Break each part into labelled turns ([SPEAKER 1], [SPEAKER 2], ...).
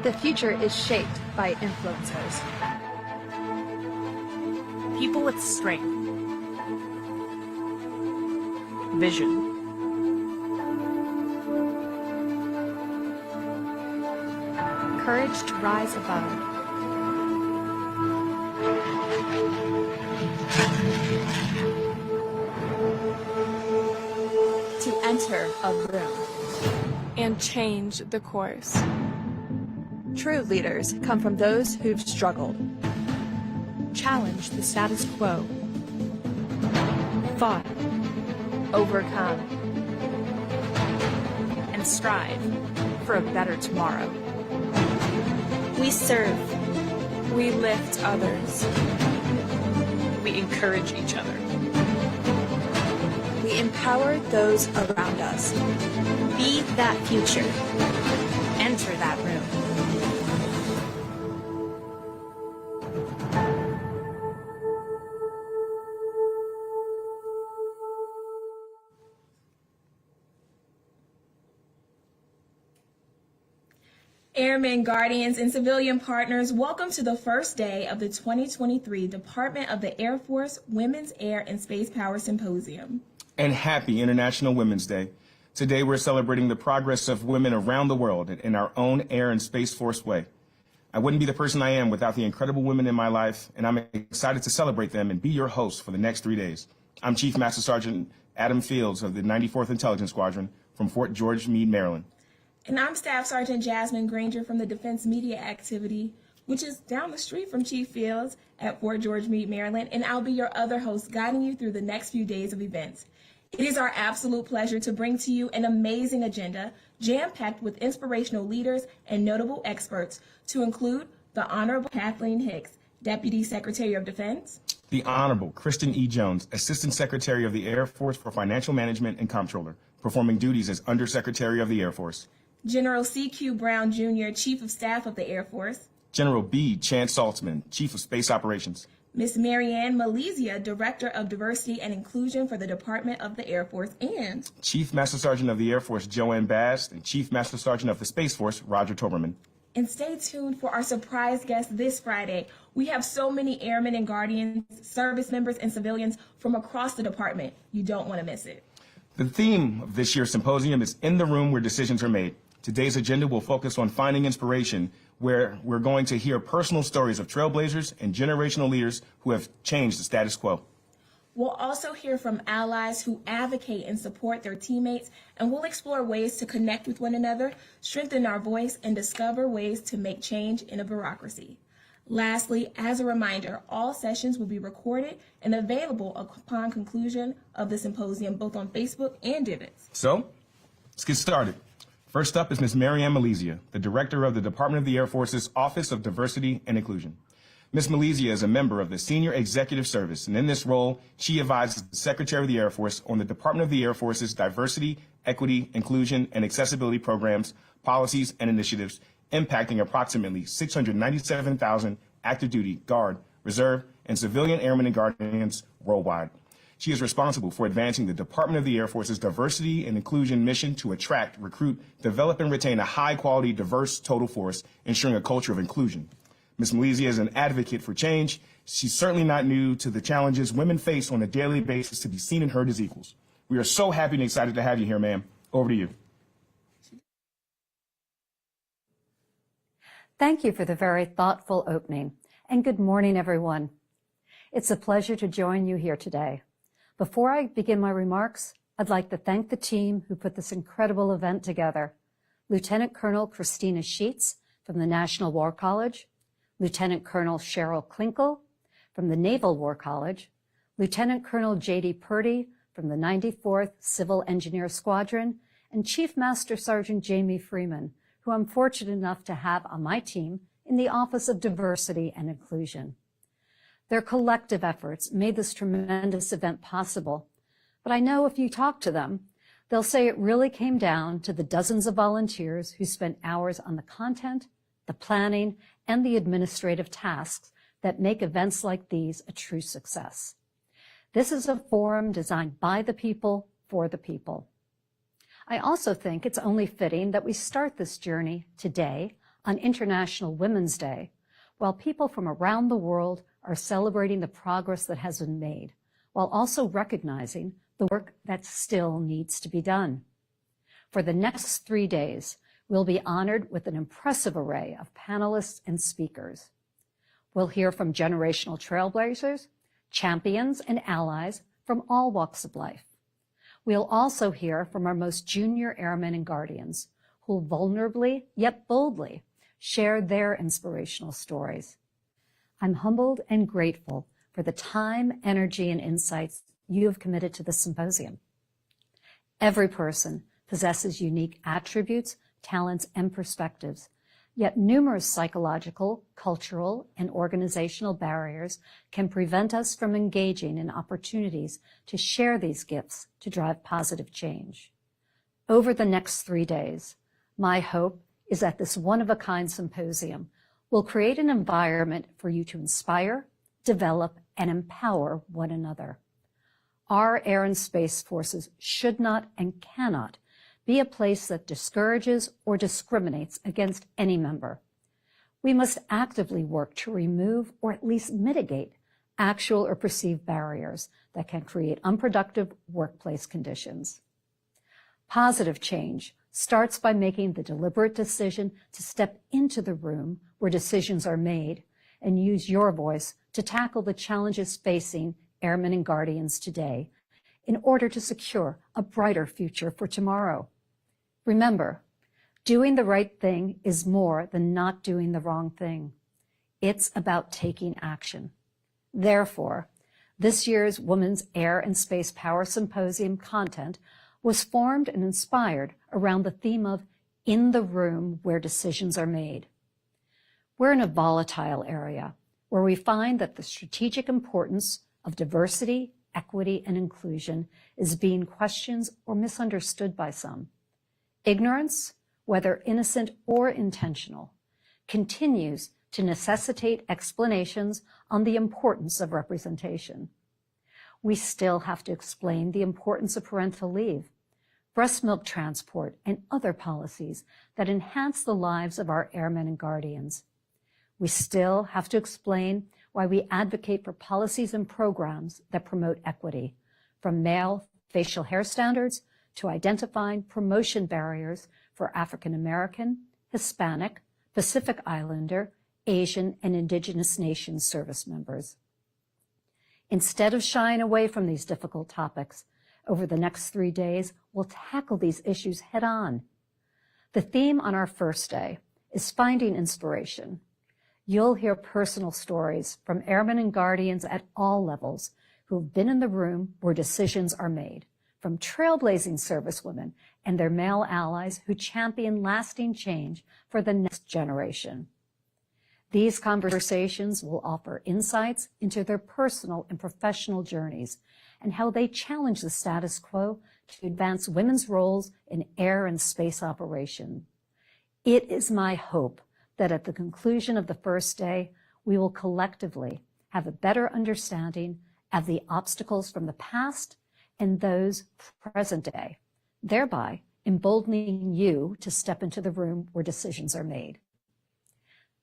[SPEAKER 1] The future is shaped by influencers.
[SPEAKER 2] People with strength, vision,
[SPEAKER 1] courage to rise above. To enter a room
[SPEAKER 3] and change the course.
[SPEAKER 1] True leaders come from those who've struggled, challenged the status quo, fought, overcome,
[SPEAKER 2] and strive for a better tomorrow.
[SPEAKER 3] We serve. We lift others.
[SPEAKER 2] We encourage each other.
[SPEAKER 1] We empower those around us.
[SPEAKER 4] Be that future.
[SPEAKER 2] Enter that room.
[SPEAKER 5] Airmen, Guardians, and civilian partners, welcome to the first day of the 2023 Department of the Air Force Women's Air and Space Power Symposium.
[SPEAKER 6] And happy International Women's Day. Today we're celebrating the progress of women around the world in our own Air and Space Force way. I wouldn't be the person I am without the incredible women in my life, and I'm excited to celebrate them and be your host for the next 3 days. I'm Chief Master Sergeant Adam Fields of the 94th Intelligence Squadron from Fort George Meade, Maryland.
[SPEAKER 5] And I'm Staff Sergeant Jasmine Granger from the Defense Media Activity, which is down the street from Chief Fields at Fort George Meade, Maryland, and I'll be your other host guiding you through the next few days of events. It is our absolute pleasure to bring to you an amazing agenda, jam-packed with inspirational leaders and notable experts, to include the Honorable Kathleen Hicks, Deputy Secretary of Defense,
[SPEAKER 6] the Honorable Kristen E. Jones, Assistant Secretary of the Air Force for Financial Management and Comptroller, performing duties as Undersecretary of the Air Force,
[SPEAKER 5] General C.Q. Brown, Jr., Chief of Staff of the Air Force,
[SPEAKER 6] General B. Chance Saltzman, Chief of Space Operations,
[SPEAKER 5] Ms. Marianne Malizia, Director of Diversity and Inclusion for the Department of the Air Force, and
[SPEAKER 6] Chief Master Sergeant of the Air Force Joanne Bast, and Chief Master Sergeant of the Space Force Roger Toberman.
[SPEAKER 5] And stay tuned for our surprise guest this Friday. We have so many airmen and guardians, service members, and civilians from across the department. You don't want to miss it.
[SPEAKER 6] The theme of this year's symposium is In the Room Where Decisions Are Made. Today's agenda will focus on finding inspiration, where we're going to hear personal stories of trailblazers and generational leaders who have changed the status quo.
[SPEAKER 5] We'll also hear from allies who advocate and support their teammates, and we'll explore ways to connect with one another, strengthen our voice, and discover ways to make change in a bureaucracy. Lastly, as a reminder, all sessions will be recorded and available upon conclusion of the symposium, both on Facebook and Divots.
[SPEAKER 6] So, let's get started. First up is Ms. Marianne Malizia, the Director of the Department of the Air Force's Office of Diversity and Inclusion. Ms. Malizia is a member of the Senior Executive Service, and in this role, she advises the Secretary of the Air Force on the Department of the Air Force's diversity, equity, inclusion, and accessibility programs, policies, and initiatives impacting approximately 697,000 active duty, Guard, Reserve, and civilian airmen and guardians worldwide. She is responsible for advancing the Department of the Air Force's diversity and inclusion mission to attract, recruit, develop, and retain a high-quality, diverse total force, ensuring a culture of inclusion. Ms. Malizia is an advocate for change. She's certainly not new to the challenges women face on a daily basis to be seen and heard as equals. We are so happy and excited to have you here, ma'am. Over to you.
[SPEAKER 7] Thank you for the very thoughtful opening, and good morning, everyone. It's a pleasure to join you here today. Before I begin my remarks, I'd like to thank the team who put this incredible event together. Lieutenant Colonel Christina Sheets from the National War College, Lieutenant Colonel Cheryl Klinkle from the Naval War College, Lieutenant Colonel J.D. Purdy from the 94th Civil Engineer Squadron, and Chief Master Sergeant Jamie Freeman, who I'm fortunate enough to have on my team in the Office of Diversity and Inclusion. Their collective efforts made this tremendous event possible, but I know if you talk to them, they'll say it really came down to the dozens of volunteers who spent hours on the content, the planning, and the administrative tasks that make events like these a true success. This is a forum designed by the people, for the people. I also think it's only fitting that we start this journey today on International Women's Day, while people from around the world are celebrating the progress that has been made, while also recognizing the work that still needs to be done. For the next 3 days, we'll be honored with an impressive array of panelists and speakers. We'll hear from generational trailblazers, champions, and allies from all walks of life. We'll also hear from our most junior airmen and guardians, who vulnerably, yet boldly, share their inspirational stories. I'm humbled and grateful for the time, energy, and insights you have committed to this symposium. Every person possesses unique attributes, talents, and perspectives, yet numerous psychological, cultural, and organizational barriers can prevent us from engaging in opportunities to share these gifts to drive positive change. Over the next 3 days, my hope is that this one-of-a-kind symposium will create an environment for you to inspire, develop, and empower one another. Our air and space forces should not and cannot be a place that discourages or discriminates against any member. We must actively work to remove or at least mitigate actual or perceived barriers that can create unproductive workplace conditions. Positive change starts by making the deliberate decision to step into the room where decisions are made and use your voice to tackle the challenges facing airmen and guardians today in order to secure a brighter future for tomorrow. Remember, doing the right thing is more than not doing the wrong thing. It's about taking action. Therefore, this year's Women's Air and Space Power Symposium content was formed and inspired around the theme of in the room where decisions are made. We're in a volatile area where we find that the strategic importance of diversity, equity, and inclusion is being questioned or misunderstood by some. Ignorance, whether innocent or intentional, continues to necessitate explanations on the importance of representation. We still have to explain the importance of parental leave, breast milk transport, and other policies that enhance the lives of our airmen and guardians. We still have to explain why we advocate for policies and programs that promote equity, from male facial hair standards to identifying promotion barriers for African American, Hispanic, Pacific Islander, Asian, and Indigenous nations service members. Instead of shying away from these difficult topics, over the next 3 days, we'll tackle these issues head on. The theme on our first day is finding inspiration. You'll hear personal stories from airmen and guardians at all levels who have been in the room where decisions are made, from trailblazing servicewomen and their male allies who champion lasting change for the next generation. These conversations will offer insights into their personal and professional journeys and how they challenge the status quo to advance women's roles in air and space operation. It is my hope that at the conclusion of the first day, we will collectively have a better understanding of the obstacles from the past and those present day, thereby emboldening you to step into the room where decisions are made.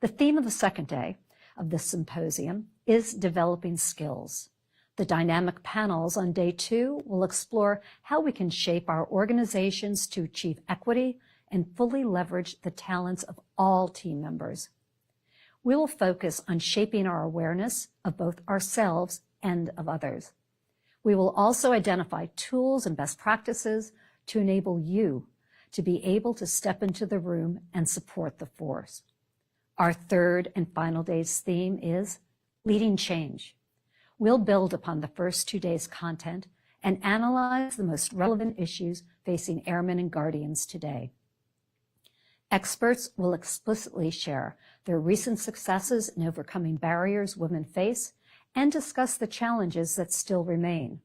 [SPEAKER 7] The theme of the second day of this symposium is developing skills. The dynamic panels on day 2 will explore how we can shape our organizations to achieve equity and fully leverage the talents of all team members. We will focus on shaping our awareness of both ourselves and of others. We will also identify tools and best practices to enable you to be able to step into the room and support the force. Our third and final day's theme is leading change. We'll build upon the first 2 days' content and analyze the most relevant issues facing airmen and guardians today. Experts will explicitly share their recent successes in overcoming barriers women face and discuss the challenges that still remain.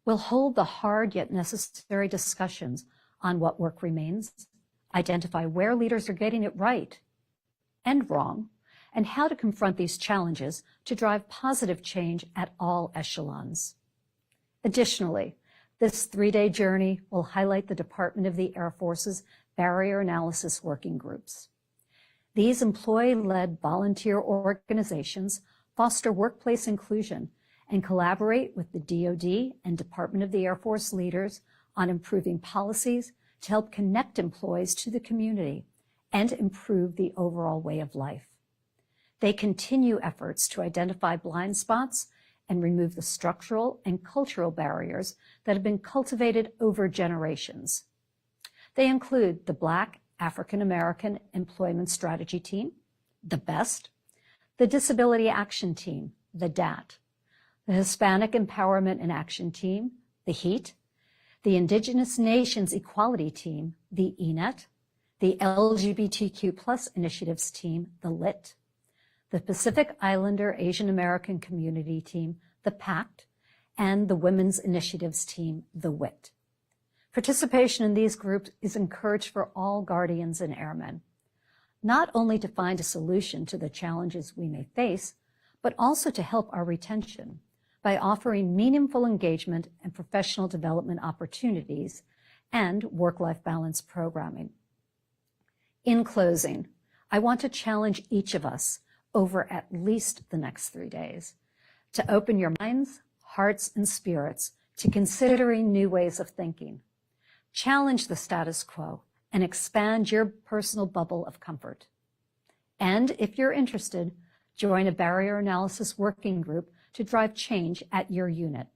[SPEAKER 7] We'll hold the hard yet necessary discussions on what work remains, identify where leaders are getting it right and wrong, and how to confront these challenges to drive positive change at all echelons. Additionally, this 3-day journey will highlight the Department of the Air Force's barrier analysis working groups. These employee-led volunteer organizations foster workplace inclusion and collaborate with the DoD and Department of the Air Force leaders on improving policies to help connect employees to the community and improve the overall way of life. They continue efforts to identify blind spots and remove the structural and cultural barriers that have been cultivated over generations. They include the Black African American Employment Strategy Team, the BEST, the Disability Action Team, the DAT, the Hispanic Empowerment and Action Team, the HEAT, the Indigenous Nations Equality Team, the ENET, the LGBTQ+ Initiatives Team, the LIT, the Pacific Islander Asian American Community Team, the PACT, and the Women's Initiatives Team, the WIT. Participation in these groups is encouraged for all Guardians and Airmen, not only to find a solution to the challenges we may face, but also to help our retention by offering meaningful engagement and professional development opportunities and work-life balance programming. In closing, I want to challenge each of us over at least the next 3 days to open your minds, hearts, and spirits to considering new ways of thinking. Challenge the status quo and expand your personal bubble of comfort. And if you're interested, join a barrier analysis working group to drive change at your unit.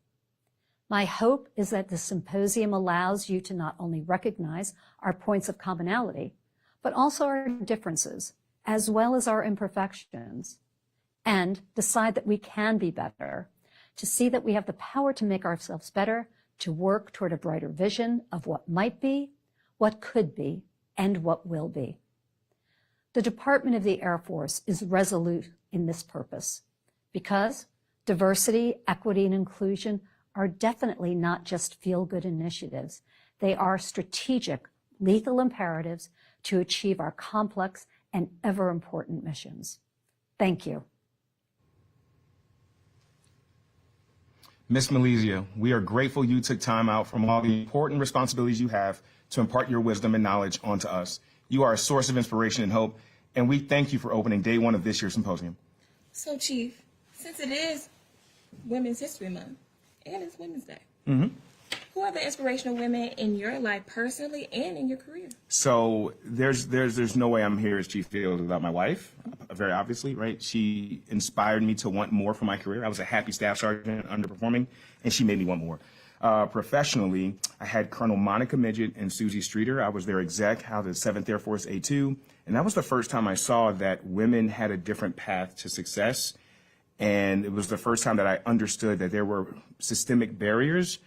[SPEAKER 7] My hope is that the symposium allows you to not only recognize our points of commonality, but also our differences, as well as our imperfections, and decide that we can be better, to see that we have the power to make ourselves better, to work toward a brighter vision of what might be, what could be, and what will be. The Department of the Air Force is resolute in this purpose because diversity, equity, and inclusion are definitely not just feel-good initiatives. They are strategic, lethal imperatives to achieve our complex and ever-important missions. Thank you.
[SPEAKER 6] Ms. Malizia, we are grateful you took time out from all the important responsibilities you have to impart your wisdom and knowledge onto us. You are a source of inspiration and hope, and we thank you for opening day one of this year's symposium.
[SPEAKER 5] So, Chief, since it is Women's History Month and it's Women's Day, who are the inspirational women in your life personally and in your career?
[SPEAKER 6] So there's no way I'm here as Chief Field without my wife, very obviously, right? She inspired me to want more for my career. I was a happy staff sergeant underperforming, and she made me want more. Professionally, I had Colonel Monica Midget and Susie Streeter. I was their exec out of the 7th Air Force A2, and that was the first time I saw that women had a different path to success, and it was the first time that I understood that there were systemic barriers.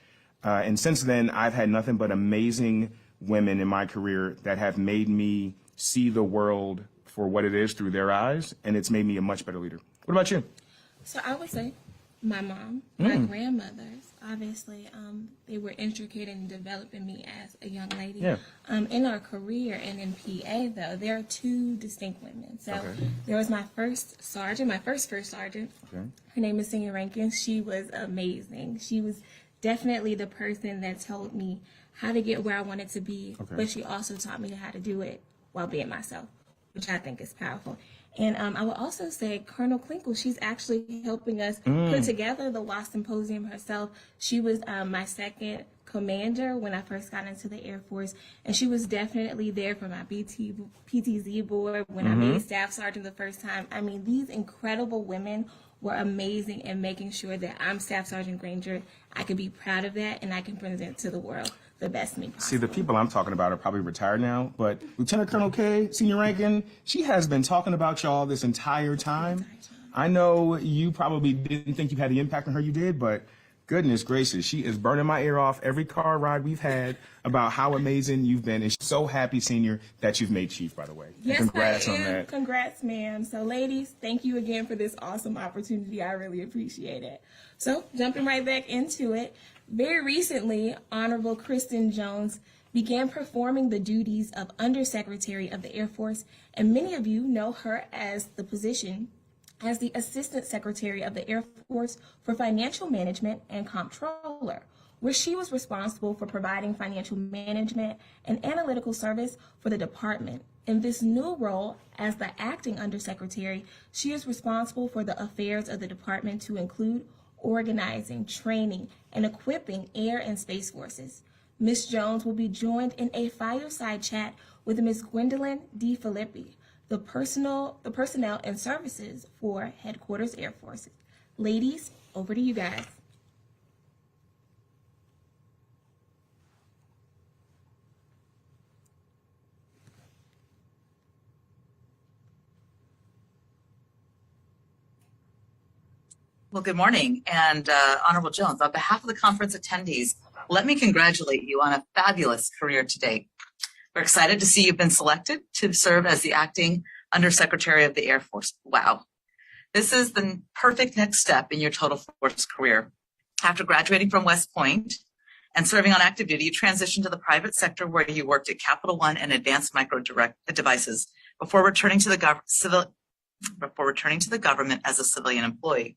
[SPEAKER 6] And since then, I've had nothing but amazing women in my career that have made me see the world for what it is through their eyes, and it's made me a much better leader. What about you?
[SPEAKER 5] So I would say my mom, my grandmothers, obviously, they were intricate in developing me as a young lady.
[SPEAKER 6] Yeah.
[SPEAKER 5] In our career and in PA, though, there are two distinct women. So there was my first sergeant. Okay. Her name is Senior Rankin. She was amazing. She was definitely the person that told me how to get where I wanted to be, but she also taught me how to do it while being myself, which I think is powerful. And I would also say Colonel Klinkle, she's actually helping us put together the WASP Symposium herself. She was my second commander when I first got into the Air Force, and she was definitely there for my PTZ board when I made staff sergeant the first time. I mean, these incredible women were amazing in making sure that I'm Staff Sergeant Granger. I can be proud of that, and I can present to the world the best me possible.
[SPEAKER 6] See, the people I'm talking about are probably retired now, but Lieutenant Colonel K, Senior Rankin, she has been talking about y'all this entire time. I know you probably didn't think you had the impact on her you did, but goodness gracious, she is burning my ear off every car ride we've had about how amazing you've been. And she's so happy, Senior, that you've made Chief, by the way.
[SPEAKER 5] Yes,
[SPEAKER 6] and congrats
[SPEAKER 5] I am.
[SPEAKER 6] on that.
[SPEAKER 5] Congrats, ma'am. So, ladies, thank you again for this awesome opportunity. I really appreciate it. So, jumping right back into it, very recently, Honorable Kristen Jones began performing the duties of Undersecretary of the Air Force, and many of you know her as the position as the Assistant Secretary of the Air Force for Financial Management and Comptroller. where she was responsible for providing financial management and analytical service for the department. In this new role as the acting undersecretary, she is responsible for the affairs of the department to include organizing, training, and equipping air and space forces. Ms. Jones will be joined in a fireside chat with Ms. Gwendolyn D. Filippi, the personnel and services for Headquarters Air Forces. Ladies, over to you guys.
[SPEAKER 8] Well, good morning, and Honorable Jones, on behalf of the conference attendees, let me congratulate you on a fabulous career to date. We're excited to see you've been selected to serve as the acting Undersecretary of the Air Force. Wow. This is the perfect next step in your total force career. After graduating from West Point and serving on active duty, you transitioned to the private sector where you worked at Capital One and Advanced Micro Devices before returning to the government as a civilian employee.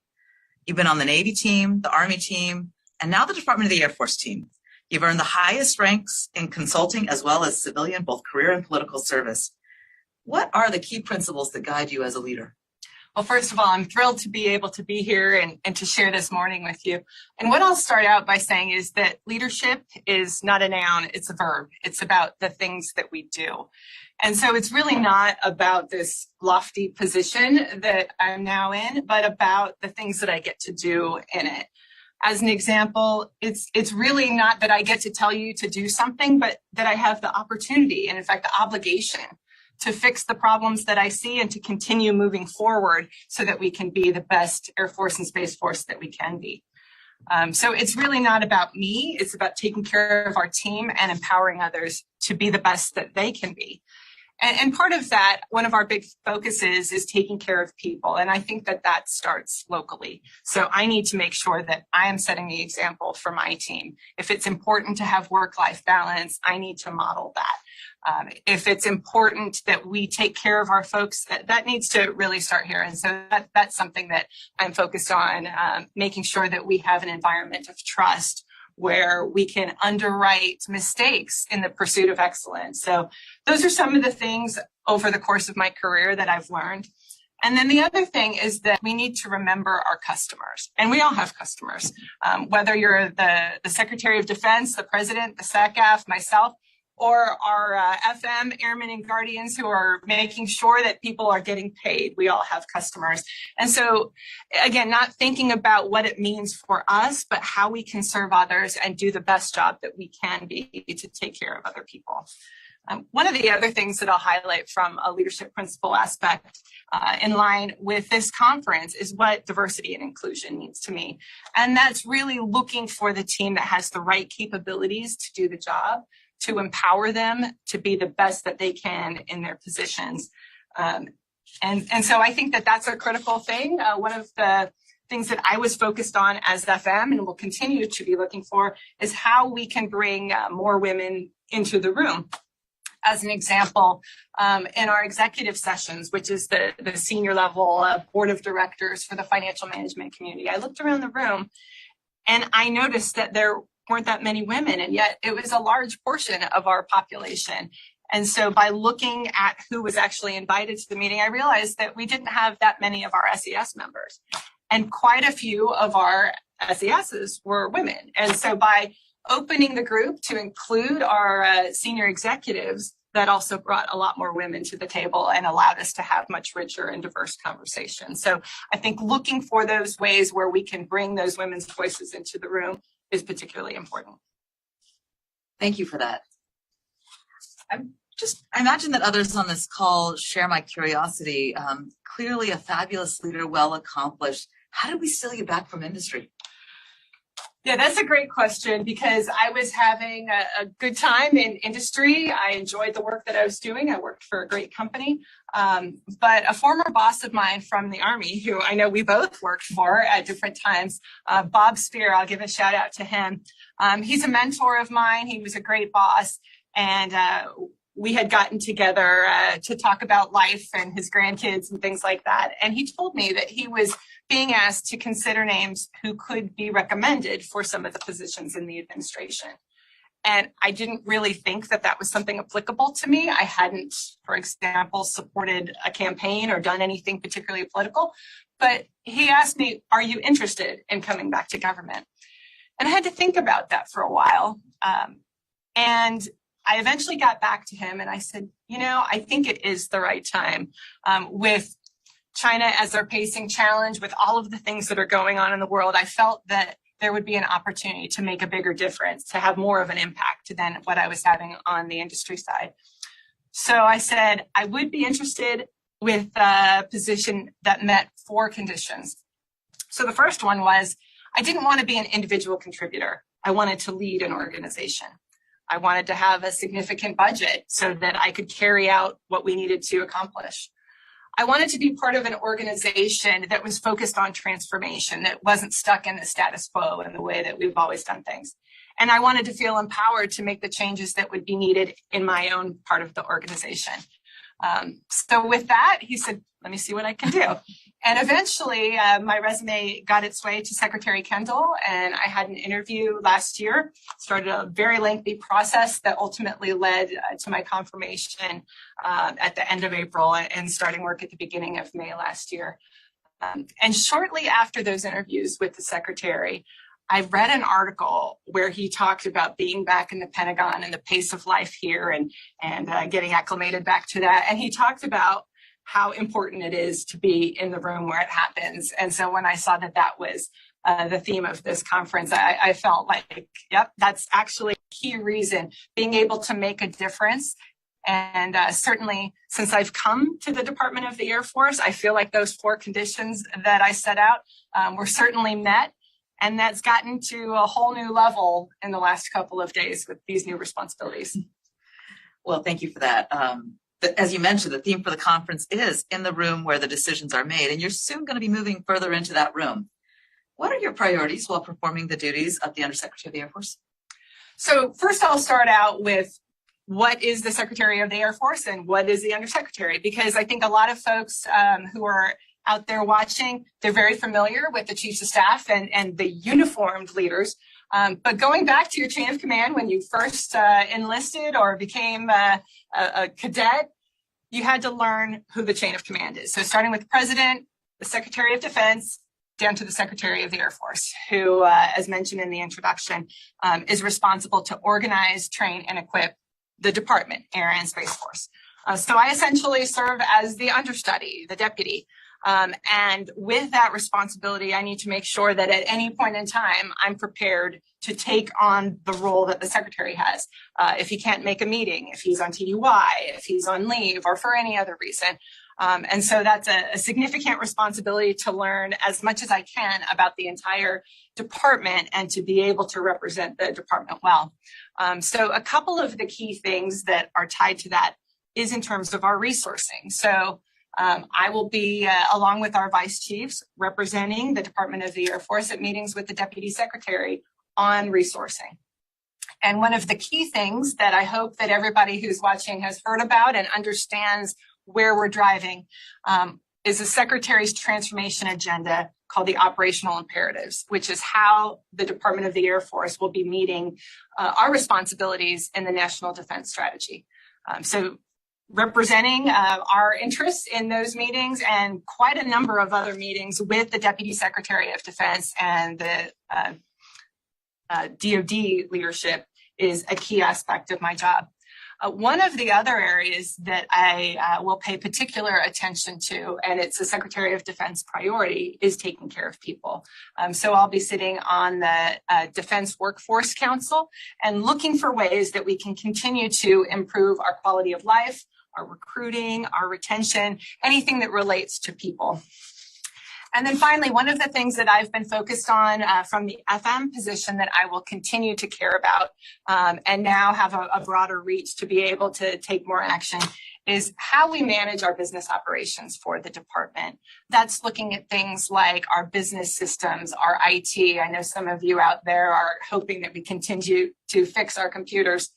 [SPEAKER 8] You've been on the Navy team, the Army team, and now the Department of the Air Force team. You've earned the highest ranks in consulting as well as civilian, both career and political service. What are the key principles that guide you as a leader?
[SPEAKER 9] Well, first of all, I'm thrilled to be able to be here and to share this morning with you. And what I'll start out by saying is that leadership is not a noun, it's a verb. It's about the things that we do. And so it's really not about this lofty position that I'm now in, but about the things that I get to do in it. As an example, it's really not that I get to tell you to do something, but that I have the opportunity and in fact the obligation to fix the problems that I see and to continue moving forward so that we can be the best Air Force and Space Force that we can be. So it's really not about me, it's about taking care of our team and empowering others to be the best that they can be. And part of that, one of our big focuses is taking care of people. And I think that that starts locally. So I need to make sure that I am setting the example for my team. If it's important to have work-life balance, I need to model that. If it's important that we take care of our folks, that needs to really start here. And so that's something that I'm focused on, making sure that we have an environment of trust where we can underwrite mistakes in the pursuit of excellence. So those are some of the things over the course of my career that I've learned. And then the other thing is that we need to remember our customers. And we all have customers, whether you're the Secretary of Defense, the President, the SECAF, myself, or our FM Airmen and Guardians who are making sure that people are getting paid. We all have customers. And so, again, not thinking about what it means for us, but how we can serve others and do the best job that we can be to take care of other people. One of the other things that I'll highlight from a leadership principle aspect in line with this conference is what diversity and inclusion means to me. And that's really looking for the team that has the right capabilities to do the job, to empower them to be the best that they can in their positions. And so I think that that's a critical thing. One of the things that I was focused on as FM and will continue to be looking for is how we can bring more women into the room. As an example, in our executive sessions, which is the senior level board of directors for the financial management community, I looked around the room and I noticed that there weren't that many women, and yet it was a large portion of our population. And so by looking at who was actually invited to the meeting, I realized that we didn't have that many of our SES members. And quite a few of our SESs were women. And so by opening the group to include our senior executives, that also brought a lot more women to the table and allowed us to have much richer and diverse conversations. So I think looking for those ways where we can bring those women's voices into the room is particularly important.
[SPEAKER 8] Thank you for that. I imagine that others on this call share my curiosity. Clearly a fabulous leader, well accomplished. How did we steal you back from industry?
[SPEAKER 9] Yeah, that's a great question because I was having a good time in industry. I enjoyed the work that I was doing. I worked for a great company. But a former boss of mine from the Army, who I know we both worked for at different times, Bob Spear, I'll give a shout out to him. He's a mentor of mine. He was a great boss. And we had gotten together to talk about life and his grandkids and things like that. And he told me that he was being asked to consider names who could be recommended for some of the positions in the administration. And I didn't really think that that was something applicable to me. I hadn't, for example, supported a campaign or done anything particularly political. But he asked me, are you interested in coming back to government? And I had to think about that for a while. And I eventually got back to him and I said, I think it is the right time. With China as our pacing challenge, with all of the things that are going on in the world, I felt that there would be an opportunity to make a bigger difference, to have more of an impact than what I was having on the industry side. So I said, I would be interested with a position that met 4 conditions. So the first one was, I didn't want to be an individual contributor. I wanted to lead an organization. I wanted to have a significant budget so that I could carry out what we needed to accomplish. I wanted to be part of an organization that was focused on transformation, that wasn't stuck in the status quo in the way that we've always done things. And I wanted to feel empowered to make the changes that would be needed in my own part of the organization. So with that, he said, let me see what I can do. And eventually, my resume got its way to Secretary Kendall, and I had an interview last year, started a very lengthy process that ultimately led to my confirmation at the end of April and starting work at the beginning of May last year. And shortly after those interviews with the Secretary, I read an article where he talked about being back in the Pentagon and the pace of life here and getting acclimated back to that. And he talked about how important it is to be in the room where it happens. And so when I saw that that was the theme of this conference, I felt like, yep, that's actually a key reason, being able to make a difference. And certainly since I've come to the Department of the Air Force, I feel like those 4 conditions that I set out were certainly met. And that's gotten to a whole new level in the last couple of days with these new responsibilities.
[SPEAKER 8] Well, thank you for that. As you mentioned, the theme for the conference is in the room where the decisions are made, and you're soon going to be moving further into that room. What are your priorities while performing the duties of the Undersecretary of the Air Force?
[SPEAKER 9] So first, I'll start out with what is the Secretary of the Air Force and what is the Undersecretary? Because I think a lot of folks who are out there watching, they're very familiar with the Chiefs of Staff and the uniformed leaders. But going back to your chain of command, when you first enlisted or became a cadet, you had to learn who the chain of command is. So starting with the President, the Secretary of Defense, down to the Secretary of the Air Force, who, as mentioned in the introduction, is responsible to organize, train, and equip the department, Air and Space Force. So I essentially serve as the understudy, the deputy. And with that responsibility, I need to make sure that at any point in time, I'm prepared to take on the role that the Secretary has. If he can't make a meeting, if he's on TDY, if he's on leave, or for any other reason. And so that's a significant responsibility to learn as much as I can about the entire department and to be able to represent the department well. So a couple of the key things that are tied to that is in terms of our resourcing. So I will be, along with our vice chiefs, representing the Department of the Air Force at meetings with the Deputy Secretary on resourcing. And one of the key things that I hope that everybody who's watching has heard about and understands where we're driving is the Secretary's transformation agenda called the Operational Imperatives, which is how the Department of the Air Force will be meeting our responsibilities in the National Defense Strategy. So representing our interests in those meetings and quite a number of other meetings with the Deputy Secretary of Defense and the DoD leadership is a key aspect of my job. One of the other areas that I will pay particular attention to, and it's the Secretary of Defense priority, is taking care of people. So I'll be sitting on the Defense Workforce Council and looking for ways that we can continue to improve our quality of life, our recruiting, our retention, anything that relates to people. And then finally, one of the things that I've been focused on from the FM position that I will continue to care about and now have a broader reach to be able to take more action is how we manage our business operations for the department. That's looking at things like our business systems, our IT. I know some of you out there are hoping that we continue to fix our computers,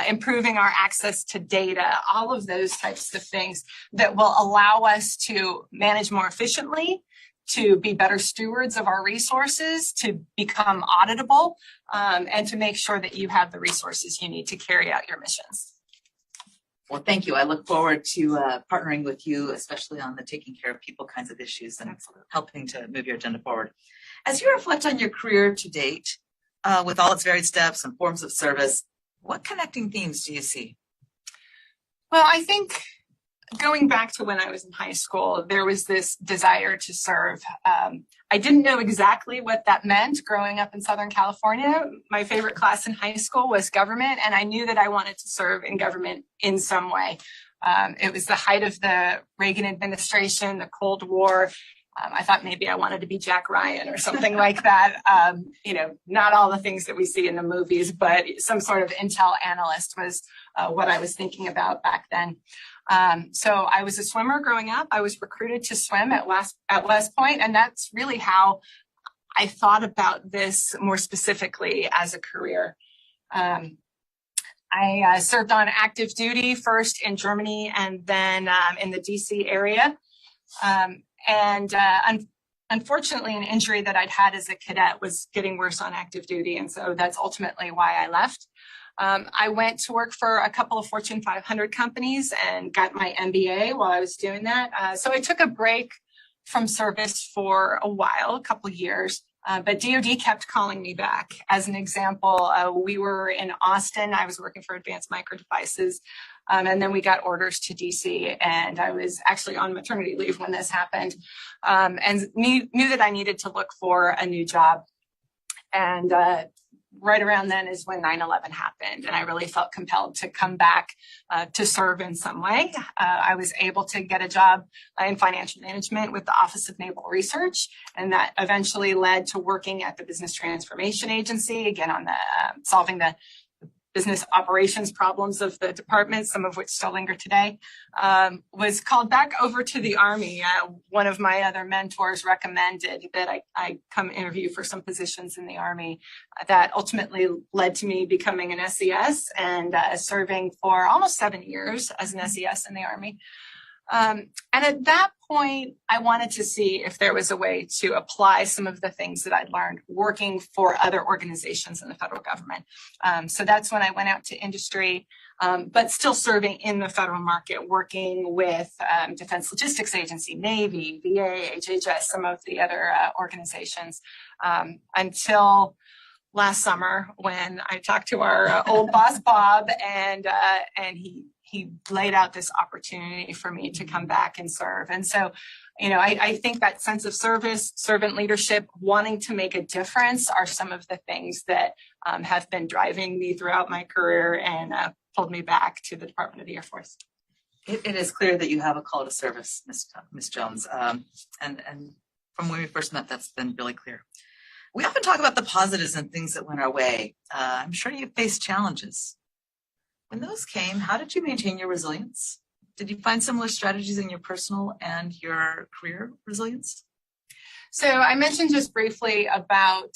[SPEAKER 9] improving our access to data, all of those types of things that will allow us to manage more efficiently, to be better stewards of our resources, to become auditable, and to make sure that you have the resources you need to carry out your missions.
[SPEAKER 8] Well, thank you. I look forward to partnering with you, especially on the taking care of people kinds of issues and helping to move your agenda forward. As you reflect on your career to date, with all its varied steps and forms of service, what connecting themes do you see?
[SPEAKER 9] Well, I think going back to when I was in high school, there was this desire to serve. I didn't know exactly what that meant growing up in Southern California. My favorite class in high school was government, and I knew that I wanted to serve in government in some way. It was the height of the Reagan administration, the Cold War. I thought maybe I wanted to be Jack Ryan or something like that. Not all the things that we see in the movies, but some sort of intel analyst was what I was thinking about back then. So I was a swimmer growing up. I was recruited to swim at West Point, and that's really how I thought about this more specifically as a career. I served on active duty first in Germany and then in the DC area. Unfortunately, an injury that I'd had as a cadet was getting worse on active duty, and so that's ultimately why I left. I went to work for a couple of Fortune 500 companies and got my MBA while I was doing that. So I took a break from service for a while, a couple of years, but DoD kept calling me back. As an example, we were in Austin. I was working for Advanced Micro Devices, and then we got orders to DC, and I was actually on maternity leave when this happened, and knew that I needed to look for a new job. And right around then is when 9/11 happened, and I really felt compelled to come back to serve in some way. I was able to get a job in financial management with the Office of Naval Research, and that eventually led to working at the Business Transformation Agency, again on the solving the business operations problems of the department, some of which still linger today. Was called back over to the Army. One of my other mentors recommended that I come interview for some positions in the Army. That ultimately led to me becoming an SES and serving for almost 7 years as an SES in the Army. And at that point, I wanted to see if there was a way to apply some of the things that I'd learned working for other organizations in the federal government. So that's when I went out to industry, but still serving in the federal market, working with Defense Logistics Agency, Navy, VA, HHS, some of the other organizations, until last summer when I talked to our old boss, Bob, and he laid out this opportunity for me to come back and serve. And so, I think that sense of service, servant leadership, wanting to make a difference are some of the things that have been driving me throughout my career and pulled me back to the Department of the Air Force.
[SPEAKER 8] It is clear that you have a call to service, Ms. Jones. And from when we first met, that's been really clear. We often talk about the positives and things that went our way. I'm sure you faced challenges. When those came, how did you maintain your resilience? Did you find similar strategies in your personal and your career resilience?
[SPEAKER 9] So I mentioned just briefly about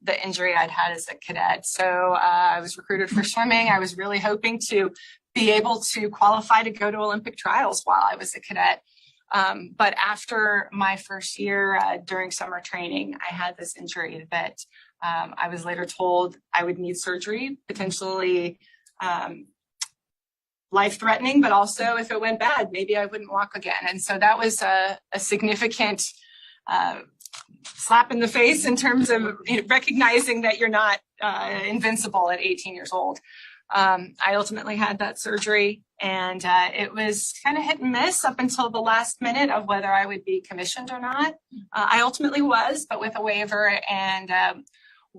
[SPEAKER 9] the injury I'd had as a cadet. So I was recruited for swimming. I was really hoping to be able to qualify to go to Olympic trials while I was a cadet. But after my first year during summer training, I had this injury that I was later told I would need surgery, potentially life-threatening, but also if it went bad, maybe I wouldn't walk again. And so that was a significant slap in the face in terms of recognizing that you're not invincible at 18 years old. I ultimately had that surgery, and it was kind of hit and miss up until the last minute of whether I would be commissioned or not. I ultimately was, but with a waiver, and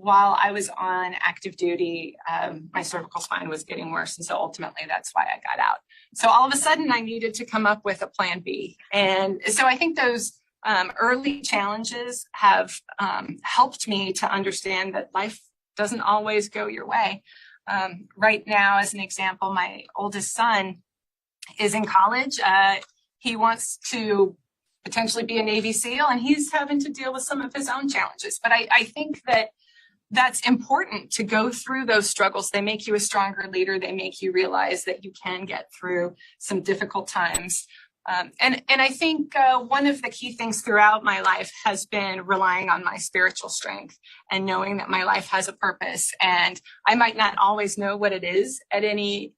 [SPEAKER 9] while I was on active duty, my cervical spine was getting worse. And so ultimately that's why I got out. So all of a sudden I needed to come up with a plan B. And so I think those early challenges have helped me to understand that life doesn't always go your way. Right now, as an example, my oldest son is in college. He wants to potentially be a Navy SEAL, and he's having to deal with some of his own challenges. But I think that that's important to go through those struggles. They make you a stronger leader. They make you realize that you can get through some difficult times. And I think one of the key things throughout my life has been relying on my spiritual strength and knowing that my life has a purpose. And I might not always know what it is at any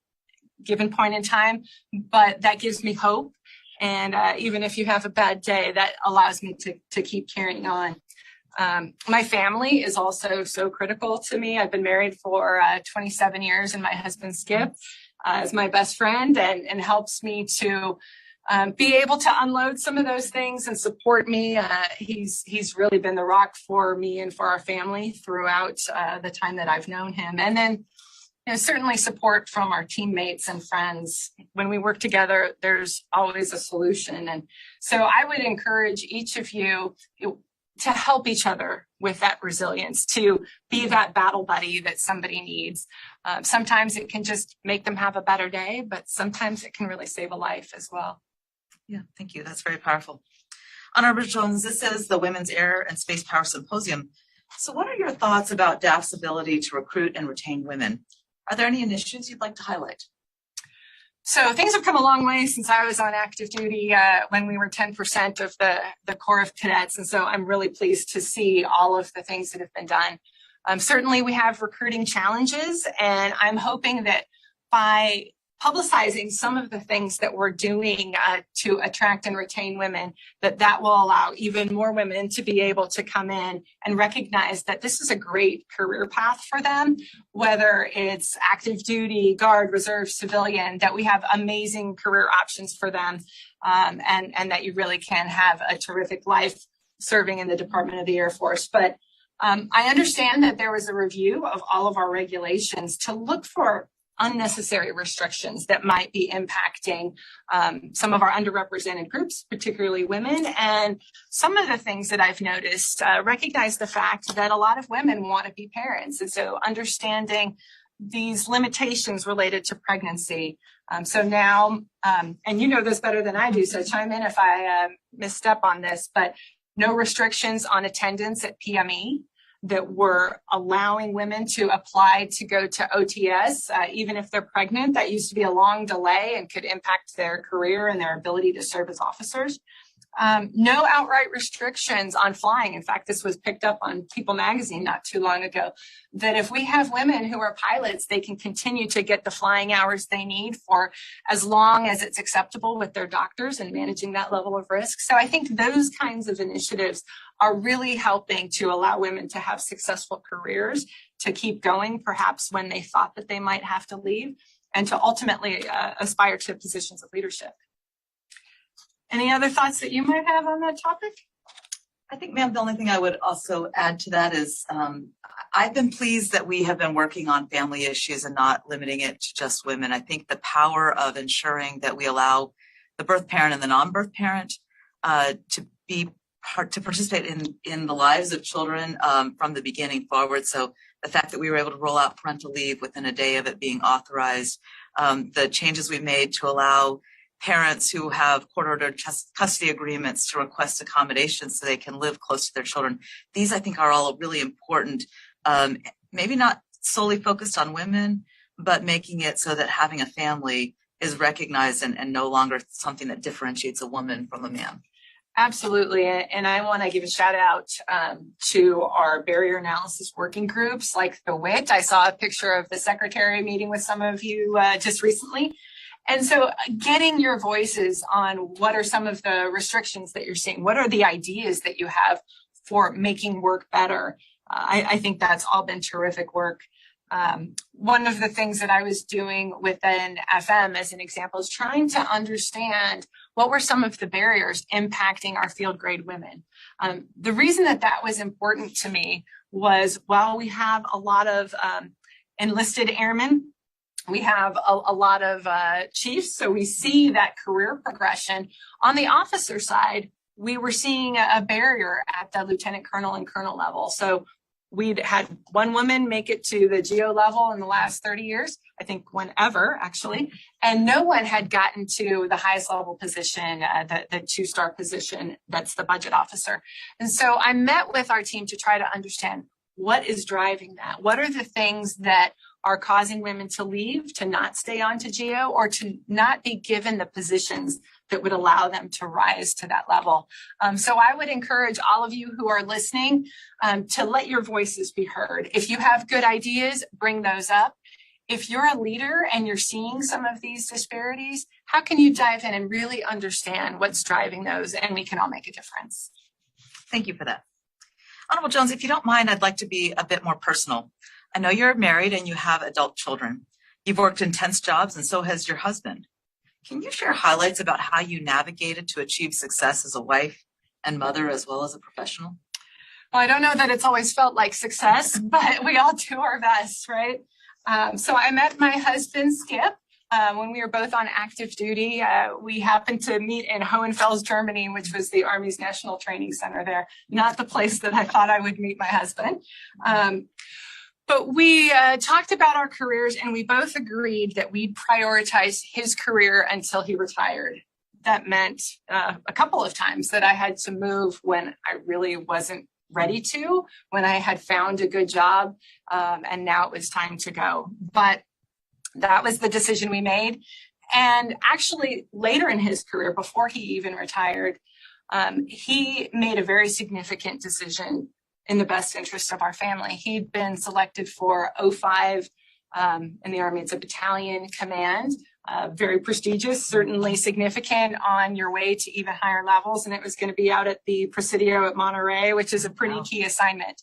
[SPEAKER 9] given point in time, but that gives me hope. And even if you have a bad day, that allows me to keep carrying on. My family is also so critical to me. I've been married for 27 years, and my husband Skip is my best friend and helps me to be able to unload some of those things and support me. He's really been the rock for me and for our family throughout the time that I've known him. And then certainly support from our teammates and friends. When we work together, there's always a solution. And so I would encourage each of you to help each other with that resilience, to be that battle buddy that somebody needs. Sometimes it can just make them have a better day, but sometimes it can really save a life as well.
[SPEAKER 8] Yeah, thank you. That's very powerful. Honorable Jones, this is the Women's Air and Space Power Symposium. So what are your thoughts about DAF's ability to recruit and retain women? Are there any initiatives you'd like to highlight?
[SPEAKER 9] So things have come a long way since I was on active duty when we were 10% of the Corps of Cadets. And so I'm really pleased to see all of the things that have been done. Certainly we have recruiting challenges, and I'm hoping that by publicizing some of the things that we're doing to attract and retain women, that will allow even more women to be able to come in and recognize that this is a great career path for them, whether it's active duty, guard, reserve, civilian, that we have amazing career options for them, and that you really can have a terrific life serving in the Department of the Air Force. But I understand that there was a review of all of our regulations to look for unnecessary restrictions that might be impacting some of our underrepresented groups, particularly women. And some of the things that I've noticed recognize the fact that a lot of women want to be parents. And so understanding these limitations related to pregnancy. So now, and you know this better than I do, so chime in if I misstep on this, but no restrictions on attendance at PME, that we're allowing women to apply to go to OTS, even if they're pregnant. That used to be a long delay and could impact their career and their ability to serve as officers. No outright restrictions on flying. In fact, this was picked up on People magazine not too long ago, that if we have women who are pilots, they can continue to get the flying hours they need for as long as it's acceptable with their doctors and managing that level of risk. So I think those kinds of initiatives are really helping to allow women to have successful careers, to keep going perhaps when they thought that they might have to leave, and to ultimately aspire to positions of leadership. Any other thoughts that you might have on that topic?
[SPEAKER 8] I think, ma'am, the only thing I would also add to that is I've been pleased that we have been working on family issues and not limiting it to just women. I think the power of ensuring that we allow the birth parent and the non-birth parent to participate in the lives of children from the beginning forward. So the fact that we were able to roll out parental leave within a day of it being authorized, the changes we made to allow parents who have court-ordered custody agreements to request accommodations so they can live close to their children. These, I think, are all really important, maybe not solely focused on women, but making it so that having a family is recognized and no longer something that differentiates a woman from a man.
[SPEAKER 9] Absolutely. And I want to give a shout out to our barrier analysis working groups like the WIT. I saw a picture of the secretary meeting with some of you just recently. And so getting your voices on what are some of the restrictions that you're seeing, what are the ideas that you have for making work better, I think that's all been terrific work. One of the things that I was doing within FM as an example is trying to understand what were some of the barriers impacting our field grade women. The reason that was important to me was while we have a lot of enlisted airmen, we have a lot of chiefs, so we see that career progression. On the officer side, we were seeing a barrier at the lieutenant colonel and colonel level. So we'd had one woman make it to the GO level in the last 30 years, I think one ever, actually, and no one had gotten to the highest level position, the 2-star position, that's the budget officer. And so I met with our team to try to understand what is driving that. What are the things that are causing women to leave, to not stay on to GEO, or to not be given the positions that would allow them to rise to that level. So I would encourage all of you who are listening to let your voices be heard. If you have good ideas, bring those up. If you're a leader and you're seeing some of these disparities, how can you dive in and really understand what's driving those, and we can all make a difference?
[SPEAKER 8] Thank you for that. Honorable Jones, if you don't mind, I'd like to be a bit more personal. I know you're married and you have adult children. You've worked intense jobs, and so has your husband. Can you share highlights about how you navigated to achieve success as a wife and mother as well as a professional?
[SPEAKER 9] Well, I don't know that it's always felt like success, but we all do our best, right? So I met my husband, Skip, when we were both on active duty. We happened to meet in Hohenfels, Germany, which was the Army's National Training Center there, not the place that I thought I would meet my husband. But we talked about our careers, and we both agreed that we'd prioritize his career until he retired. That meant a couple of times that I had to move when I really wasn't ready to, when I had found a good job, and now it was time to go. But that was the decision we made. And actually, later in his career, before he even retired, he made a very significant decision in the best interest of our family. He'd been selected for 05 in the Army. It's a battalion command, very prestigious, certainly significant on your way to even higher levels. And it was going to be out at the Presidio at Monterey, which is a pretty key assignment.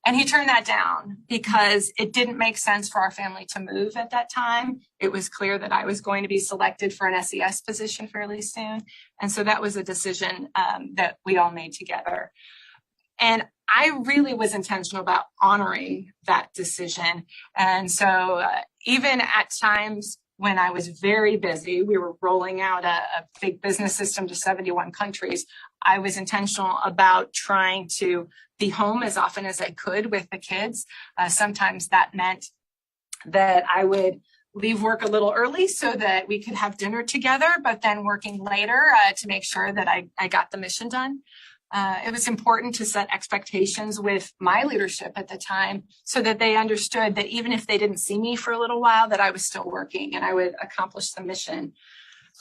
[SPEAKER 9] And he turned that down because it didn't make sense for our family to move at that time. It was clear that I was going to be selected for an SES position fairly soon. And so that was a decision that we all made together. And I really was intentional about honoring that decision. And so even at times when I was very busy, we were rolling out a big business system to 71 countries. I was intentional about trying to be home as often as I could with the kids. Sometimes that meant that I would leave work a little early so that we could have dinner together, but then working later to make sure that I got the mission done. It was important to set expectations with my leadership at the time so that they understood that even if they didn't see me for a little while, that I was still working and I would accomplish the mission.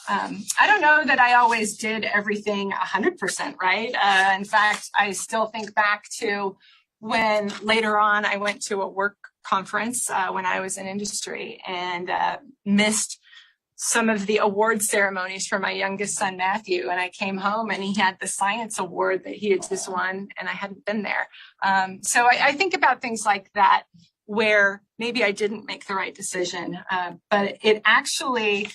[SPEAKER 9] I don't know that I always did everything 100% right. In fact, I still think back to when later on I went to a work conference when I was in industry and missed some of the award ceremonies for my youngest son, Matthew. And I came home and he had the science award that he had just won and I hadn't been there. So I think about things like that, where maybe I didn't make the right decision, but it actually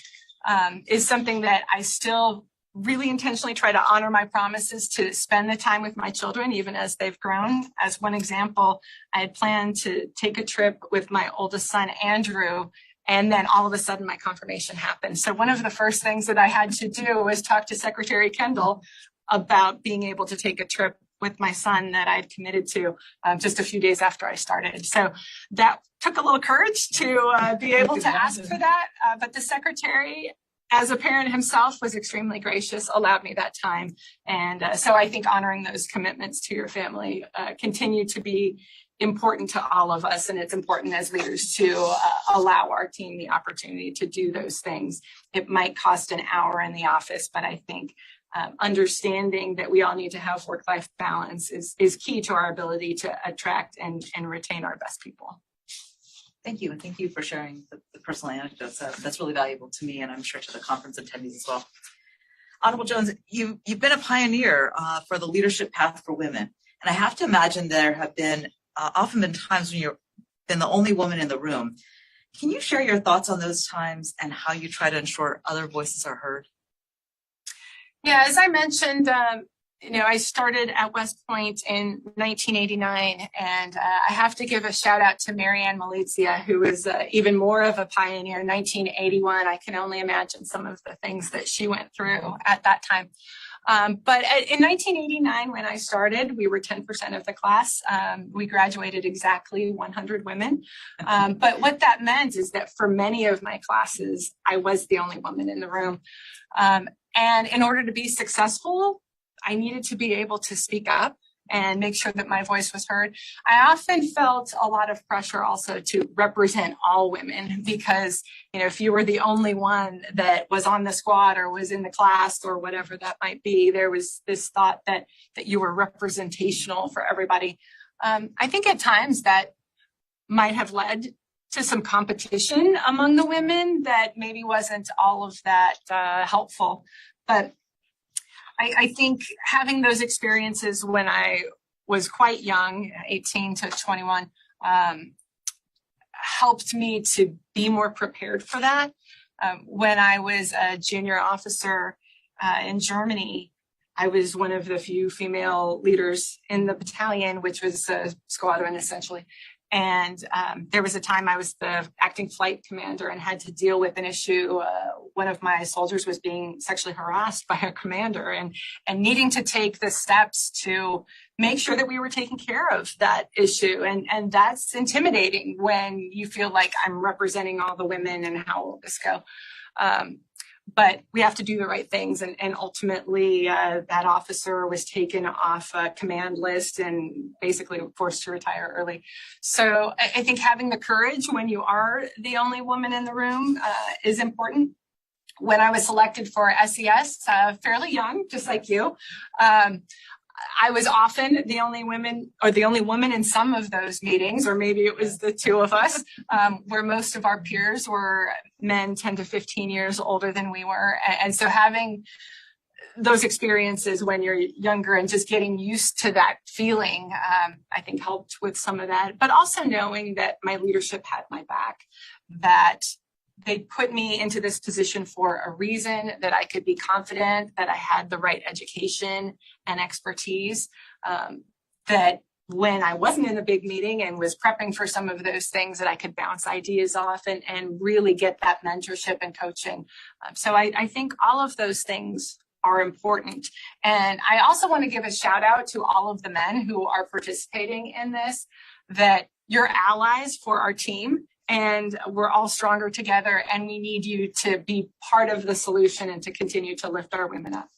[SPEAKER 9] is something that I still really intentionally try to honor my promises to spend the time with my children, even as they've grown. As one example, I had planned to take a trip with my oldest son, Andrew, and then all of a sudden my confirmation happened. So one of the first things that I had to do was talk to Secretary Kendall about being able to take a trip with my son that I'd committed to just a few days after I started. So that took a little courage to be able to ask for that. But the secretary, as a parent himself, was extremely gracious, allowed me that time. And so I think honoring those commitments to your family continue to be important to all of us, and it's important as leaders to allow our team the opportunity to do those things. It might cost an hour in the office, but I think understanding that we all need to have work-life balance is key to our ability to attract and retain our best people.
[SPEAKER 8] Thank you, and thank you for sharing the personal anecdotes. That's really valuable to me, and I'm sure to the conference attendees as well. Honorable Jones, you've been a pioneer for the leadership path for women, and I have to imagine there have been often been times when you've been the only woman in the room. Can you share your thoughts on those times and how you try to ensure other voices are heard?
[SPEAKER 9] Yeah, as I mentioned, I started at West Point in 1989, and I have to give a shout out to Marianne Malizia, who was even more of a pioneer in 1981. I can only imagine some of the things that she went through at that time. But in 1989, when I started, we were 10% of the class. We graduated exactly 100 women. But what that meant is that for many of my classes, I was the only woman in the room. And in order to be successful, I needed to be able to speak up and make sure that my voice was heard. I often felt a lot of pressure also to represent all women because, if you were the only one that was on the squad or was in the class or whatever that might be, there was this thought that you were representational for everybody. I think at times that might have led to some competition among the women that maybe wasn't all of that helpful. But I think having those experiences when I was quite young, 18 to 21, helped me to be more prepared for that. When I was a junior officer in Germany, I was one of the few female leaders in the battalion, which was a squadron essentially. And there was a time I was the acting flight commander and had to deal with an issue. One of my soldiers was being sexually harassed by a commander and needing to take the steps to make sure that we were taking care of that issue. And that's intimidating when you feel like I'm representing all the women and how will this go. But we have to do the right things. And ultimately, that officer was taken off a command list and basically forced to retire early. So I think having the courage when you are the only woman in the room is important. When I was selected for SES, fairly young, just like you, I was often the only woman in some of those meetings, or maybe it was the two of us, where most of our peers were men 10 to 15 years older than we were. And so having those experiences when you're younger and just getting used to that feeling, I think helped with some of that. But also knowing that my leadership had my back, that they put me into this position for a reason, that I could be confident, that I had the right education and expertise, that when I wasn't in the big meeting and was prepping for some of those things, that I could bounce ideas off and really get that mentorship and coaching. So I think all of those things are important. And I also want to give a shout out to all of the men who are participating in this, that you're allies for our team. And we're all stronger together, and we need you to be part of the solution and to continue to lift our women up.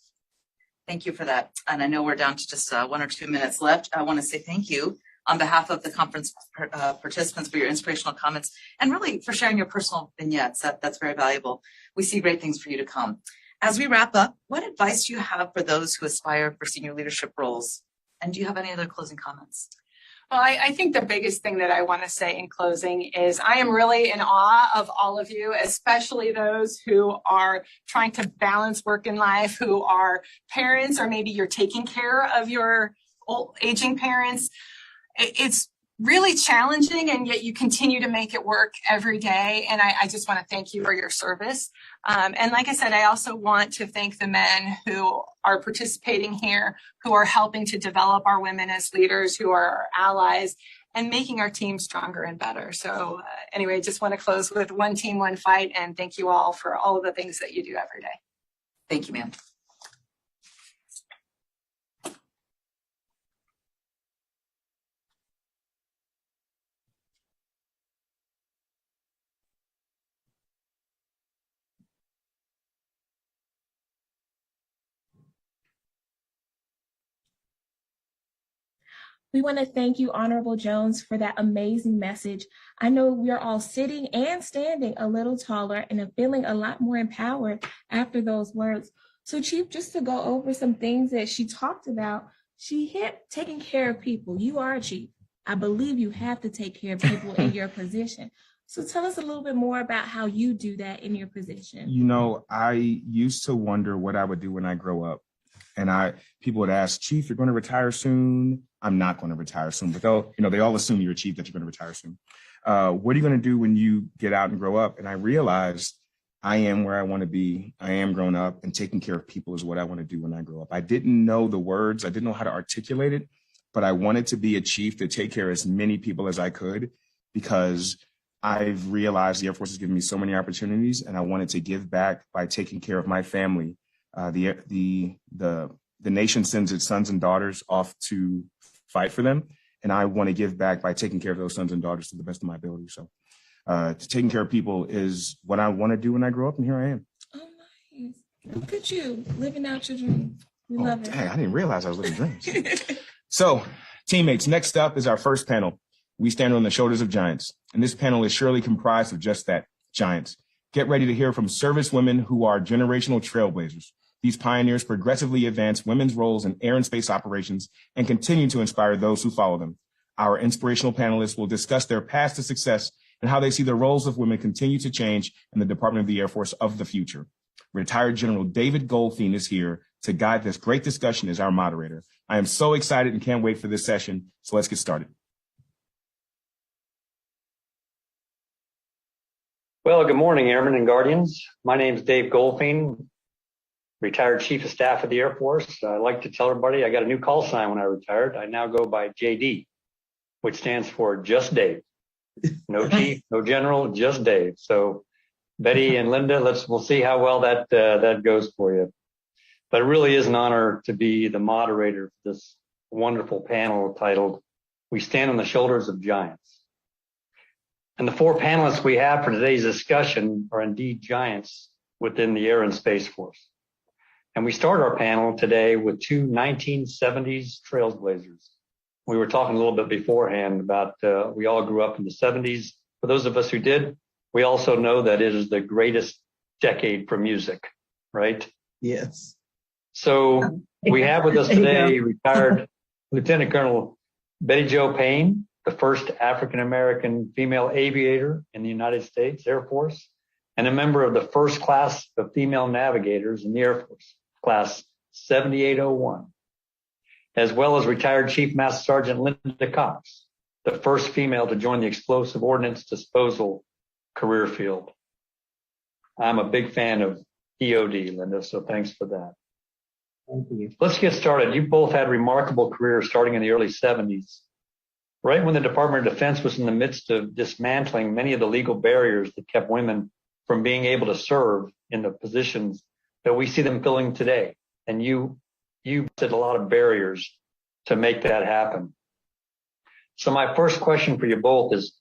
[SPEAKER 8] Thank you for that. And I know we're down to just 1 or 2 minutes left. I want to say thank you on behalf of the conference participants for your inspirational comments and really for sharing your personal vignettes. That's very valuable. We see great things for you to come. As we wrap up, what advice do you have for those who aspire for senior leadership roles? And do you have any other closing comments?
[SPEAKER 9] Well, I think the biggest thing that I want to say in closing is I am really in awe of all of you, especially those who are trying to balance work and life, who are parents, or maybe you're taking care of your old aging parents. It's really challenging, and yet you continue to make it work every day. And I just want to thank you for your service. And like I said, I also want to thank the men who are participating here, who are helping to develop our women as leaders, who are our allies, and making our team stronger and better. So anyway, I just want to close with one team, one fight, and thank you all for all of the things that you do every day.
[SPEAKER 8] Thank you, ma'am.
[SPEAKER 5] We want to thank you, Honorable Jones, for that amazing message. I know we are all sitting and standing a little taller and are feeling a lot more empowered after those words. So, Chief, just to go over some things that she talked about, she hit taking care of people. You are a chief. I believe you have to take care of people in your position. So tell us a little bit more about how you do that in your position.
[SPEAKER 6] You know, I used to wonder what I would do when I grow up. And people would ask, Chief, you're going to retire soon? I'm not going to retire soon, but they all assume you're a chief, that you're going to retire soon. What are you going to do when you get out and grow up? And I realized I am where I want to be. I am grown up, and taking care of people is what I want to do when I grow up. I didn't know the words. I didn't know how to articulate it, but I wanted to be a chief to take care of as many people as I could, because I've realized the Air Force has given me so many opportunities, and I wanted to give back by taking care of my family. The nation sends its sons and daughters off to fight for them, and I want to give back by taking care of those sons and daughters to the best of my ability. So taking care of people is what I want to do when I grow up, and here I am.
[SPEAKER 5] Oh, nice. Look at you living out your dreams. We love it.
[SPEAKER 6] Dang, I didn't realize I was living dreams. So, teammates, next up is our first panel. We stand on the shoulders of giants, and this panel is surely comprised of just that, giants. Get ready to hear from servicewomen who are generational trailblazers. These pioneers progressively advance women's roles in air and space operations and continue to inspire those who follow them. Our inspirational panelists will discuss their paths to success and how they see the roles of women continue to change in the Department of the Air Force of the future. Retired General David Goldfein is here to guide this great discussion as our moderator. I am so excited and can't wait for this session, so let's get started.
[SPEAKER 10] Well, good morning, Airmen and Guardians. My name is Dave Goldfein, retired Chief of Staff of the Air Force. I like to tell everybody I got a new call sign when I retired. I now go by JD, which stands for Just Dave. No Chief, no General, just Dave. So Betty and Linda, we'll see how well that goes for you. But it really is an honor to be the moderator for this wonderful panel titled "We Stand on the Shoulders of Giants." And the four panelists we have for today's discussion are indeed giants within the Air and Space Force. And we start our panel today with two 1970s trailblazers. We were talking a little bit beforehand about we all grew up in the 70s. For those of us who did, we also know that it is the greatest decade for music, right?
[SPEAKER 11] Yes.
[SPEAKER 10] So we have with us today retired Lieutenant Colonel Betty Jo Payne, the first African-American female aviator in the United States Air Force, and a member of the first class of female navigators in the Air Force, class 7801, as well as retired Chief Master Sergeant Linda Cox, the first female to join the explosive ordnance disposal career field. I'm a big fan of EOD, Linda, so thanks for that.
[SPEAKER 11] Thank you.
[SPEAKER 10] Let's get started. You both had remarkable careers starting in the early 70s. Right when the Department of Defense was in the midst of dismantling many of the legal barriers that kept women from being able to serve in the positions that we see them filling today. And you did a lot of barriers to make that happen. So my first question for you both is,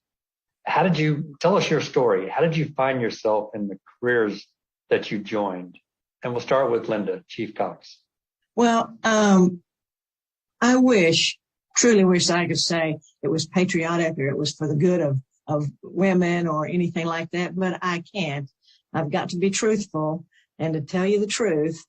[SPEAKER 10] tell us your story. How did you find yourself in the careers that you joined? And we'll start with Linda, Chief Cox.
[SPEAKER 11] Well, I truly wish I could say it was patriotic or it was for the good of women or anything like that, but I can't. I've got to be truthful, and to tell you the truth,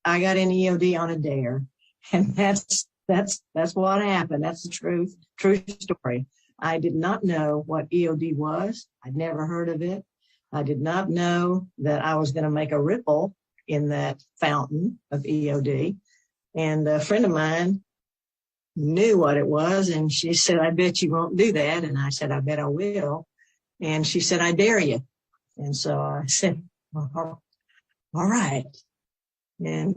[SPEAKER 11] I got in EOD on a dare, and that's what happened. That's the true story. I did not know what EOD was. I'd never heard of it. I did not know that I was going to make a ripple in that fountain of EOD. And a friend of mine knew what it was, and she said, "I bet you won't do that." And I said, "I bet I will." And she said, "I dare you." And so I said, "All right." And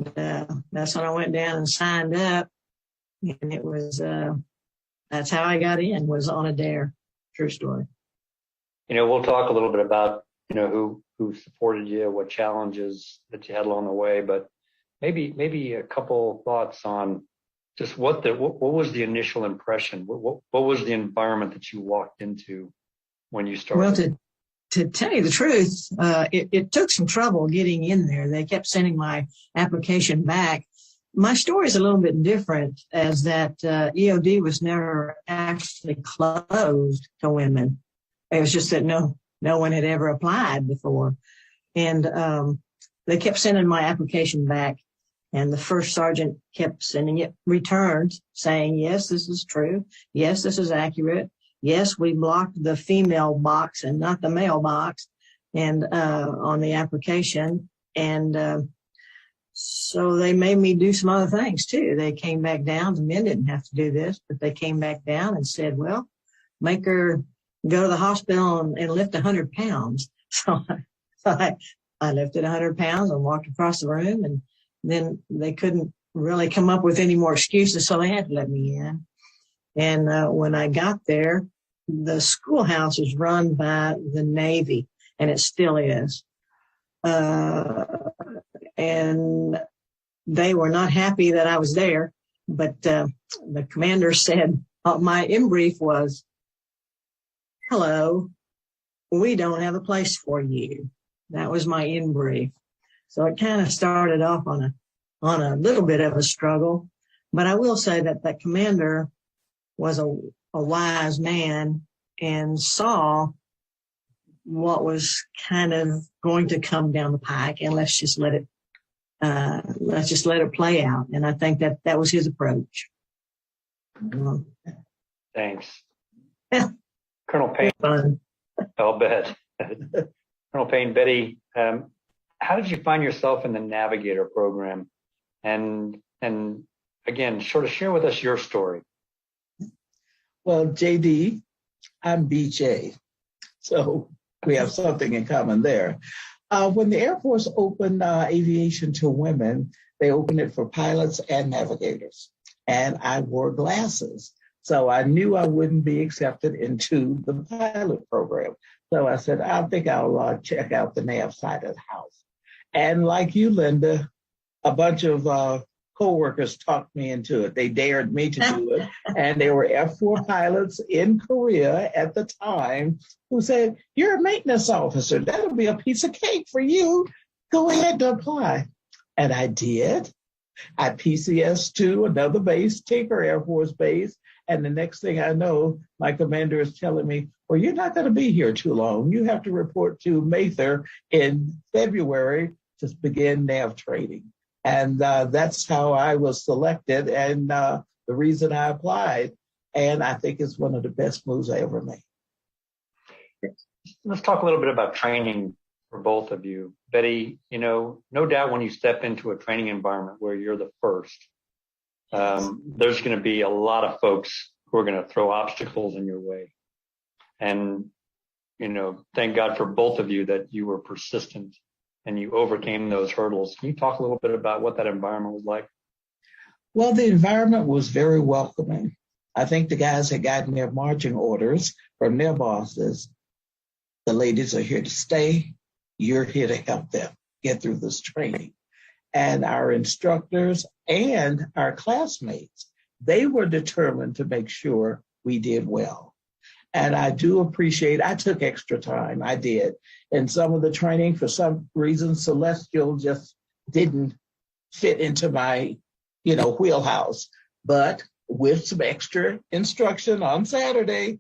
[SPEAKER 11] that's when I went down and signed up. And it was, that's how I got in, was on a dare. True story.
[SPEAKER 10] We'll talk a little bit about, who supported you, what challenges that you had along the way, but maybe a couple thoughts on just what was the initial impression? What was the environment that you walked into when you started?
[SPEAKER 11] Well, to tell you the truth, it took some trouble getting in there. They kept sending my application back. My story is a little bit different, as that EOD was never actually closed to women. It was just that no one had ever applied before. And they kept sending my application back. And the first sergeant kept sending it returned, saying, "Yes, this is true. Yes, this is accurate. Yes, we blocked the female box and not the male box and on the application." And so they made me do some other things too. They came back down. The men didn't have to do this, but they came back down and said, "Well, make her go to the hospital and lift 100 pounds. So I lifted 100 pounds and walked across the room, and then they couldn't really come up with any more excuses, so they had to let me in. And when I got there, the schoolhouse was run by the Navy, and it still is. And they were not happy that I was there, but the commander said, my in brief was, "Hello, we don't have a place for you." That was my in brief. So it kind of started off on a little bit of a struggle, But I will say that that commander was a wise man and saw what was kind of going to come down the pike, and let's just let it play out. And I think that was his approach.
[SPEAKER 10] Thanks. Colonel Payne.
[SPEAKER 11] Fun.
[SPEAKER 10] I'll bet. Colonel Payne, Betty, how did you find yourself in the Navigator program? And again, sort of share with us your story.
[SPEAKER 12] Well, JD, I'm BJ. So we have something in common there. When the Air Force opened aviation to women, they opened it for pilots and navigators. And I wore glasses. So I knew I wouldn't be accepted into the pilot program. So I said, I think I'll check out the nav side of the house. And like you, Linda, a bunch of co-workers talked me into it. They dared me to do it. And they were F-4 pilots in Korea at the time who said, you're a maintenance officer. That'll be a piece of cake for you. Go ahead to apply. And I did. I PCS to another base, Tinker Air Force Base. And the next thing I know, my commander is telling me, well, you're not going to be here too long. You have to report to Mather in February to begin nav training. And that's how I was selected and the reason I applied. And I think it's one of the best moves I ever made.
[SPEAKER 10] Let's talk a little bit about training for both of you. Betty, no doubt when you step into a training environment where you're the first, there's going to be a lot of folks who are going to throw obstacles in your way. And, thank God for both of you that you were persistent and you overcame those hurdles. Can you talk a little bit about what that environment was like?
[SPEAKER 12] Well, the environment was very welcoming. I think the guys had gotten their marching orders from their bosses. The ladies are here to stay. You're here to help them get through this training. And our instructors and our classmates, they were determined to make sure we did well. And I do appreciate, I took extra time, I did. And some of the training, for some reason, Celestial just didn't fit into my, wheelhouse. But with some extra instruction on Saturday,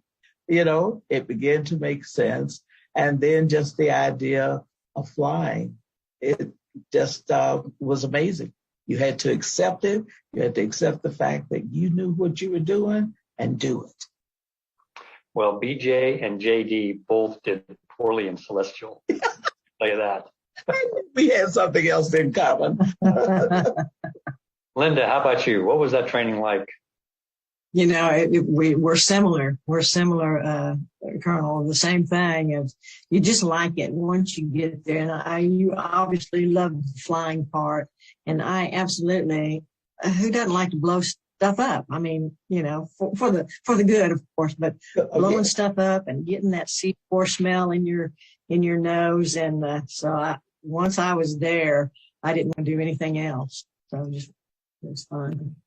[SPEAKER 12] it began to make sense. And then just the idea of flying, it just was amazing. You had to accept it. You had to accept the fact that you knew what you were doing and do it.
[SPEAKER 10] Well, BJ and JD both did poorly in Celestial. I'll tell you that.
[SPEAKER 12] We had something else in common.
[SPEAKER 10] Linda, how about you? What was that training like?
[SPEAKER 11] We're similar. We're similar, Colonel. The same thing. You just like it once you get there. And you obviously love the flying part. And I absolutely, who doesn't like to blow stuff up? I mean, for the good, of course, but blowing stuff up and getting that C4 smell in your nose. And once I was there, I didn't want to do anything else. So it was fun.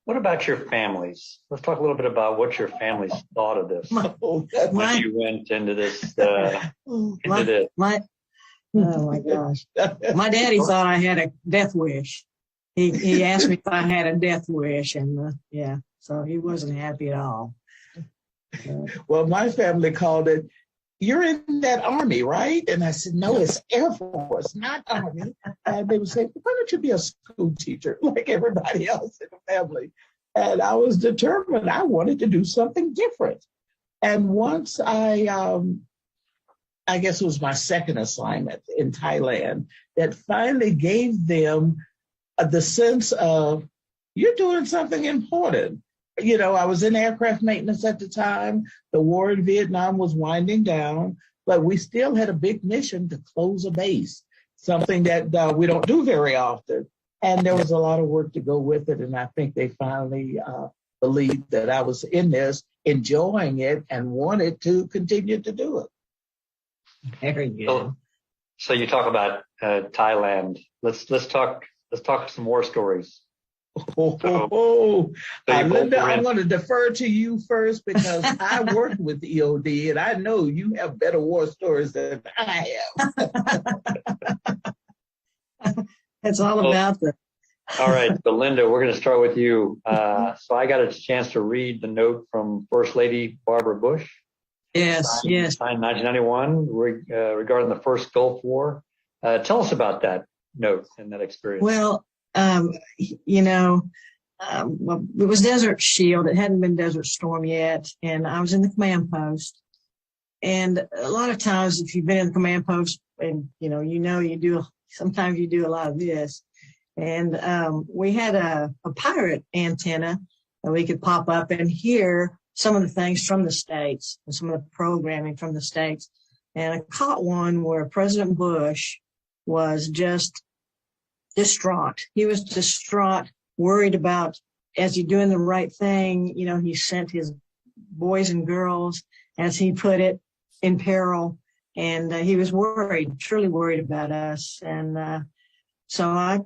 [SPEAKER 10] What about your families? Let's talk a little bit about what your families thought of this when you went into this. Oh my gosh!
[SPEAKER 11] My daddy thought I had a death wish. He asked me if I had a death wish, and so he wasn't happy at all.
[SPEAKER 12] Well, my family called it, "You're in that Army, right?" And I said, "No, it's Air Force, not Army." And they would say, "Why don't you be a school teacher like everybody else in the family?" And I was determined. I wanted to do something different. And once I guess it was my second assignment in Thailand, that finally gave them the sense of, you're doing something important. I was in aircraft maintenance at the time. The war in Vietnam was winding down, but we still had a big mission to close a base, something that we don't do very often. And there was a lot of work to go with it. And I think they finally believed that I was in this, enjoying it, and wanted to continue to do it.
[SPEAKER 11] Very good.
[SPEAKER 10] So you talk about Thailand. Let's talk some war stories.
[SPEAKER 12] Linda, I'm going to defer to you first because I worked with EOD and I know you have better war stories than I have.
[SPEAKER 11] It's all about
[SPEAKER 10] All right, so Linda, we're going to start with you. So I got a chance to read the note from First Lady Barbara Bush.
[SPEAKER 11] Yes, yes.
[SPEAKER 10] Signed 1991 regarding the first Gulf War. Tell us about that note and that experience.
[SPEAKER 11] Well, you know, well, it was Desert Shield. It hadn't been Desert Storm yet. And I was in the command post. And a lot of times, if you've been in the command post and, sometimes you do a lot of this. And we had a pirate antenna that we could pop up and hear some of the things from the States and some of the programming from the States. And I caught one where President Bush was just distraught. He was distraught, worried about, as he doing the right thing, he sent his boys and girls, as he put it, in peril. And he was worried, truly worried about us. And so I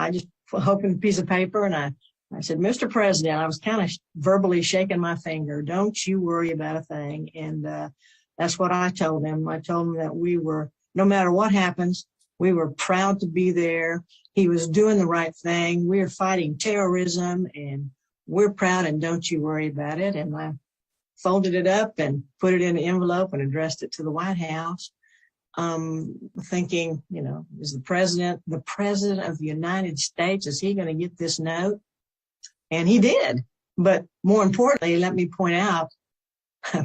[SPEAKER 11] just opened a piece of paper and I said, Mr. President, I was kind of verbally shaking my finger. Don't you worry about a thing. And that's what I told him. I told him that we were, no matter what happens, we were proud to be there. He was doing the right thing. We are fighting terrorism and we're proud, and don't you worry about it. And I folded it up and put it in an envelope and addressed it to the White House. Thinking, is the president of the United States, is he going to get this note? And he did. But more importantly, let me point out,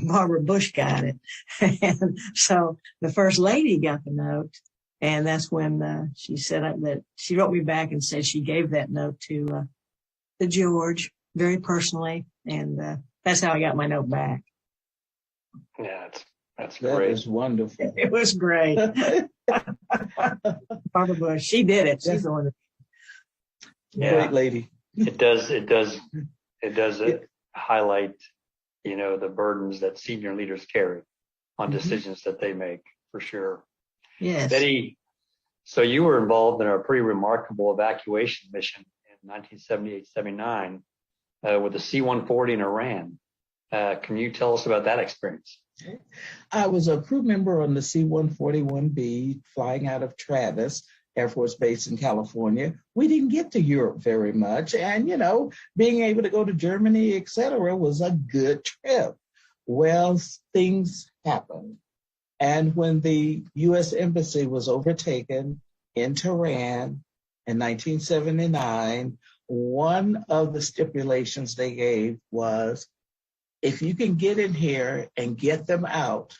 [SPEAKER 11] Barbara Bush got it. And so the First Lady got the note. And that's when she said that she wrote me back and said she gave that note to George very personally. And that's how I got my note back.
[SPEAKER 10] Yeah, that's
[SPEAKER 12] That
[SPEAKER 10] great.
[SPEAKER 12] is wonderful.
[SPEAKER 11] It was great. Barbara Bush, she did it. She's the one.
[SPEAKER 12] Great lady.
[SPEAKER 10] It does highlight, the burdens that senior leaders carry on decisions that they make, for sure.
[SPEAKER 11] Yes.
[SPEAKER 10] Betty, so you were involved in a pretty remarkable evacuation mission in 1978-79 with the C-140 in Iran. Can you tell us about that experience?
[SPEAKER 12] I was a crew member on the C-141B flying out of Travis Air Force Base in California. We didn't get to Europe very much. And, being able to go to Germany, et cetera, was a good trip. Well, things happened. And when the U.S. Embassy was overtaken in Tehran in 1979, one of the stipulations they gave was, if you can get in here and get them out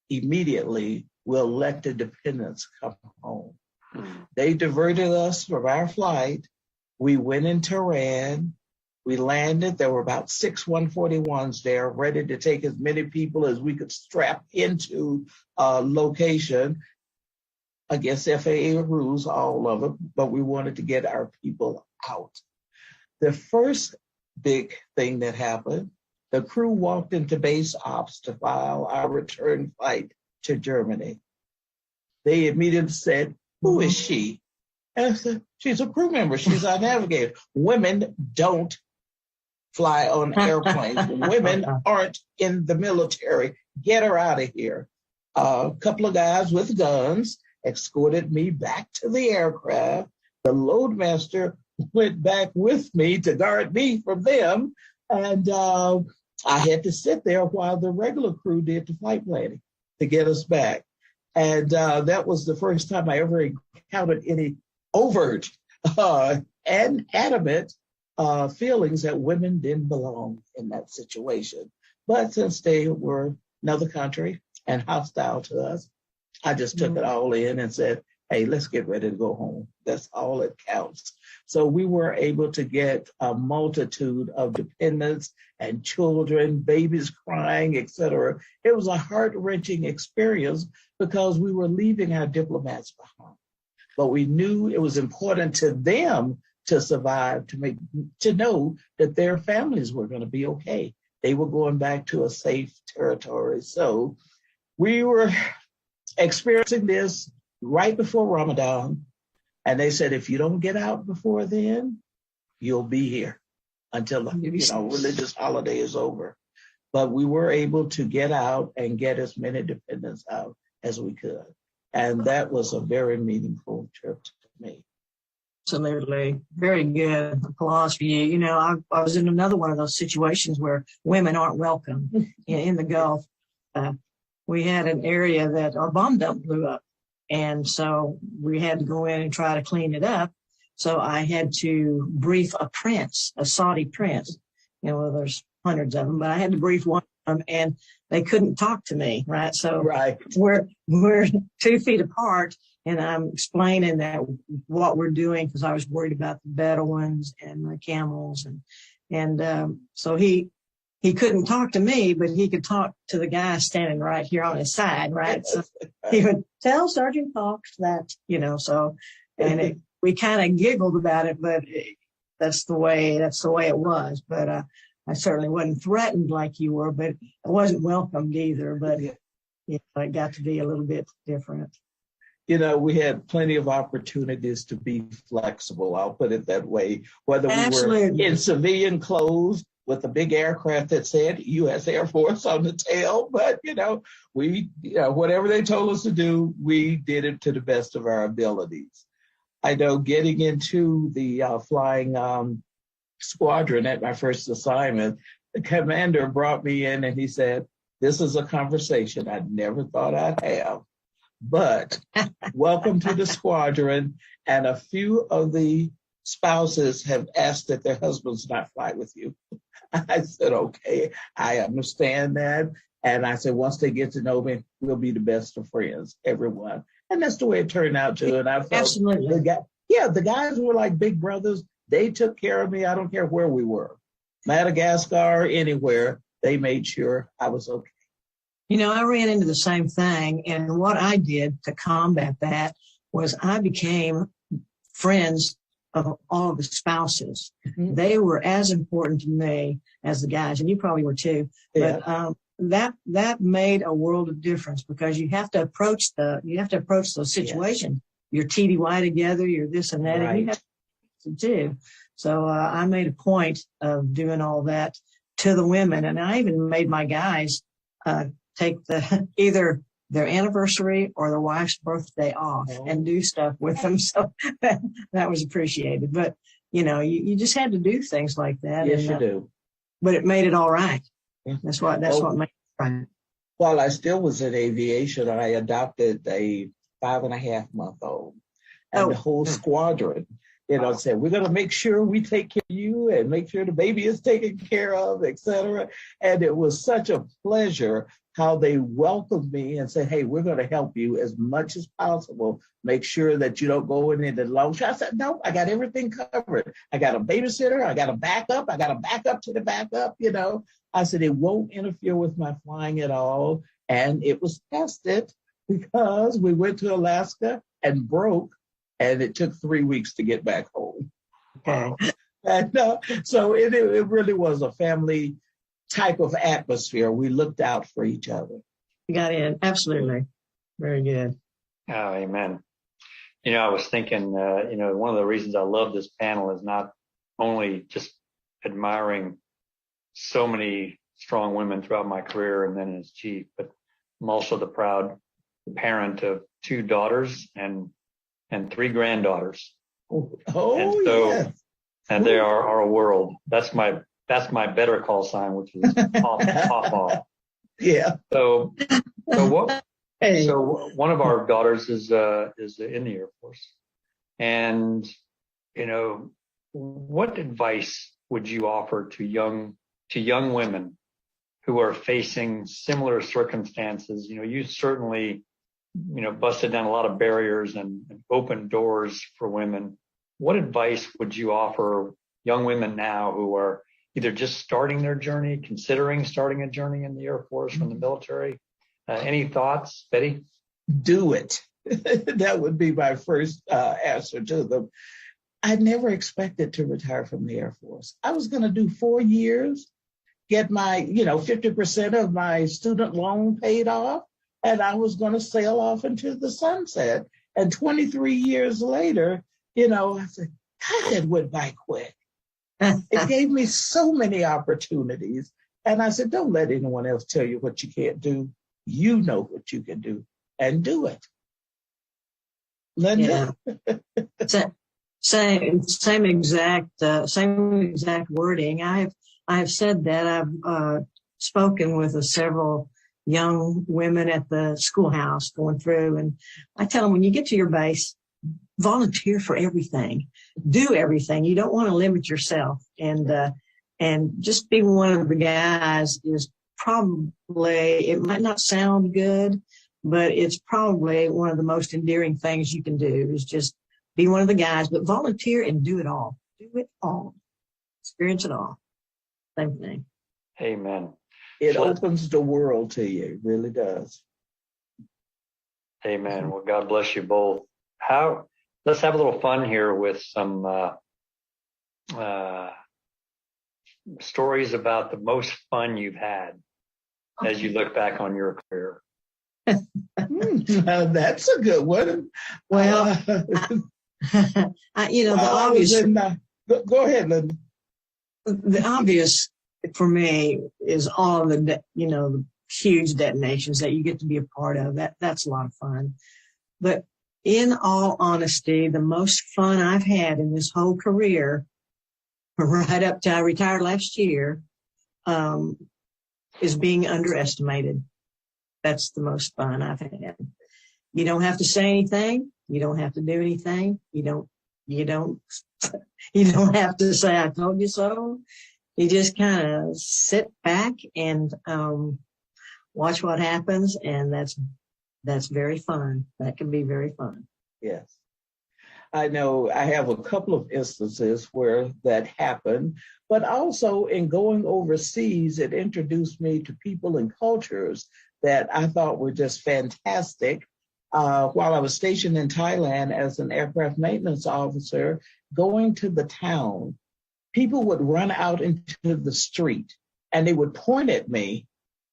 [SPEAKER 12] immediately, we'll let the dependents come home. They diverted us from our flight. We went in Tehran. We landed. There were about 6 141s there, ready to take as many people as we could strap into a location against FAA rules, all of it, but we wanted to get our people out. The first big thing that happened, the crew walked into base ops to file our return flight to Germany. They immediately said, who is she? And I said, she's a crew member. She's our navigator. Women don't fly on airplanes. Women aren't in the military. Get her out of here. A couple of guys with guns escorted me back to the aircraft. The loadmaster went back with me to guard me from them. And I had to sit there while the regular crew did the flight planning to get us back. And that was the first time I ever encountered any overt and adamant feelings that women didn't belong in that situation. But since they were another country and hostile to us, I just took it all in and said, hey, let's get ready to go home. That's all that counts. So we were able to get a multitude of dependents and children, babies crying, et cetera. It was a heart-wrenching experience because we were leaving our diplomats behind. But we knew it was important to them to survive, to know that their families were going to be okay. They were going back to a safe territory. So we were experiencing this right before Ramadan. And they said, if you don't get out before then, you'll be here until the religious holiday is over. But we were able to get out and get as many dependents out as we could. And that was a very meaningful trip to me.
[SPEAKER 11] Absolutely. Very good. Applause for you. You know, I was in another one of those situations where women aren't welcome in the Gulf. We had an area that our bomb dump blew up. And so we had to go in and try to clean it up. So I had to brief a prince, a Saudi prince. You know, well, there's hundreds of them, but I had to brief one of them, and they couldn't talk to me, right? So we're 2 feet apart, and I'm explaining that what we're doing, because I was worried about the Bedouins and the camels, and so he couldn't talk to me, but he could talk to the guy standing right here on his side, right? So he would tell Sergeant Fox that, you know, so, and we kind of giggled about it, but that's the way it was. But I certainly wasn't threatened like you were, but I wasn't welcomed either. But you know, it got to be a little bit different.
[SPEAKER 12] You know, we had plenty of opportunities to be flexible. I'll put it that way. Whether we were in civilian clothes with a big aircraft that said U.S. Air Force on the tail, but whatever they told us to do, we did it to the best of our abilities. I know getting into the flying squadron at my first assignment, the commander brought me in and he said, "This is a conversation I never thought I'd have, but welcome to the squadron." And a few of the spouses have asked that their husbands not fly with you. I said, okay, I understand that. And I said, once they get to know me, we'll be the best of friends, everyone. And that's the way it turned out too. And I felt
[SPEAKER 11] absolutely.
[SPEAKER 12] The guys were like big brothers. They took care of me. I don't care where we were, Madagascar, anywhere. They made sure I was okay.
[SPEAKER 11] You know, I ran into the same thing. And what I did to combat that was I became friends of all of the spouses. Mm-hmm. They were as important to me as the guys, and you probably were too. Yeah. But that made a world of difference, because you have to approach those situations. You're TDY together, you're this and that, and you have to do. So I made a point of doing all that to the women, and I even made my guys take either their anniversary or their wife's birthday off and do stuff with them. So that was appreciated. But, you know, you just had to do things like that.
[SPEAKER 12] Yes, you do.
[SPEAKER 11] But it made it all right. That's what made it right.
[SPEAKER 12] While I still was in aviation, I adopted a 5.5-month-old. And the whole squadron, said, we're going to make sure we take care of you and make sure the baby is taken care of, et cetera. And it was such a pleasure how they welcomed me and said, hey, we're going to help you as much as possible. Make sure that you don't go into the long shot. I said, no, I got everything covered. I got a babysitter. I got a backup. I got a backup to the backup, I said, it won't interfere with my flying at all. And it was tested, because we went to Alaska and broke, and it took 3 weeks to get back home.
[SPEAKER 11] Okay.
[SPEAKER 12] And so it really was a family type of atmosphere. We looked out for each other.
[SPEAKER 11] You got in. Absolutely. Very good.
[SPEAKER 10] Oh, amen. I was thinking, one of the reasons I love this panel is not only just admiring so many strong women throughout my career and then as chief, but I'm also the proud parent of 2 daughters and 3 granddaughters.
[SPEAKER 12] Yes.
[SPEAKER 10] And they are our world. That's my better call sign, which is off.
[SPEAKER 12] Yeah.
[SPEAKER 10] So one of our daughters is in the Air Force. And, what advice would you offer to young women who are facing similar circumstances? You certainly, busted down a lot of barriers and opened doors for women. What advice would you offer young women now who are either just starting their journey, considering starting a journey in the Air Force from the military? Any thoughts, Betty?
[SPEAKER 12] Do it. That would be my first answer to them. I never expected to retire from the Air Force. I was going to do 4 years, get my, 50% of my student loan paid off, and I was going to sail off into the sunset. And 23 years later, I said, God, that went by quick. It gave me so many opportunities. And I said, don't let anyone else tell you what you can't do. You know what you can do, and do it. Linda?
[SPEAKER 11] Yeah. Same exact wording. I have said that. I've spoken with several young women at the schoolhouse going through, and I tell them, when you get to your base, volunteer for everything, do everything. You don't want to limit yourself, and just being one of the guys is probably, it might not sound good, but it's probably one of the most endearing things you can do, is just be one of the guys, but volunteer and do it all. Do it all. Experience it all. Same thing.
[SPEAKER 10] Amen.
[SPEAKER 12] It opens the world to you. It really does.
[SPEAKER 10] Amen. Well, God bless you both. Let's have a little fun here with some stories about the most fun you've had as you look back on your career.
[SPEAKER 12] That's a good one.
[SPEAKER 11] Well, the obvious.
[SPEAKER 12] Go ahead, Linda.
[SPEAKER 11] The obvious for me is all the huge detonations that you get to be a part of. That's a lot of fun. But in all honesty, the most fun I've had in this whole career, right up to I retired last year, is being underestimated. That's the most fun I've had. You don't have to say anything. You don't have to do anything. You don't have to say, I told you so. You just kind of sit back and watch what happens, and that's very fun. That can be very fun.
[SPEAKER 12] Yes. I know I have a couple of instances where that happened, but also in going overseas, it introduced me to people and cultures that I thought were just fantastic. While I was stationed in Thailand as an aircraft maintenance officer, going to the town, people would run out into the street and they would point at me.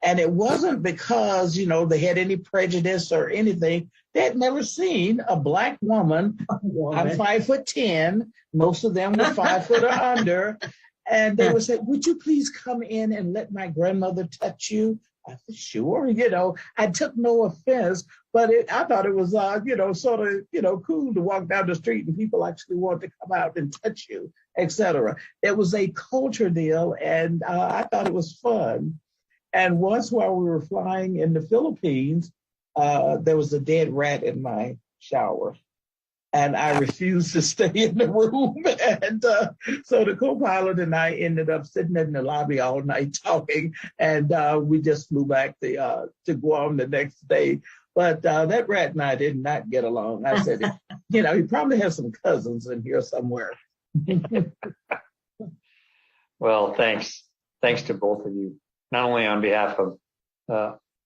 [SPEAKER 12] And it wasn't because, they had any prejudice or anything. They had never seen a Black woman. I'm 5'10". Most of them were 5 foot or under. And they would say, would you please come in and let my grandmother touch you? I said, sure. I took no offense, but I thought it was, sort of, cool to walk down the street and people actually want to come out and touch you, etc. It was a culture deal, and I thought it was fun. And once while we were flying in the Philippines, there was a dead rat in my shower. And I refused to stay in the room. And so the co-pilot and I ended up sitting in the lobby all night talking. And we just flew back to Guam the next day. But that rat and I did not get along. I said, he probably has some cousins in here somewhere.
[SPEAKER 10] Well, thanks. Thanks to both of you, not only on behalf of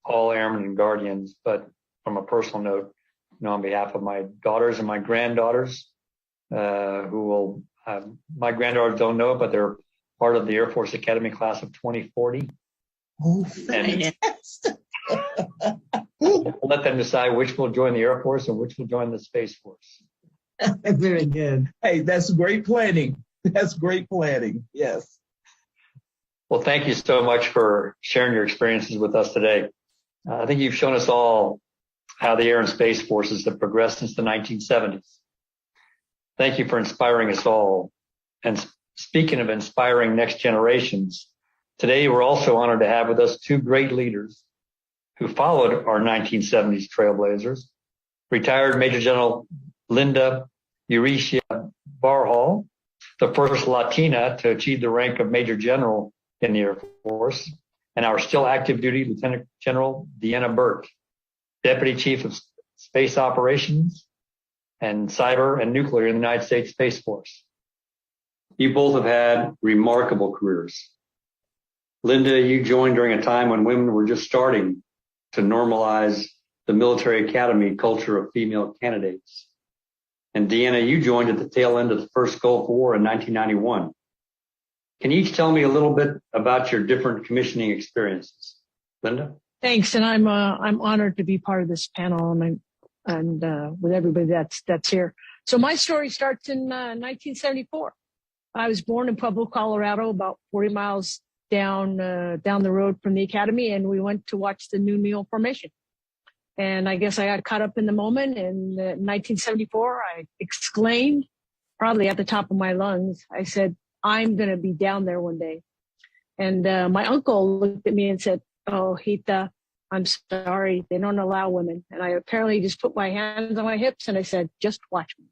[SPEAKER 10] all airmen and guardians, but from a personal note, on behalf of my daughters and my granddaughters, my granddaughters don't know it, but they're part of the Air Force Academy class of 2040.
[SPEAKER 12] Oh, fantastic.
[SPEAKER 10] We'll let them decide which will join the Air Force and which will join the Space Force.
[SPEAKER 11] Very good.
[SPEAKER 12] Hey, that's great planning. That's great planning. Yes.
[SPEAKER 10] Well, thank you so much for sharing your experiences with us today. I think you've shown us all how the Air and Space Forces have progressed since the 1970s. Thank you for inspiring us all. And speaking of inspiring next generations, today we're also honored to have with us two great leaders who followed our 1970s trailblazers. Retired Major General Linda Eurecia Barhal, the first Latina to achieve the rank of Major General in the Air Force, and our still active duty Lieutenant General Deanna Burke, Deputy Chief of Space Operations and Cyber and Nuclear in the United States Space Force. You both have had remarkable careers. Linda, you joined during a time when women were just starting to normalize the military academy culture of female candidates. And Deanna, you joined at the tail end of the first Gulf War in 1991. Can you each tell me a little bit about your different commissioning experiences? Linda?
[SPEAKER 13] Thanks, and I'm honored to be part of this panel and with everybody that's here. So my story starts in 1974. I was born in Pueblo, Colorado, about 40 miles down the road from the academy, and we went to watch the new Neil formation. And I guess I got caught up in the moment. In 1974, I exclaimed, probably at the top of my lungs. I said, I'm going to be down there one day. And my uncle looked at me and said, oh, Hita, I'm sorry, they don't allow women. And I apparently just put my hands on my hips and I said, just watch me.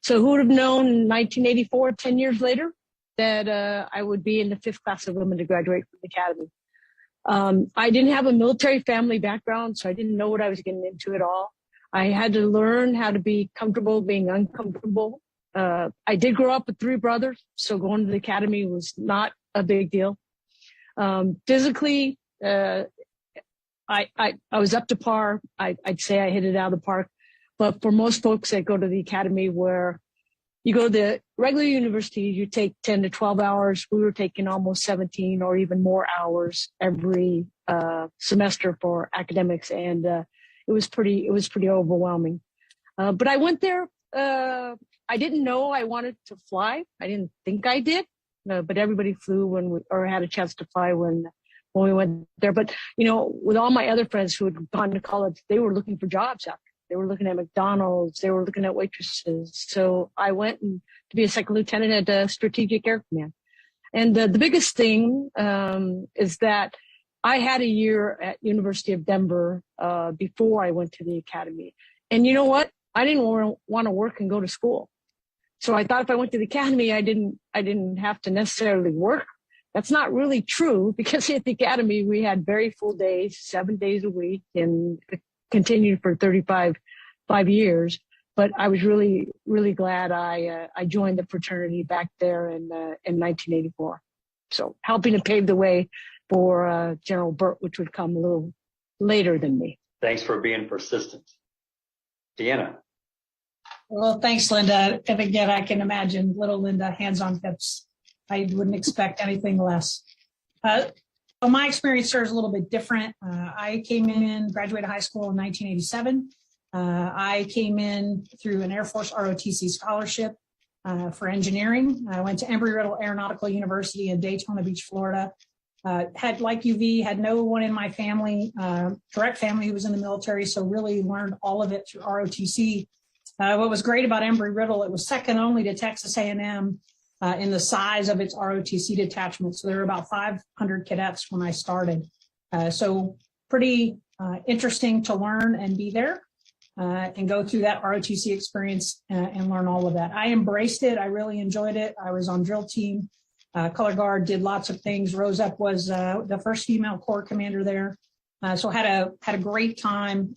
[SPEAKER 13] So who would have known in 1984, 10 years later, that I would be in the 5th class of women to graduate from the academy. I didn't have a military family background, so I didn't know what I was getting into at all. I had to learn how to be comfortable being uncomfortable. I did grow up with 3 brothers, so going to the academy was not a big deal. Physically, I was up to par. I'd say I hit it out of the park. But for most folks that go to the academy, where you go to the regular university, you take 10 to 12 hours. We were taking almost 17 or even more hours every semester for academics, and it was pretty overwhelming. But I went there. I didn't know I wanted to fly. I didn't think I did, but everybody flew or had a chance to fly when we went there. But, with all my other friends who had gone to college, they were looking for jobs out there. They were looking at McDonald's. They were looking at waitresses. So I went to be a second lieutenant at Strategic Air Command. And the biggest thing is that I had a year at University of Denver before I went to the academy. And you know what? I didn't want to work and go to school. So I thought if I went to the academy, I didn't have to necessarily work. That's not really true, because at the academy, we had very full days, 7 days a week, and it continued for 35 years. But I was really, really glad I joined the fraternity back there in 1984. So helping to pave the way for General Burt, which would come a little later than me.
[SPEAKER 10] Thanks for being persistent. Deanna.
[SPEAKER 14] Well, thanks, Linda. And again, I can imagine little Linda, hands on hips. I wouldn't expect anything less. So my experience here is a little bit different. I came in, graduated high school in 1987. I came in through an Air Force ROTC scholarship for engineering. I went to Embry-Riddle Aeronautical University in Daytona Beach, Florida. Had, like UV, had no one in my family, direct family who was in the military, so really learned all of it through ROTC. What was great about Embry-Riddle, it was second only to Texas A&M in the size of its ROTC detachment. So there were about 500 cadets when I started. So pretty interesting to learn and be there and go through that ROTC experience and learn all of that. I embraced it. I really enjoyed it. I was on drill team, color guard, did lots of things. Rose up was the first female corps commander there. So had a great time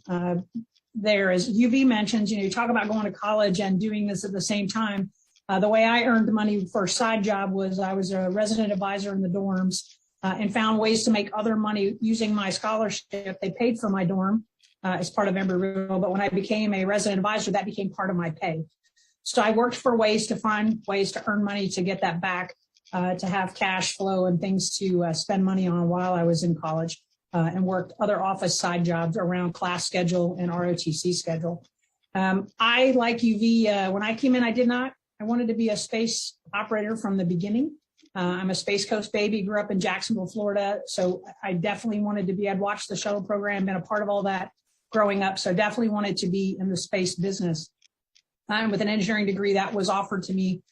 [SPEAKER 14] there. As UV mentions, you talk about going to college and doing this at the same time. The way I earned money for a side job was I was a resident advisor in the dorms and found ways to make other money using my scholarship. They paid for my dorm as part of Embry-Riddle, but when I became a resident advisor, that became part of my pay. So I worked for ways to find ways to earn money to get that back, to have cash flow and things to spend money on while I was in college, and worked other office side jobs around class schedule and ROTC schedule. I, like UV, when I came in, I wanted to be a space operator from the beginning. I'm a Space Coast baby, grew up in Jacksonville, Florida. So I definitely wanted to be, I'd watched the shuttle program, been a part of all that growing up. So definitely wanted to be in the space business. And with an engineering degree, that was offered to me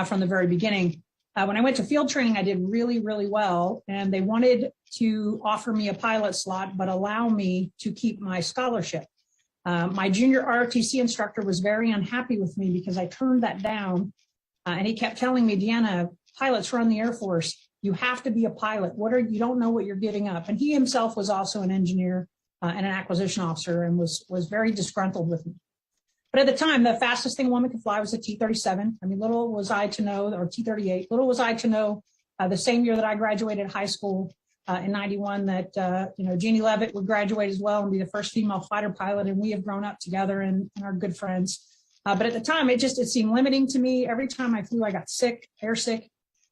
[SPEAKER 14] from the very beginning. When I went to field training, I did really, really well. And they wanted to offer me a pilot slot, but allow me to keep my scholarship. My junior ROTC instructor was very unhappy with me because I turned that down. And he kept telling me, Deanna, pilots run the Air Force. You have to be a pilot. You don't know what you're giving up. And he himself was also an engineer and an acquisition officer and was very disgruntled with me. But at the time, the fastest thing a woman could fly was a T-37. I mean, little was I to know, or T-38, little was I to know the same year that I graduated high school in 91 that, Jeannie Leavitt would graduate as well and be the first female fighter pilot. And we have grown up together and are good friends. But at the time, it seemed limiting to me. Every time I flew, I got sick, airsick.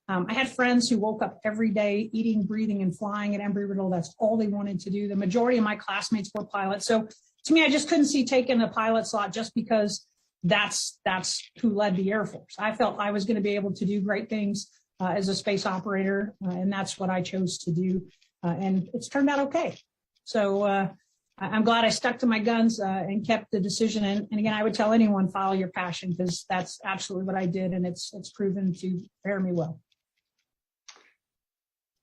[SPEAKER 14] I had friends who woke up every day eating, breathing, and flying at Embry-Riddle. That's all they wanted to do. The majority of my classmates were pilots. So to me, I just couldn't see taking a pilot slot just because that's who led the Air Force. I felt I was going to be able to do great things as a space operator, and that's what I chose to do. And it's turned out okay. So I'm glad I stuck to my guns and kept the decision. And again, I would tell anyone, follow your passion, because that's absolutely what I did, and it's proven to fare me well.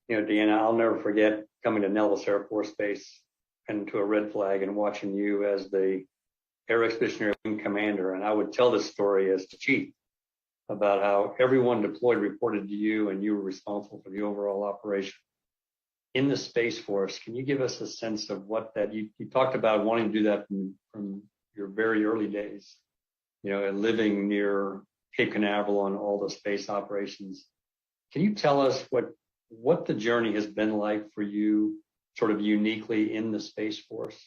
[SPEAKER 10] You know, Deanna, I'll never forget coming to Nellis Air Force Base and to a red flag and watching you as the Air Expeditionary Wing Commander. And I would tell this story as the chief about how everyone deployed reported to you and you were responsible for the overall operation. In the Space Force, can you give us a sense of what that, you talked about wanting to do that from your very early days, you know, and living near Cape Canaveral and all the space operations. Can you tell us what the journey has been like for you sort of uniquely in the Space Force?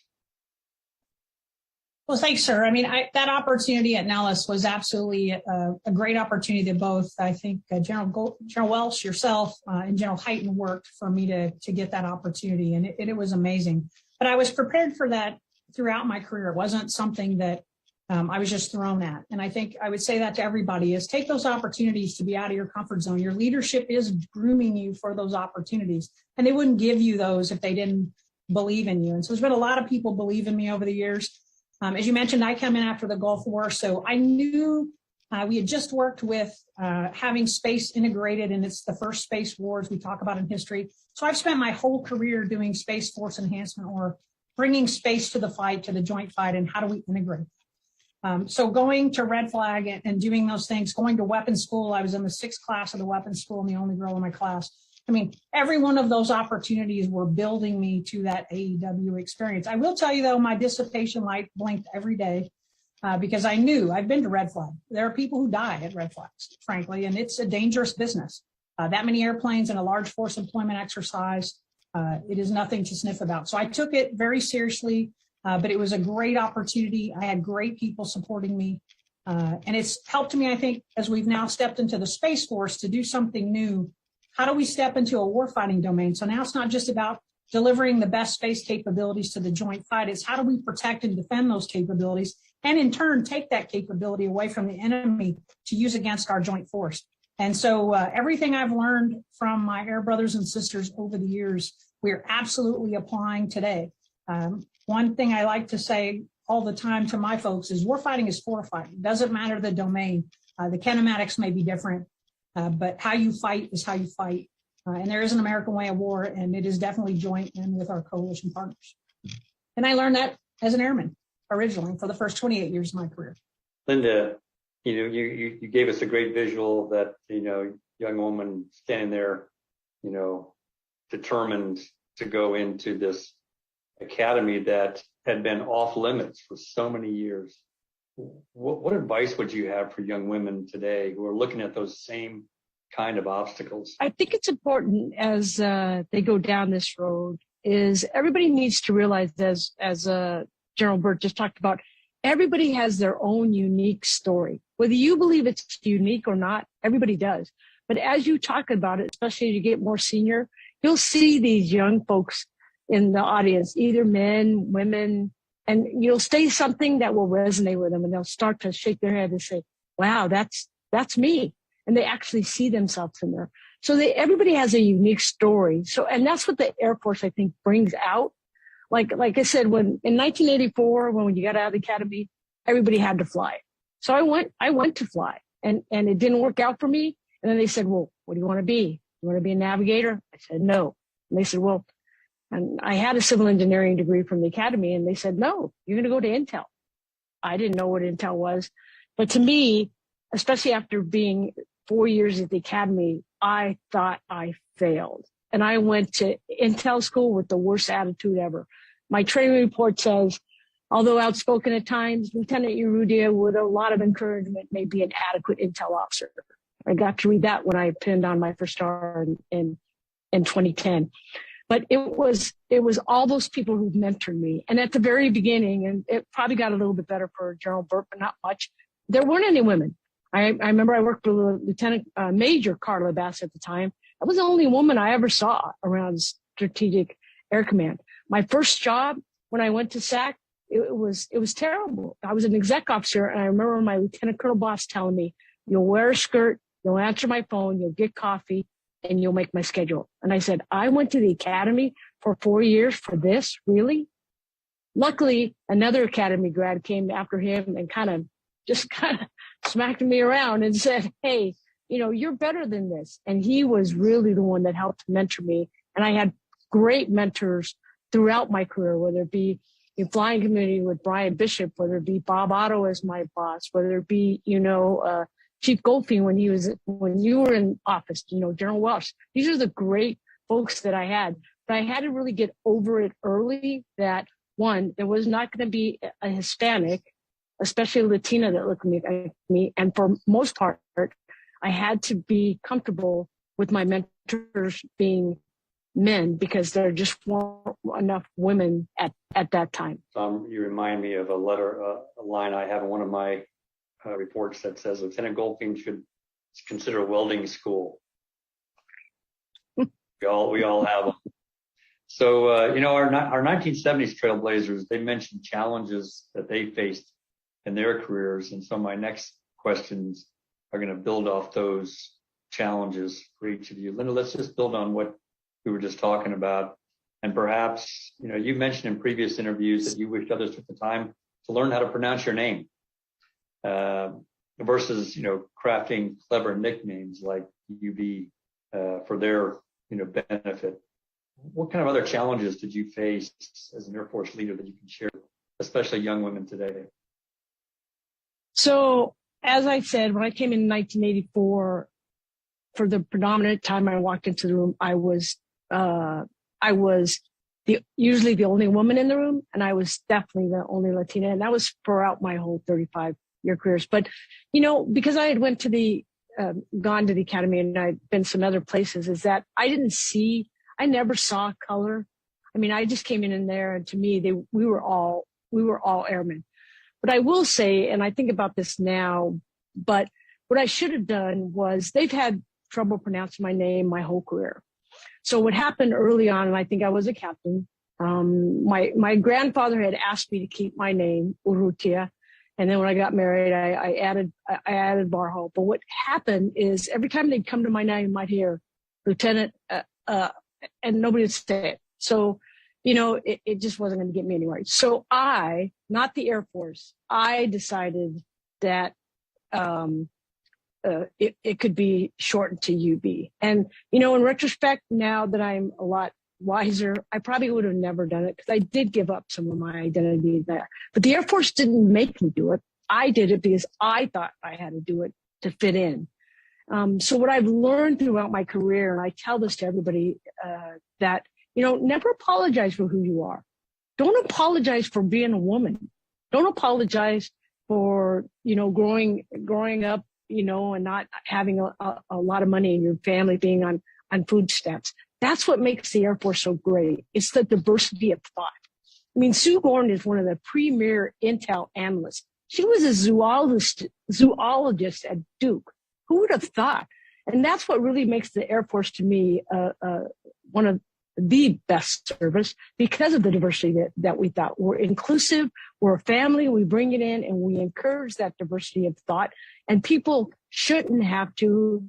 [SPEAKER 14] Well, thanks, sir. I mean, that opportunity at Nellis was absolutely a great opportunity that both, I think, General Welsh, yourself, and General Hyten worked for me to get that opportunity, and it was amazing. But I was prepared for that throughout my career. It wasn't something that I was just thrown at. And I think I would say that to everybody is take those opportunities to be out of your comfort zone. Your leadership is grooming you for those opportunities, and they wouldn't give you those if they didn't believe in you. And so there's been a lot of people believe in me over the years. As you mentioned, I come in after the Gulf War, so I knew we had just worked with having space integrated, and it's the first space wars we talk about in history. So I've spent my whole career doing Space Force enhancement, or bringing space to the fight, to the joint fight, and how do we integrate? So going to Red Flag and doing those things, going to weapons school, I was in the 6th class of the weapons school and the only girl in my class. I mean, every one of those opportunities were building me to that AEW experience. I will tell you, though, my dissipation light blinked every day because I knew I've been to Red Flag. There are people who die at Red Flags, frankly, and it's a dangerous business. That many airplanes in a large force employment exercise, it is nothing to sniff about. So I took it very seriously, but it was a great opportunity. I had great people supporting me. And it's helped me, I think, as we've now stepped into the Space Force to do something new. How do we step into a warfighting domain? So now it's not just about delivering the best space capabilities to the joint fight. It's how do we protect and defend those capabilities, and in turn take that capability away from the enemy to use against our joint force. And so everything I've learned from my air brothers and sisters over the years, we're absolutely applying today. One thing I like to say all the time to my folks is warfighting is fortifying. It doesn't matter the domain. The kinematics may be different. But how you fight is how you fight. And there is an American way of war, and it is definitely joint and with our coalition partners. And I learned that as an airman originally for the first 28 years of my career.
[SPEAKER 10] Linda, you know, you gave us a great visual that, you know, young woman standing there, you know, determined to go into this academy that had been off limits for so many years. What advice would you have for young women today who are looking at those same kind of obstacles?
[SPEAKER 13] I think it's important as they go down this road is everybody needs to realize, as General Burt just talked about, everybody has their own unique story. Whether you believe it's unique or not, everybody does. But as you talk about it, especially as you get more senior, you'll see these young folks in the audience, either men, women, and you'll say something that will resonate with them, and they'll start to shake their head and say, wow, that's me. And they actually see themselves in there. So everybody has a unique story. So, and that's what the Air Force, I think, brings out. Like I said, when in 1984, when you got out of the academy, everybody had to fly. So I went to fly, and it didn't work out for me. And then they said, well, what do you want to be? You want to be a navigator? I said, no. And they said, well, and I had a civil engineering degree from the academy, and they said, no, you're going to go to Intel. I didn't know what Intel was. But to me, especially after being 4 years at the academy, I thought I failed. And I went to Intel school with the worst attitude ever. My training report says, although outspoken at times, Lieutenant Urrutia, with a lot of encouragement, may be an adequate Intel officer. I got to read that when I pinned on my first star in 2010. But it was all those people who mentored me. And at the very beginning, and it probably got a little bit better for General Burt, but not much, there weren't any women. I remember I worked with Lieutenant Major Carla Bass at the time. I was the only woman I ever saw around Strategic Air Command. My first job when I went to SAC, it was terrible. I was an exec officer, and I remember my Lieutenant Colonel boss telling me, you'll wear a skirt, you'll answer my phone, you'll get coffee, and you'll make my schedule. And I said, I went to the academy for 4 years for this, really? luckily, another academy grad came after him and kind of smacked me around and said, hey, you're better than this. And he was really the one that helped mentor me. And I had great mentors throughout my career, whether it be in flying community with Brian Bishop, whether it be Bob Otto as my boss, whether it be, Chief Goldfein when you were in office, General Welsh. These are the great folks that I had. But I had to really get over it early that, one, there was not going to be a Hispanic, especially a Latina, that looked at me. And for most part, I had to be comfortable with my mentors being men because there just weren't enough women at that time.
[SPEAKER 10] You remind me of a line I have in one of my reports that says Lieutenant Goldfein should consider welding school. we all have them. So, our 1970s trailblazers, they mentioned challenges that they faced in their careers. And so my next questions are going to build off those challenges for each of you. Linda, let's just build on what we were just talking about. And perhaps, you mentioned in previous interviews that you wished others took the time to learn how to pronounce your name versus, crafting clever nicknames like UB for their, benefit. What kind of other challenges did you face as an Air Force leader that you can share, especially young women today?
[SPEAKER 13] So, as I said, when I came in 1984, for the predominant time I walked into the room, I was usually the only woman in the room, and I was definitely the only Latina, and that was throughout my whole 35-year careers. But, because I had gone to the academy and I'd been some other places, is that I never saw color. I mean, I just came in there, and to me, we were all airmen. But I will say, and I think about this now, but what I should have done was, they've had trouble pronouncing my name my whole career. So what happened early on, and I think I was a captain, my grandfather had asked me to keep my name, Urrutia. And then when I got married, I added Barho. But what happened is, every time they'd come to my name, you might hear Lieutenant, and nobody would say it. So, it just wasn't going to get me anywhere. So not the Air Force, I decided that it could be shortened to UB. And, in retrospect, now that I'm a lot wiser, I probably would have never done it, because I did give up some of my identity there. But the Air Force didn't make me do it. I did it because I thought I had to do it to fit in. So what I've learned throughout my career, and I tell this to everybody, that, never apologize for who you are. Don't apologize for being a woman. Don't apologize for, growing up, and not having a lot of money in your family, being on food stamps. That's what makes the Air Force so great. It's the diversity of thought. I mean, Sue Gordon is one of the premier intel analysts. She was a zoologist at Duke. Who would have thought? And that's what really makes the Air Force, to me, one of the best service, because of the diversity that we thought. We're inclusive, we're a family, we bring it in, and we encourage that diversity of thought. And people shouldn't have to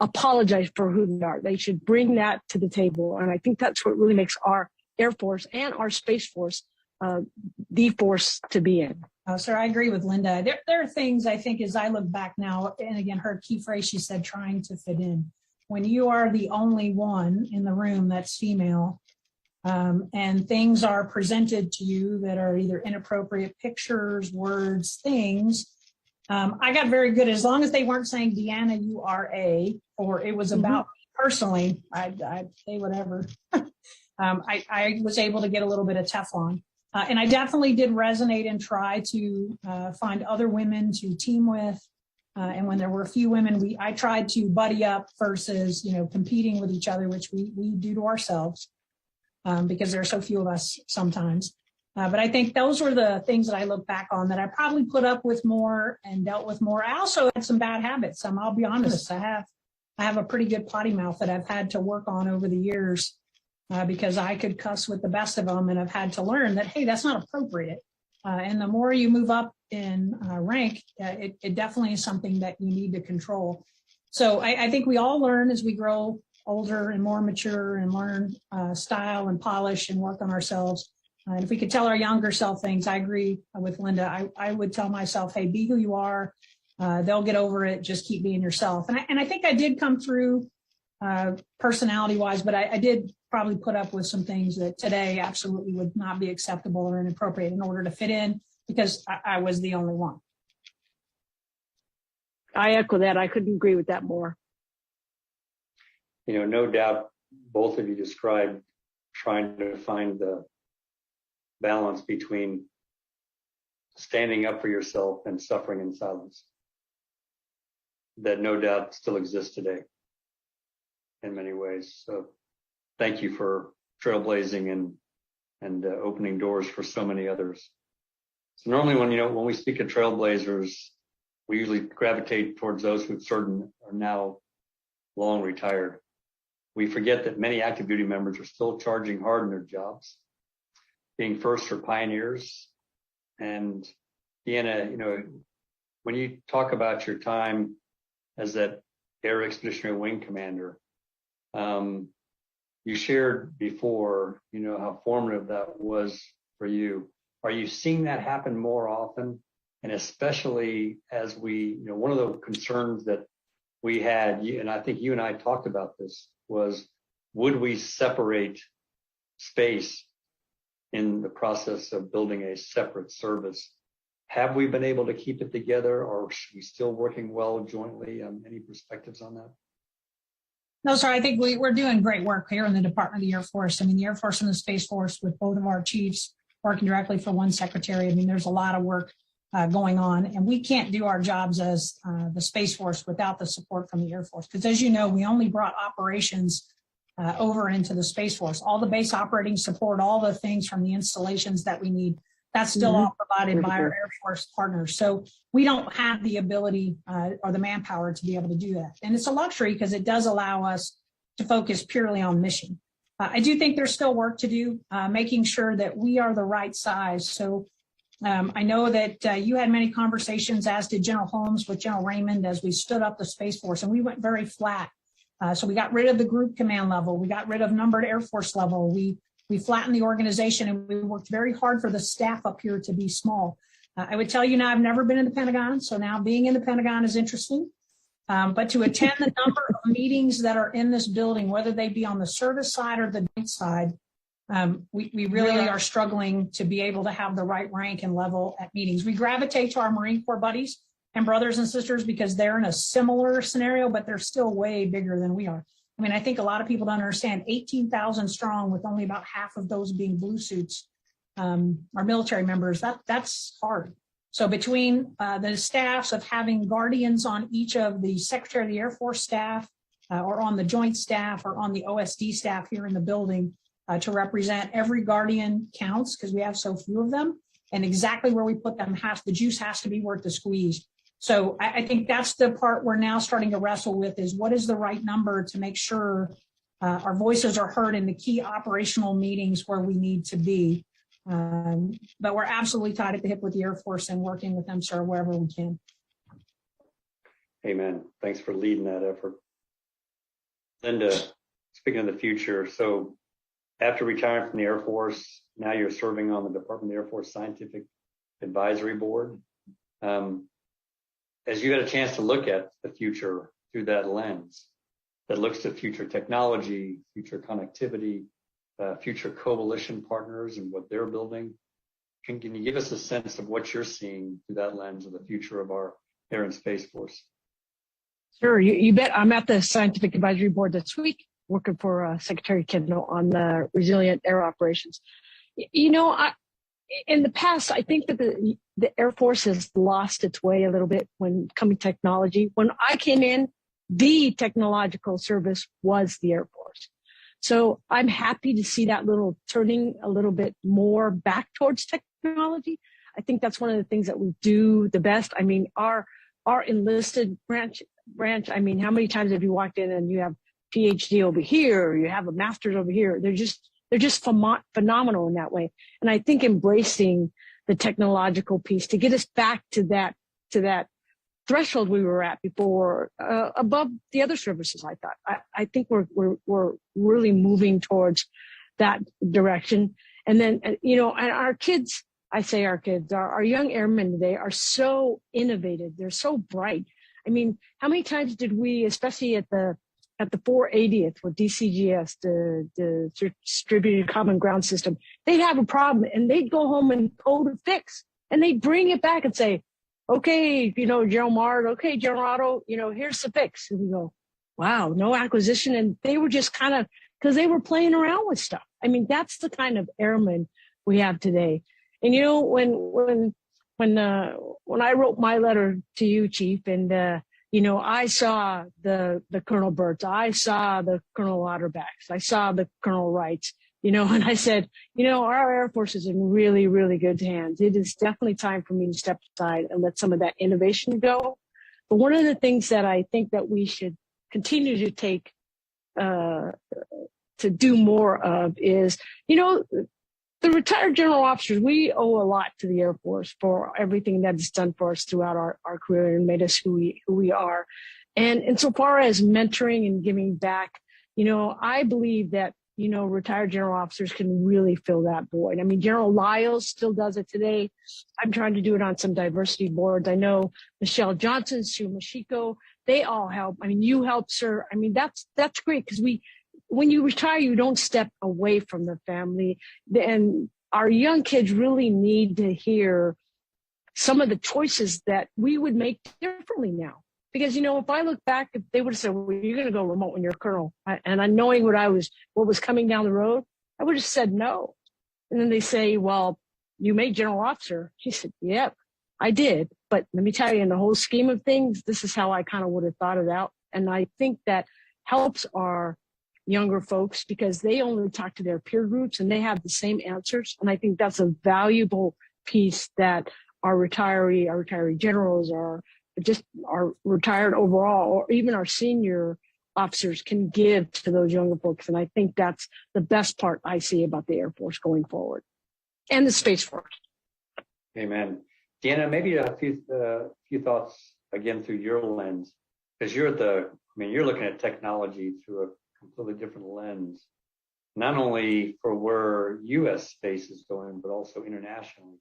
[SPEAKER 13] apologize for who they are. They should bring that to the table. And I think that's what really makes our Air Force and our Space Force the force to be in.
[SPEAKER 14] Sir, I agree with Linda. There are things, I think, as I look back now, and again, her key phrase, she said, trying to fit in. When you are the only one in the room that's female, and things are presented to you that are either inappropriate pictures, words, things, I got very good. As long as they weren't saying, Deanna, you are a, or it was about me personally, I'd say whatever. I was able to get a little bit of Teflon. And I definitely did resonate and try to find other women to team with. And when there were a few women, I tried to buddy up versus, competing with each other, which we do to ourselves because there are so few of us sometimes. But I think those were the things that I look back on that I probably put up with more and dealt with more. I also had some bad habits. I'll be honest. I have a pretty good potty mouth that I've had to work on over the years. Because I could cuss with the best of them, and I've had to learn that, hey, that's not appropriate. And the more you move up in rank, it definitely is something that you need to control. So I think we all learn as we grow older and more mature and learn style and polish and work on ourselves. And if we could tell our younger self things, I agree with Linda. I would tell myself, hey, be who you are. They'll get over it. Just keep being yourself. And I think I did come through personality wise, but I did probably put up with some things that today absolutely would not be acceptable or inappropriate in order to fit in, because I was the only one.
[SPEAKER 13] I echo that. I couldn't agree with that more.
[SPEAKER 10] You know, no doubt both of you described trying to find the balance between standing up for yourself and suffering in silence. That no doubt still exists today in many ways. So thank you for trailblazing and opening doors for so many others. So normally when we speak of trailblazers, we usually gravitate towards those who certain are now long retired. We forget that many active duty members are still charging hard in their jobs, being first or pioneers. And Deanna, when you talk about your time as that Air Expeditionary Wing Commander, you shared before, how formative that was for you. Are you seeing that happen more often? And especially as one of the concerns that we had, and I think you and I talked about this, was would we separate space in the process of building a separate service? Have we been able to keep it together, or are we still working well jointly? Any perspectives on that?
[SPEAKER 14] No, sir, I think we're doing great work here in the Department of the Air Force. I mean, the Air Force and the Space Force, with both of our chiefs working directly for one secretary. I mean, there's a lot of work going on, and we can't do our jobs as the Space Force without the support from the Air Force. Because as you know, we only brought operations over into the Space Force. All the base operating support, all the things from the installations that we need, that's still all provided by our Air Force partners. So we don't have the ability or the manpower to be able to do that. And it's a luxury because it does allow us to focus purely on mission. I do think there's still work to do, making sure that we are the right size. So I know that you had many conversations, as did General Holmes with General Raymond, as we stood up the Space Force, and we went very flat. So we got rid of the group command level. We got rid of numbered Air Force level. We flattened the organization, and we worked very hard for the staff up here to be small. I would tell you now, I've never been in the Pentagon, so now being in the Pentagon is interesting. But to attend the number of meetings that are in this building, whether they be on the service side or the joint side, we really are struggling to be able to have the right rank and level at meetings. We gravitate to our Marine Corps buddies and brothers and sisters because they're in a similar scenario, but they're still way bigger than we are. I mean, I think a lot of people don't understand 18,000 strong with only about half of those being blue suits, our military members, that's hard. So between the staffs of having guardians on each of the Secretary of the Air Force staff or on the joint staff or on the OSD staff here in the building to represent every guardian counts because we have so few of them, and exactly where we put them, the juice has to be worth the squeeze. So I think that's the part we're now starting to wrestle with, is what is the right number to make sure our voices are heard in the key operational meetings where we need to be. But we're absolutely tied at the hip with the Air Force and working with them, sir, wherever we can.
[SPEAKER 10] Amen. Thanks for leading that effort. Linda, speaking of the future, so after retiring from the Air Force, now you're serving on the Department of the Air Force Scientific Advisory Board. As you got a chance to look at the future through that lens, that looks to future technology, future connectivity, future coalition partners and what they're building, can you give us a sense of what you're seeing through that lens of the future of our Air and Space Force?
[SPEAKER 13] Sure, you bet. I'm at the Scientific Advisory Board this week, working for Secretary Kendall on the resilient air operations. In the past, I think that the Air Force has lost its way a little bit when coming technology. When I came in, the technological service was the Air Force. So I'm happy to see that little turning a little bit more back towards technology. I think that's one of the things that we do the best. I mean, our enlisted branch, I mean, how many times have you walked in and you have PhD over here, or you have a master's over here? They're just phenomenal in that way. And I think embracing the technological piece to get us back to that threshold we were at before, above the other services, I think we're really moving towards that direction. And then, you know, and our kids, I say our kids, our young airmen today are so innovative. They're so bright. I mean, how many times did we, especially at the 480th with DCGS, the Distributed Common Ground System, they'd have a problem and they'd go home and code a fix and they'd bring it back and say, okay, you know, General Mard, okay, General Otto, you know, here's the fix. And we go, wow, no acquisition. And they were just kind of, because they were playing around with stuff. I mean, that's the kind of airmen we have today. And, you know, when I wrote my letter to you, Chief, and, you know, I saw the Colonel Burts, I saw the Colonel Lauterbachs, I saw the Colonel Wrights, you know, and I said, you know, our Air Force is in really, really good hands. It is definitely time for me to step aside and let some of that innovation go. But one of the things that I think that we should continue to take, to do more of is, you know, the retired general officers, we owe a lot to the Air Force for everything that is done for us throughout our career and made us who we are. And insofar as mentoring and giving back, you know, I believe that, you know, retired general officers can really fill that void. I mean, General Lyles still does it today. I'm trying to do it on some diversity boards. I know Michelle Johnson, Sue Mashiko, they all help. I mean, you help, sir. I mean, that's great because when you retire, you don't step away from the family. And our young kids really need to hear some of the choices that we would make differently now. Because, you know, if I look back, if they would have said, well, you're going to go remote when you're a colonel. And I knowing what was coming down the road, I would have said no. And then they say, well, you made general officer. She said, yep, I did. But let me tell you, in the whole scheme of things, this is how I kind of would have thought it out. And I think that helps our younger folks because they only talk to their peer groups and they have the same answers. And I think that's a valuable piece that our retiree generals, our retired overall, or even our senior officers can give to those younger folks. And I think that's the best part I see about the Air Force going forward and the Space Force.
[SPEAKER 10] Amen. Deanna, maybe a few thoughts again through your lens, because you're looking at technology through a completely different lens, not only for where U.S. space is going, but also internationally.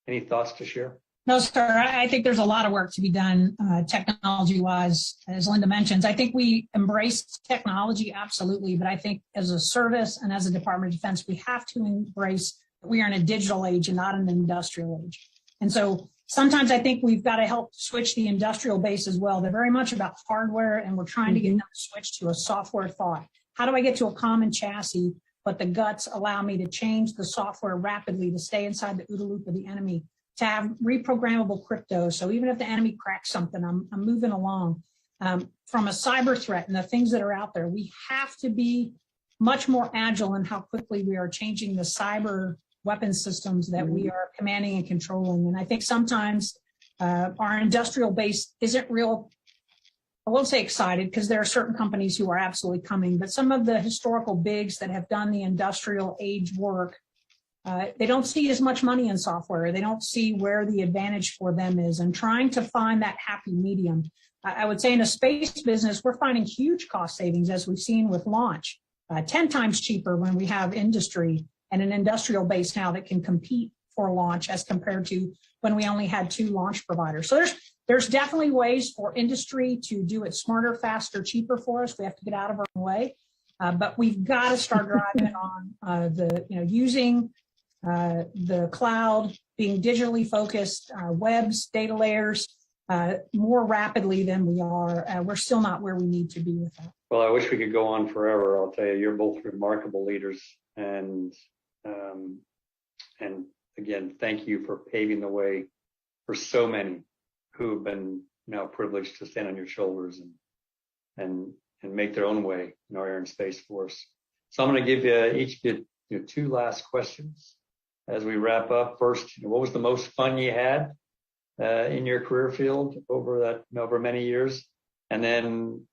[SPEAKER 10] Any thoughts to share?
[SPEAKER 14] No, sir. I think there's a lot of work to be done technology-wise, as Linda mentions. I think we embrace technology, absolutely, but I think as a service and as a Department of Defense, we have to embrace that we are in a digital age and not an industrial age. And so sometimes I think we've got to help switch the industrial base as well. They're very much about hardware, and we're trying to get them to switch to a software thought. How do I get to a common chassis, but the guts allow me to change the software rapidly to stay inside the OODA loop of the enemy, to have reprogrammable crypto. So even if the enemy cracks something, I'm moving along. From a cyber threat and the things that are out there, we have to be much more agile in how quickly we are changing the cyber weapon systems that we are commanding and controlling. And I think sometimes our industrial base isn't real, I won't say excited, because there are certain companies who are absolutely coming, but some of the historical bigs that have done the industrial age work, they don't see as much money in software. They don't see where the advantage for them is, and trying to find that happy medium. I would say in a space business, we're finding huge cost savings, as we've seen with launch, 10 times cheaper when we have industry and an industrial base now that can compete for launch as compared to when we only had 2 launch providers. So there's definitely ways for industry to do it smarter, faster, cheaper for us. We have to get out of our own way, but we've got to start driving it on using the cloud, being digitally focused, webs, data layers, more rapidly than we are. We're still not where we need to be with that.
[SPEAKER 10] Well, I wish we could go on forever. I'll tell you, you're both remarkable leaders, and again, thank you for paving the way for so many who have been now privileged to stand on your shoulders and make their own way in our Air and Space Force. So I'm going to give you each 2 last questions as we wrap up. First, what was the most fun you had in your career field over many years? And then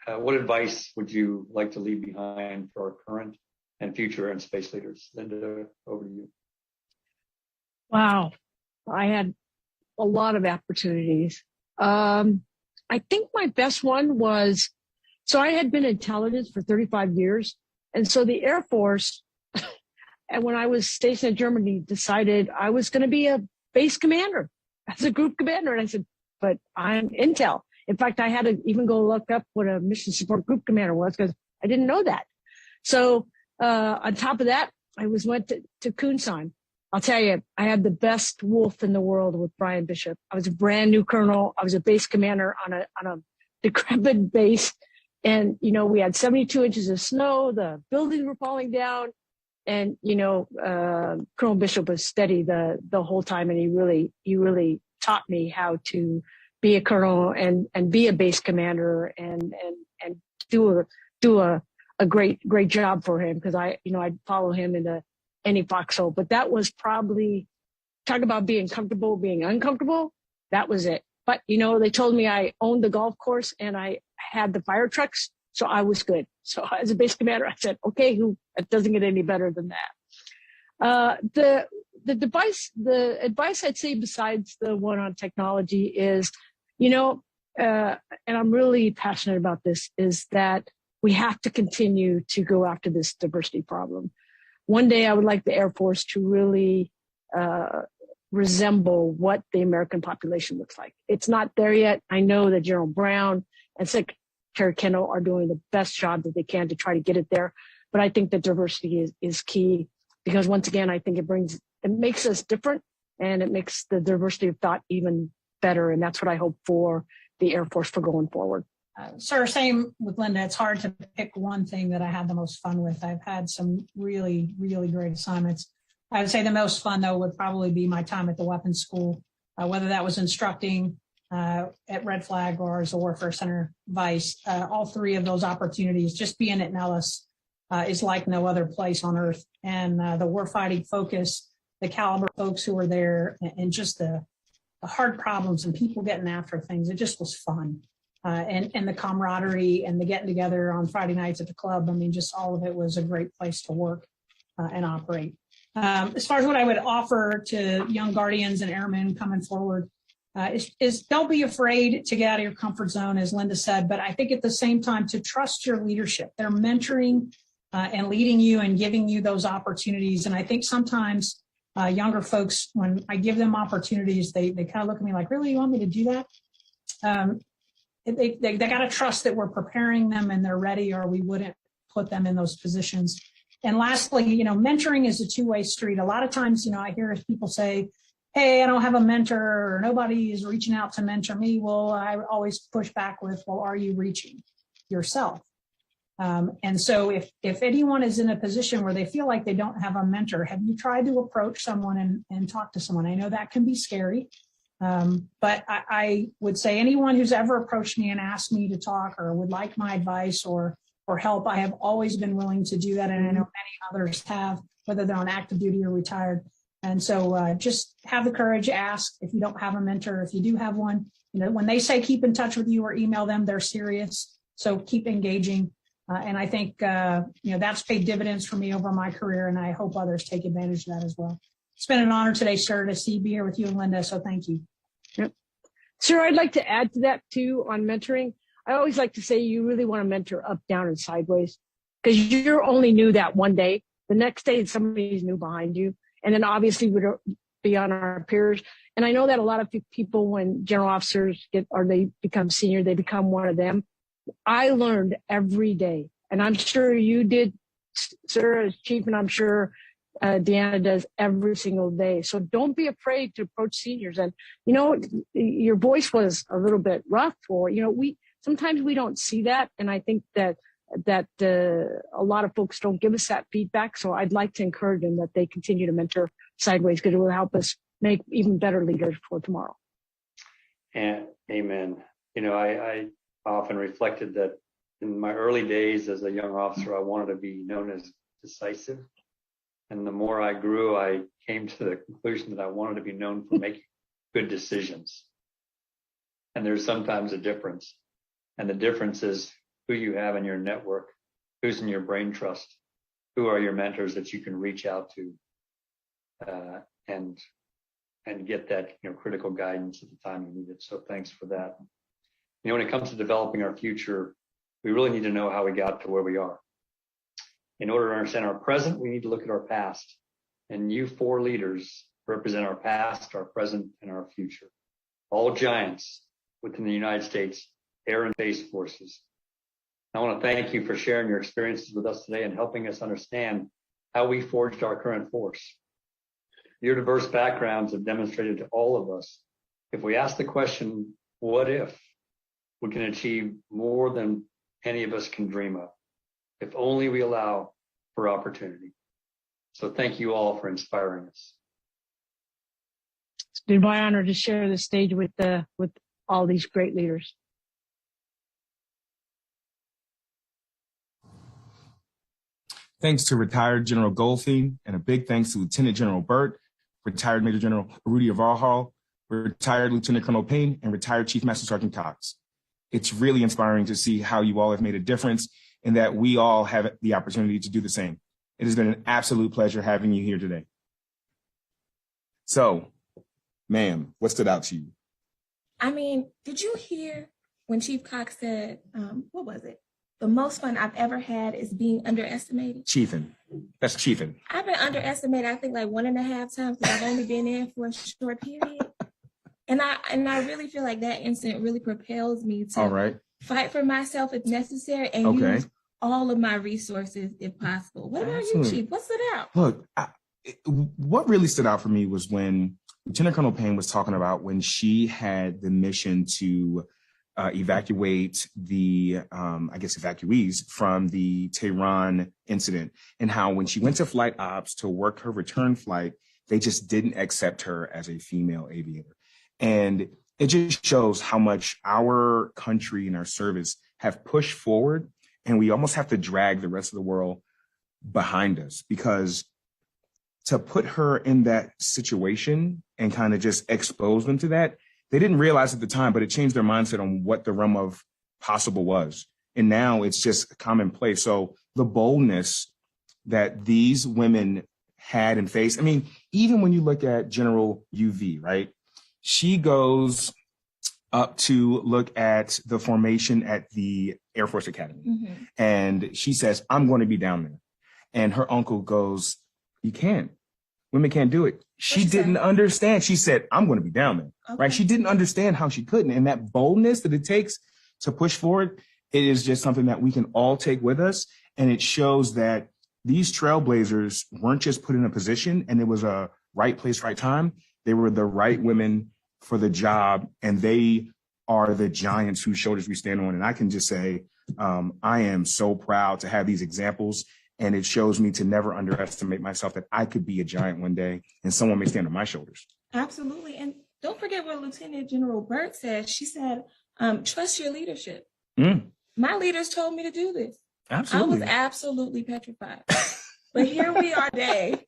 [SPEAKER 10] what advice would you like to leave behind for our current and future Air and Space leaders? Linda, over to you.
[SPEAKER 13] Wow. I had a lot of opportunities. I think my best one was, so I had been in intelligence for 35 years. And so the Air Force, and when I was stationed in Germany, decided I was going to be a base commander as a group commander. And I said, but I'm intel. In fact, I had to even go look up what a mission support group commander was because I didn't know that. So on top of that, I went to Kunsheim. I'll tell you, I had the best wolf in the world with Brian Bishop. I was a brand new colonel. I was a base commander on a decrepit base. And, you know, we had 72 inches of snow. The buildings were falling down. And, you know, Colonel Bishop was steady the whole time. And he really taught me how to be a colonel and be a base commander and do a great job for him. Because I'd follow him into any foxhole. But that was probably, talk about being comfortable, being uncomfortable. That was it. But, you know, they told me I owned the golf course and I had the fire trucks. So I was good. So as a base commander, I said, okay, it doesn't get any better than that. The advice I'd say besides the one on technology is, you know, and I'm really passionate about this, is that we have to continue to go after this diversity problem. One day I would like the Air Force to really resemble what the American population looks like. It's not there yet. I know that General Brown and Secretary Kendall are doing the best job that they can to try to get it there. But I think that diversity is key because once again, I think it makes us different and it makes the diversity of thought even better. And that's what I hope for the Air Force for going forward.
[SPEAKER 14] Sir, same with Linda. It's hard to pick one thing that I had the most fun with. I've had some really, really great assignments. I would say the most fun, though, would probably be my time at the weapons school, whether that was instructing at Red Flag or as a Warfare Center Vice. All three of those opportunities, just being at Nellis is like no other place on earth. And the warfighting focus, the caliber of folks who were there, and just the hard problems and people getting after things, it just was fun. And the camaraderie and the getting together on Friday nights at the club. I mean, just all of it was a great place to work and operate. As far as what I would offer to young Guardians and Airmen coming forward is don't be afraid to get out of your comfort zone, as Linda said, but I think at the same time to trust your leadership. They're mentoring and leading you and giving you those opportunities. And I think sometimes younger folks, when I give them opportunities, they kind of look at me like, really, you want me to do that? They got to trust that we're preparing them and they're ready, or we wouldn't put them in those positions. And lastly, you know, mentoring is a two-way street. A lot of times, you know, I hear people say, hey, I don't have a mentor, or nobody is reaching out to mentor me. Well, I always push back with, well, are you reaching yourself? And so if anyone is in a position where they feel like they don't have a mentor, have you tried to approach someone and talk to someone? I know that can be scary. But I would say anyone who's ever approached me and asked me to talk or would like my advice or help, I have always been willing to do that. And I know many others have, whether they're on active duty or retired. And so just have the courage, ask if you don't have a mentor. If you do have one, you know, when they say keep in touch with you or email them, they're serious. So keep engaging. And I think, you know, that's paid dividends for me over my career. And I hope others take advantage of that as well. It's been an honor today, sir, to be here with you and Linda. So thank you.
[SPEAKER 13] Yep. Sir, I'd like to add to that too on mentoring. I always like to say you really want to mentor up, down, and sideways because you're only new that one day. The next day, somebody's new behind you. And then obviously we'd be on our peers. And I know that a lot of people, when general officers they become senior, they become one of them. I learned every day. And I'm sure you did, sir, as chief, and I'm sure Deanna does every single day. So don't be afraid to approach seniors. And, you know, your voice was a little bit rough, or, you know, sometimes we don't see that. And I think that a lot of folks don't give us that feedback. So I'd like to encourage them that they continue to mentor sideways because it will help us make even better leaders for tomorrow.
[SPEAKER 10] And amen. You know, I often reflected that in my early days as a young officer, I wanted to be known as decisive. And the more I grew, I came to the conclusion that I wanted to be known for making good decisions. And there's sometimes a difference. And the difference is who you have in your network, who's in your brain trust, who are your mentors that you can reach out to and get that, you know, critical guidance at the time you need it. So thanks for that. You know, when it comes to developing our future, we really need to know how we got to where we are. In order to understand our present, we need to look at our past. And you four leaders represent our past, our present, and our future. All giants within the United States Air and Space Forces. I want to thank you for sharing your experiences with us today and helping us understand how we forged our current force. Your diverse backgrounds have demonstrated to all of us, if we ask the question, what if, we can achieve more than any of us can dream of, if only we allow for opportunity. So thank you all for inspiring us.
[SPEAKER 13] It's been my honor to share the stage with all these great leaders.
[SPEAKER 6] Thanks to retired General Goldfein, and a big thanks to Lieutenant General Burt, retired Major General Rudy Varhal, retired Lieutenant Colonel Payne, and retired Chief Master Sergeant Cox. It's really inspiring to see how you all have made a difference and that we all have the opportunity to do the same. It has been an absolute pleasure having you here today. So, ma'am, what stood out to you?
[SPEAKER 5] I mean, did you hear when Chief Cox said, what was it? The most fun I've ever had is being underestimated.
[SPEAKER 6] Chiefin'. That's chiefin'.
[SPEAKER 5] I've been underestimated, I think, like 1.5 times because I've only been in for a short period. And I really feel like that incident really propels me to fight for myself if necessary and use all of my resources if possible. What about you, Chief? What stood out?
[SPEAKER 6] Look, what really stood out for me was when Lieutenant Colonel Payne was talking about when she had the mission to evacuate the, evacuees from the Tehran incident, and how when she went to flight ops to work her return flight, they just didn't accept her as a female aviator. And it just shows how much our country and our service have pushed forward, and we almost have to drag the rest of the world behind us, because to put her in that situation and kind of just expose them to that, they didn't realize at the time, but it changed their mindset on what the realm of possible was. And now it's just commonplace. So the boldness that these women had and faced, I mean, even when you look at General UV, right? She goes up to look at the formation at the Air Force Academy. Mm-hmm. And she says, I'm going to be down there. And her uncle goes, you can't. Women can't do it. She didn't understand. She said, I'm going to be down there. Right? She didn't understand how she couldn't. And that boldness that it takes to push forward, it is just something that we can all take with us. And it shows that these trailblazers weren't just put in a position and it was a right place, right time. They were the right women for the job, and they are the giants whose shoulders we stand on. And I can just say, I am so proud to have these examples, and it shows me to never underestimate myself, that I could be a giant one day and someone may stand on my shoulders.
[SPEAKER 5] Absolutely. And don't forget what Lieutenant General Burt said. She said, trust your leadership. My leaders told me to do this.
[SPEAKER 6] Absolutely.
[SPEAKER 5] I was absolutely petrified. But here we are today,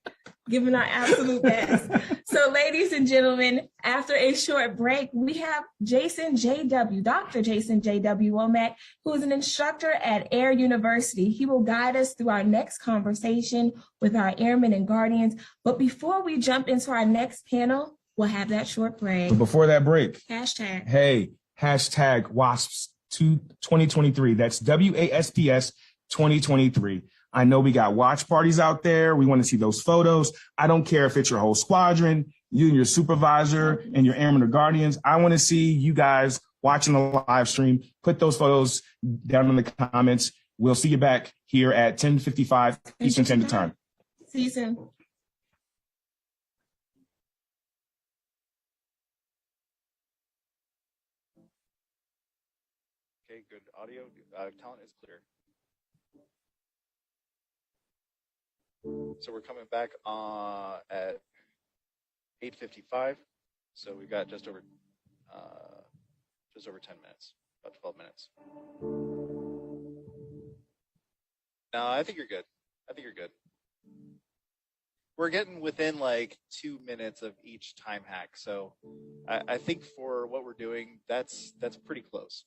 [SPEAKER 5] giving our absolute best. So, ladies and gentlemen, after a short break, we have Jason J.W., Dr. Jason J.W. Womack, who is an instructor at Air University. He will guide us through our next conversation with our airmen and guardians. But before we jump into our next panel, we'll have that short break.
[SPEAKER 6] But before that break,
[SPEAKER 5] hashtag
[SPEAKER 6] WASPS 2023. That's WASPS 2023. I know we got watch parties out there. We want to see those photos. I don't care if it's your whole squadron, you and your supervisor and your airmen or guardians. I want to see you guys watching the live stream. Put those photos down in the comments. We'll see you back here at 10:55 Eastern Standard Time.
[SPEAKER 5] See you soon.
[SPEAKER 15] Okay, good audio. Talent is clear. So we're coming back at 8:55. So we got just over 10 minutes, about 12 minutes. No, I think you're good. We're getting within like 2 minutes of each time hack. So I think for what we're doing, that's pretty close.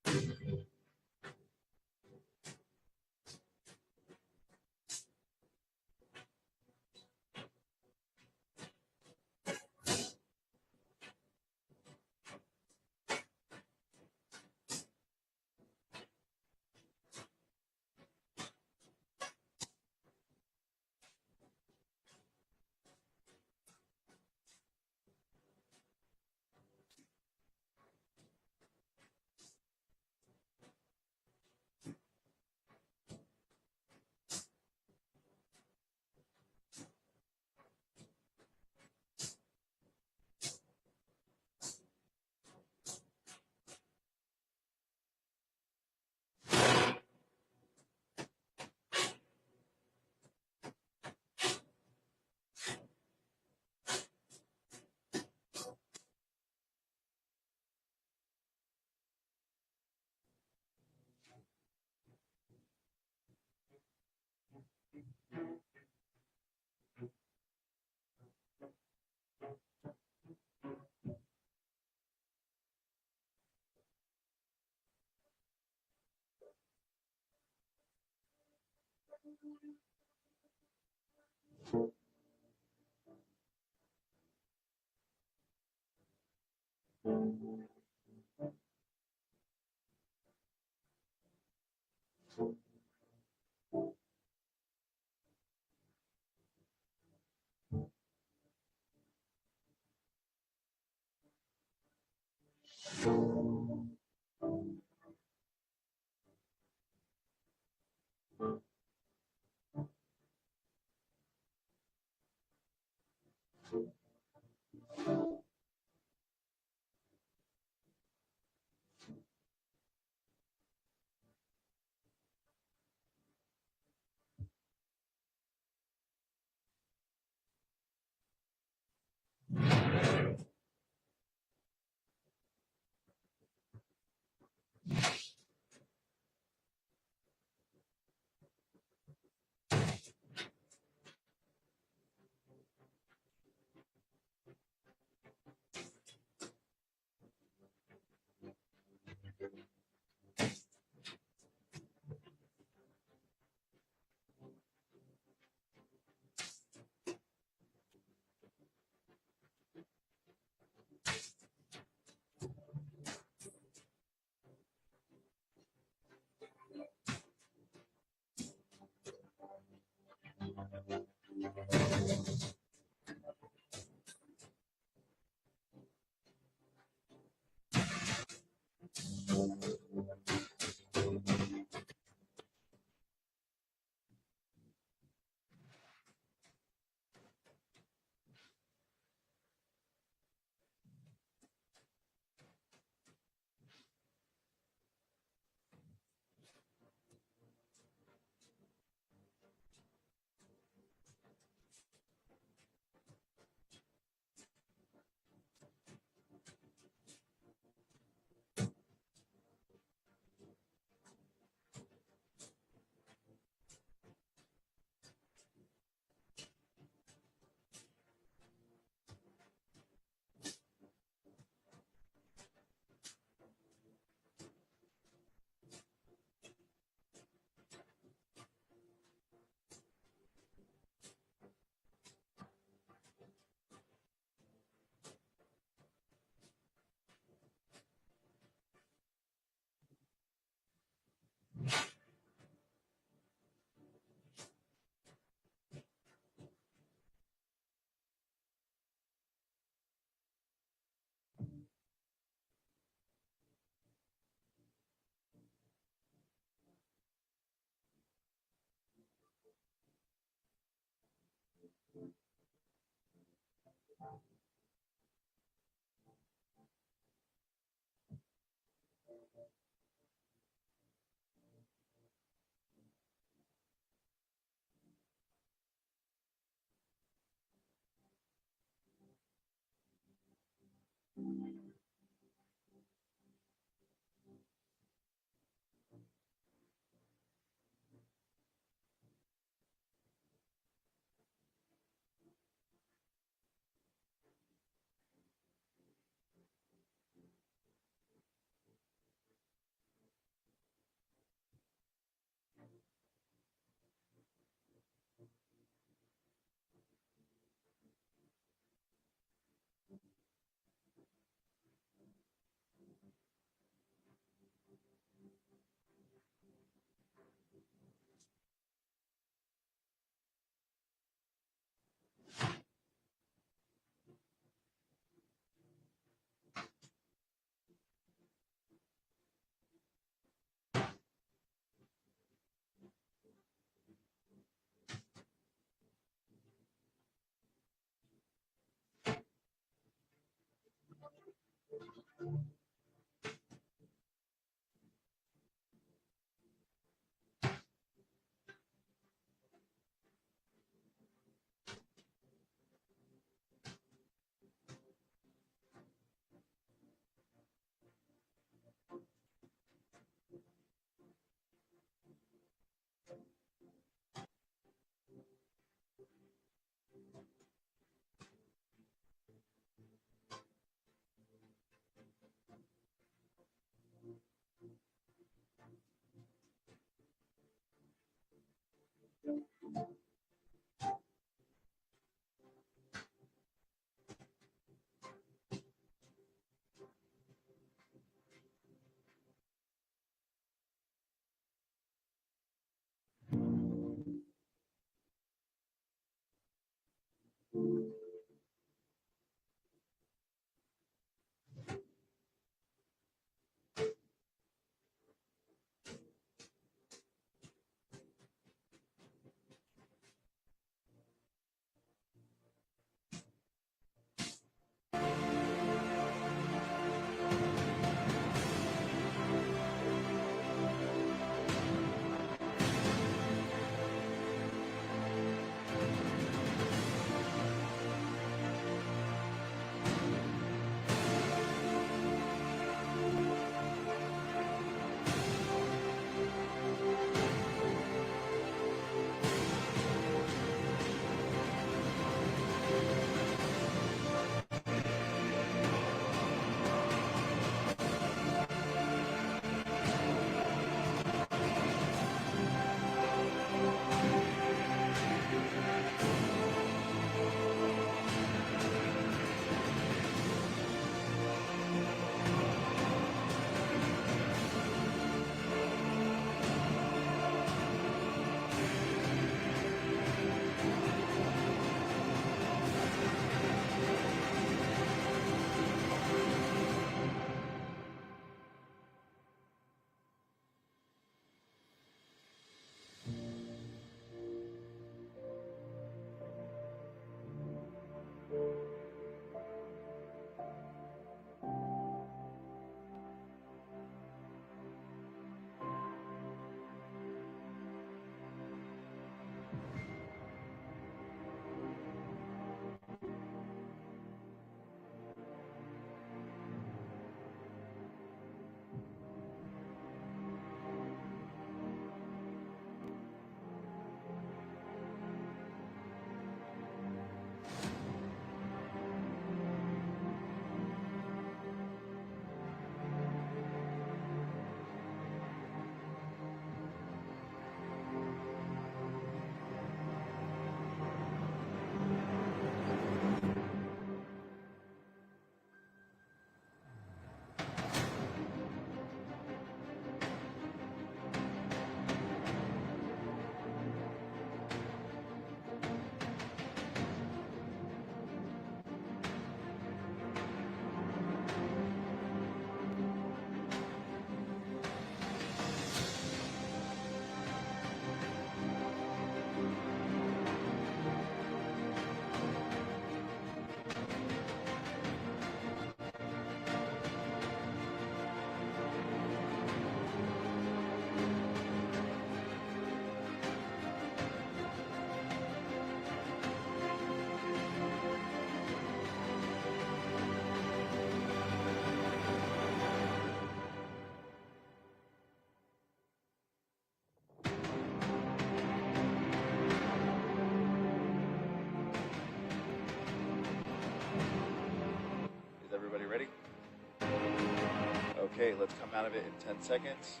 [SPEAKER 15] Okay, let's come out of it in 10 seconds.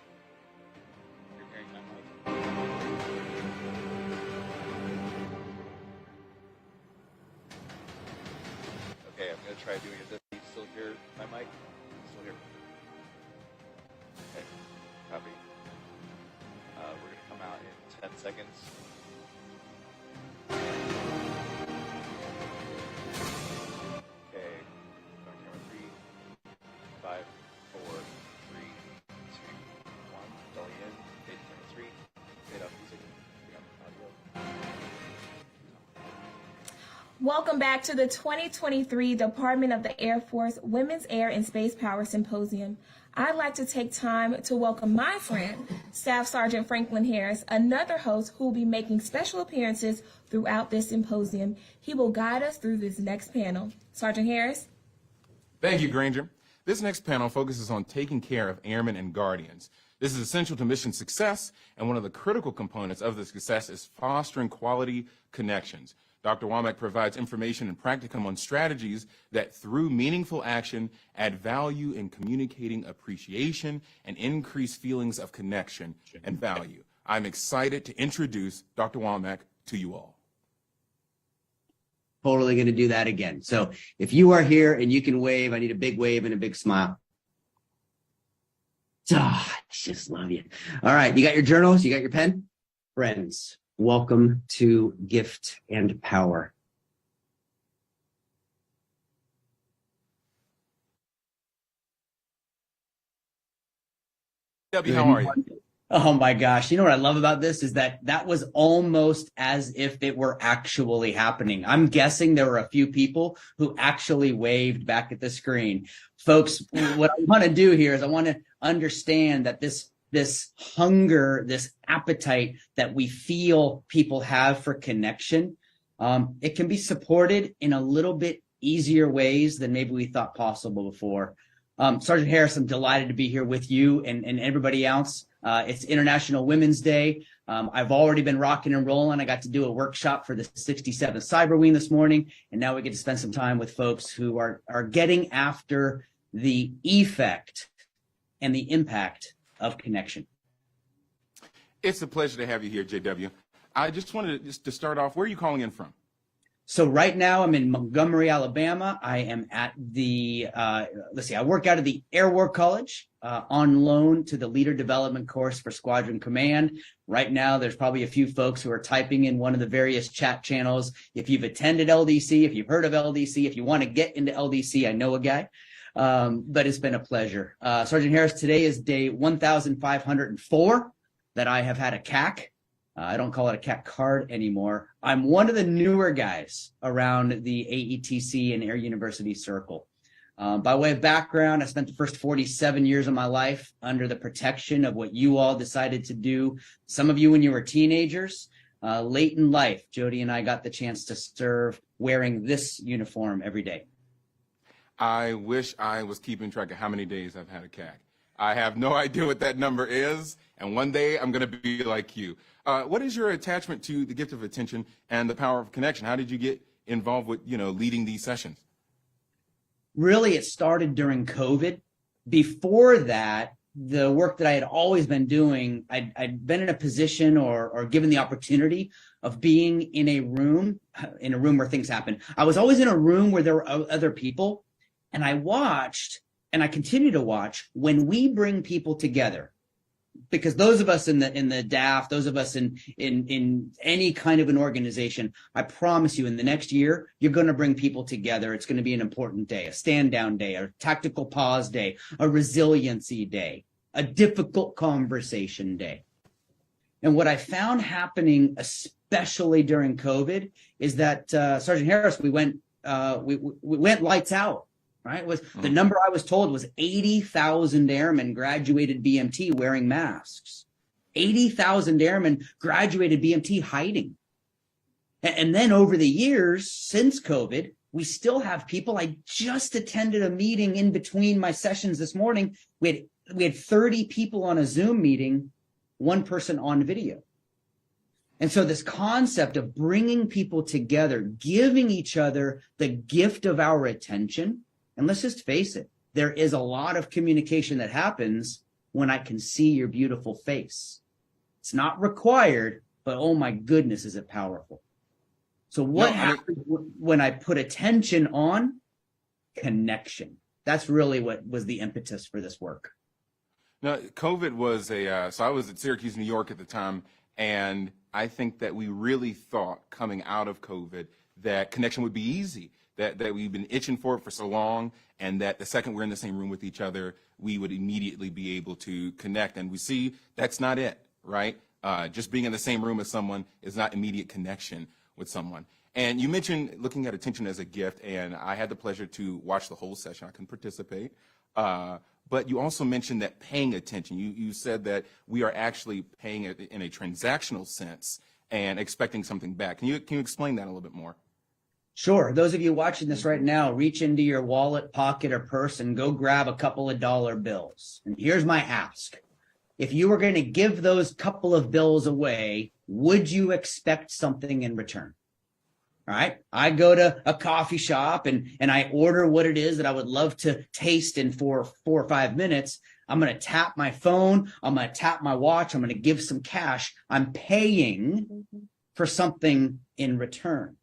[SPEAKER 15] You're hearing my mic. Okay, I'm going to try doing it. Does he still hear my mic? Still hear me? Okay, copy. We're going to come out in 10 seconds. Okay, on camera 3, 5, 4, 3, 2, 1. Dolly in. Fade camera 3. Fade out music. Bring up audio.
[SPEAKER 5] Welcome back to the 2023 Department of the Air Force Women's Air and Space Power Symposium. I'd like to take time to welcome my friend, Staff Sergeant Franklin Harris, another host who will be making special appearances throughout this symposium. He will guide us through this next panel. Sergeant Harris?
[SPEAKER 6] Thank you, Granger. This next panel focuses on taking care of airmen and guardians. This is essential to mission success, and one of the critical components of the success is fostering quality connections. Dr. Womack provides information and practicum on strategies that, through meaningful action, add value in communicating appreciation and increase feelings of connection and value. I'm excited to introduce Dr. Womack to you all.
[SPEAKER 16] Totally going to do that again. So if you are here and you can wave, I need a big wave and a big smile. I just love you. All right, you got your journals, you got your pen? Friends, welcome to Gift and Power.
[SPEAKER 6] Debbie, how are you?
[SPEAKER 16] Oh my gosh. You know what I love about this is that was almost as if it were actually happening. I'm guessing there were a few people who actually waved back at the screen. Folks, what I want to do here is I want to understand that this hunger, this appetite that we feel people have for connection, it can be supported in a little bit easier ways than maybe we thought possible before. Sergeant Harris, I'm delighted to be here with you and everybody else. It's International Women's Day. I've already been rocking and rolling. I got to do a workshop for the 67th Cyber Wing this morning, and now we get to spend some time with folks who are getting after the effect and the impact of connection.
[SPEAKER 6] It's a pleasure to have you here, JW. I just wanted to start off, where are you calling in from?
[SPEAKER 16] So right now I'm in Montgomery, Alabama. I am at the, I work out of the Air War College on loan to the Leader Development Course for Squadron Command. Right now, there's probably a few folks who are typing in one of the various chat channels. If you've attended LDC, if you've heard of LDC, if you want to get into LDC, I know a guy. But it's been a pleasure. Sergeant Harris, today is day 1,504 that I have had a CAC. I don't call it a CAC card anymore. I'm one of the newer guys around the AETC and Air University circle. By way of background, I spent the first 47 years of my life under the protection of what you all decided to do. Some of you when you were teenagers. Late in life, Jody and I got the chance to serve wearing this uniform every day.
[SPEAKER 6] I wish I was keeping track of how many days I've had a CAC. I have no idea what that number is, and one day I'm going to be like you. What is your attachment to the gift of attention and the power of connection? How did you get involved with, leading these sessions?
[SPEAKER 16] Really, it started during COVID. Before that, the work that I had always been doing, I'd been in a position or given the opportunity of being in a room where things happen. I was always in a room where there were other people, and I watched, and I continue to watch, when we bring people together. Because those of us in the DAF, those of us in any kind of an organization, I promise you, in the next year, you're going to bring people together. It's going to be an important day, a stand down day, a tactical pause day, a resiliency day, a difficult conversation day. And what I found happening, especially during COVID, is that Sergeant Harris, we went lights out. Right? The number I was told was 80,000 airmen graduated BMT wearing masks. 80,000 airmen graduated BMT hiding. And then over the years since COVID, we still have people. I just attended a meeting in between my sessions this morning. We had 30 people on a Zoom meeting, one person on video. And so this concept of bringing people together, giving each other the gift of our attention. And let's just face it, there is a lot of communication that happens when I can see your beautiful face. It's not required, but oh my goodness, is it powerful. So what happens when I put attention on connection? That's really what was the impetus for this work.
[SPEAKER 17] Now, COVID was so I was at Syracuse, New York at the time, and I think that we really thought coming out of COVID that connection would be easy, that we've been itching for it for so long, and that the second we're in the same room with each other, we would immediately be able to connect. And we see that's not it, right? Just being in the same room as someone is not immediate connection with someone. And you mentioned looking at attention as a gift, and I had the pleasure to watch the whole session. I couldn't participate. But you also mentioned that paying attention. You said that we are actually paying it in a transactional sense and expecting something back. Can you explain that a little bit more?
[SPEAKER 16] Sure. Those of you watching this right now, reach into your wallet, pocket, or purse and go grab a couple of dollar bills. And here's my ask. If you were going to give those couple of bills away, would you expect something in return? All right. I go to a coffee shop and I order what it is that I would love to taste in 4 or 5 minutes. I'm going to tap my phone. I'm going to tap my watch. I'm going to give some cash. I'm paying for something in return.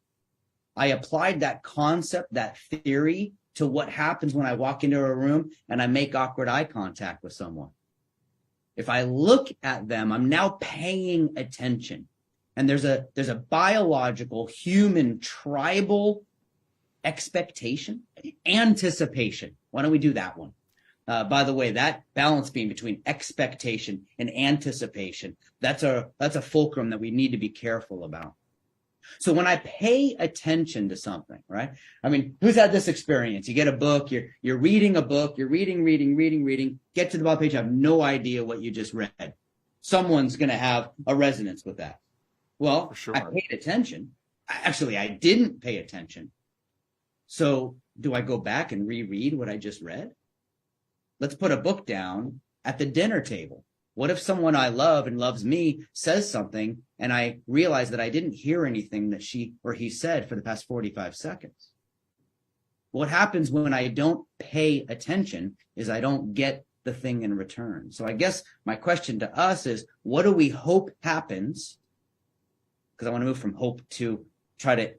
[SPEAKER 16] I applied that concept, that theory, to what happens when I walk into a room and I make awkward eye contact with someone. If I look at them, I'm now paying attention. And there's a biological, human, tribal expectation, anticipation. Why don't we do that one? By the way, that balance being between expectation and anticipation, that's a fulcrum that we need to be careful about. So when I pay attention to something, right? I mean, who's had this experience? You get a book, you're reading a book, you're reading, get to the bottom page, you have no idea what you just read. Someone's going to have a resonance with that. Well, sure. I paid attention. Actually, I didn't pay attention. So do I go back and reread what I just read? Let's put a book down at the dinner table. What if someone I love and loves me says something and I realize that I didn't hear anything that she or he said for the past 45 seconds? What happens when I don't pay attention is I don't get the thing in return. So I guess my question to us is, what do we hope happens? Because I want to move from hope to try to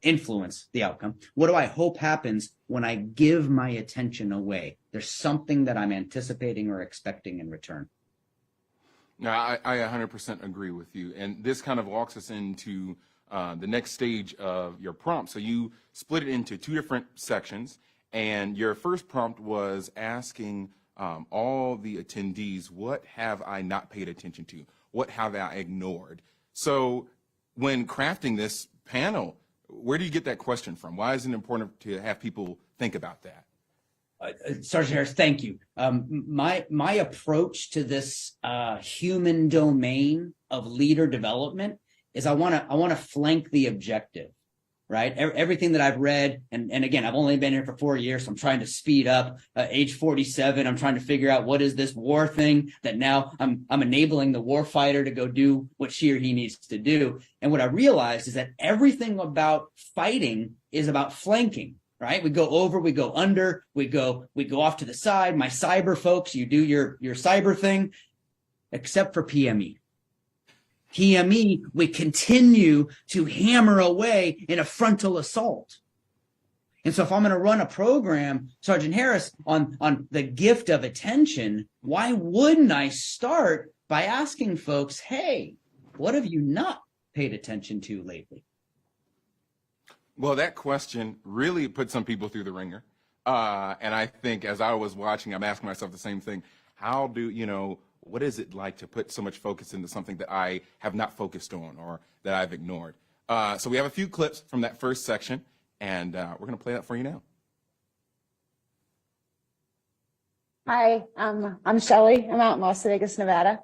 [SPEAKER 16] influence the outcome. What do I hope happens when I give my attention away? There's something that I'm anticipating or expecting in return.
[SPEAKER 17] No, I 100% agree with you. And this kind of walks us into the next stage of your prompt. So you split it into 2 different sections. And your first prompt was asking all the attendees, what have I not paid attention to? What have I ignored? So when crafting this panel, where do you get that question from? Why is it important to have people think about that?
[SPEAKER 16] Sergeant Harris, thank you. My approach to this human domain of leader development is I want to flank the objective, right? Everything that I've read, and again, I've only been here for 4 years, so I'm trying to speed up. Age 47, I'm trying to figure out what is this war thing that now I'm enabling the war fighter to go do what she or he needs to do. And what I realized is that everything about fighting is about flanking. Right? We go over, we go under, we go off to the side. My cyber folks, you do your cyber thing, except for PME. PME, we continue to hammer away in a frontal assault. And so if I'm going to run a program, Sergeant Harris, on the gift of attention, why wouldn't I start by asking folks, hey, what have you not paid attention to lately?
[SPEAKER 17] Well, that question really put some people through the ringer. And I think as I was watching, I'm asking myself the same thing. How do, what is it like to put so much focus into something that I have not focused on or that I've ignored? So we have a few clips from that first section, and we're going to play that for you now.
[SPEAKER 18] Hi, I'm Shelly. I'm out in Las Vegas, Nevada.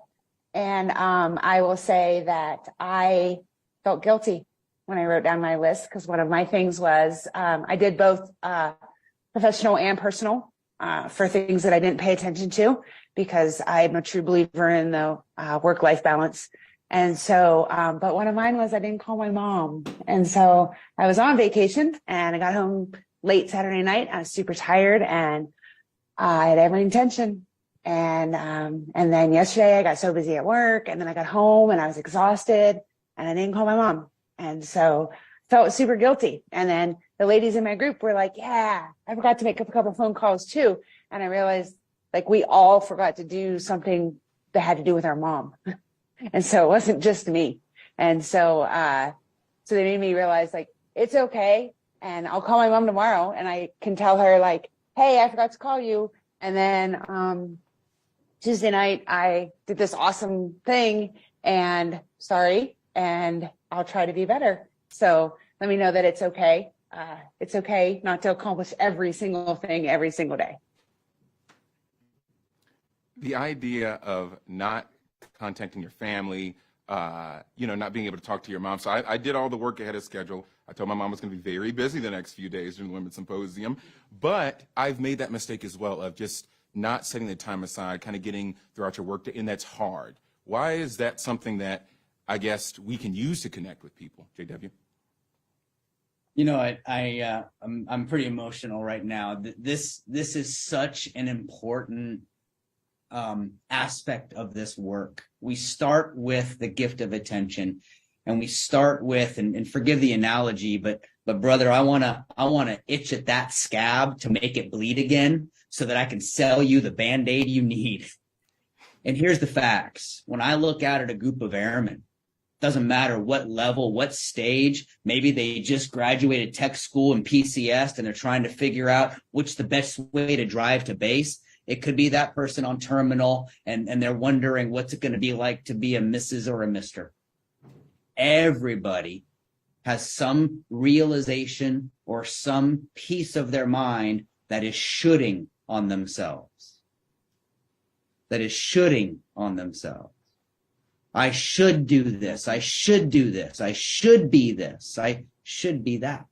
[SPEAKER 18] And I will say that I felt guilty when I wrote down my list, because one of my things was I did both professional and personal for things that I didn't pay attention to, because I'm a true believer in the work-life balance. And so, but one of mine was I didn't call my mom. And so I was on vacation and I got home late Saturday night. I was super tired and I had every intention. And then yesterday I got so busy at work, and then I got home and I was exhausted and I didn't call my mom. And so felt super guilty. And then the ladies in my group were like, yeah, I forgot to make up a couple phone calls too. And I realized like we all forgot to do something that had to do with our mom. And so it wasn't just me. And so, so they made me realize like, it's okay. And I'll call my mom tomorrow and I can tell her like, hey, I forgot to call you. And then, Tuesday night, I did this awesome thing and sorry, and I'll try to be better. So let me know that it's okay. It's okay not to accomplish every single thing every single day.
[SPEAKER 17] The idea of not contacting your family, not being able to talk to your mom. So I did all the work ahead of schedule. I told my mom I was going to be very busy the next few days during the Women's Symposium, but I've made that mistake as well of just not setting the time aside, kind of getting throughout your workday, and that's hard. Why is that something that I guess we can use to connect with people, JW?
[SPEAKER 16] I'm pretty emotional right now. This is such an important aspect of this work. We start with the gift of attention, and we start with, and forgive the analogy, but brother, I wanna itch at that scab to make it bleed again, so that I can sell you the Band-Aid you need. And here's the facts. When I look out at a group of airmen, doesn't matter what level, what stage, maybe they just graduated tech school and PCS and they're trying to figure out which the best way to drive to base. It could be that person on terminal and they're wondering what's it going to be like to be a Mrs. or a Mr. Everybody has some realization or some piece of their mind that is shoulding on themselves. That is shoulding on themselves. I should do this. I should do this. I should be this. I should be that.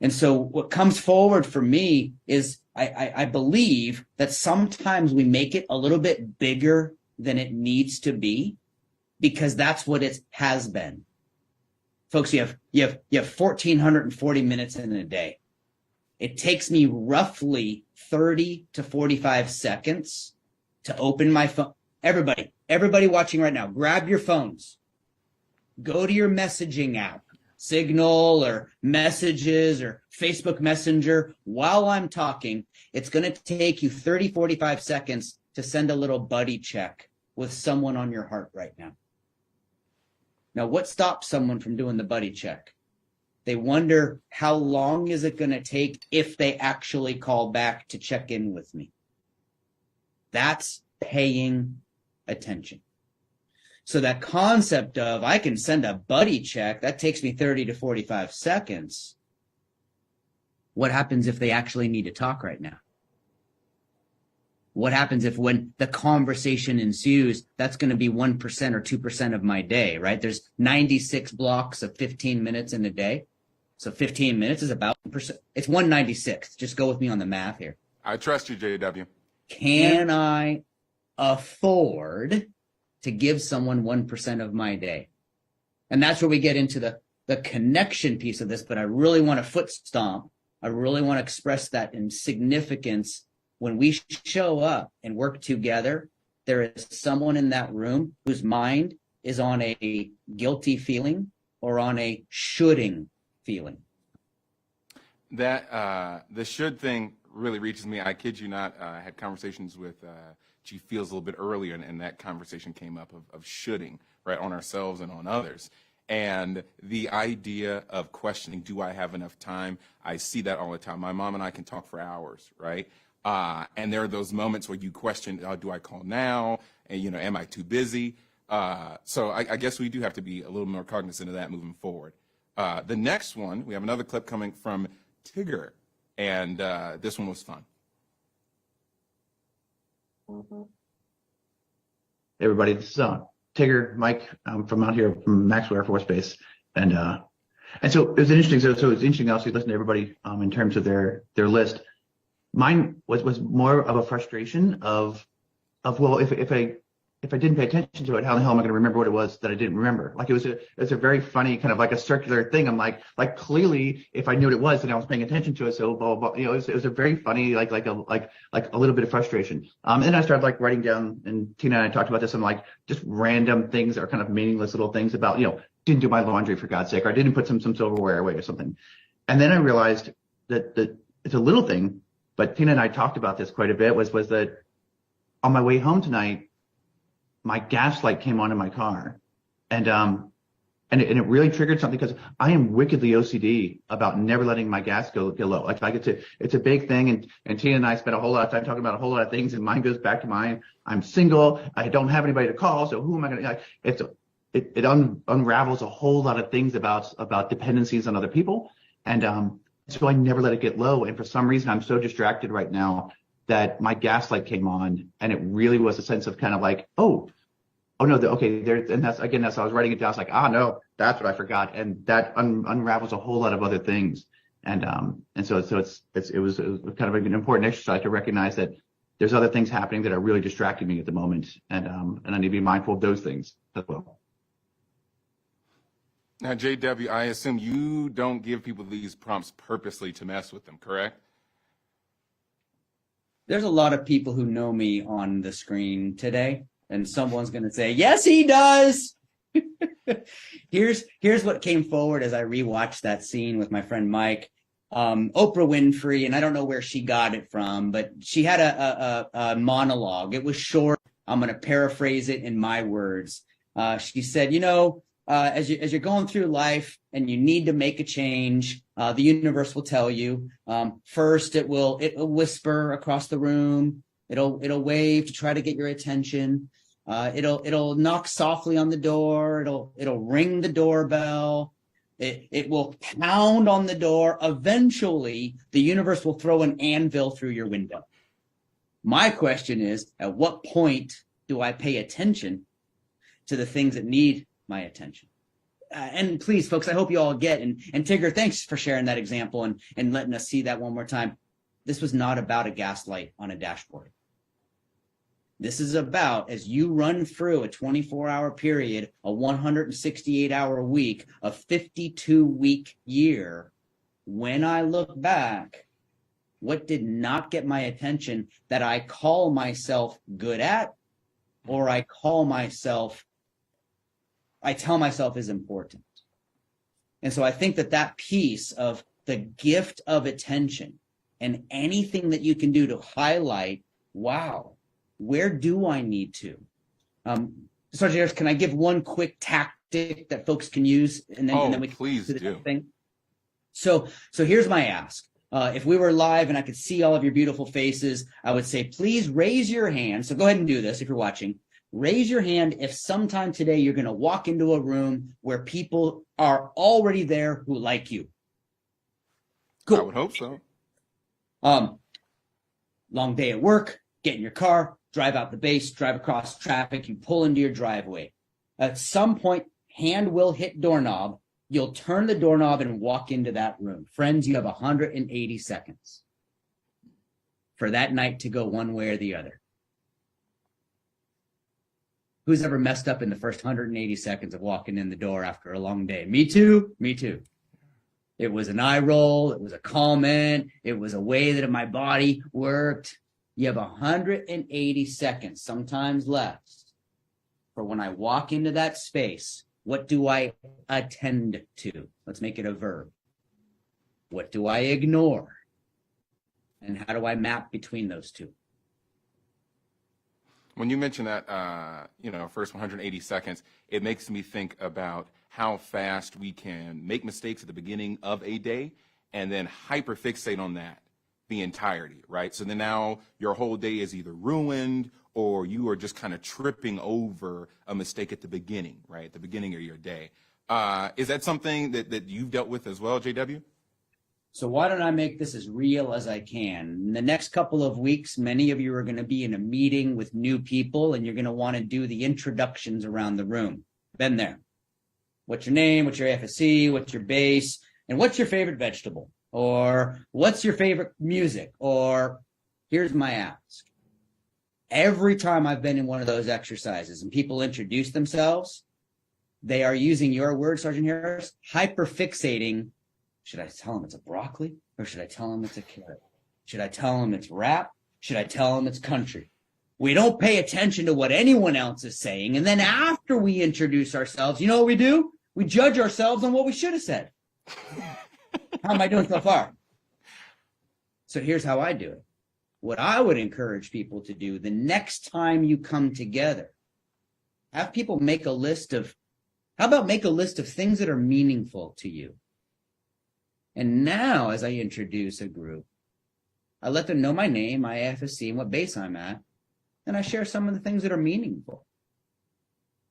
[SPEAKER 16] And so what comes forward for me is I believe that sometimes we make it a little bit bigger than it needs to be because that's what it has been. Folks, you have 1,440 minutes in a day. It takes me roughly 30 to 45 seconds to open my phone. Everybody watching right now, grab your phones. Go to your messaging app, Signal or Messages or Facebook Messenger. While I'm talking, it's going to take you 30, 45 seconds to send a little buddy check with someone on your heart right now. Now, what stops someone from doing the buddy check? They wonder, how long is it going to take if they actually call back to check in with me? That's paying attention. So that concept of I can send a buddy check, that takes me 30 to 45 seconds. What happens if they actually need to talk right now? What happens if when the conversation ensues, that's going to be 1% or 2% of my day, right? There's 96 blocks of 15 minutes in a day. So 15 minutes is about 1%. It's 196. Just go with me on the math here.
[SPEAKER 17] I trust you, JW.
[SPEAKER 16] Can I afford to give someone 1% of my day? And that's where we get into the connection piece of this, but I really want to foot stomp. I really want to express that in significance. When we show up and work together, there is someone in that room whose mind is on a guilty feeling or on a shoulding feeling.
[SPEAKER 17] That the should thing really reaches me. I kid you not. I had conversations with Chief Fields a little bit earlier, and that conversation came up of shoulding, right, on ourselves and on others. And the idea of questioning, do I have enough time? I see that all the time. My mom and I can talk for hours, right? And there are those moments where you question, do I call now? And, am I too busy? So I guess we do have to be a little more cognizant of that moving forward. The next one, we have another clip coming from Tigger, and this one was fun.
[SPEAKER 19] Hey everybody, this is Tigger, Mike, from out here from Maxwell Air Force Base, and so it was interesting. So it's interesting also to listen to everybody in terms of their list. Mine was more of a frustration of well, if if I didn't pay attention to it, how the hell am I going to remember what it was that I didn't remember? Like it was a very funny kind of like a circular thing. I'm like clearly if I knew what it was, then I was paying attention to it. So blah, blah, blah. You know, it was a very funny, like a little bit of frustration. And then I started like writing down, and Tina and I talked about this. I'm like just random things that are kind of meaningless little things about, you know, didn't do my laundry for God's sake, or I didn't put some silverware away or something. And then I realized that it's a little thing, but Tina and I talked about this quite a bit, was that on my way home tonight, my gas light came on in my car, and it really triggered something, because I am wickedly OCD about never letting my gas go low. Like it's a big thing, and Tina and I spent a whole lot of time talking about a whole lot of things, and mine goes back to mine. I'm single. I don't have anybody to call, so who am I going to? It unravels a whole lot of things about dependencies on other people, and so I never let it get low. And for some reason, I'm so distracted right now that my gas light came on, and it really was a sense of kind of like, oh no, okay, there, and that's I was writing it down. I was like, no, that's what I forgot, and that unravels a whole lot of other things, and so it was kind of an important exercise to recognize that there's other things happening that are really distracting me at the moment, and I need to be mindful of those things as well.
[SPEAKER 17] Now, JW, I assume you don't give people these prompts purposely to mess with them, correct?
[SPEAKER 16] There's a lot of people who know me on the screen today, and someone's going to say, yes, he does. Here's what came forward as I rewatched that scene with my friend Mike. Oprah Winfrey, and I don't know where she got it from, but she had a monologue. It was short. I'm going to paraphrase it in my words. She said, as you're going through life and you need to make a change, the universe will tell you. First, it will whisper across the room. It'll wave to try to get your attention. It'll knock softly on the door. It'll ring the doorbell. It will pound on the door. Eventually, the universe will throw an anvil through your window. My question is, at what point do I pay attention to the things that need my attention? And please, folks, I hope you all get, and Tigger, thanks for sharing that example and letting us see that one more time. This was not about a gas light on a dashboard. This is about, as you run through a 24-hour period, a 168-hour week, a 52-week year, when I look back, what did not get my attention that I call myself good at, or I tell myself is important. And so I think that piece of the gift of attention and anything that you can do to highlight, wow, where do I need to? Sergeant Harris, can I give one quick tactic that folks can use? And then we can
[SPEAKER 17] please
[SPEAKER 16] do the
[SPEAKER 17] do.
[SPEAKER 16] next thing. So here's my ask. If we were live and I could see all of your beautiful faces, I would say, please raise your hand. So go ahead and do this if you're watching. Raise your hand if sometime today you're going to walk into a room where people are already there who like you. Cool.
[SPEAKER 17] I would hope so.
[SPEAKER 16] Long day at work, get in your car, drive out the base, drive across traffic, you pull into your driveway. At some point, hand will hit doorknob. You'll turn the doorknob and walk into that room. Friends, you have 180 seconds for that night to go one way or the other. Who's ever messed up in the first 180 seconds of walking in the door after a long day? Me too. Me too. It was an eye roll. It was a comment. It was a way that my body worked. You have 180 seconds, sometimes less, for when I walk into that space. What do I attend to? Let's make it a verb. What do I ignore? And how do I map between those two?
[SPEAKER 17] When you mention that, first 180 seconds, it makes me think about how fast we can make mistakes at the beginning of a day and then hyperfixate on that the entirety, right? So then now your whole day is either ruined or you are just kind of tripping over a mistake at the beginning, right? At the beginning of your day. Is that something that you've dealt with as well, JW?
[SPEAKER 16] So why don't I make this as real as I can? In the next couple of weeks, many of you are going to be in a meeting with new people, and you're going to want to do the introductions around the room. Been there. What's your name? What's your FSC? What's your base? And what's your favorite vegetable? Or what's your favorite music? Or here's my ask. Every time I've been in one of those exercises and people introduce themselves, they are using your word, Sergeant Harris, hyperfixating. Should I tell them it's a broccoli or should I tell them it's a carrot? Should I tell them it's rap? Should I tell them it's country? We don't pay attention to what anyone else is saying. And then after we introduce ourselves, you know what we do? We judge ourselves on what we should have said. How am I doing so far? So here's how I do it. What I would encourage people to do the next time you come together, have people make a list of, how about make a list of things that are meaningful to you? And now, as I introduce a group, I let them know my name, my AFSC, and what base I'm at, and I share some of the things that are meaningful.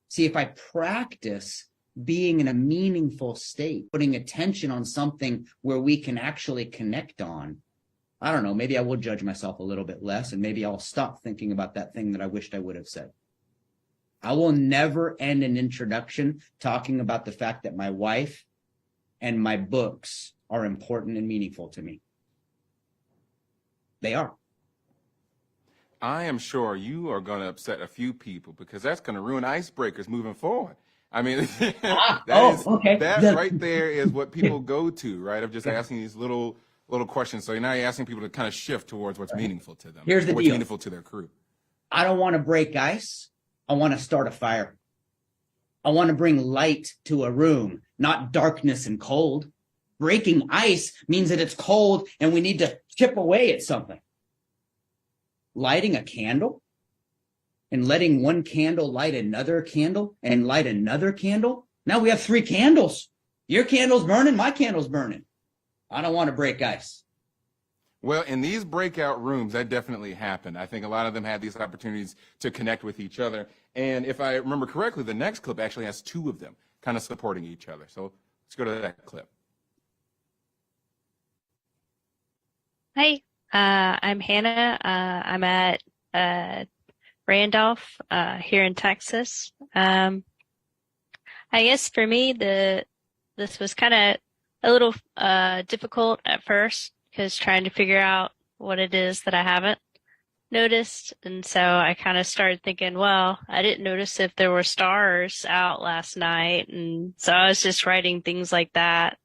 [SPEAKER 16] See, if I practice being in a meaningful state, putting attention on something where we can actually connect on, I don't know, maybe I will judge myself a little bit less, and maybe I'll stop thinking about that thing that I wished I would have said. I will never end an introduction talking about the fact that my wife and my books are important and meaningful to me. They are.
[SPEAKER 17] I am sure you are going to upset a few people because that's going to ruin icebreakers moving forward. I mean, that right there is what people go to, right? Of just asking these little questions. So now you're asking people to kind of shift towards what's meaningful to them.
[SPEAKER 16] Here's the
[SPEAKER 17] what's
[SPEAKER 16] deal.
[SPEAKER 17] meaningful to their crew.
[SPEAKER 16] I don't want to break ice. I want to start a fire. I want to bring light to a room, not darkness and cold. Breaking ice means that it's cold and we need to chip away at something. Lighting a candle and letting one candle light another candle and light another candle. Now we have 3 candles. Your candle's burning, my candle's burning. I don't want to break ice.
[SPEAKER 17] Well, in these breakout rooms, that definitely happened. I think a lot of them had these opportunities to connect with each other. And if I remember correctly, the next clip actually has 2 of them kind of supporting each other. So let's go to that clip.
[SPEAKER 20] Hi, I'm Hannah. I'm at Randolph here in Texas. I guess for me, this was kind of a little difficult at first because trying to figure out what it is that I haven't noticed. And so I kind of started thinking, well, I didn't notice if there were stars out last night. And so I was just writing things like that.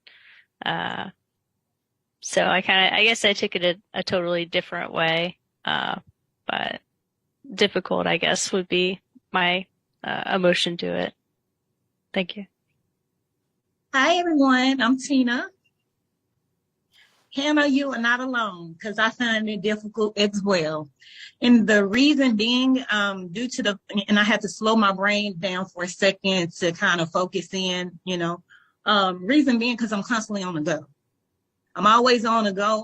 [SPEAKER 20] So I guess I took it a totally different way. But difficult, I guess, would be my emotion to it. Thank you.
[SPEAKER 21] Hi, everyone. I'm Tina. Hannah, you are not alone because I find it difficult as well. And the reason being, due to and I had to slow my brain down for a second to kind of focus in, reason being because I'm constantly on the go. I'm always on the go,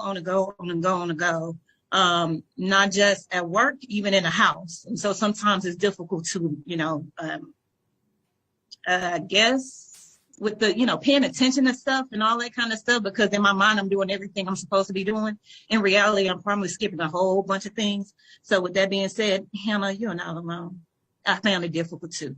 [SPEAKER 21] not just at work, even in the house. And so sometimes it's difficult to, I guess, with the, paying attention to stuff and all that kind of stuff, because in my mind, I'm doing everything I'm supposed to be doing. In reality, I'm probably skipping a whole bunch of things. So with that being said, Hannah, you're not alone. I found it difficult too.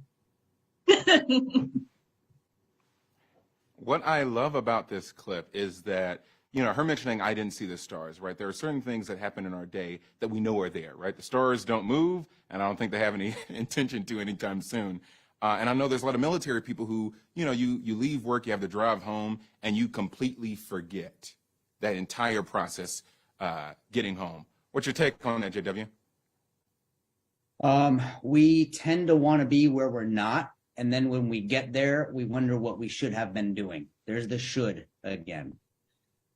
[SPEAKER 17] What I love about this clip is that, her mentioning I didn't see the stars, right? There are certain things that happen in our day that we know are there, right? The stars don't move, and I don't think they have any intention to anytime soon. And I know there's a lot of military people who, you leave work, you have to drive home, and you completely forget that entire process getting home. What's your take on that, JW?
[SPEAKER 16] We tend to want to be where we're not. And then when we get there, we wonder what we should have been doing. There's the should again.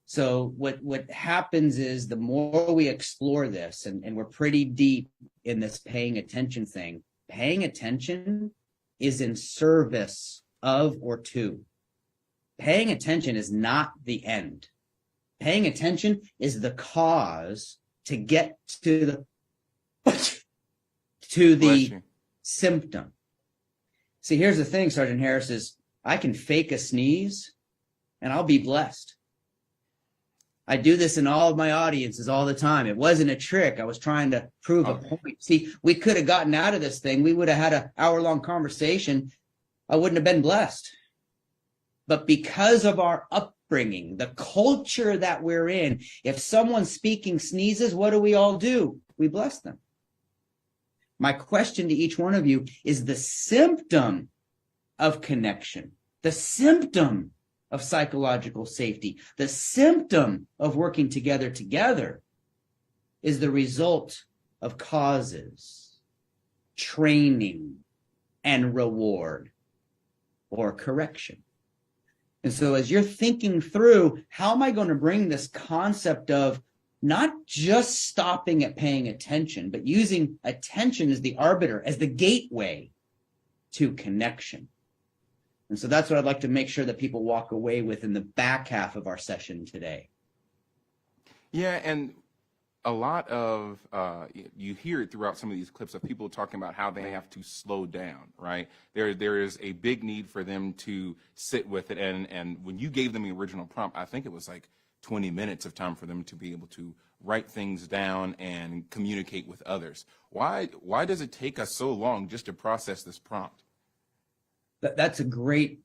[SPEAKER 16] So what happens is the more we explore this, and we're pretty deep in this paying attention thing, paying attention is in service of or to. Paying attention is not the end. Paying attention is the cause to get to the symptom. See, here's the thing, Sergeant Harris, is I can fake a sneeze and I'll be blessed. I do this in all of my audiences all the time. It wasn't a trick. I was trying to prove a point. See, we could have gotten out of this thing. We would have had an hour-long conversation. I wouldn't have been blessed. But because of our upbringing, the culture that we're in, if someone speaking sneezes, what do we all do? We bless them. My question to each one of you is the symptom of connection, the symptom of psychological safety, the symptom of working together is the result of causes, training, and reward or correction. And so as you're thinking through, how am I going to bring this concept of not just stopping at paying attention, but using attention as the arbiter, as the gateway to connection? And so that's what I'd like to make sure that people walk away with in the back half of our session today.
[SPEAKER 17] Yeah, and a lot of, you hear it throughout some of these clips of people talking about how they have to slow down, right? There is a big need for them to sit with it. And when you gave them the original prompt, I think it was like 20 minutes of time for them to be able to write things down and communicate with others. Why does it take us so long just to process this prompt?
[SPEAKER 16] That's a great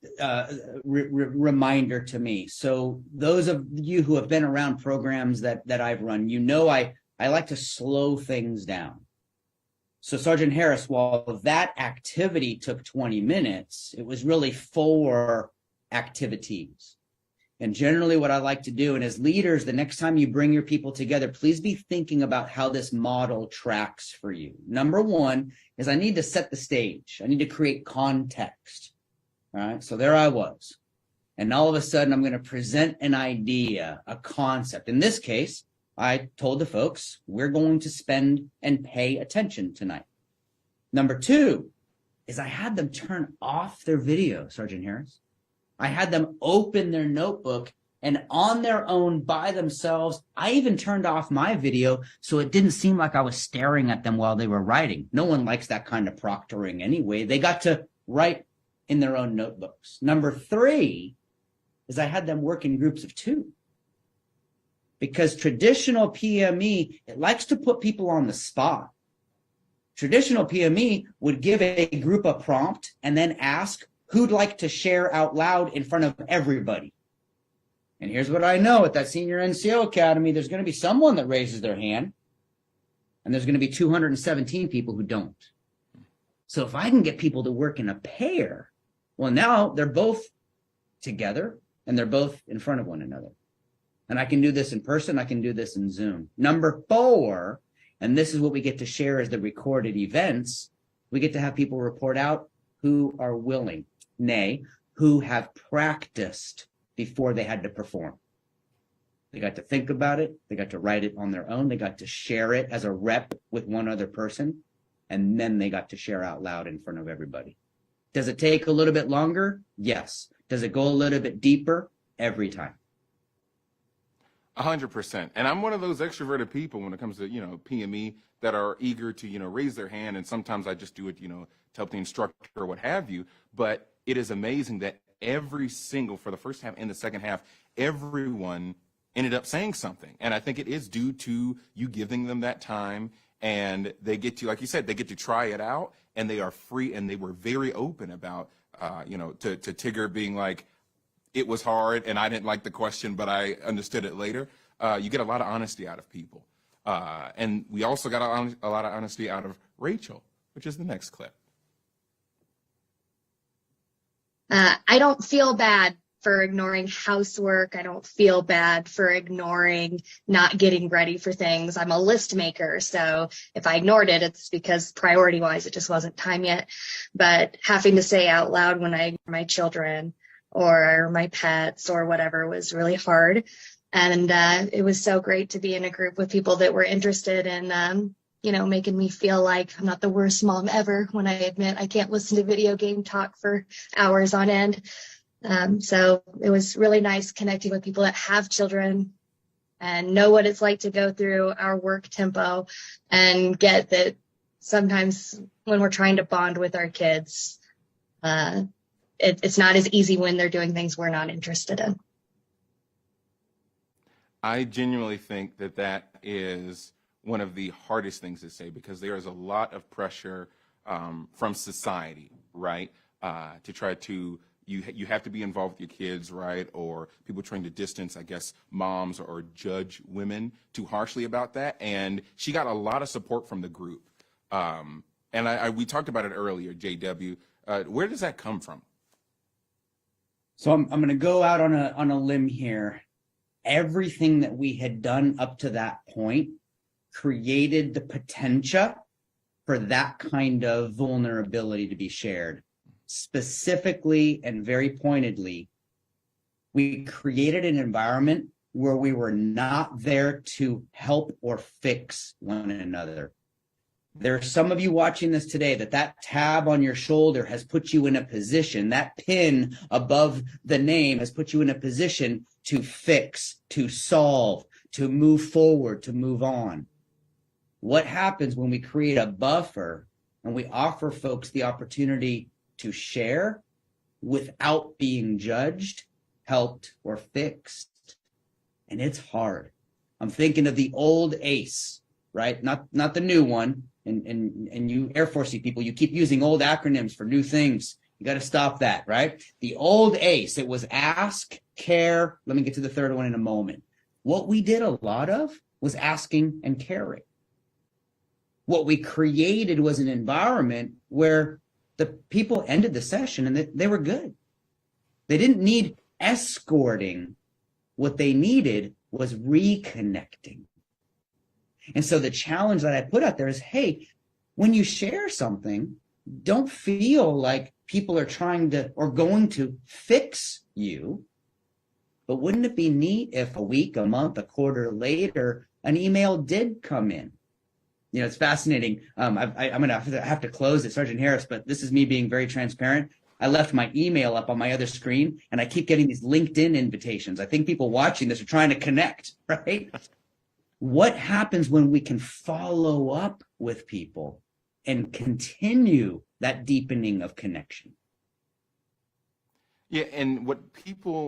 [SPEAKER 16] reminder to me. So those of you who have been around programs that I've run, you know I like to slow things down. So Sergeant Harris, while that activity took 20 minutes, it was really 4 activities. And generally what I like to do, and as leaders, the next time you bring your people together, please be thinking about how this model tracks for you. Number 1 is I need to set the stage. I need to create context. All right, so there I was. And all of a sudden, I'm going to present an idea, a concept. In this case, I told the folks, we're going to spend and pay attention tonight. Number 2 is I had them turn off their video, Sergeant Harris. I had them open their notebook, and on their own, by themselves, I even turned off my video so it didn't seem like I was staring at them while they were writing. No one likes that kind of proctoring anyway. They got to write in their own notebooks. Number 3 is I had them work in groups of 2. Because traditional PME, it likes to put people on the spot. Traditional PME would give a group a prompt and then ask who'd like to share out loud in front of everybody. And here's what I know at that Senior NCO Academy, there's going to be someone that raises their hand, and there's going to be 217 people who don't. So if I can get people to work in a pair, well, now they're both together and they're both in front of one another. And I can do this in person. I can do this in Zoom. Number 4, and this is what we get to share as the recorded events, we get to have people report out who are willing, nay, who have practiced before they had to perform. They got to think about it. They got to write it on their own. They got to share it as a rep with one other person. And then they got to share out loud in front of everybody. Does it take a little bit longer? Yes. Does it go a little bit deeper? Every time.
[SPEAKER 17] 100%. And I'm one of those extroverted people when it comes to, PME that are eager to, raise their hand. And sometimes I just do it, to help the instructor or what have you. But it is amazing that every single, for the first half and the second half, everyone ended up saying something. And I think it is due to you giving them that time, and they get to, like you said, they get to try it out, and they are free, and they were very open about, to Tigger being like, it was hard and I didn't like the question, but I understood it later. You get a lot of honesty out of people. And we also got a lot of honesty out of Rachel, which is the next clip.
[SPEAKER 4] I don't feel bad for ignoring housework. I don't feel bad for ignoring not getting ready for things. I'm a list maker, so if I ignored it, it's because priority-wise, it just wasn't time yet. But having to say out loud when I ignore my children or my pets or whatever was really hard. And it was so great to be in a group with people that were interested in, making me feel like I'm not the worst mom ever when I admit I can't listen to video game talk for hours on end. So it was really nice connecting with people that have children and know what it's like to go through our work tempo and get that sometimes when we're trying to bond with our kids, it's not as easy when they're doing things we're not interested in.
[SPEAKER 17] I genuinely think that is one of the hardest things to say, because there is a lot of pressure from society, right? To try to, you have to be involved with your kids, right? Or people trying to distance, I guess, moms or judge women too harshly about that. And she got a lot of support from the group. And And we talked about it earlier, JW. Where does that come from?
[SPEAKER 16] So I'm going to go out on a limb here. Everything that we had done up to that point created the potential for that kind of vulnerability to be shared. Specifically and very pointedly, we created an environment where we were not there to help or fix one another. There are some of you watching this today that tab on your shoulder has put you in a position, that pin above the name has put you in a position to fix, to solve, to move forward, to move on. What happens when we create a buffer and we offer folks the opportunity to share without being judged, helped, or fixed? And it's hard. I'm thinking of the old ACE, right? Not the new one. And you Air Force people, you keep using old acronyms for new things. You got to stop that, right? The old ACE, it was ask, care. Let me get to the third one in a moment. What we did a lot of was asking and caring. What we created was an environment where the people ended the session and they were good. They didn't need escorting. What they needed was reconnecting. And so the challenge that I put out there is, hey, when you share something, don't feel like people are trying to or going to fix you. But wouldn't it be neat if a week, a month, a quarter later, an email did come in? You know, it's fascinating. I'm going to have to close it, Sergeant Harris, but this is me being very transparent. I left my email up on my other screen, and I keep getting these LinkedIn invitations. I think people watching this are trying to connect, right? What happens when we can follow up with people and continue that deepening of connection?
[SPEAKER 17] Yeah, and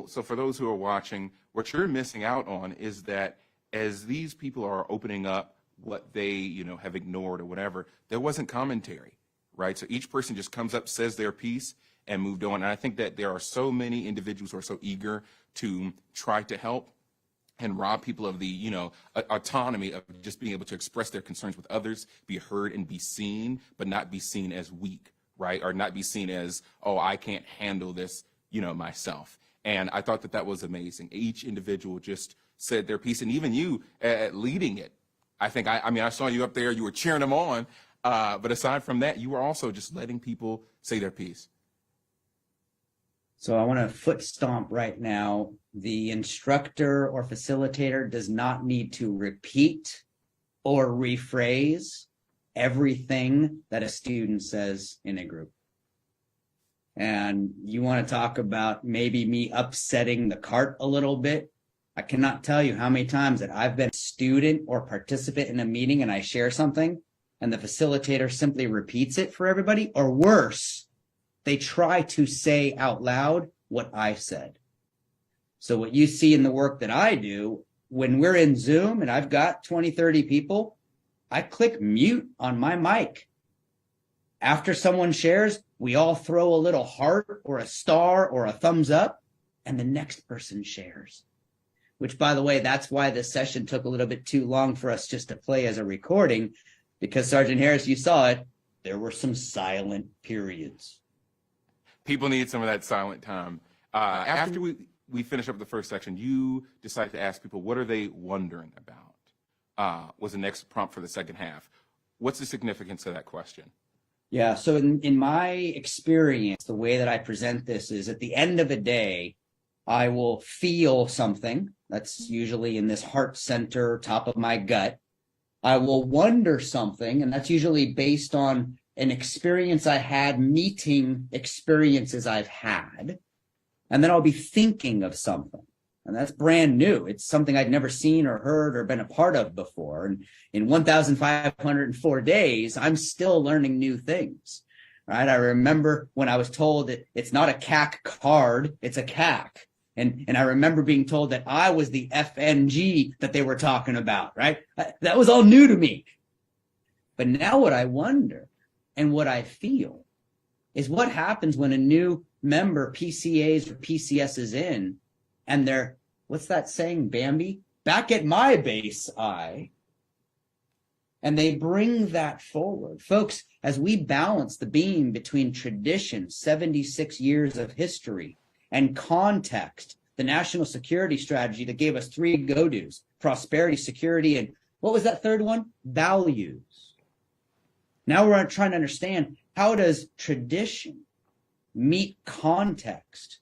[SPEAKER 17] so for those who are watching, what you're missing out on is that as these people are opening up what they, have ignored or whatever, there wasn't commentary, right? So each person just comes up, says their piece, and moved on. And I think that there are so many individuals who are so eager to try to help and rob people of the, autonomy of just being able to express their concerns with others, be heard and be seen, but not be seen as weak, right? Or not be seen as, oh, I can't handle this, myself. And I thought that was amazing. Each individual just said their piece, and even you leading it. I think, I saw you up there, you were cheering them on, but aside from that, you were also just letting people say their piece.
[SPEAKER 16] So I want to foot stomp right now. The instructor or facilitator does not need to repeat or rephrase everything that a student says in a group. And you want to talk about maybe me upsetting the cart a little bit. I cannot tell you how many times that I've been a student or participant in a meeting and I share something and the facilitator simply repeats it for everybody, or worse, they try to say out loud what I said. So what you see in the work that I do, when we're in Zoom and I've got 20, 30 people, I click mute on my mic. After someone shares, we all throw a little heart or a star or a thumbs up, and the next person shares. Which, by the way, that's why this session took a little bit too long for us just to play as a recording, because Sergeant Harris, you saw it, there were some silent periods.
[SPEAKER 17] People need some of that silent time. After we finish up the first section, you decide to ask people, what are they wondering about? Was the next prompt for the second half. What's the significance of that question?
[SPEAKER 16] Yeah, so in my experience, the way that I present this is at the end of a day, I will feel something that's usually in this heart center, top of my gut. I will wonder something, and that's usually based on an experience I had, meeting experiences I've had. And then I'll be thinking of something. And that's brand new. It's something I'd never seen or heard or been a part of before. And in 1,504 days, I'm still learning new things, right? I remember when I was told that it's not a CAC card, it's a CAC. And I remember being told that I was the FNG that they were talking about, right? That was all new to me. But now what I wonder and what I feel is what happens when a new member, PCAs or PCS, is in and they're, what's that saying, Bambi? Back at my base, And they bring that forward. Folks, as we balance the beam between tradition, 76 years of history, and context, the national security strategy that gave us 3 go-dos, prosperity, security, and what was that third one? Values. Now we're trying to understand, how does tradition meet context?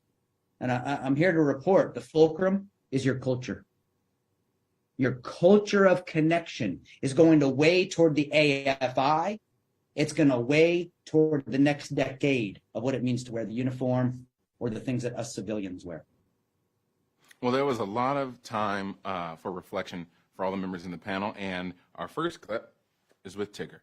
[SPEAKER 16] And I'm here to report the fulcrum is your culture. Your culture of connection is going to weigh toward the AFI. It's going to weigh toward the next decade of what it means to wear the uniform or the things that us civilians wear.
[SPEAKER 17] Well, there was a lot of time for reflection for all the members in the panel, and our first clip is with Tigger.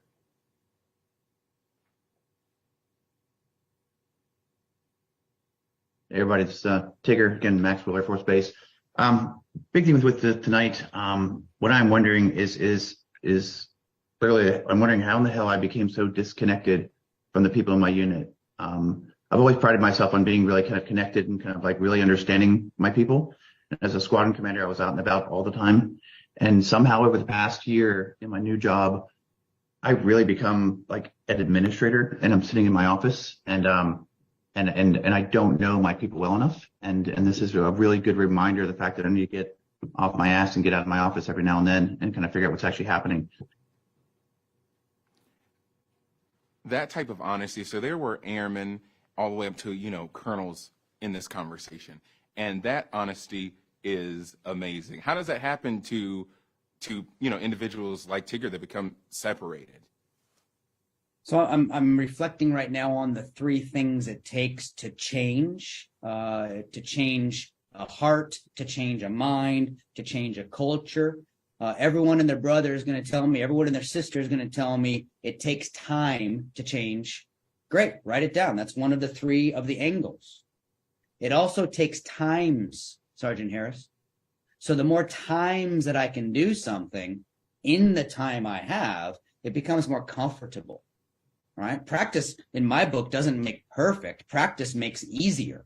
[SPEAKER 19] Hey everybody, it's Tigger, again, Maxwell Air Force Base. Big thing with tonight, what I'm wondering is clearly, I'm wondering how in the hell I became so disconnected from the people in my unit. I've always prided myself on being really kind of connected and kind of like really understanding my people. As a squadron commander, I was out and about all the time. And somehow over the past year in my new job, I've really become like an administrator, and I'm sitting in my office and I don't know my people well enough. And this is a really good reminder of the fact that I need to get off my ass and get out of my office every now and then and kind of figure out what's actually happening.
[SPEAKER 17] That type of honesty. So there were airmen all the way up to, colonels in this conversation. And that honesty is amazing. How does that happen to individuals like Tigger that become separated?
[SPEAKER 16] So I'm reflecting right now on the 3 things it takes to change a heart, to change a mind, to change a culture. Everyone and their brother is going to tell me, everyone and their sister is going to tell me it takes time to change. Great, write it down. That's one of the 3 of the angles. It also takes times, Sergeant Harris. So the more times that I can do something in the time I have, it becomes more comfortable. Right? Practice, in my book, doesn't make perfect. Practice makes easier.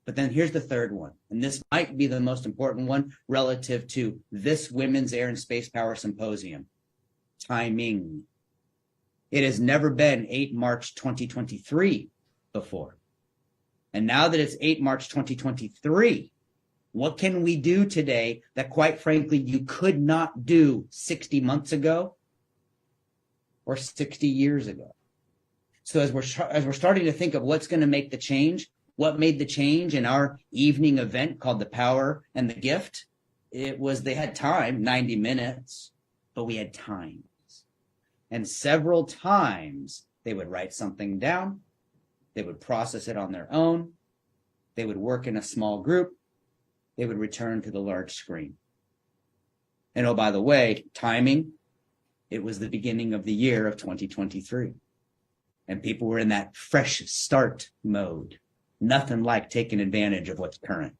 [SPEAKER 16] But then here's the third one, and this might be the most important one relative to this Women's Air and Space Power Symposium. Timing. It has never been 8 March 2023 before. And now that it's 8 March 2023, what can we do today that, quite frankly, you could not do 60 months ago? Or 60 years ago. So as we're starting to think of what's going to make the change, what made the change in our evening event called The Power and the Gift, it was they had time, 90 minutes, but we had times. And several times they would write something down, they would process it on their own, they would work in a small group, they would return to the large screen. And oh, by the way, timing, it was the beginning of the year of 2023. And people were in that fresh start mode. Nothing like taking advantage of what's current.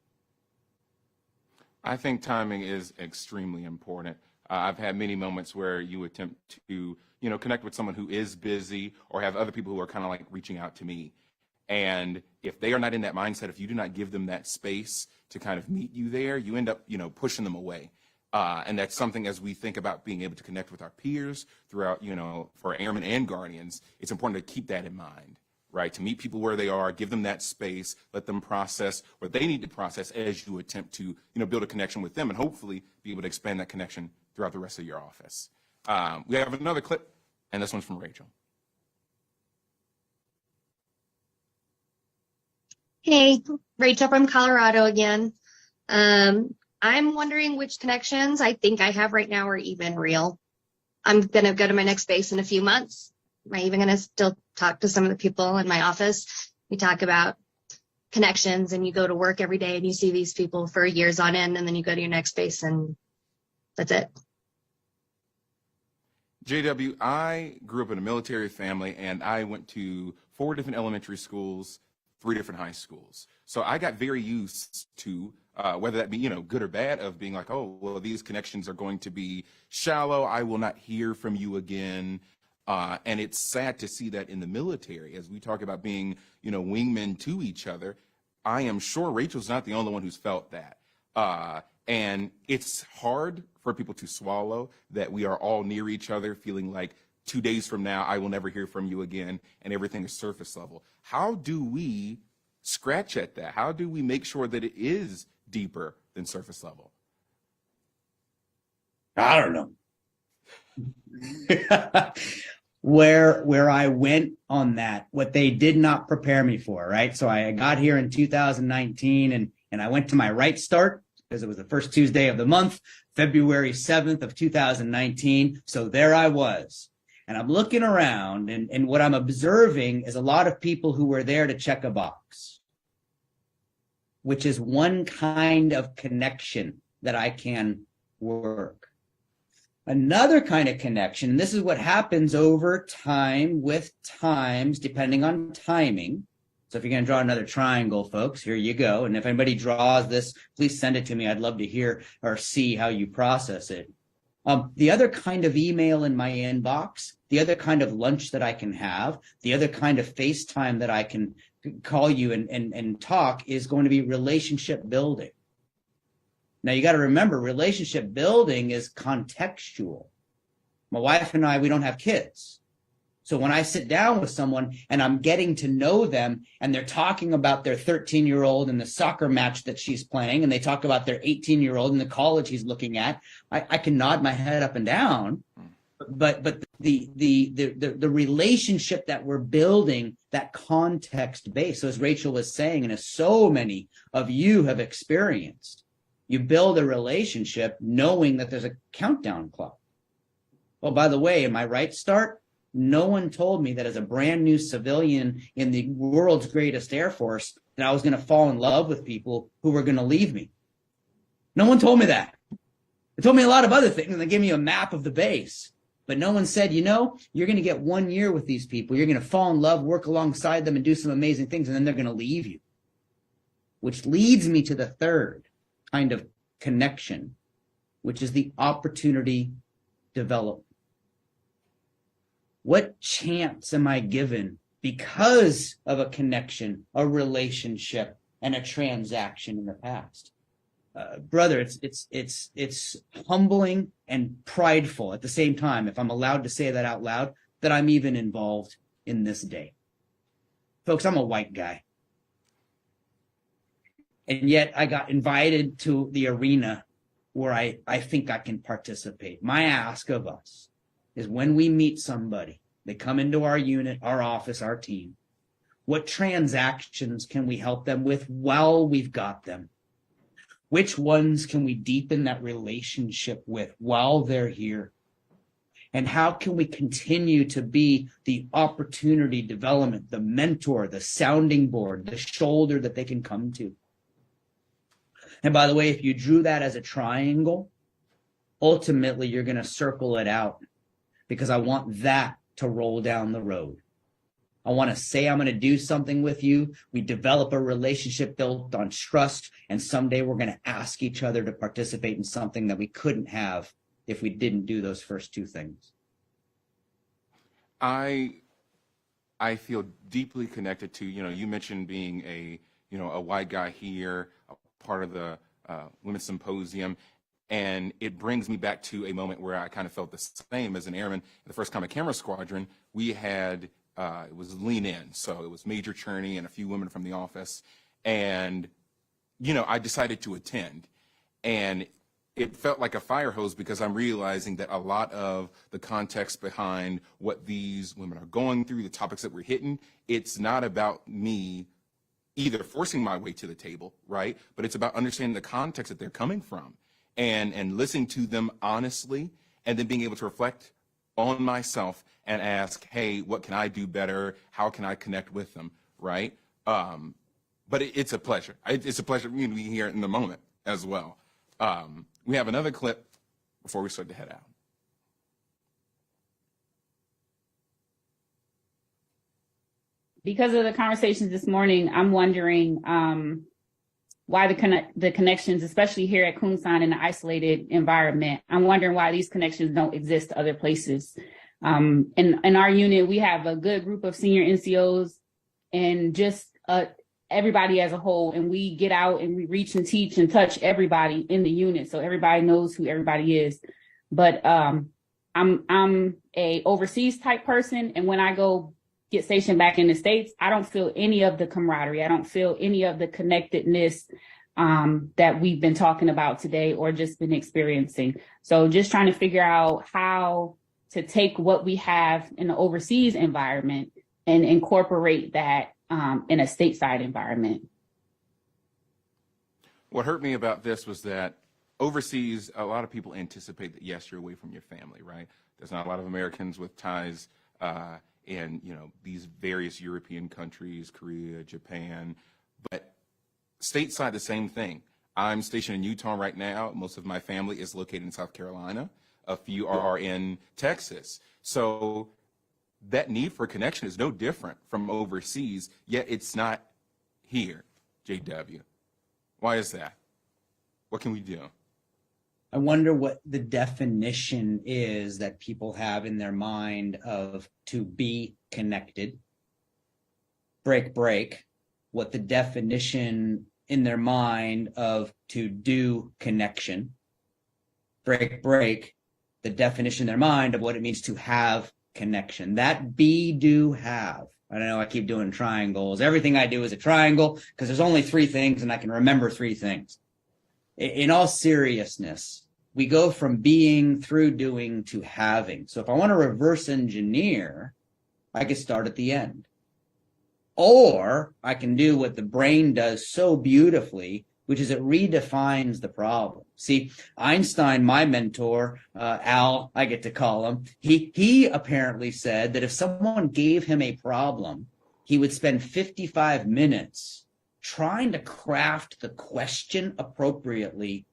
[SPEAKER 17] I think timing is extremely important. I've had many moments where you attempt to, connect with someone who is busy or have other people who are kind of like reaching out to me. And if they are not in that mindset, if you do not give them that space to kind of meet you there, you end up, pushing them away. And that's something as we think about being able to connect with our peers throughout, for airmen and guardians, it's important to keep that in mind, right? To meet people where they are, give them that space, let them process what they need to process as you attempt to, build a connection with them and hopefully be able to expand that connection throughout the rest of your office. We have another clip, and this one's from Rachel.
[SPEAKER 4] Hey, Rachel from Colorado again. I'm wondering which connections I think I have right now are even real. I'm going to go to my next base in a few months. Am I even going to still talk to some of the people in my office? We talk about connections, and you go to work every day and you see these people for years on end, and then you go to your next base and that's it.
[SPEAKER 17] JW, I grew up in a military family, and I went to 4 different elementary schools, 3 different high schools. So I got very used to whether that be, good or bad, of being like, oh, well, these connections are going to be shallow. I will not hear from you again. And it's sad to see that in the military, as we talk about being, wingmen to each other. I am sure Rachel's not the only one who's felt that. And it's hard for people to swallow that we are all near each other, feeling like 2 days from now, I will never hear from you again, and everything is surface level. How do we scratch at that? How do we make sure that it is deeper than surface level?
[SPEAKER 16] I don't know. Where I went on that, what they did not prepare me for, right? So I got here in 2019 and I went to my right start because it was the first Tuesday of the month, February 7th of 2019. So there I was. And I'm looking around and what I'm observing is a lot of people who were there to check a box, which is one kind of connection that I can work. Another kind of connection, and this is what happens over time with times, depending on timing. So if you're going to draw another triangle, folks, here you go. And if anybody draws this, please send it to me. I'd love to hear or see how you process it. The other kind of email in my inbox, the other kind of lunch that I can have, the other kind of FaceTime that I can call you and talk is going to be relationship building. Now, you got to remember, relationship building is contextual. My wife and I, we don't have kids. So when I sit down with someone and I'm getting to know them and they're talking about their 13-year-old and the soccer match that she's playing, and they talk about their 18-year-old and the college he's looking at, I can nod my head up and down. But the relationship that we're building, that context base. So as Rachel was saying, and as so many of you have experienced, you build a relationship knowing that there's a countdown clock. Well, by the way, in my right start, no one told me that as a brand new civilian in the world's greatest Air Force, that I was going to fall in love with people who were going to leave me. No one told me that. They told me a lot of other things, and they gave me a map of the base. But no one said, you're going to get 1 year with these people. You're going to fall in love, work alongside them, and do some amazing things, and then they're going to leave you. Which leads me to the third kind of connection, which is the opportunity development. What chance am I given because of a connection, a relationship, and a transaction in the past? Brother, it's humbling and prideful at the same time, if I'm allowed to say that out loud, that I'm even involved in this day. Folks, I'm a white guy. And yet I got invited to the arena where I think I can participate. My ask of us is when we meet somebody, they come into our unit, our office, our team, what transactions can we help them with while we've got them? Which ones can we deepen that relationship with while they're here? And how can we continue to be the opportunity development, the mentor, the sounding board, the shoulder that they can come to? And by the way, if you drew that as a triangle, ultimately you're going to circle it out because I want that to roll down the road. I want to say I'm going to do something with you. We develop a relationship built on trust, and someday we're going to ask each other to participate in something that we couldn't have if we didn't do those first two things.
[SPEAKER 17] I feel deeply connected to, you mentioned being a white guy here, a part of the Women's Symposium, and it brings me back to a moment where I kind of felt the same as an airman. The first Common Camera Squadron, we had, it was Lean In, so it was Major Cherney and a few women from the office, and, I decided to attend, and it felt like a fire hose because I'm realizing that a lot of the context behind what these women are going through, the topics that we're hitting, it's not about me either forcing my way to the table, right? But it's about understanding the context that they're coming from and listening to them honestly, and then being able to reflect on myself and ask, hey, what can I do better? How can I connect with them, right? But it's a pleasure. It's a pleasure for me to be here in the moment as well. We have another clip before we start to head out.
[SPEAKER 3] Because of the conversations this morning, I'm wondering why the connections, especially here at Kunsan in an isolated environment, I'm wondering why these connections don't exist other places. In our unit, we have a good group of senior NCOs, and just everybody as a whole, and we get out and we reach and teach and touch everybody in the unit, so everybody knows who everybody is. But I'm a overseas type person, and when I go get stationed back in the States, I don't feel any of the camaraderie. I don't feel any of the connectedness that we've been talking about today or just been experiencing. So just trying to figure out how to take what we have in the overseas environment and incorporate that in a stateside environment.
[SPEAKER 17] What hurt me about this was that overseas, a lot of people anticipate that, yes, you're away from your family, right? There's not a lot of Americans with ties in, you know, these various European countries, Korea, Japan, but stateside, the same thing. I'm stationed in Utah right now. Most of my family is located in South Carolina. A few are in Texas. So that need for connection is no different from overseas, yet it's not here, JW. Why is that? What can we do?
[SPEAKER 16] I wonder what the definition is that people have in their mind of to be connected. Break, what the definition in their mind of to do connection. Break, the definition in their mind of what it means to have connection. That be, do, have. I don't know, I keep doing triangles. Everything I do is a triangle because there's only three things and I can remember three things. In all seriousness, we go from being through doing to having. So if I want to reverse engineer, I could start at the end. Or I can do what the brain does so beautifully, which is it redefines the problem. See, Einstein, my mentor, Al, I get to call him, he apparently said that if someone gave him a problem, he would spend 55 minutes trying to craft the question appropriately,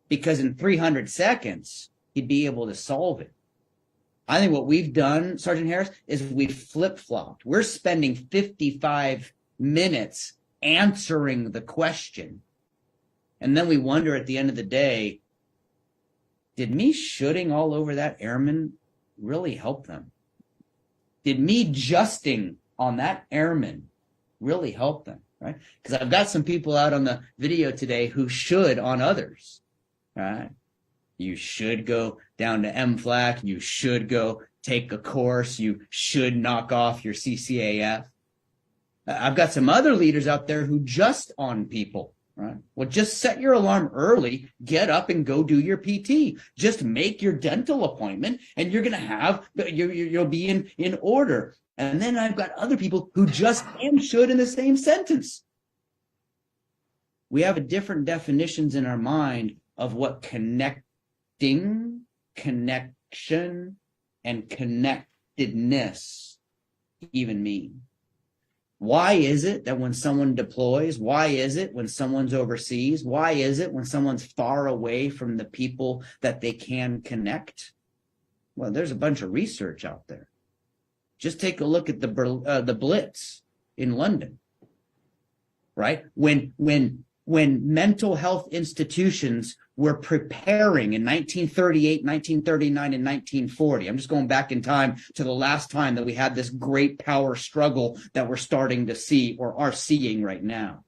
[SPEAKER 16] because in 300 seconds, he'd be able to solve it. I think what we've done, Sergeant Harris, is we've flip-flopped. We're spending 55 minutes answering the question. And then we wonder at the end of the day, did me shooting all over that airman really help them? Did me justing on that airman really help them, right? Because I've got some people out on the video today who should on others, right? You should go down to MFLAC. You should go take a course. You should knock off your CCAF. I've got some other leaders out there who just on people, right? Well, just set your alarm early, get up and go do your PT. Just make your dental appointment and you're going to have, you'll be in order. And then I've got other people who just and should in the same sentence. We have a different definitions in our mind of what connecting, connection, and connectedness even mean. Why is it that when someone deploys, why is it when someone's overseas, why is it when someone's far away from the people that they can connect? Well, there's a bunch of research out there. Just take a look at the Blitz in London, right? When mental health institutions were preparing in 1938, 1939, and 1940. I'm just going back in time to the last time that we had this great power struggle that we're starting to see or are seeing right now.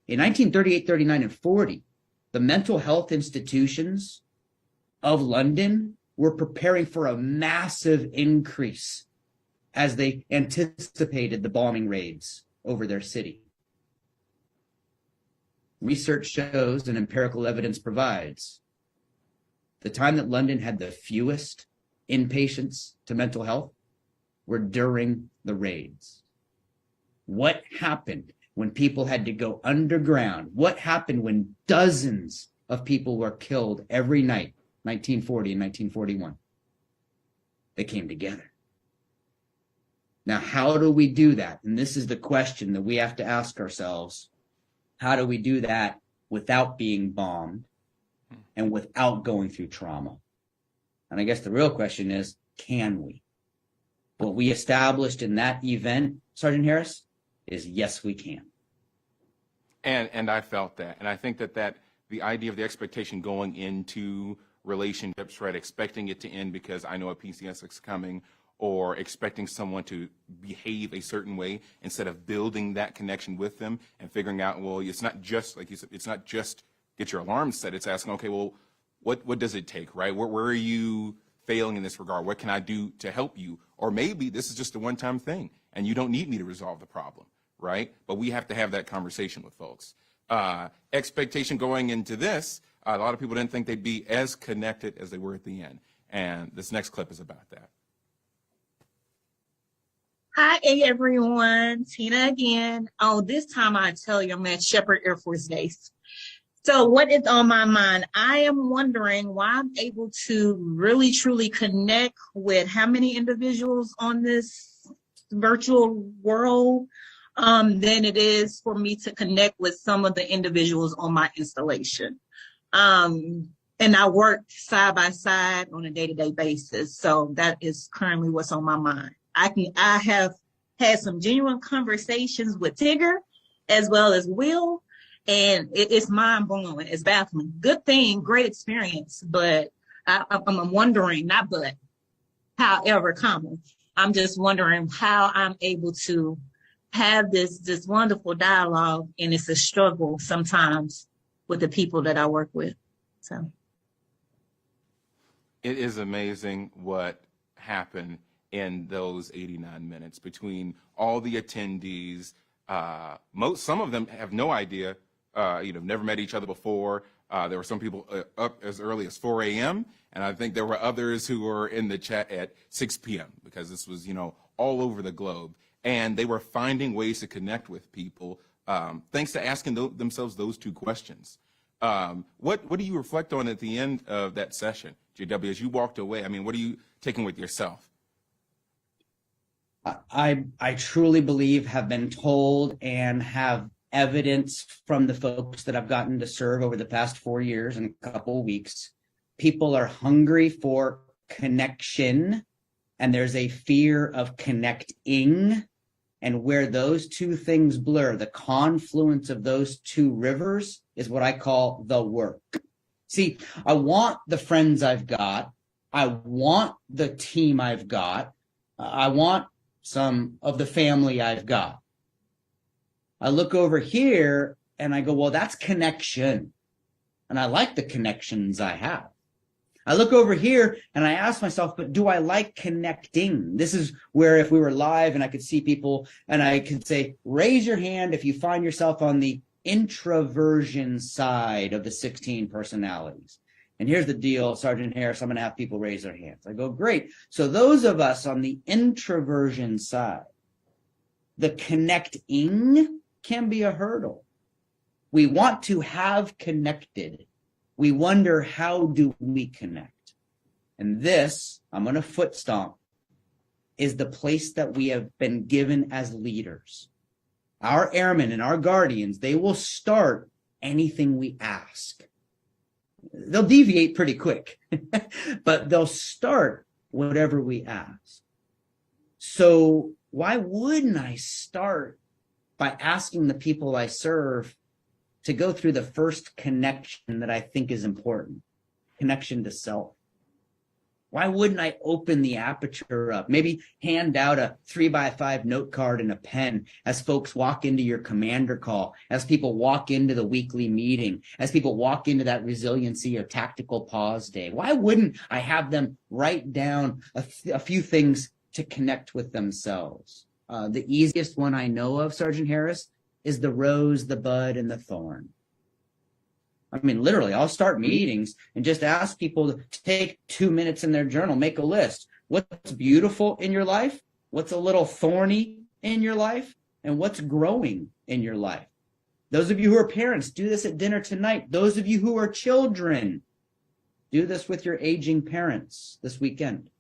[SPEAKER 16] In 1938, 39, and 40, the mental health institutions of London were preparing for a massive increase as they anticipated the bombing raids over their city. Research shows and empirical evidence provides the time that London had the fewest inpatients to mental health were during the raids. What happened when people had to go underground? What happened when dozens of people were killed every night, 1940 and 1941? They came together. Now, how do we do that? And this is the question that we have to ask ourselves. How do we do that without being bombed and without going through trauma? And I guess the real question is, can we? What we established in that event, Sergeant Harris, is yes, we can.
[SPEAKER 17] And I felt that. And I think that the idea of the expectation going into relationships, right, expecting it to end because I know a PCS is coming, or expecting someone to behave a certain way instead of building that connection with them and figuring out, well, it's not just, like you said, it's not just get your alarm set. It's asking, okay, well, what does it take, right? Where are you failing in this regard? What can I do to help you? Or maybe this is just a one-time thing and you don't need me to resolve the problem, right? But we have to have that conversation with folks. Expectation going into this, a lot of people didn't think they'd be as connected as they were at the end. And this next clip is about that.
[SPEAKER 21] Hi, everyone. Tina again. Oh, this time I tell you I'm at Shepherd Air Force Base. So what is on my mind? I am wondering why I'm able to really, truly connect with how many individuals on this virtual world than it is for me to connect with some of the individuals on my installation. And I work side by side on a day-to-day basis. So that is currently what's on my mind. I have had some genuine conversations with Tigger as well as Will, and it's mind-blowing. It's baffling. Good thing, great experience, but I'm wondering, not but, however, I'm just wondering how I'm able to have this wonderful dialogue, and it's a struggle sometimes with the people that I work with. So
[SPEAKER 17] it is amazing what happened in those 89 minutes between all the attendees. Some of them have no idea, never met each other before. There were some people up as early as 4 a.m. And I think there were others who were in the chat at 6 p.m. because this was, all over the globe. And they were finding ways to connect with people thanks to asking themselves those two questions. What do you reflect on at the end of that session, JW, as you walked away? I mean, what are you taking with yourself?
[SPEAKER 16] I truly believe, have been told, and have evidence from the folks that I've gotten to serve over the past 4 years and a couple of weeks. People are hungry for connection, and there's a fear of connecting. And where those two things blur, the confluence of those two rivers is what I call the work. See, I want the friends I've got. I want the team I've got. I want some of the family I've got. I look over here and I go, well, that's connection. And I like the connections I have. I look over here and I ask myself, but do I like connecting? This is where if we were live and I could see people and I could say, raise your hand if you find yourself on the introversion side of the 16 personalities. And here's the deal, Sergeant Harris, I'm going to have people raise their hands. I go, great. So those of us on the introversion side, the connecting can be a hurdle. We want to have connected. We wonder, how do we connect? And this, I'm going to foot stomp, is the place that we have been given as leaders. Our airmen and our guardians, they will start anything we ask. They'll deviate pretty quick, but they'll start whatever we ask. So why wouldn't I start by asking the people I serve to go through the first connection that I think is important, connection to self? Why wouldn't I open the aperture up? Maybe hand out a 3x5 note card and a pen as folks walk into your commander call, as people walk into the weekly meeting, as people walk into that resiliency or tactical pause day. Why wouldn't I have them write down a few things to connect with themselves? The easiest one I know of, Sergeant Harris, is the rose, the bud, and the thorn. I mean, literally, I'll start meetings and just ask people to take 2 minutes in their journal, make a list. What's beautiful in your life? What's a little thorny in your life? And what's growing in your life? Those of you who are parents, do this at dinner tonight. Those of you who are children, do this with your aging parents this weekend.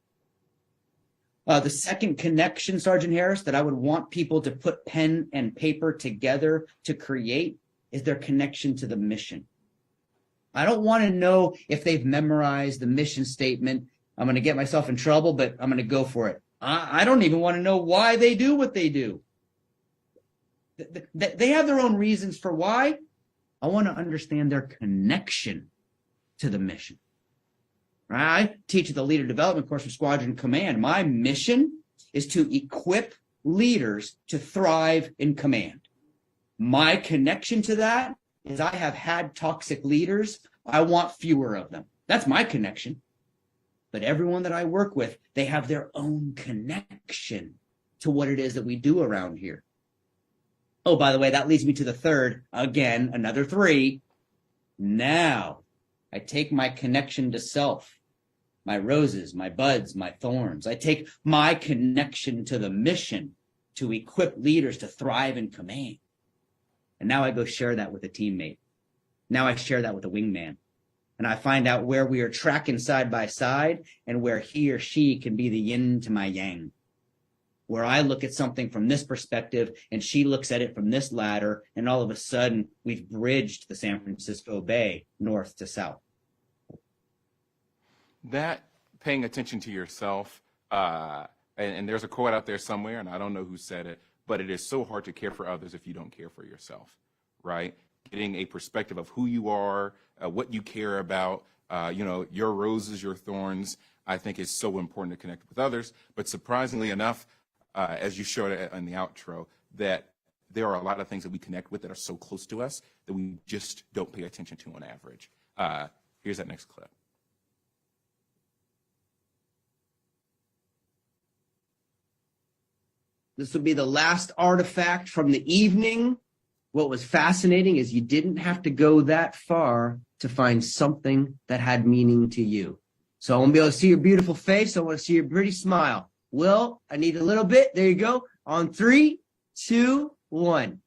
[SPEAKER 16] The second connection, Sergeant Harris, that I would want people to put pen and paper together to create is their connection to the mission. I don't want to know if they've memorized the mission statement. I'm going to get myself in trouble, but I'm going to go for it. I don't even want to know why they do what they do. They have their own reasons for why. I want to understand their connection to the mission. I teach at the leader development course for Squadron Command. My mission is to equip leaders to thrive in command. My connection to that is I have had toxic leaders. I want fewer of them. That's my connection. But everyone that I work with, they have their own connection to what it is that we do around here. Oh, by the way, that leads me to the third, again, another 3. Now, I take my connection to self, my roses, my buds, my thorns. I take my connection to the mission to equip leaders to thrive in command. And now I go share that with a teammate. Now I share that with a wingman. And I find out where we are tracking side by side and where he or she can be the yin to my yang. Where I look at something from this perspective and she looks at it from this ladder, and all of a sudden we've bridged the San Francisco Bay north to south.
[SPEAKER 17] That paying attention to yourself, and there's a quote out there somewhere, and I don't know who said it, but it is so hard to care for others if you don't care for yourself, right? Getting a perspective of who you are, what you care about, your roses, your thorns, I think is so important to connect with others. But surprisingly enough, as you showed in the outro, that there are a lot of things that we connect with that are so close to us that we just don't pay attention to on average. Here's that next clip.
[SPEAKER 16] This will be the last artifact from the evening. What was fascinating is you didn't have to go that far to find something that had meaning to you. So I want to be able to see your beautiful face. I want to see your pretty smile. Will, I need a little bit. There you go. On 3, 2, 1.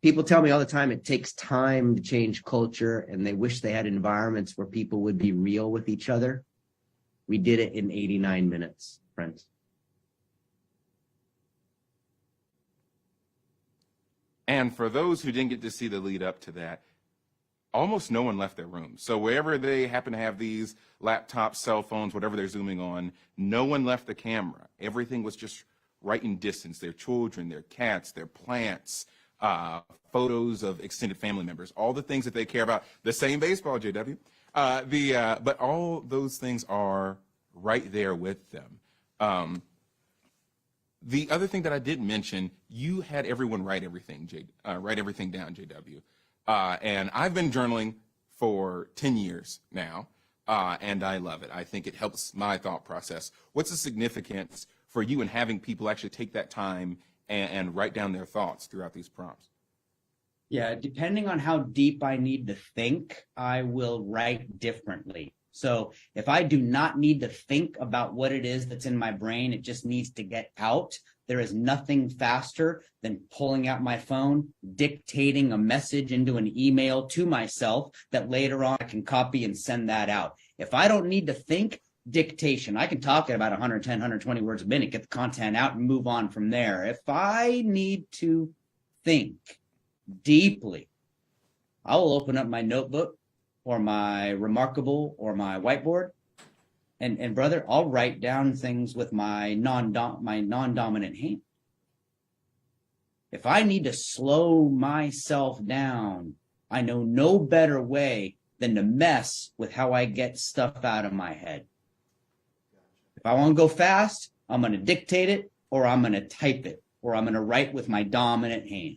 [SPEAKER 16] People tell me all the time it takes time to change culture, and they wish they had environments where people would be real with each other. We did it in 89 minutes, friends.
[SPEAKER 17] And for those who didn't get to see the lead up to that, almost no one left their room. So wherever they happen to have these laptops, cell phones, whatever they're zooming on, no one left the camera. Everything was just right in distance. Their children, their cats, their plants, photos of extended family members, all the things that they care about. The same baseball, JW. But all those things are right there with them. The other thing that I did mention, you had everyone write everything down, JW. And I've been journaling for 10 years now, and I love it. I think it helps my thought process. What's the significance for you in having people actually take that time and write down their thoughts throughout these prompts?
[SPEAKER 16] Yeah, depending on how deep I need to think, I will write differently. So if I do not need to think about what it is that's in my brain, it just needs to get out. There is nothing faster than pulling out my phone, dictating a message into an email to myself that later on I can copy and send that out. If I don't need to think, dictation. I can talk at about 110, 120 words a minute, get the content out and move on from there. If I need to think deeply, I will open up my notebook or my Remarkable or my whiteboard. And brother, I'll write down things with my non-dominant hand. If I need to slow myself down, I know no better way than to mess with how I get stuff out of my head. If I want to go fast, I'm going to dictate it, or I'm going to type it, or I'm going to write with my dominant hand.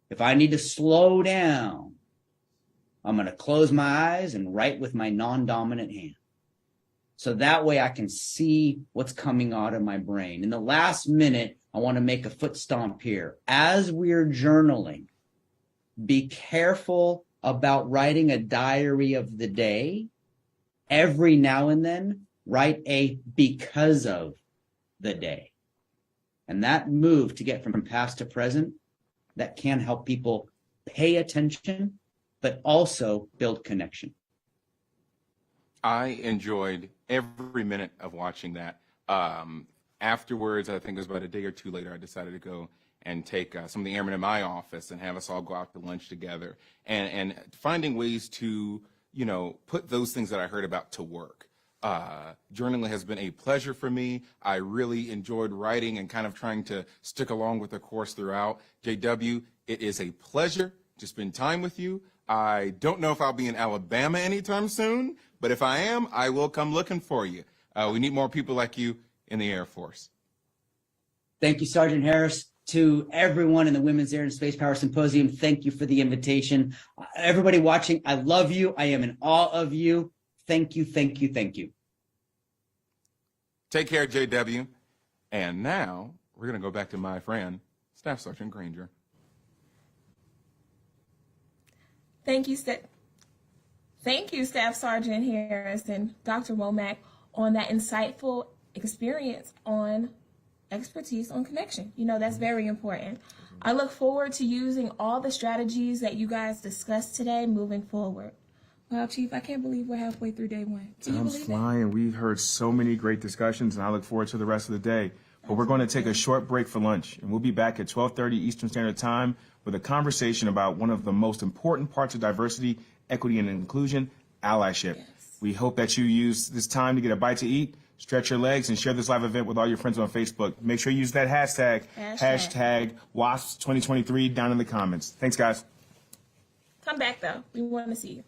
[SPEAKER 16] If I need to slow down, I'm going to close my eyes and write with my non-dominant hand. So that way I can see what's coming out of my brain. In the last minute, I want to make a foot stomp here. As we're journaling, be careful about writing a diary of the day. Every now and then, write a because of the day. And that move to get from past to present, that can help people pay attention, but also build connection.
[SPEAKER 17] I enjoyed every minute of watching that. Afterwards, I think it was about a day or two later, I decided to go and take some of the airmen in my office and have us all go out to lunch together and finding ways to, put those things that I heard about to work. Journaling has been a pleasure for me. I really enjoyed writing and kind of trying to stick along with the course throughout. JW, it is a pleasure to spend time with you. I don't know if I'll be in Alabama anytime soon, but if I am, I will come looking for you. We need more people like you in the Air Force.
[SPEAKER 16] Thank you, Sergeant Harris. To everyone in the Women's Air and Space Power Symposium, thank you for the invitation. Everybody watching, I love you. I am in awe of you. Thank you, thank you, thank you.
[SPEAKER 17] Take care, JW. And now we're going to go back to my friend, Staff Sergeant Granger.
[SPEAKER 5] Thank you, Staff Sergeant Harris and Dr. Womack on that insightful experience on expertise on connection. You know, that's very important. I look forward to using all the strategies that you guys discussed today moving forward. Wow, Chief, I can't believe we're halfway through day one. Can you
[SPEAKER 6] Time's
[SPEAKER 5] believe
[SPEAKER 6] flying. We've heard so many great discussions, and I look forward to the rest of the day. But we're going to take a short break for lunch, and we'll be back at 12:30 Eastern Standard Time with a conversation about one of the most important parts of diversity, equity, and inclusion, allyship. Yes. We hope that you use this time to get a bite to eat, stretch your legs, and share this live event with all your friends on Facebook. Make sure you use that hashtag WASPS 2023 down in the comments. Thanks, guys.
[SPEAKER 5] Come back, though. We want to see you.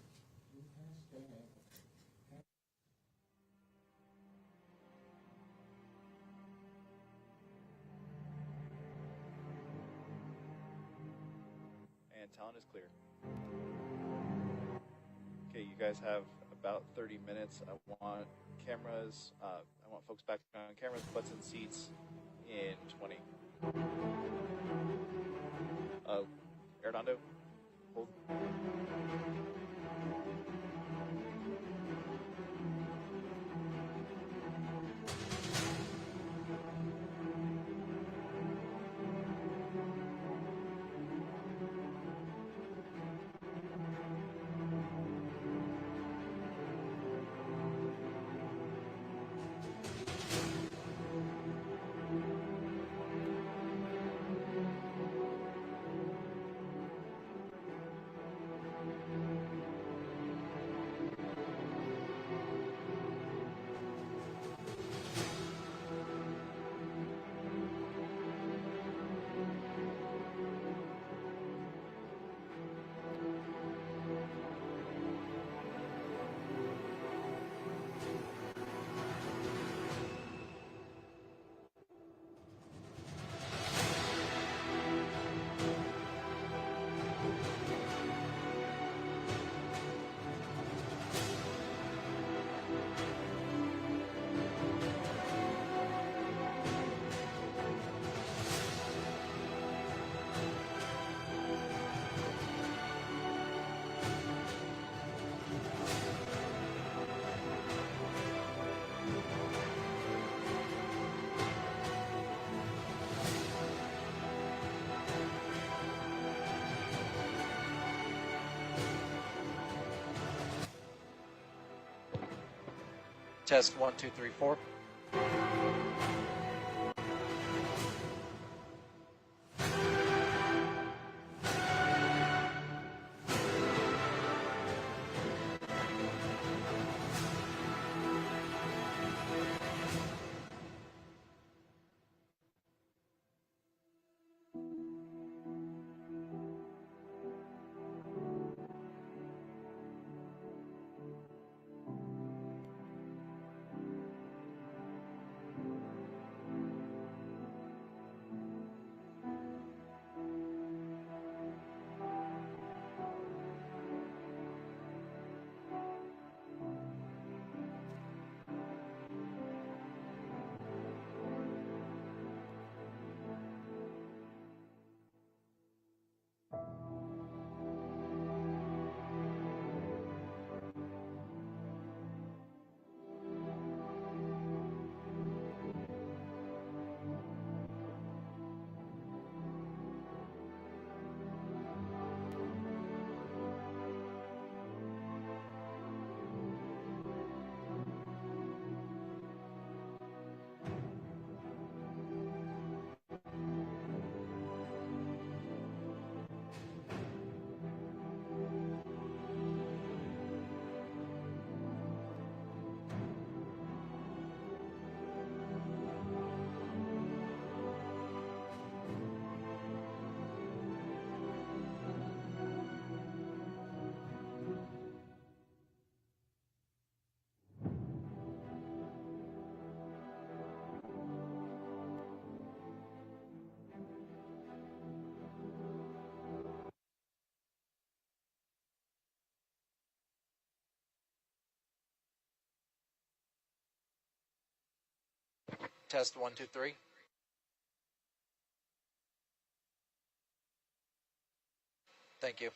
[SPEAKER 15] And talent is clear. Okay, you guys have about 30 minutes. I want cameras, I want folks back on cameras, butts and seats in 20. Arredondo, hold. Test 1, 2, 3, 4.
[SPEAKER 1] Test 1, 2, 3. Thank you.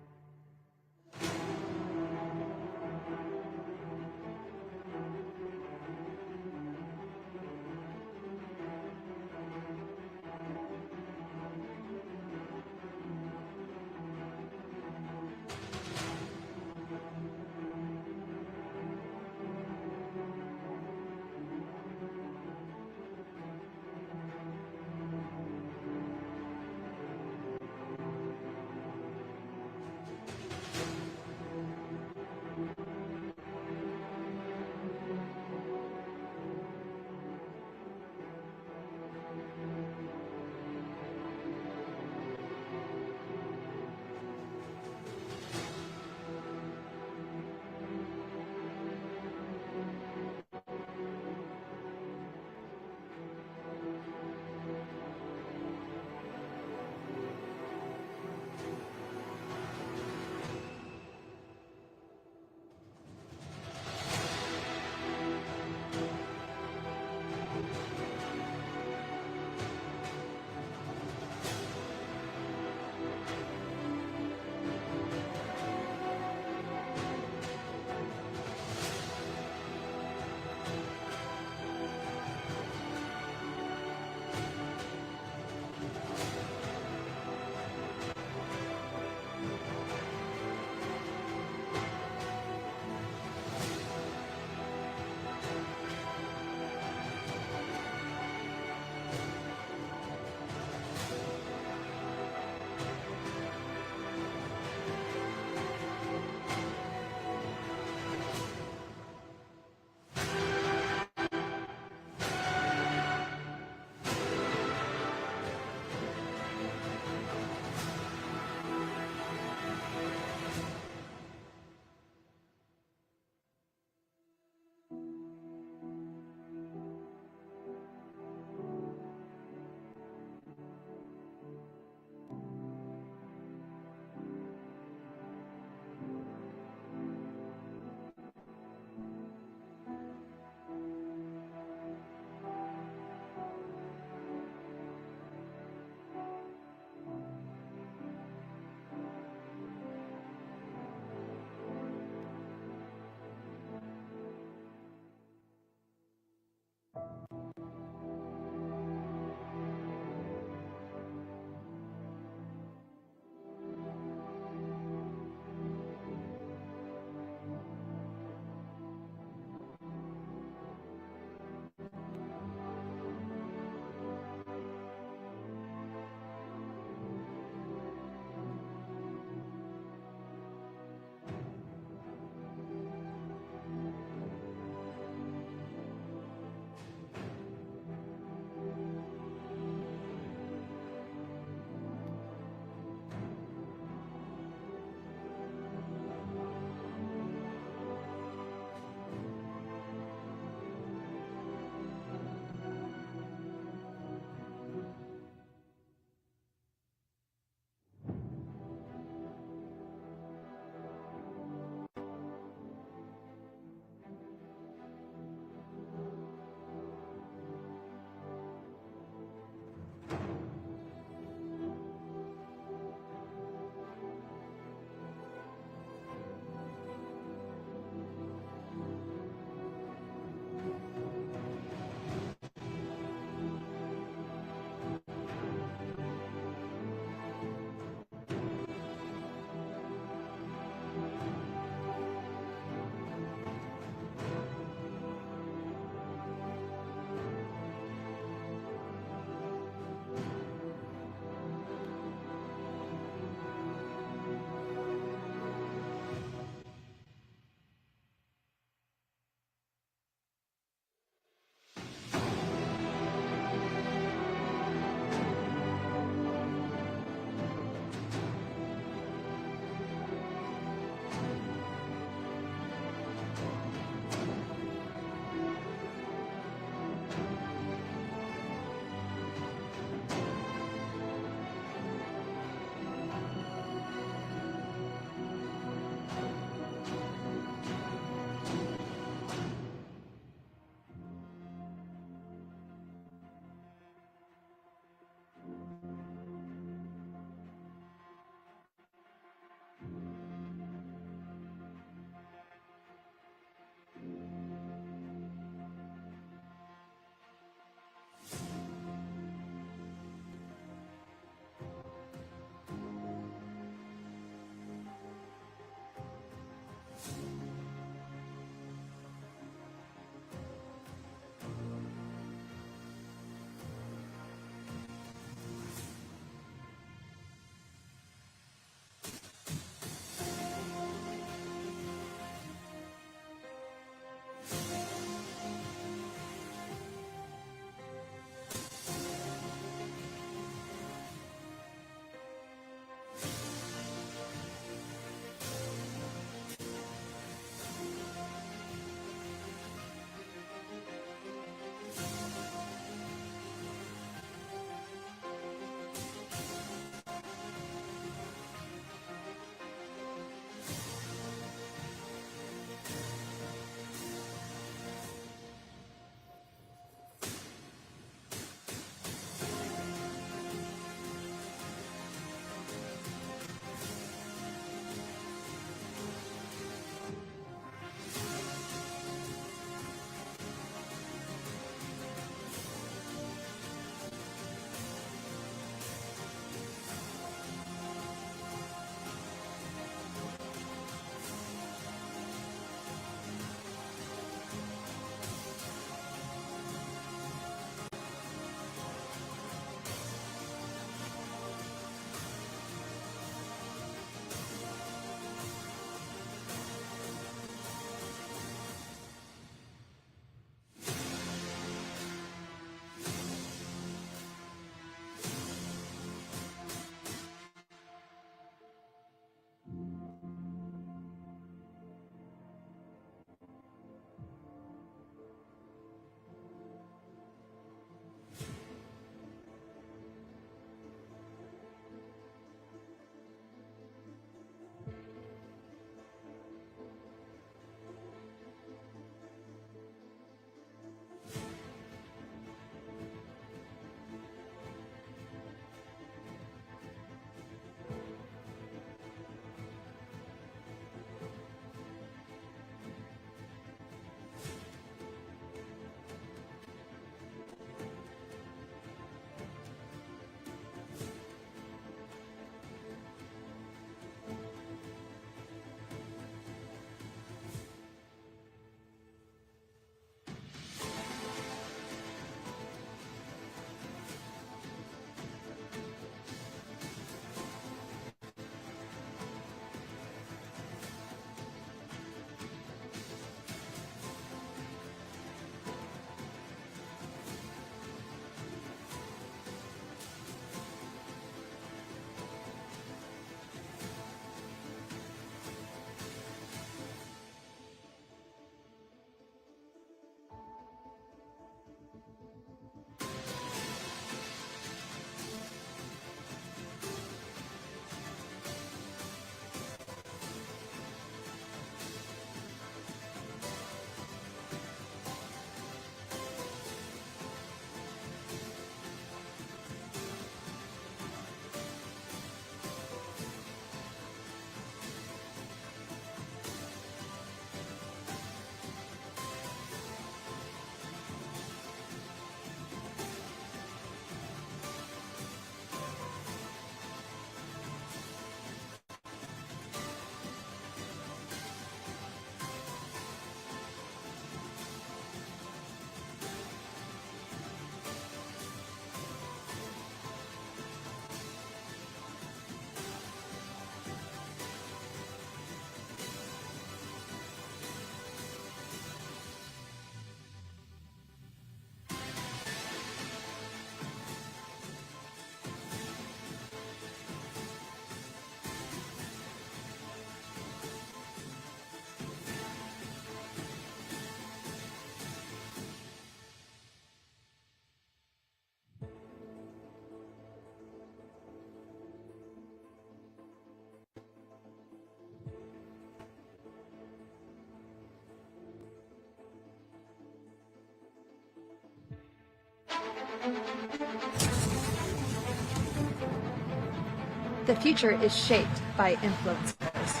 [SPEAKER 2] The future is shaped by influencers.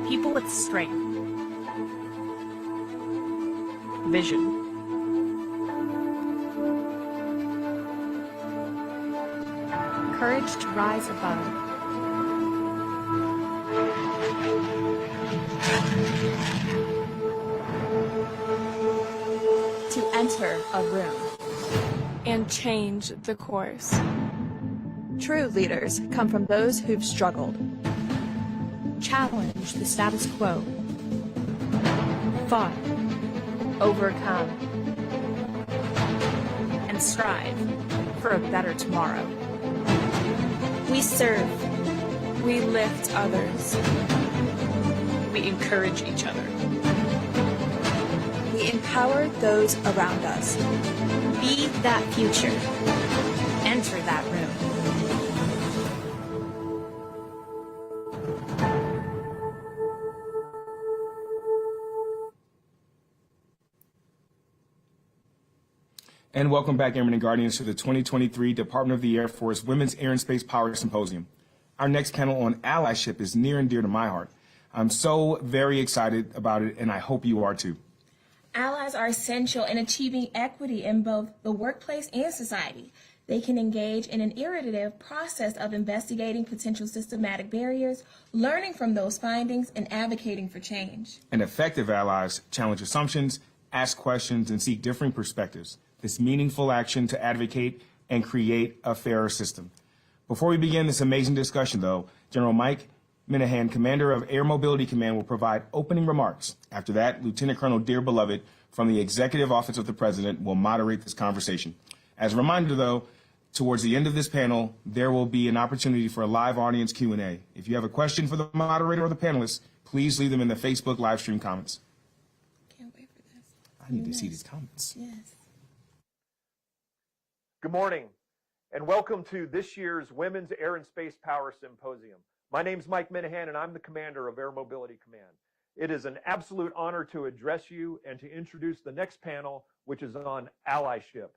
[SPEAKER 22] People with strength, vision,
[SPEAKER 2] courage to rise above.
[SPEAKER 23] To enter a room and change the course.
[SPEAKER 2] True leaders come from those who've struggled,
[SPEAKER 23] Challenge the status quo. Fought.
[SPEAKER 2] overcome,
[SPEAKER 23] And strive for a better tomorrow.
[SPEAKER 22] we serve,
[SPEAKER 23] We lift others.
[SPEAKER 22] we encourage each other.
[SPEAKER 2] we empower those around us.
[SPEAKER 22] Be that future. Enter that room.
[SPEAKER 6] And welcome back, Airmen and Guardians, to the 2023 Department of the Air Force Women's Air and Space Power Symposium. Our next panel on allyship is near and dear to my heart. I'm so very excited about it, and I hope you are too.
[SPEAKER 5] Allies are essential in achieving equity in both the workplace and society. They can engage in an iterative process of investigating potential systematic barriers, learning from those findings, and advocating for change.
[SPEAKER 6] And effective allies challenge assumptions, ask questions, and seek different perspectives. This meaningful action to advocate and create a fairer system. Before we begin this amazing discussion, though, General Mike Minahan, Commander of Air Mobility Command, will provide opening remarks. After that, Lieutenant Colonel Dear Beloved from the Executive Office of the President will moderate this conversation. As a reminder, though, towards the end of this panel, there will be an opportunity for a live audience Q&A. If you have a question for the moderator or the panelists, please leave them in the Facebook live stream comments.
[SPEAKER 5] Can't wait for this.
[SPEAKER 6] I need to see these comments.
[SPEAKER 5] Yes.
[SPEAKER 24] Good morning, and welcome to this year's Women's Air and Space Power Symposium. My name's Mike Minahan, and I'm the commander of Air Mobility Command. It is an absolute honor to address you and to introduce the next panel, which is on allyship.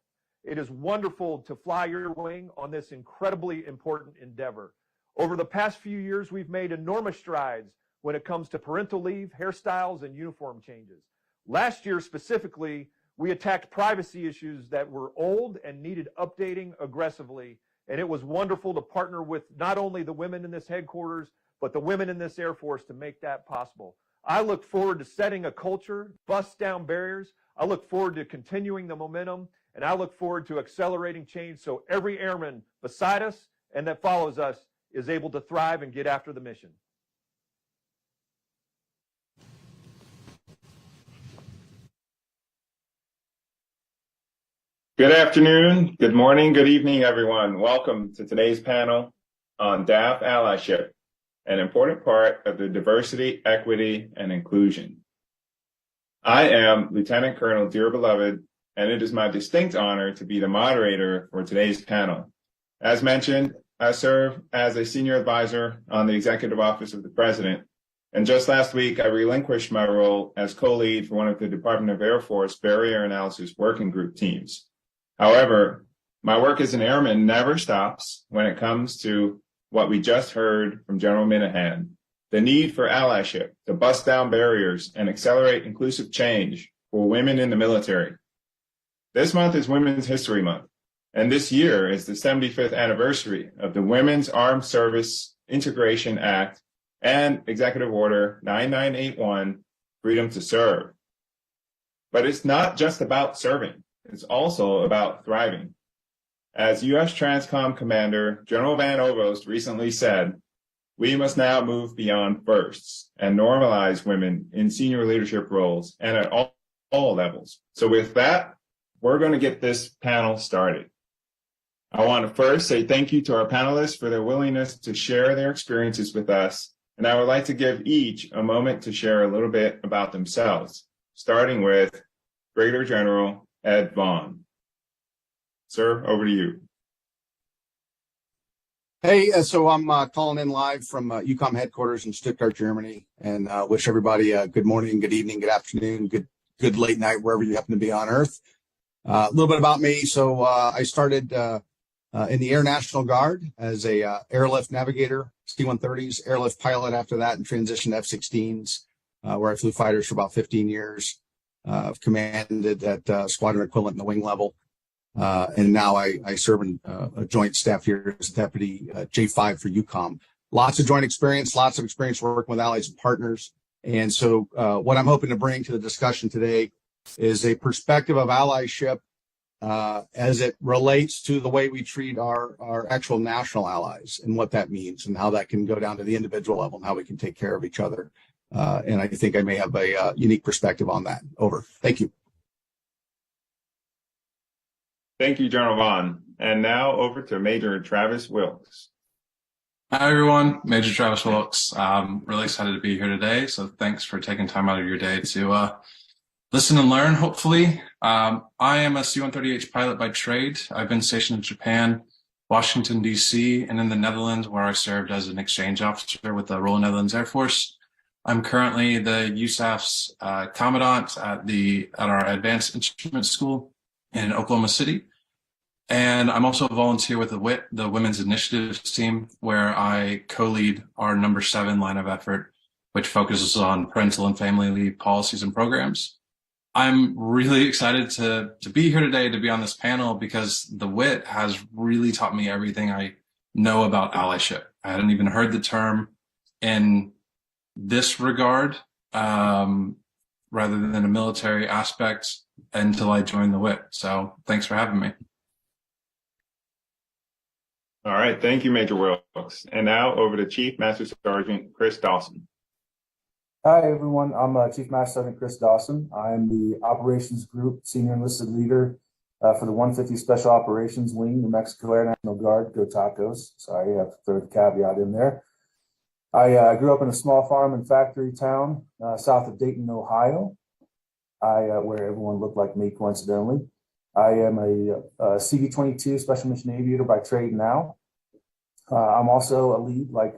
[SPEAKER 24] It is wonderful to fly your wing on this incredibly important endeavor. Over the past few years, we've made enormous strides when it comes to parental leave, hairstyles, and uniform changes. Last year specifically, we attacked privacy issues that were old and needed updating aggressively, and it was wonderful to partner with not only the women in this headquarters, but the women in this Air Force to make that possible. I look forward to setting a culture, bust down barriers. I look forward to continuing the momentum, and I look forward to accelerating change so every airman beside us and that follows us is able to thrive and get after the mission.
[SPEAKER 25] Good afternoon, good morning, good evening, everyone. Welcome to today's panel on DAF allyship, an important part of the diversity, equity, and inclusion. I am Lieutenant Colonel Dear Beloved, and it is my distinct honor to be the moderator for today's panel. As mentioned, I serve as a senior advisor on the Executive Office of the President, and just last week I relinquished my role as co-lead for one of the Department of Air Force Barrier Analysis Working Group teams. However, my work as an airman never stops when it comes to what we just heard from General Minahan, the need for allyship to bust down barriers and accelerate inclusive change for women in the military. This month is Women's History Month, and this year is the 75th anniversary of the Women's Armed Service Integration Act and Executive Order 9981, Freedom to Serve. But it's not just about serving. It's also about thriving. As U.S. Transcom Commander General Van Ovost recently said, we must now move beyond firsts and normalize women in senior leadership roles and at all levels. So with that, we're going to get this panel started. I want to first say thank you to our panelists for their willingness to share their experiences with us, and I would like to give each a moment to share a little bit about themselves, starting with Brigadier General Ed Vaughn. Sir, over to you.
[SPEAKER 26] Hey, so I'm calling in live from UCOM headquarters in Stuttgart, Germany, and wish everybody a good morning, good evening, good afternoon, good late night, wherever you happen to be on Earth. A little bit about me. So I started in the Air National Guard as a airlift navigator, C-130s, airlift pilot after that, and transitioned to F-16s, where I flew fighters for about 15 years. I've commanded at squadron equivalent in the wing level. And now I serve in a joint staff here as deputy J5 for UCOM. Lots of joint experience, lots of experience working with allies and partners. And so what I'm hoping to bring to the discussion today is a perspective of allyship as it relates to the way we treat our actual national allies and what that means and how that can go down to the individual level and how we can take care of each other. And I think I may have a unique perspective on that. Over. Thank you.
[SPEAKER 25] Thank you, General Vaughn. And now over to Major Travis Wilkes.
[SPEAKER 7] Hi, everyone. Major Travis Wilkes. I'm really excited to be here today. So thanks for taking time out of your day to listen and learn, hopefully. I am a C-130H pilot by trade. I've been stationed in Japan, Washington, D.C., and in the Netherlands, where I served as an exchange officer with the Royal Netherlands Air Force. I'm currently the USAF's commandant at our Advanced Instrument School in Oklahoma City. And I'm also a volunteer with the WIT, the Women's Initiatives team, where I co-lead our number 7 line of effort, which focuses on parental and family leave policies and programs. I'm really excited to be here today, to be on this panel, because the WIT has really taught me everything I know about allyship. I hadn't even heard the term in this regard, rather than a military aspect, until I joined the WIT. So thanks for having me.
[SPEAKER 25] All right. Thank you, Major Wilkes. And now over to Chief Master Sergeant Chris Dawson.
[SPEAKER 8] Hi, everyone. I'm Chief Master Sergeant Chris Dawson. I am the Operations Group Senior Enlisted Leader for the 150 Special Operations Wing, New Mexico Air National Guard, Go Tacos. Sorry, I have to throw the caveat in there. I grew up in a small farm and factory town south of Dayton, Ohio, where everyone looked like me, coincidentally. I am a CV-22 Special Mission Aviator by trade now. I'm also a lead, like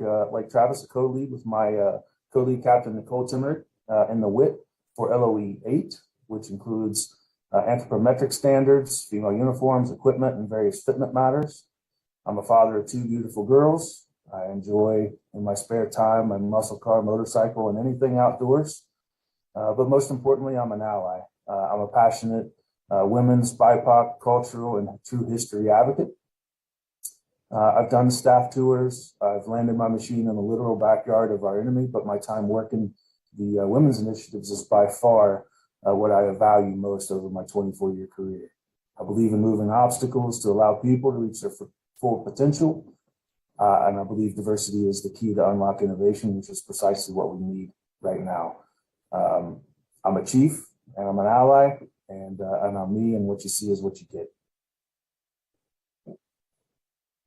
[SPEAKER 8] Travis, a co-lead with my co-lead Captain Nicole Timmert in the WIT for LOE 8, which includes anthropometric standards, female uniforms, equipment, and various fitment matters. I'm a father of 2 beautiful girls. I enjoy, in my spare time, my muscle car, motorcycle, and anything outdoors. But most importantly, I'm an ally. I'm a passionate women's, BIPOC, cultural, and true history advocate. I've done staff tours. I've landed my machine in the literal backyard of our enemy, but my time working the women's initiatives is by far what I value most over my 24-year career. I believe in moving obstacles to allow people to reach their full potential. And I believe diversity is the key to unlock innovation, which is precisely what we need right now. I'm a chief and I'm an ally, and I'm me, and what you see is what you get.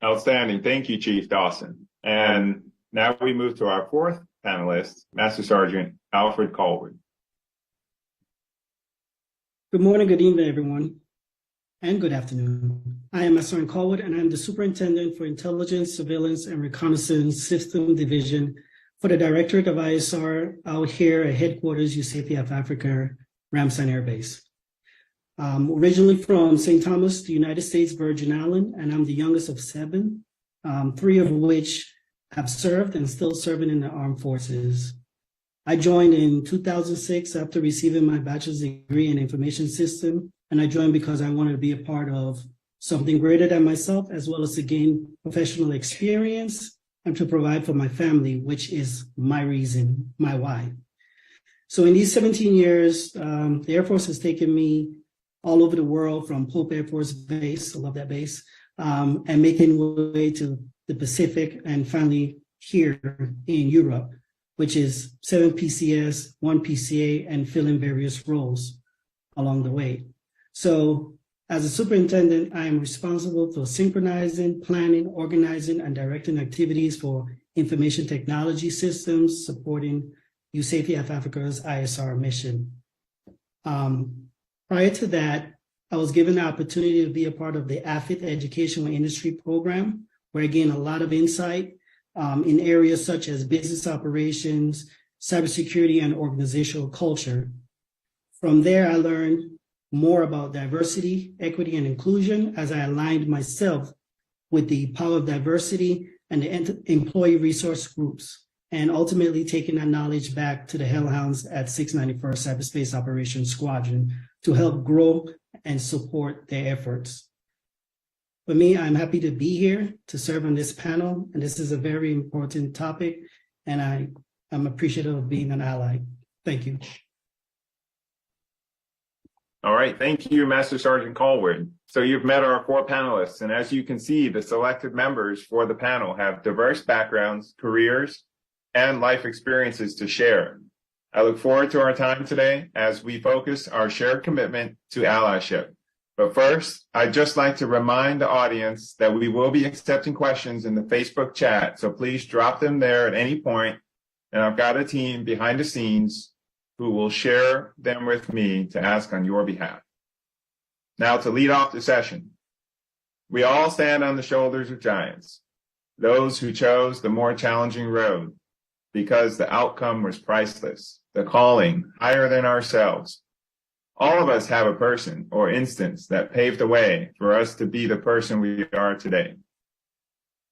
[SPEAKER 25] Outstanding. Thank you, Chief Dawson. And now we move to our 4th panelist, Master Sergeant Alfred Colwood.
[SPEAKER 9] Good morning, good evening, everyone, and good afternoon. I am Master Sergeant Colwood, and I'm the Superintendent for Intelligence, Surveillance, and Reconnaissance System Division for the Directorate of ISR out here at headquarters, USAF Africa, Ramstein Air Base. Originally from St. Thomas, the United States Virgin Islands, and I'm the youngest of 7, 3 of which have served and still serving in the armed forces. I joined in 2006 after receiving my bachelor's degree in information system, and I joined because I wanted to be a part of something greater than myself, as well as to gain professional experience and to provide for my family, which is my reason, my why. So in these 17 years, the Air Force has taken me all over the world, from Pope Air Force Base, I love that base, and making way to the Pacific, and finally here in Europe, which is 7 PCS, 1 PCA, and filling various roles along the way. So as a superintendent, I am responsible for synchronizing, planning, organizing, and directing activities for information technology systems supporting USAF Africa's ISR mission. Prior to that, I was given the opportunity to be a part of the AFIT Educational Industry Program, where I gained a lot of insight in areas such as business operations, cybersecurity, and organizational culture. From there, I learned more about diversity, equity, and inclusion as I aligned myself with the power of diversity and the employee resource groups, and ultimately taking that knowledge back to the Hellhounds at 691st Cyberspace Operations Squadron to help grow and support their efforts. For me, I'm happy to be here to serve on this panel, and this is a very important topic, and I'm appreciative of being an ally. Thank you.
[SPEAKER 25] All right, thank you, Master Sergeant Callwood. So you've met our 4 panelists, and as you can see, the selected members for the panel have diverse backgrounds, careers, and life experiences to share. I look forward to our time today as we focus our shared commitment to allyship. But first, I'd just like to remind the audience that we will be accepting questions in the Facebook chat, so please drop them there at any point, and I've got a team behind the scenes who will share them with me to ask on your behalf. Now, to lead off the session, we all stand on the shoulders of giants, those who chose the more challenging road because the outcome was priceless, the calling higher than ourselves. All of us have a person or instance that paved the way for us to be the person we are today.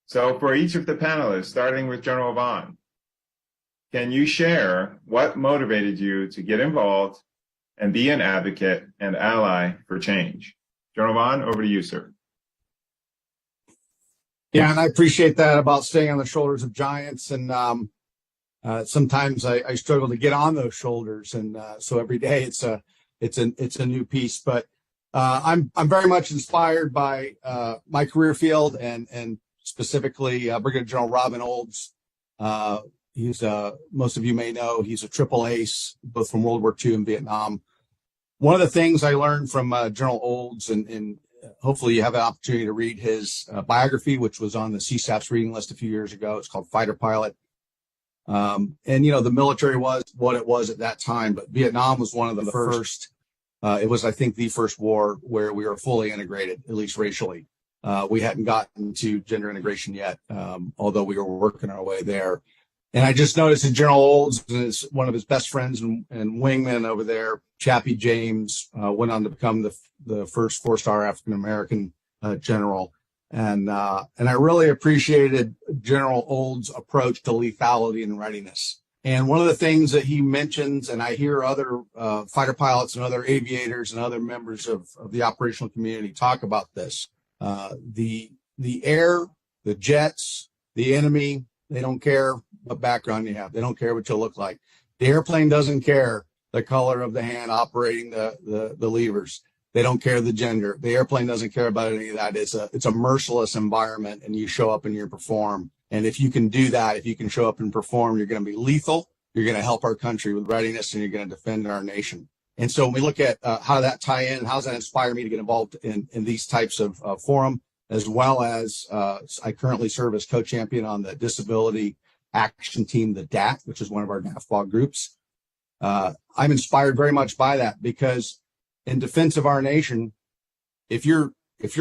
[SPEAKER 25] So for each of the panelists, starting with General Vaughn, can you share what motivated you to get involved and be an advocate and ally for change? General Vaughn, over to you, sir.
[SPEAKER 26] Yeah, and I appreciate that about staying on the shoulders of giants. And sometimes I struggle to get on those shoulders, and so every day it's a new piece. But I'm very much inspired by my career field and specifically Brigadier General Robin Olds. He's most of you may know he's a triple ace, both from World War II and Vietnam. One of the things I learned from General Olds, and hopefully you have an opportunity to read his biography, which was on the CSAP's reading list a few years ago. It's called Fighter Pilot. And, you know, the military was what it was at that time, but Vietnam was one of the first. It was, I think, the first war where we were fully integrated, at least racially. We hadn't gotten to gender integration yet, although we were working our way there. And I just noticed that General Olds is one of his best friends and wingman over there, Chappie James, went on to become the first 4-star African-American general. And I really appreciated General Olds' approach to lethality and readiness. And one of the things that he mentions, and I hear other fighter pilots and other aviators and other members of the operational community talk about this, the air, the jets, the enemy, they don't care what background you have. They don't care what you look like. The airplane doesn't care the color of the hand operating the levers. They don't care the gender. The airplane doesn't care about any of that. It's a merciless environment, and you show up and you perform. And if you can do that, if you can show up and perform, you're going to be lethal. You're going to help our country with readiness, and you're going to defend our nation. And so when we look at how that tie in, how does that inspire me to get involved in these types of forum, as well as I currently serve as co-champion on the Disability Action Team, the DAT, which is one of our NAFBOG groups. I'm inspired very much by that, because in defense of our nation, if you're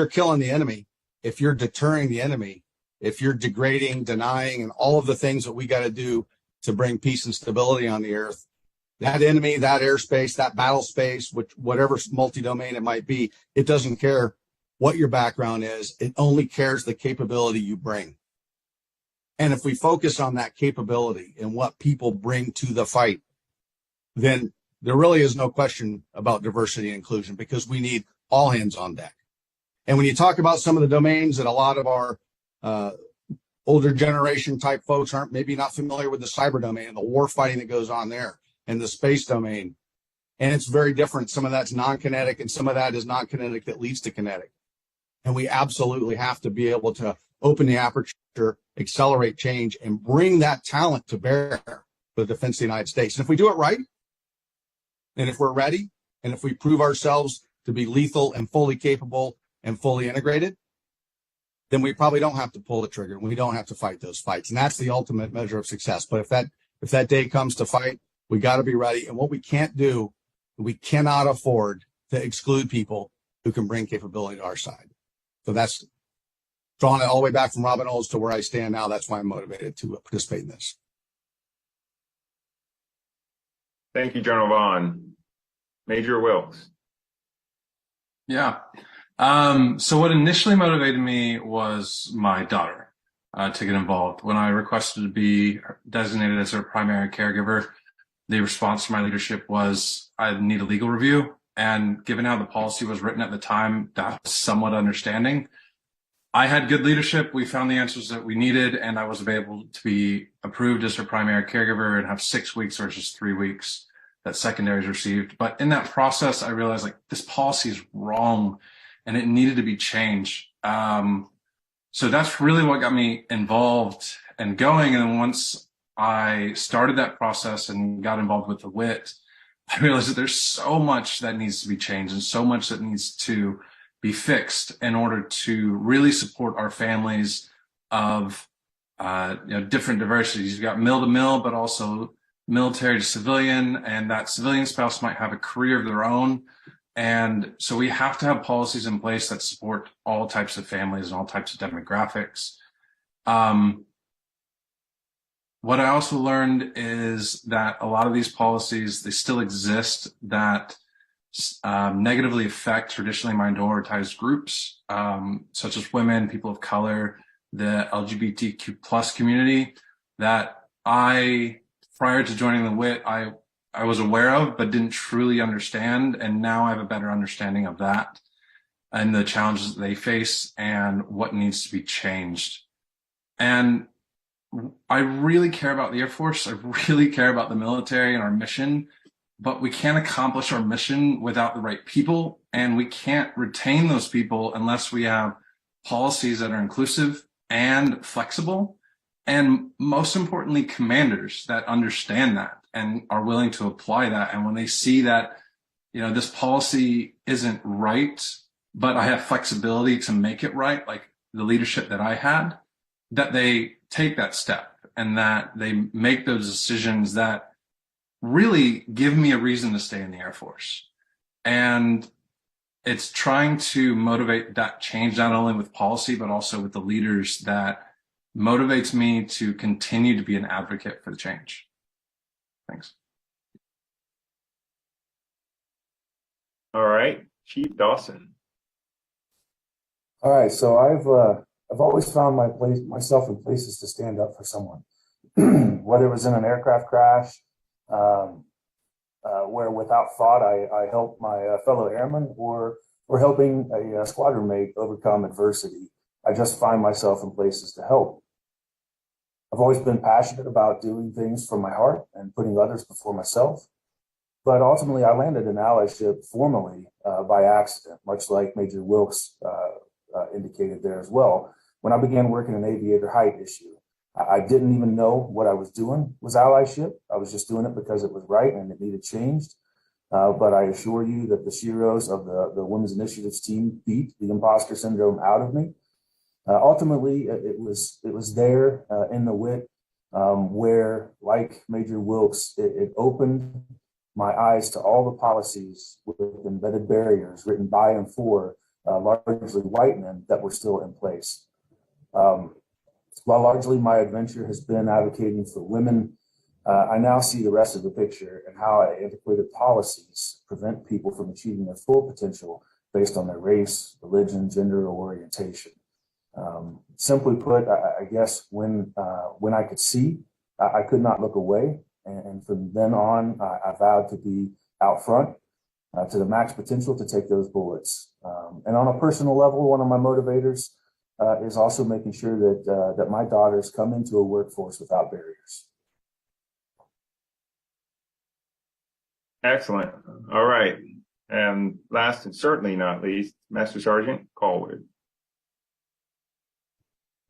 [SPEAKER 26] killing the enemy, if you're deterring the enemy, if you're degrading, denying, and all of the things that we got to do to bring peace and stability on the earth, that enemy, that airspace, that battle space, whatever multi-domain it might be, it doesn't care what your background is. It only cares the capability you bring. And if we focus on that capability and what people bring to the fight, then there really is no question about diversity and inclusion, because we need all hands on deck. And when you talk about some of the domains that a lot of our older generation type folks aren't maybe not familiar with, the cyber domain and the war fighting that goes on there, and the space domain, and it's very different. Some of that's non-kinetic, and some of that is non-kinetic that leads to kinetic. And we absolutely have to be able to open the aperture, accelerate change, and bring that talent to bear for the defense of the United States. And if we do it right, and if we're ready, and if we prove ourselves to be lethal and fully capable and fully integrated, then we probably don't have to pull the trigger. We don't have to fight those fights. And that's the ultimate measure of success. But if that day comes to fight, we got to be ready. And what we can't do, we cannot afford to exclude people who can bring capability to our side. So that's drawing it all the way back from Robin Olds to where I stand now. That's why I'm motivated to participate in this.
[SPEAKER 25] Thank you, General Vaughn. Major Wilkes.
[SPEAKER 7] Yeah. So what initially motivated me was my daughter to get involved. When I requested to be designated as her primary caregiver, the response to my leadership was, I need a legal review. And given how the policy was written at the time, that was somewhat understanding. I had good leadership. We found the answers that we needed, and I was able to be approved as her primary caregiver and have 6 weeks versus 3 weeks that secondaries received. But in that process, I realized like this policy is wrong and it needed to be changed. So that's really what got me involved and going. And then once I started that process and got involved with the WIT, I realized that there's so much that needs to be changed and so much that needs to be fixed in order to really support our families of different diversities. You've got mill to mill, but also military to civilian, and that civilian spouse might have a career of their own. And so we have to have policies in place that support all types of families and all types of demographics. What I also learned is that a lot of these policies, they still exist, that negatively affect traditionally minoritized groups, such as women, people of color, the LGBTQ plus community, that prior to joining the WIT, I was aware of, but didn't truly understand. And now I have a better understanding of that and the challenges that they face and what needs to be changed. And I really care about the Air Force. I really care about the military and our mission, but we can't accomplish our mission without the right people. And we can't retain those people unless we have policies that are inclusive and flexible. And most importantly, commanders that understand that and are willing to apply that. And when they see that, this policy isn't right, but I have flexibility to make it right, like the leadership that I had, that they take that step and that they make those decisions that really give me a reason to stay in the Air Force. And it's trying to motivate that change, not only with policy, but also with the leaders, that motivates me to continue to be an advocate for the change. Thanks.
[SPEAKER 25] All right, Chief Dawson.
[SPEAKER 8] All right, so I've always found myself in places to stand up for someone, whether it was in an aircraft crash, where without thought I helped my fellow airmen, or helping a squadron mate overcome adversity. I just find myself in places to help. I've always been passionate about doing things from my heart and putting others before myself. But ultimately, I landed in allyship formally by accident, much like Major Wilkes indicated there as well. When I began working an aviator height issue, I didn't even know what I was doing was allyship. I was just doing it because it was right and it needed changed. But I assure you that the sheroes of the Women's Initiatives team beat the imposter syndrome out of me. Ultimately, it was there in the WIT where, like Major Wilkes, it opened my eyes to all the policies with embedded barriers written by and for largely white men that were still in place. While largely my adventure has been advocating for women, I now see the rest of the picture and how antiquated policies prevent people from achieving their full potential based on their race, religion, gender, or orientation. Simply put, I guess when I could see, I could not look away. And from then on, I vowed to be out front to the max potential to take those bullets. And on a personal level, one of my motivators is also making sure that my daughters come into a workforce without barriers.
[SPEAKER 25] Excellent. All right. And last and certainly not least, Master Sergeant Callwood.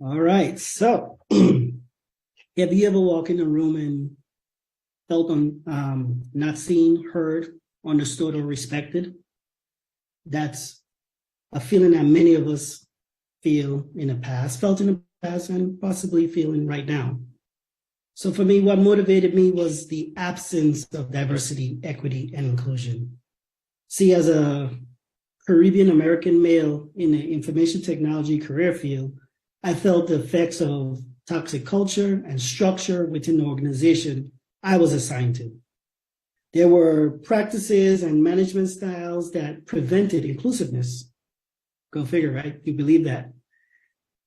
[SPEAKER 9] All right. So have you ever walked in a room and felt not seen, heard, understood, or respected? That's a feeling that many of us feel in the past, felt in the past, and possibly feeling right now. So for me, what motivated me was the absence of diversity, equity, and inclusion. See, as a Caribbean American male in the information technology career field, I felt the effects of toxic culture and structure within the organization I was assigned to. There were practices and management styles that prevented inclusiveness. Go figure, right? You believe that.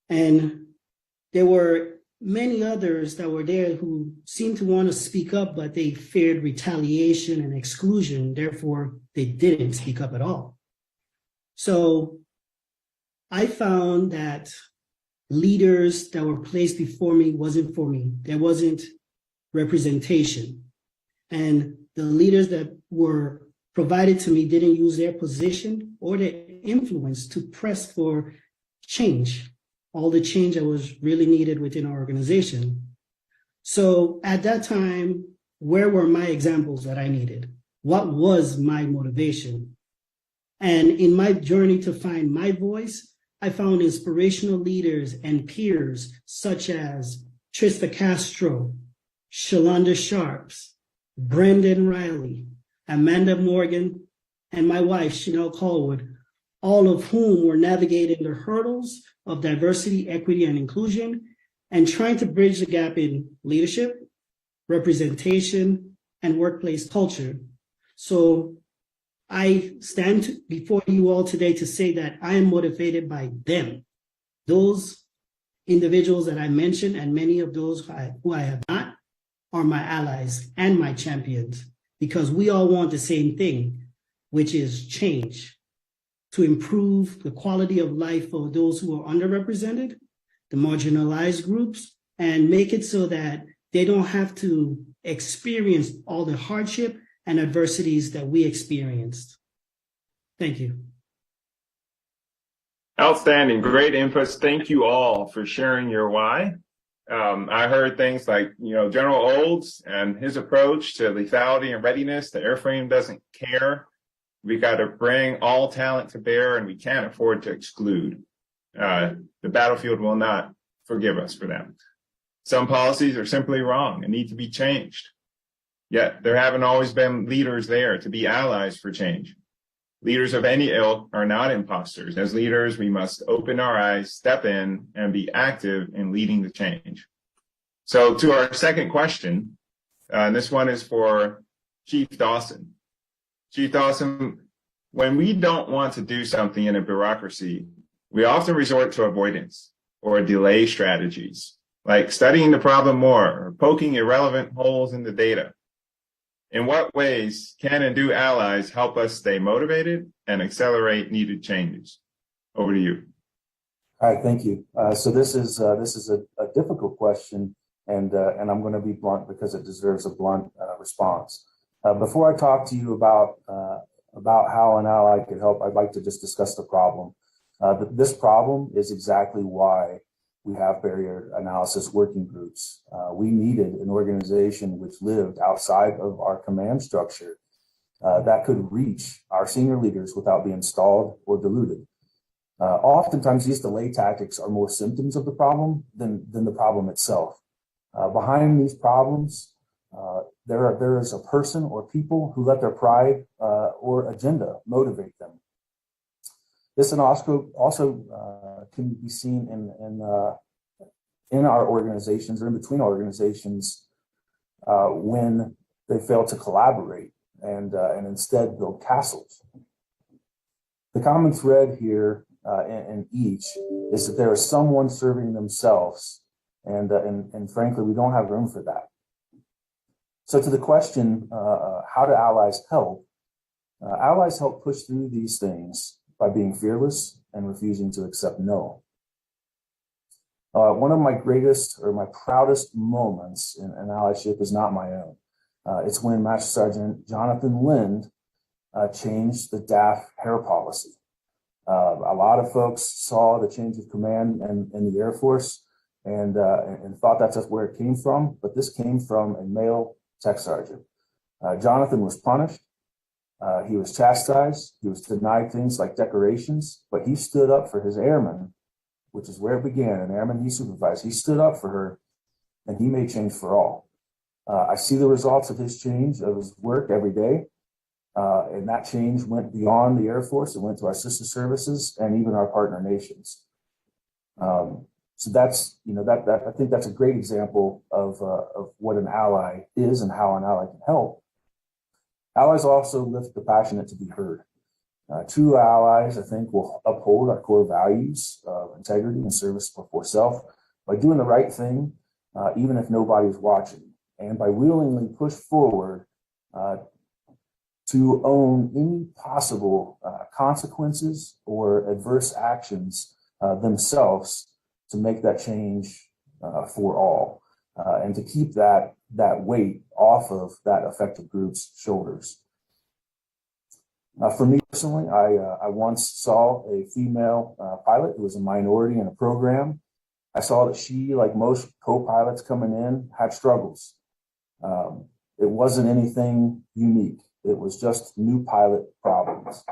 [SPEAKER 9] And there were many others that were there who seemed to want to speak up, but they feared retaliation and exclusion. Therefore, they didn't speak up at all. So I found that leaders that were placed before me wasn't for me. There wasn't representation. And the leaders that were provided to me didn't use their position or their influence to press for change, all the change that was really needed within our organization. So at that time, where were my examples that I needed? What was my motivation? And in my journey to find my voice, I found inspirational leaders and peers such as Trista Castro, Shalonda Sharps, Brendan Riley, Amanda Morgan, and my wife, Chanel Callwood, all of whom were navigating the hurdles of diversity, equity, and inclusion, and trying to bridge the gap in leadership, representation, and workplace culture. So I stand before you all today to say that I am motivated by them. Those individuals that I mentioned, and many of those who I have not, are my allies and my champions, because we all want the same thing, which is change to improve the quality of life for those who are underrepresented, the marginalized groups, and make it so that they don't have to experience all the hardship and adversities that we experienced. Thank you.
[SPEAKER 25] Outstanding. Great inputs. Thank you all for sharing your why. I heard things like, General Olds and his approach to lethality and readiness. The airframe doesn't care. We got to bring all talent to bear, and we can't afford to exclude. The battlefield will not forgive us for that. Some policies are simply wrong and need to be changed. Yet there haven't always been leaders there to be allies for change. Leaders of any ilk are not imposters. As leaders, we must open our eyes, step in, and be active in leading the change. So to our second question, and this one is for Chief Dawson. Chief Dawson, when we don't want to do something in a bureaucracy, we often resort to avoidance or delay strategies, like studying the problem more or poking irrelevant holes in the data. In what ways can and do allies help us stay motivated and accelerate needed changes? Over to you.
[SPEAKER 8] All right, thank you. So this is a difficult question, and I'm going to be blunt because it deserves a blunt response. Before I talk to you about how an ally could help, I'd like to just discuss the problem. This problem is exactly why we have barrier analysis working groups. We needed an organization which lived outside of our command structure that could reach our senior leaders without being stalled or diluted. Oftentimes, these delay tactics are more symptoms of the problem than the problem itself. Behind these problems, there is a person or people who let their pride or agenda motivate them. This also can be seen in our organizations or in between organizations when they fail to collaborate and instead build castles. The common thread here in each is that there is someone serving themselves, and frankly, we don't have room for that. So to the question, how do allies help? Allies help push through these things by being fearless and refusing to accept no. One of my greatest or my proudest moments in allyship is not my own. It's when Master Sergeant Jonathan Lind changed the DAF hair policy. A lot of folks saw the change of command in the Air Force and thought that's just where it came from, but this came from a male tech sergeant. Jonathan was punished. He was chastised. He was denied things like decorations, but he stood up for his airmen, which is where it began, an airman he supervised. He stood up for her, and he made change for all. I see the results of his change, of his work every day, and that change went beyond the Air Force. It went to our sister services and even our partner nations. So that's, I think that's a great example of what an ally is and how an ally can help. Allies also lift the passionate to be heard. True allies, I think, will uphold our core values of integrity and service before self by doing the right thing, even if nobody's watching, and by willingly push forward to own any possible consequences or adverse actions themselves to make that change for all, and to keep that weight off of that affected group's shoulders. For me personally, I once saw a female pilot who was a minority in a program. I saw that she, like most co-pilots coming in, had struggles. It wasn't anything unique. It was just new pilot problems.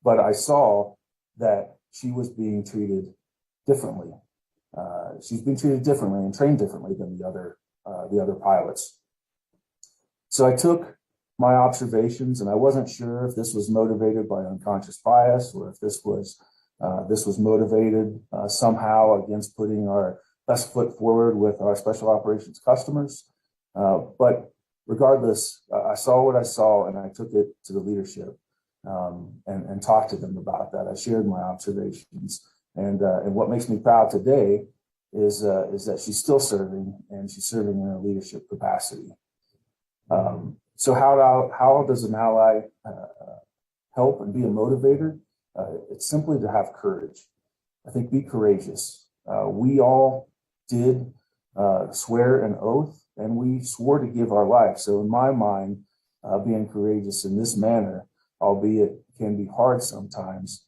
[SPEAKER 8] But I saw that she was being treated differently. She's being treated differently and trained differently than the other pilots. So I took my observations, and I wasn't sure if this was motivated by unconscious bias or if this was motivated somehow against putting our best foot forward with our special operations customers. But regardless, I saw what I saw, and I took it to the leadership and talked to them about that. I shared my observations, and what makes me proud today is that she's still serving, and she's serving in a leadership capacity. So how does an ally help and be a motivator? It's simply to have courage. I think be courageous. We all did swear an oath, and we swore to give our life. So in my mind, being courageous in this manner, albeit can be hard sometimes,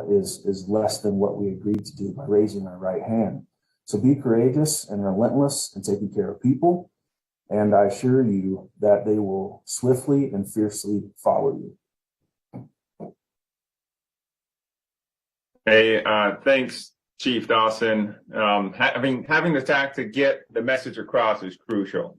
[SPEAKER 8] is less than what we agreed to do by raising our right hand. So be courageous and relentless in taking care of people, and I assure you that they will swiftly and fiercely follow you.
[SPEAKER 25] Hey, thanks, Chief Dawson. Having the tact to get the message across is crucial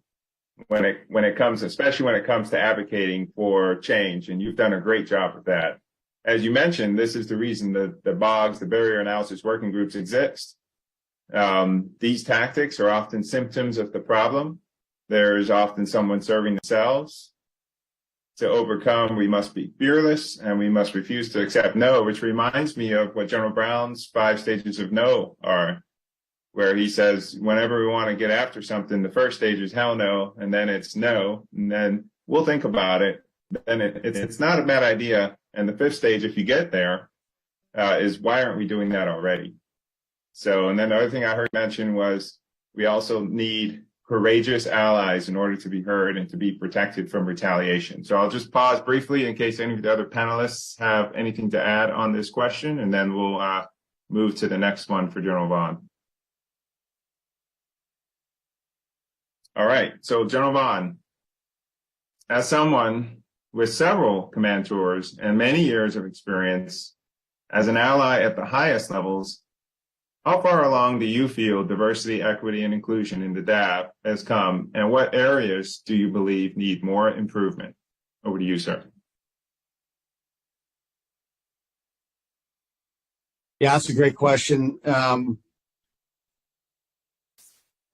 [SPEAKER 25] when it comes, especially when it comes to advocating for change, and you've done a great job with that. As you mentioned, this is the reason the BOGs, the barrier analysis working groups, exist. These tactics are often symptoms of the problem. There's often someone serving themselves. To overcome, we must be fearless, and we must refuse to accept no, which reminds me of what General Brown's 5 stages of no are, where he says, whenever we want to get after something, the first stage is hell no, and then it's no, and then we'll think about it. Then it's not a bad idea. And the 5th stage, if you get there, is why aren't we doing that already? So, and then the other thing I heard mentioned was we also need courageous allies in order to be heard and to be protected from retaliation. So I'll just pause briefly in case any of the other panelists have anything to add on this question, and then we'll move to the next one for General Vaughn. All right, so General Vaughn, as someone with several command tours and many years of experience as an ally at the highest levels, how far along do you feel diversity, equity, and inclusion in the DAF has come, and what areas do you believe need more improvement? Over to you, sir.
[SPEAKER 26] Yeah, that's a great question.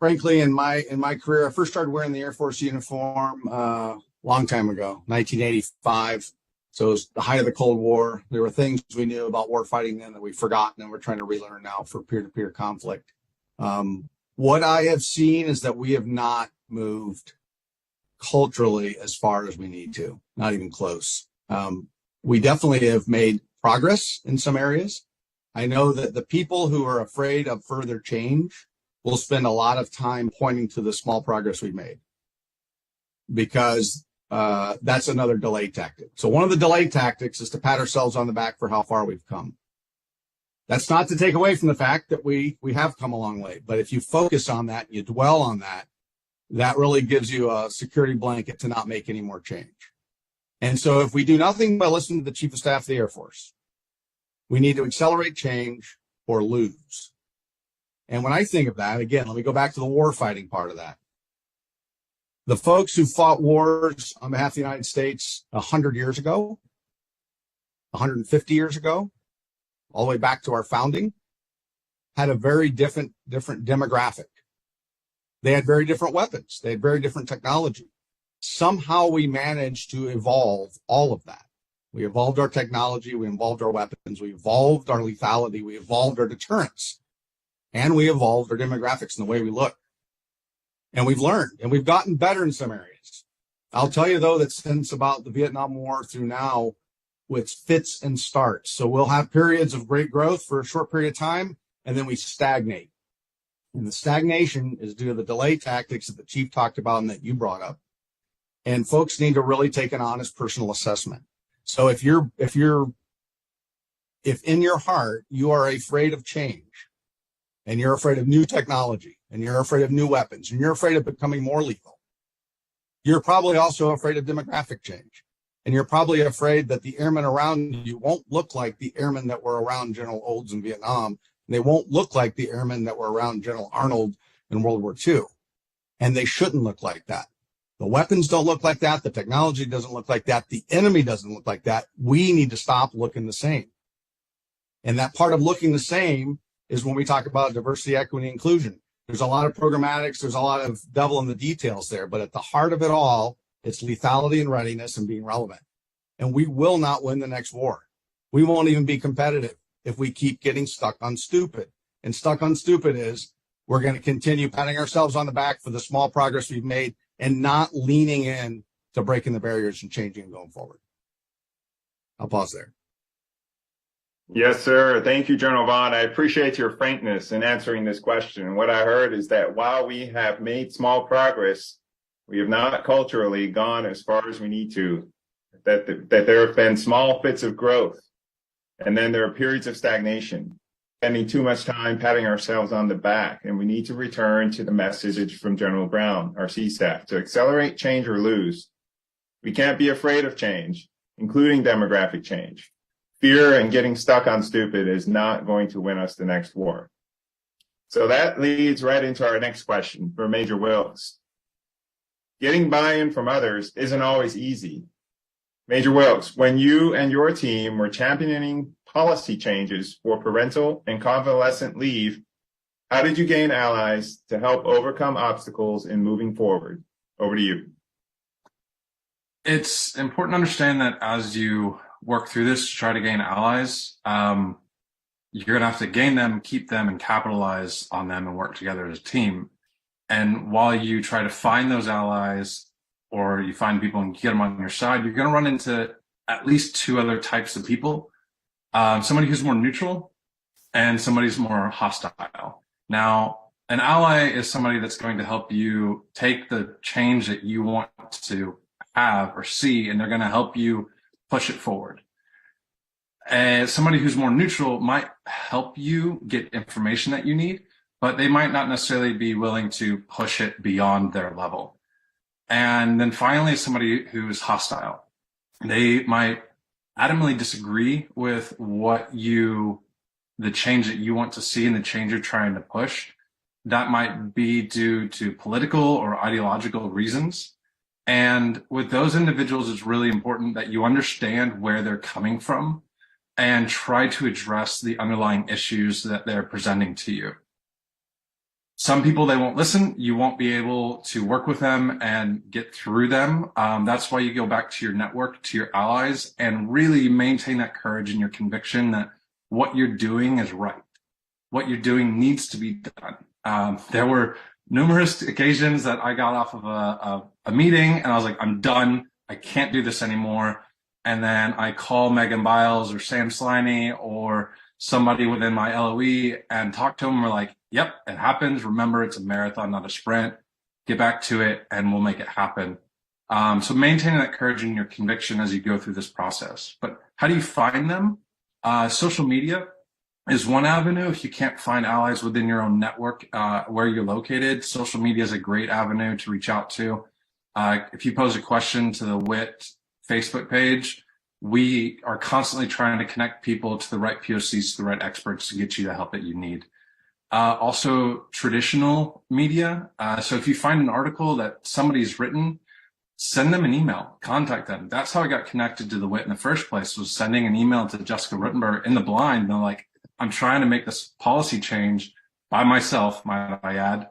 [SPEAKER 26] Frankly, in my career, I first started wearing the Air Force uniform a long time ago, 1985. So it was the height of the Cold War. There were things we knew about war fighting then that we've forgotten, and we're trying to relearn now for peer-to-peer conflict. What I have seen is that we have not moved culturally as far as we need to, not even close. We definitely have made progress in some areas. I know that the people who are afraid of further change will spend a lot of time pointing to the small progress we've made, because that's another delay tactic. So one of the delay tactics is to pat ourselves on the back for how far we've come. That's not to take away from the fact that we have come a long way. But if you focus on that, you dwell on that, that really gives you a security blanket to not make any more change. And so if we do nothing but listen to the Chief of Staff of the Air Force, we need to accelerate change or lose. And when I think of that, again, let me go back to the war fighting part of that. The folks who fought wars on behalf of the United States 100 years ago, 150 years ago, all the way back to our founding, had a very different demographic. They had very different weapons. They had very different technology. Somehow we managed to evolve all of that. We evolved our technology, we evolved our weapons, we evolved our lethality, we evolved our deterrence, and we evolved our demographics and the way we look. And we've learned, and we've gotten better in some areas. I'll tell you, though, that since about the Vietnam War through now, with fits and starts. So we'll have periods of great growth for a short period of time, and then we stagnate. And the stagnation is due to the delay tactics that the chief talked about and that you brought up. And folks need to really take an honest personal assessment. So if in your heart you are afraid of change, and you're afraid of new technology, and you're afraid of new weapons, and you're afraid of becoming more lethal, you're probably also afraid of demographic change. And you're probably afraid that the airmen around you won't look like the airmen that were around General Olds in Vietnam. They won't look like the airmen that were around General Arnold in World War II. And they shouldn't look like that. The weapons don't look like that. The technology doesn't look like that. The enemy doesn't look like that. We need to stop looking the same. And that part of looking the same is when we talk about diversity, equity, inclusion. There's a lot of programmatics. There's a lot of devil in the details there. But at the heart of it all, it's lethality and readiness and being relevant. And we will not win the next war. We won't even be competitive if we keep getting stuck on stupid. And stuck on stupid is we're going to continue patting ourselves on the back for the small progress we've made and not leaning in to breaking the barriers and changing and going forward. I'll pause there.
[SPEAKER 25] Yes, sir. Thank you, General Vaughn. I appreciate your frankness in answering this question. What I heard is that while we have made small progress, we have not culturally gone as far as we need to, that there have been small fits of growth, and then there are periods of stagnation, spending too much time patting ourselves on the back, and we need to return to the message from General Brown, our CSAF, to accelerate change or lose. We can't be afraid of change, including demographic change. Fear and getting stuck on stupid is not going to win us the next war. So that leads right into our next question for Major Wilkes. Getting buy-in from others isn't always easy. Major Wilkes, when you and your team were championing policy changes for parental and convalescent leave, how did you gain allies to help overcome obstacles in moving forward? Over to you.
[SPEAKER 7] It's important to understand that as you work through this to try to gain allies, you're going to have to gain them, keep them, and capitalize on them and work together as a team. And while you try to find those allies or you find people and get them on your side, you're going to run into at least two other types of people. Somebody who's more neutral and somebody who's more hostile. Now, an ally is somebody that's going to help you take the change that you want to have or see, and they're going to help you push it forward. And somebody who's more neutral might help you get information that you need, but they might not necessarily be willing to push it beyond their level. And then finally, somebody who's hostile. They might adamantly disagree with the change that you want to see and the change you're trying to push. That might be due to political or ideological reasons. And with those individuals, it's really important that you understand where they're coming from and try to address the underlying issues that they're presenting to you. Some people, they won't listen. You won't be able to work with them and get through them. That's why you go back to your network, to your allies, and really maintain that courage and your conviction that what you're doing is right. What you're doing needs to be done. There were numerous occasions that I got off of a meeting and I was like, I'm done. I can't do this anymore. And then I call Megan Biles or Sam Sliney or somebody within my LOE and talk to them. We're like, yep, it happens. Remember, it's a marathon, not a sprint. Get back to it and we'll make it happen. So maintaining that courage and your conviction as you go through this process. But how do you find them? Social media is one avenue. If you can't find allies within your own network where you're located, social media is a great avenue to reach out to. If you pose a question to the WIT Facebook page, we are constantly trying to connect people to the right POCs, to the right experts to get you the help that you need. Also, traditional media. So if you find an article that somebody's written, send them an email, contact them. That's how I got connected to the WIT in the first place, was sending an email to Jessica Ruttenberg in the blind. And they're like, I'm trying to make this policy change by myself, might I add,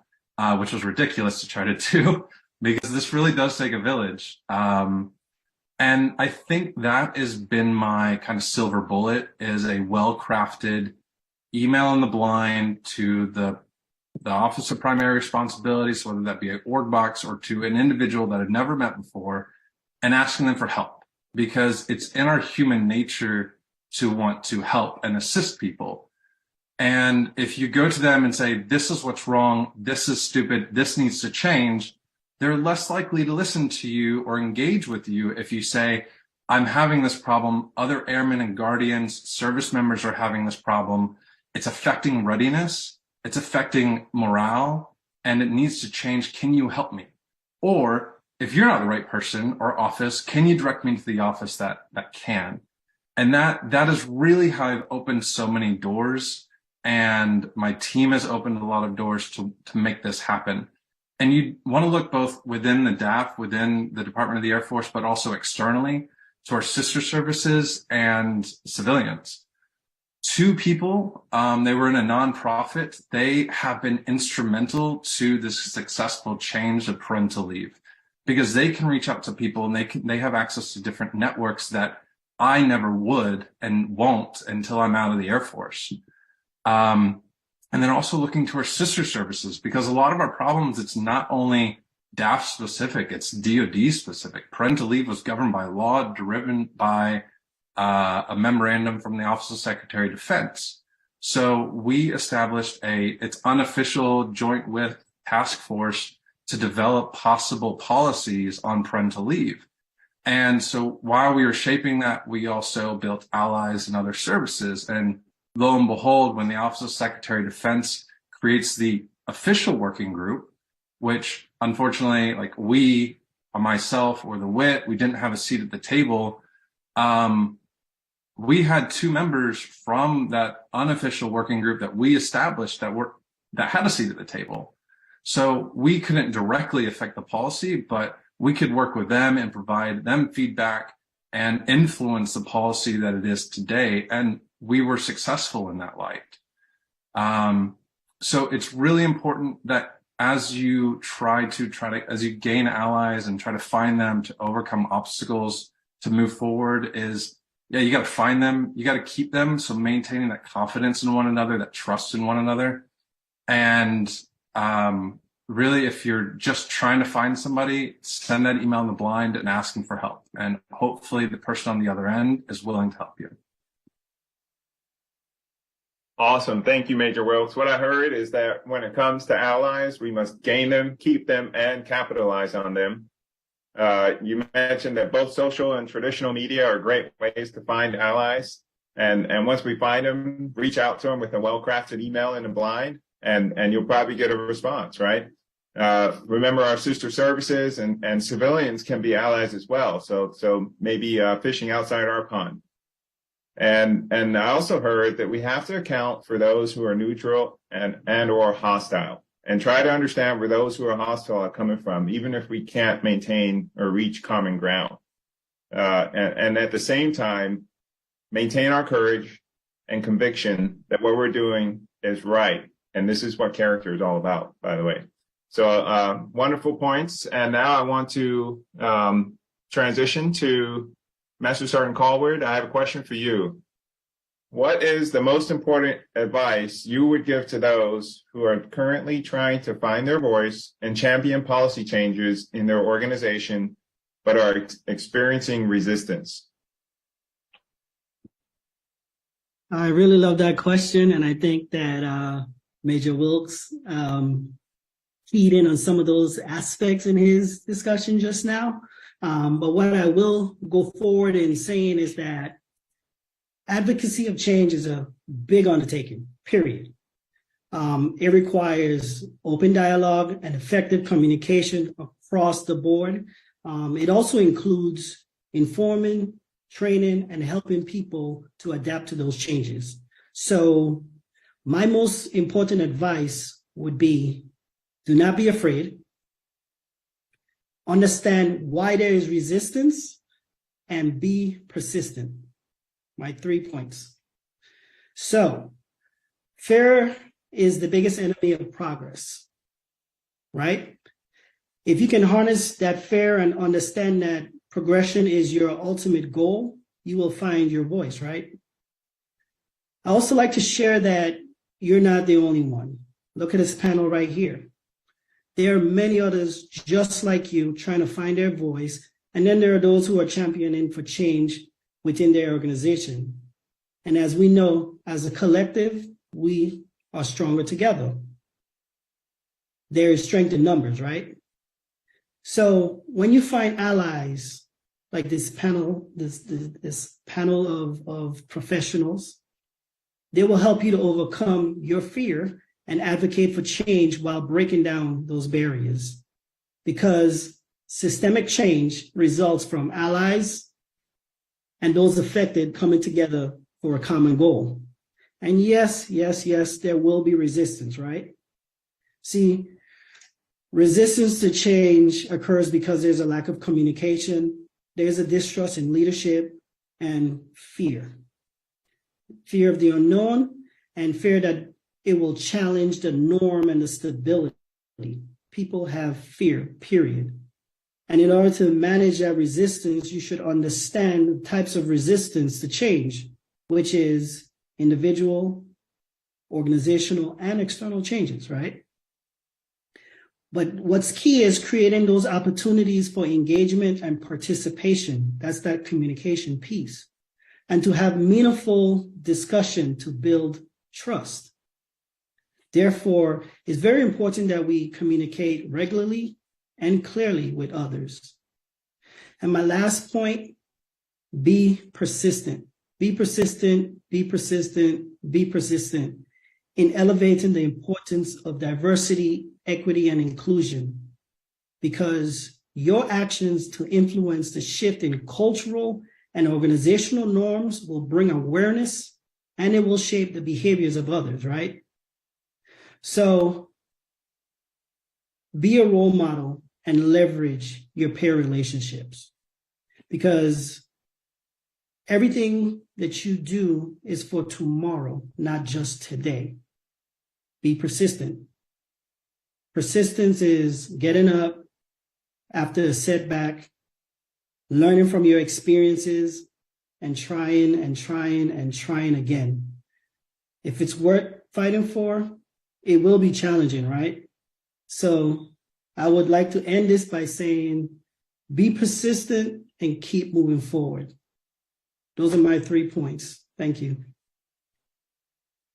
[SPEAKER 7] which was ridiculous to try to do. because this really does take a village. And I think that has been my kind of silver bullet, is a well-crafted email in the blind to the Office of Primary Responsibilities, whether that be an org box or to an individual that I've never met before, and asking them for help, because it's in our human nature to want to help and assist people. And if you go to them and say, this is what's wrong, this is stupid, this needs to change, they're less likely to listen to you or engage with you if you say, I'm having this problem, other airmen and guardians, service members are having this problem, it's affecting readiness, it's affecting morale, and it needs to change. Can you help me? Or if you're not the right person or office, can you direct me to the office that can? And that is really how I've opened so many doors, and my team has opened a lot of doors to make this happen. And you want to look both within the DAF, within the Department of the Air Force, but also externally to our sister services and civilians. Two people, they were in a nonprofit. They have been instrumental to this successful change of parental leave, because they can reach out to people and they have access to different networks that I never would and won't until I'm out of the Air Force. And then also looking to our sister services, because a lot of our problems, it's not only DAF specific, it's DoD specific. Parental leave was governed by law, driven by a memorandum from the Office of Secretary of Defense. So we established it's unofficial joint with task force to develop possible policies on parental leave. And so while we were shaping that, we also built allies and other services. And lo and behold, when the Office of Secretary of Defense creates the official working group, which unfortunately, like myself or the WIT, we didn't have a seat at the table. We had two members from that unofficial working group that we established that had a seat at the table. So we couldn't directly affect the policy, but we could work with them and provide them feedback and influence the policy that it is today. And we were successful in that light. So it's really important that as you as you gain allies and try to find them to overcome obstacles to move forward, you got to find them, you got to keep them. So maintaining that confidence in one another, that trust in one another. And really, if you're just trying to find somebody, send that email in the blind and ask them for help. And hopefully the person on the other end is willing to help you.
[SPEAKER 25] Awesome. Thank you, Major Wilkes. What I heard is that when it comes to allies, we must gain them, keep them, and capitalize on them. You mentioned that both social and traditional media are great ways to find allies. And once we find them, reach out to them with a well-crafted email in the blind, and you'll probably get a response, right? Remember, our sister services and civilians can be allies as well. So maybe fishing outside our pond. And I also heard that we have to account for those who are neutral and or hostile, and try to understand where those who are hostile are coming from, even if we can't maintain or reach common ground. And at the same time, maintain our courage and conviction that what we're doing is right. And this is what character is all about, by the way. So wonderful points. And now I want to transition to Master Sergeant Callwood. I have a question for you. What is the most important advice you would give to those who are currently trying to find their voice and champion policy changes in their organization, but are experiencing resistance?
[SPEAKER 9] I really love that question. And I think that Major Wilkes keyed in on some of those aspects in his discussion just now. But what I will go forward in saying is that advocacy of change is a big undertaking, period. It requires open dialogue and effective communication across the board. It also includes informing, training, and helping people to adapt to those changes. So my most important advice would be, do not be afraid. Understand why there is resistance and be persistent. My 3 points. So fear is the biggest enemy of progress, right? If you can harness that fear and understand that progression is your ultimate goal, you will find your voice, right? I also like to share that you're not the only one. Look at this panel right here. There are many others just like you trying to find their voice. And then there are those who are championing for change within their organization. And as we know, as a collective, we are stronger together. There is strength in numbers, right? So when you find allies like this panel, this panel of professionals, they will help you to overcome your fear and advocate for change while breaking down those barriers. Because systemic change results from allies and those affected coming together for a common goal. And yes, there will be resistance, right? See, resistance to change occurs because there's a lack of communication, there's a distrust in leadership, and fear. Fear of the unknown, and fear that it will challenge the norm and the stability. People have fear, period. And in order to manage that resistance, you should understand the types of resistance to change, which is individual, organizational, and external changes, right? But what's key is creating those opportunities for engagement and participation. That's that communication piece. And to have meaningful discussion to build trust. Therefore, it's very important that we communicate regularly and clearly with others. And my last point, be persistent. Be persistent, be persistent, be persistent in elevating the importance of diversity, equity, and inclusion, because your actions to influence the shift in cultural and organizational norms will bring awareness, and it will shape the behaviors of others, right? So be a role model and leverage your peer relationships, because everything that you do is for tomorrow, not just today. Be persistent. Persistence is getting up after a setback, learning from your experiences, and trying again. If it's worth fighting for, it will be challenging, right? So I would like to end this by saying, be persistent and keep moving forward. Those are my 3 points. Thank you.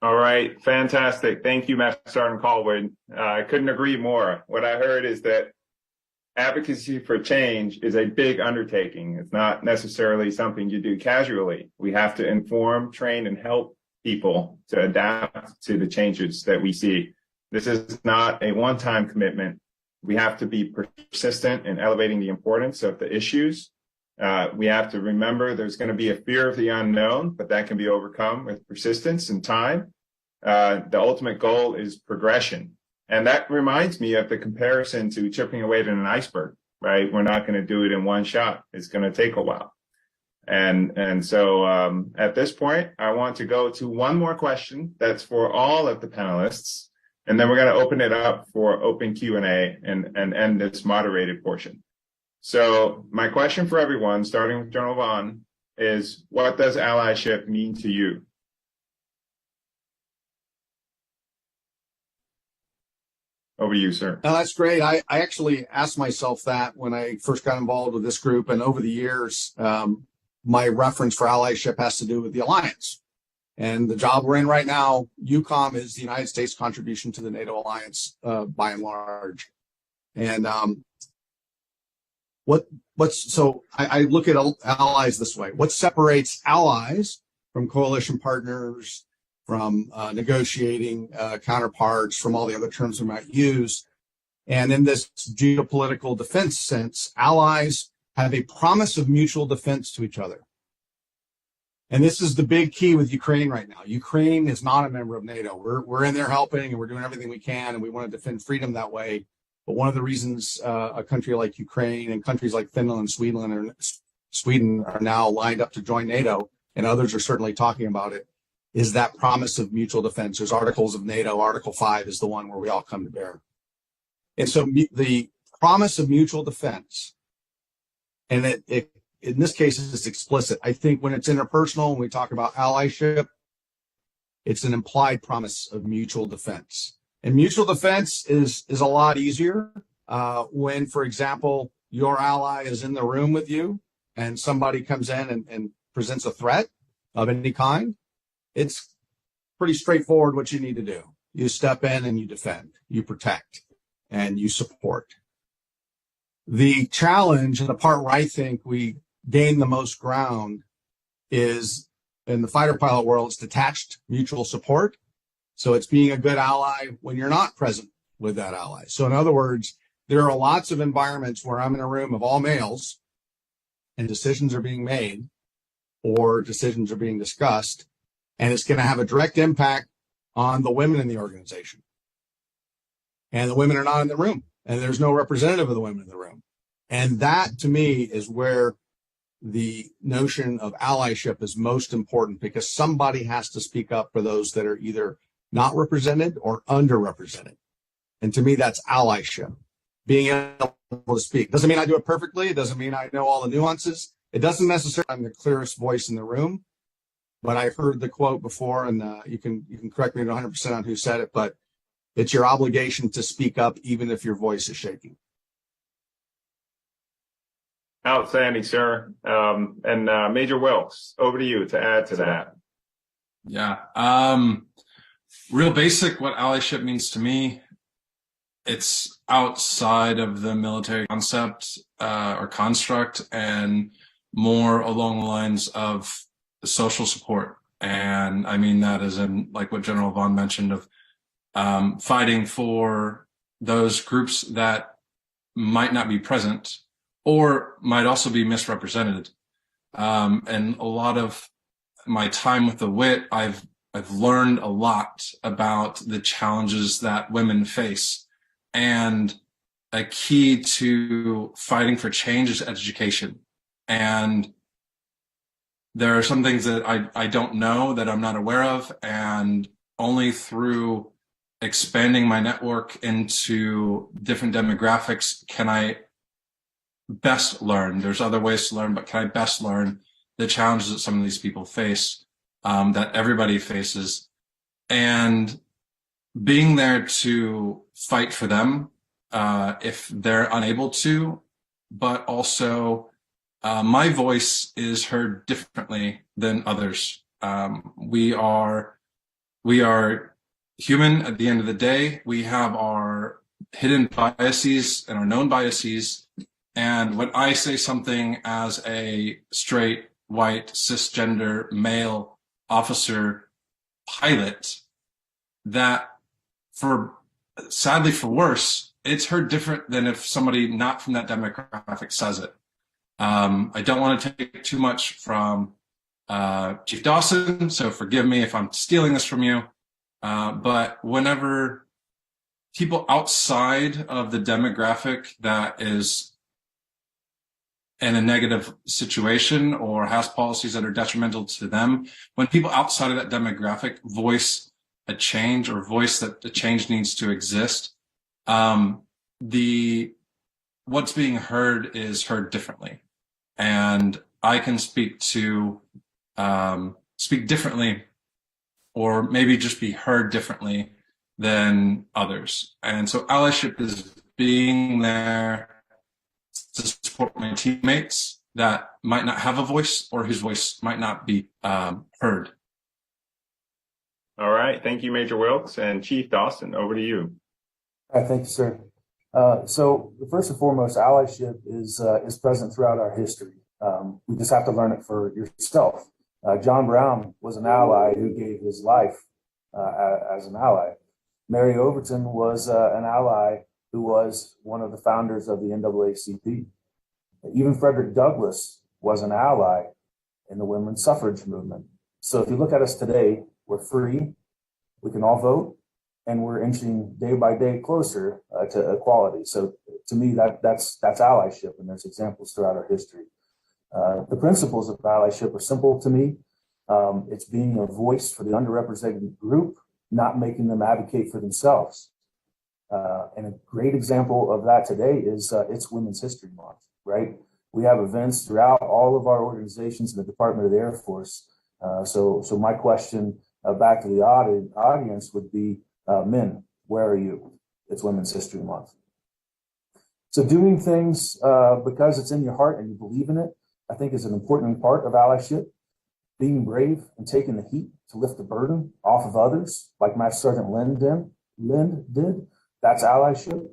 [SPEAKER 25] All right, fantastic. Thank you, Master Sergeant Caldwell. I couldn't agree more. What I heard is that advocacy for change is a big undertaking. It's not necessarily something you do casually. We have to inform, train, and help people to adapt to the changes that we see. This is not a one-time commitment. We have to be persistent in elevating the importance of the issues. We have to remember there's going to be a fear of the unknown, but that can be overcome with persistence and time. The ultimate goal is progression. And that reminds me of the comparison to chipping away at an iceberg, right? We're not going to do it in one shot. It's going to take a while. And so at this point, I want to go to one more question that's for all of the panelists. And then we're going to open it up for open Q&A and end this moderated portion. So my question for everyone, starting with General Vaughn, is what does allyship mean to you? Over to you, sir.
[SPEAKER 26] No, that's great. I actually asked myself that when I first got involved with this group, and over the years, my reference for allyship has to do with the alliance. And the job we're in right now, EUCOM, is the United States contribution to the NATO alliance by and large. And so I look at allies this way. What separates allies from coalition partners, from negotiating counterparts, from all the other terms we might use? And in this geopolitical defense sense, allies have a promise of mutual defense to each other. And this is the big key with Ukraine right now. Ukraine is not a member of NATO. We're in there helping, and we're doing everything we can, and we want to defend freedom that way. But one of the reasons a country like Ukraine and countries like Finland and Sweden are now lined up to join NATO, and others are certainly talking about it, is that promise of mutual defense. There's articles of NATO. Article 5 is the one where we all come to bear. And so the promise of mutual defense, and it in this case it's explicit. I think when it's interpersonal, when we talk about allyship, it's an implied promise of mutual defense. And mutual defense is a lot easier when, for example, your ally is in the room with you and somebody comes in and presents a threat of any kind. It's pretty straightforward what you need to do. You step in and you defend, you protect, and you support. The challenge, and the part where I think we gain the most ground, is in the fighter pilot world, it's detached mutual support. So it's being a good ally when you're not present with that ally. So in other words, there are lots of environments where I'm in a room of all males and decisions are being made or decisions are being discussed, and it's going to have a direct impact on the women in the organization. And the women are not in the room, and there's no representative of the women in the room. And that, to me, is where the notion of allyship is most important, because somebody has to speak up for those that are either not represented or underrepresented. And to me, that's allyship. Being able to speak. Doesn't mean I do it perfectly. It doesn't mean I know all the nuances. It doesn't necessarily I'm the clearest voice in the room. But I heard the quote before, and you can correct me 100% on who said it, but it's your obligation to speak up even if your voice is shaking.
[SPEAKER 25] Outstanding, sir. And Major Wilkes, over to you to add to that.
[SPEAKER 7] Yeah. Real basic, what allyship means to me, it's outside of the military concept or construct, and more along the lines of social support. And I mean that as in, like what General Vaughn mentioned, of fighting for those groups that might not be present or might also be misrepresented. And a lot of my time with the WIT, I've learned a lot about the challenges that women face. And a key to fighting for change is education. And there are some things that I don't know, that I'm not aware of, and only through expanding my network into different demographics can I best learn. There's other ways to learn, but can I best learn the challenges that some of these people face, that everybody faces, and being there to fight for them if they're unable to, but also my voice is heard differently than others. We are human at the end of the day. We have our hidden biases and our known biases. And when I say something as a straight, white, cisgender, male officer pilot, that sadly for worse, it's heard different than if somebody not from that demographic says it. I don't want to take too much from Chief Dawson, so forgive me if I'm stealing this from you. But whenever people outside of the demographic that is in a negative situation or has policies that are detrimental to them, when people outside of that demographic voice a change or voice that the change needs to exist, what's being heard is heard differently. And I can speak differently, or maybe just be heard differently than others. And so allyship is being there to support my teammates that might not have a voice or whose voice might not be heard.
[SPEAKER 25] All right. Thank you, Major Wilkes. And Chief Dawson, over to you.
[SPEAKER 8] All right, thank you, sir. So first and foremost, allyship is present throughout our history. We just have to learn it for yourself. John Brown was an ally who gave his life as an ally. Mary Overton was an ally who was one of the founders of the NAACP. Even Frederick Douglass was an ally in the women's suffrage movement. So if you look at us today, we're free, we can all vote, and we're inching day by day closer to equality. So to me, that's allyship, and there's examples throughout our history. The principles of allyship are simple to me. It's being a voice for the underrepresented group, not making them advocate for themselves. And a great example of that today is it's Women's History Month, right? We have events throughout all of our organizations in the Department of the Air Force. So my question back to the audience would be, men, where are you? It's Women's History Month. So doing things because it's in your heart and you believe in it, I think is an important part of allyship. Being brave and taking the heat to lift the burden off of others, like Master Sergeant Lind did, that's allyship.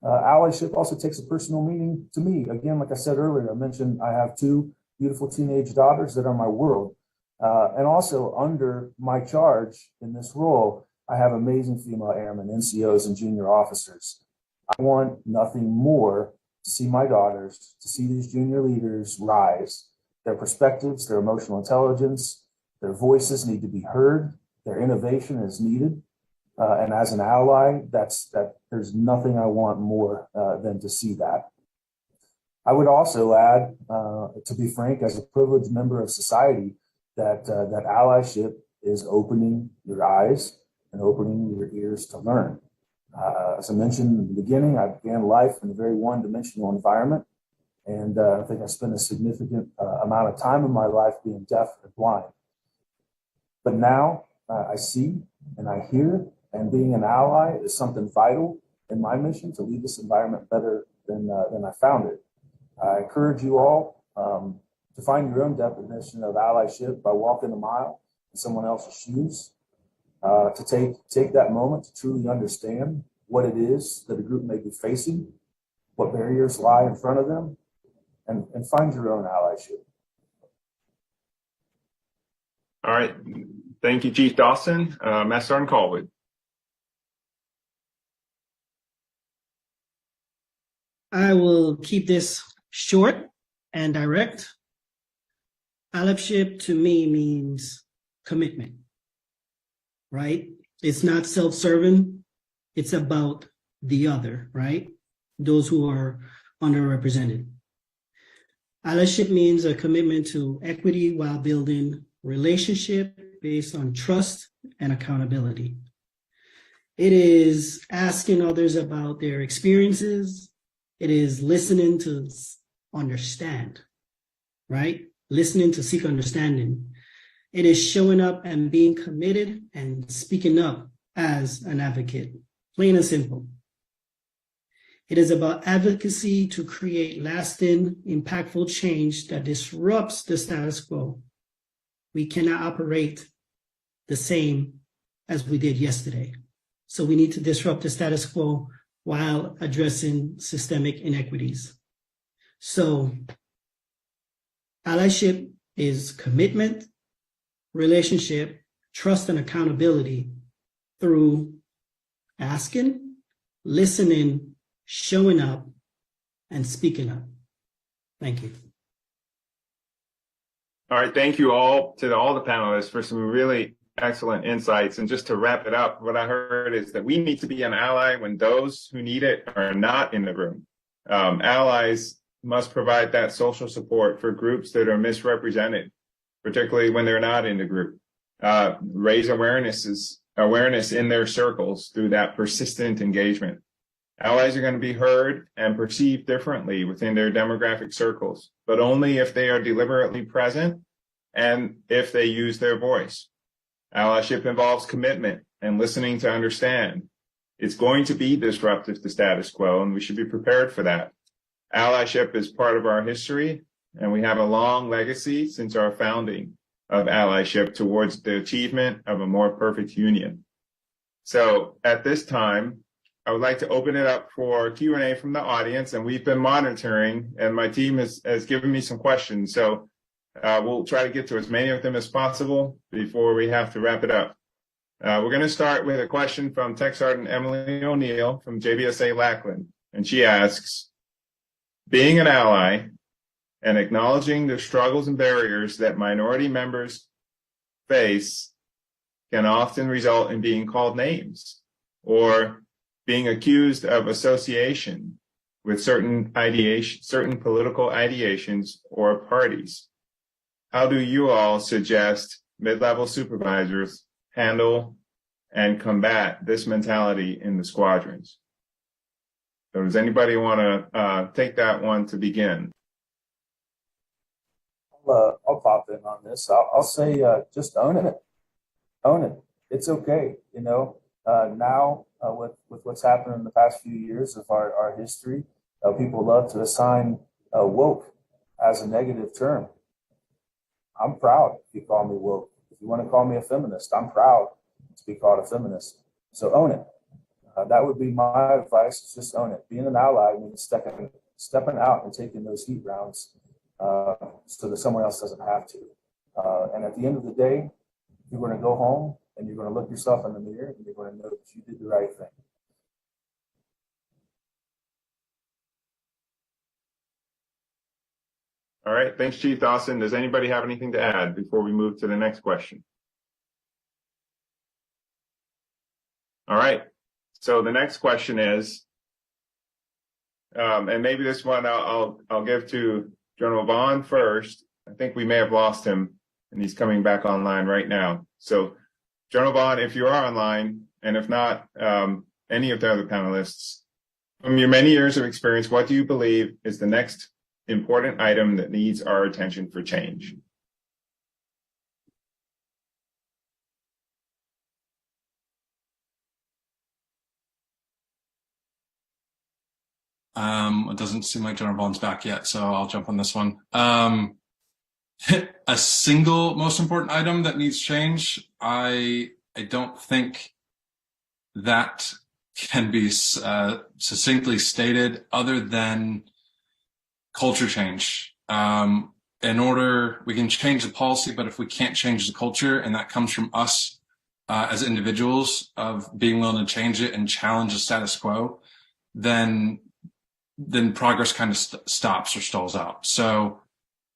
[SPEAKER 8] Allyship also takes a personal meaning to me. Again, like I said earlier, I mentioned I have two beautiful teenage daughters that are my world. And also under my charge in this role, I have amazing female airmen, NCOs, and junior officers. I want nothing more to see my daughters, to see these junior leaders rise. Their perspectives, their emotional intelligence, their voices need to be heard. Their innovation is needed. And as an ally, there's nothing I want more than to see that. I would also add, to be frank, as a privileged member of society, that allyship is opening your eyes and opening your ears to learn. As I mentioned in the beginning, I began life in a very one-dimensional environment. And I think I spent a significant amount of time in my life being deaf and blind. But now I see and I hear, and being an ally is something vital in my mission to leave this environment better than I found it. I encourage you all to find your own definition of allyship by walking a mile in someone else's shoes, to take that moment to truly understand what it is that a group may be facing, what barriers lie in front of them, and find your own allyship.
[SPEAKER 25] All right. Thank you, Chief Dawson. Master Sergeant Callwood.
[SPEAKER 9] I will keep this short and direct. Allyship to me means commitment, right? It's not self-serving. It's about the other, right? Those who are underrepresented. Allyship means a commitment to equity while building relationship based on trust and accountability. It is asking others about their experiences. It is listening to understand, right? Listening to seek understanding. It is showing up and being committed and speaking up as an advocate, plain and simple. It is about advocacy to create lasting, impactful change that disrupts the status quo. We cannot operate the same as we did yesterday. So we need to disrupt the status quo while addressing systemic inequities. So allyship is commitment, relationship, trust, and accountability through asking, listening, showing up, and speaking up. Thank you.
[SPEAKER 25] All right. Thank you all to all the panelists for some really excellent insights. And just to wrap it up, what I heard is that we need to be an ally when those who need it are not in the room. Allies must provide that social support for groups that are misrepresented, particularly when they're not in the group. Raise awareness in their circles through that persistent engagement. Allies are going to be heard and perceived differently within their demographic circles, but only if they are deliberately present and if they use their voice. Allyship involves commitment and listening to understand. It's going to be disruptive to status quo, and we should be prepared for that. Allyship is part of our history, and we have a long legacy since our founding of allyship towards the achievement of a more perfect union. So at this time, I would like to open it up for Q&A from the audience, and we've been monitoring, and my team has given me some questions. So we'll try to get to as many of them as possible before we have to wrap it up. We're going to start with a question from Tech Sergeant Emily O'Neill from JBSA Lackland, and she asks, being an ally and acknowledging the struggles and barriers that minority members face can often result in being called names or being accused of association with certain political ideations or parties. How do you all suggest mid-level supervisors handle and combat this mentality in the squadrons? So does anybody want to take that one to begin?
[SPEAKER 8] I'll pop in on this. I'll say just own it. Own it. It's okay. Now with what's happened in the past few years of our history, people love to assign woke as a negative term. I'm proud if you call me woke. If you want to call me a feminist, I'm proud to be called a feminist. So own it. That would be my advice. Just own it. Being an ally means stepping out and taking those heat rounds so that someone else doesn't have to. And at the end of the day, you're going to go home and you're going to look yourself in the mirror and you're going to know that you did the right thing.
[SPEAKER 25] All right. Thanks, Chief Dawson. Does anybody have anything to add before we move to the next question? All right. So the next question is, and maybe this one I'll give to General Vaughn first. I think we may have lost him, and he's coming back online right now. So, General Vaughn, if you are online, and if not, any of the other panelists, from your many years of experience, what do you believe is the next important item that needs our attention for change?
[SPEAKER 7] It doesn't seem like General Vaughn's back yet, so I'll jump on this one. A single most important item that needs change, I don't think that can be succinctly stated other than culture change. In order, we can change the policy, but if we can't change the culture, and that comes from us as individuals of being willing to change it and challenge the status quo, then progress kind of stops or stalls out. So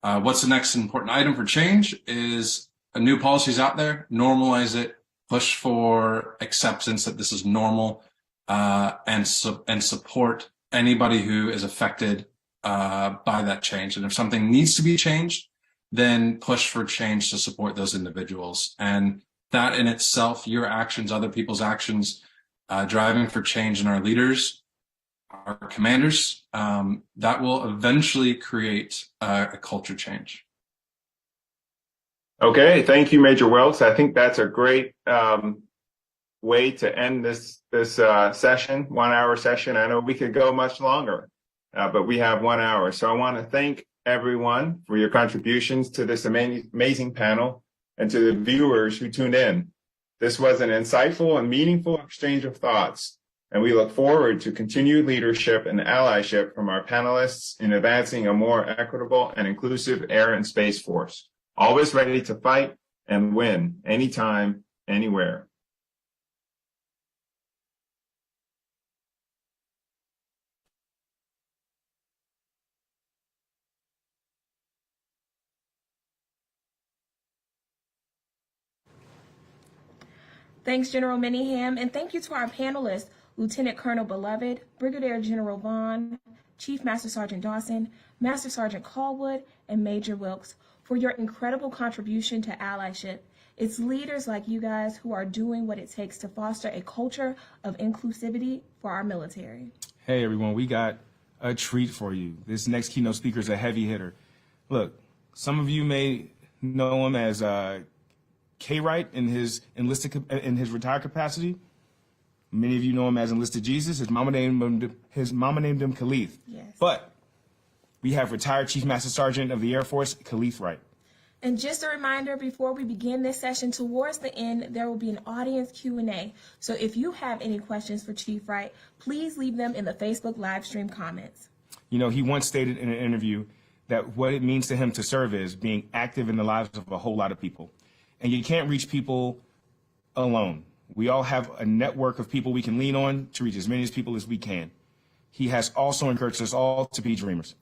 [SPEAKER 7] what's the next important item for change is a new policy's out there, normalize it, push for acceptance that this is normal, and support anybody who is affected by that change. And if something needs to be changed, then push for change to support those individuals. And that in itself, your actions, other people's actions, driving for change in our leaders, our commanders, that will eventually create a culture change.
[SPEAKER 25] Okay, thank you, Major Wilkes. I think that's a great way to end this session, 1 hour session. I know we could go much longer, but we have 1 hour. So I want to thank everyone for your contributions to this amazing panel and to the viewers who tuned in. This was an insightful and meaningful exchange of thoughts, and we look forward to continued leadership and allyship from our panelists in advancing a more equitable and inclusive air and space force, always ready to fight and win anytime, anywhere.
[SPEAKER 5] Thanks, General Minningham, and thank you to our panelists, Lieutenant Colonel Beloved, Brigadier General Vaughn, Chief Master Sergeant Dawson, Master Sergeant Callwood, and Major Wilkes for your incredible contribution to allyship. It's leaders like you guys who are doing what it takes to foster a culture of inclusivity for our military.
[SPEAKER 6] Hey, everyone, we got a treat for you. This next keynote speaker is a heavy hitter. Look, some of you may know him as K-Wright in his retired capacity. Many of you know him as Enlisted Jesus. His mama named him Khalif.
[SPEAKER 5] Yes.
[SPEAKER 6] But we have retired Chief Master Sergeant of the Air Force, Khalif Wright.
[SPEAKER 5] And just a reminder, before we begin this session, towards the end, there will be an audience Q&A. So if you have any questions for Chief Wright, please leave them in the Facebook live stream comments.
[SPEAKER 6] You know, he once stated in an interview that what it means to him to serve is being active in the lives of a whole lot of people. And you can't reach people alone. We all have a network of people we can lean on to reach as many people as we can. He has also encouraged us all to be dreamers.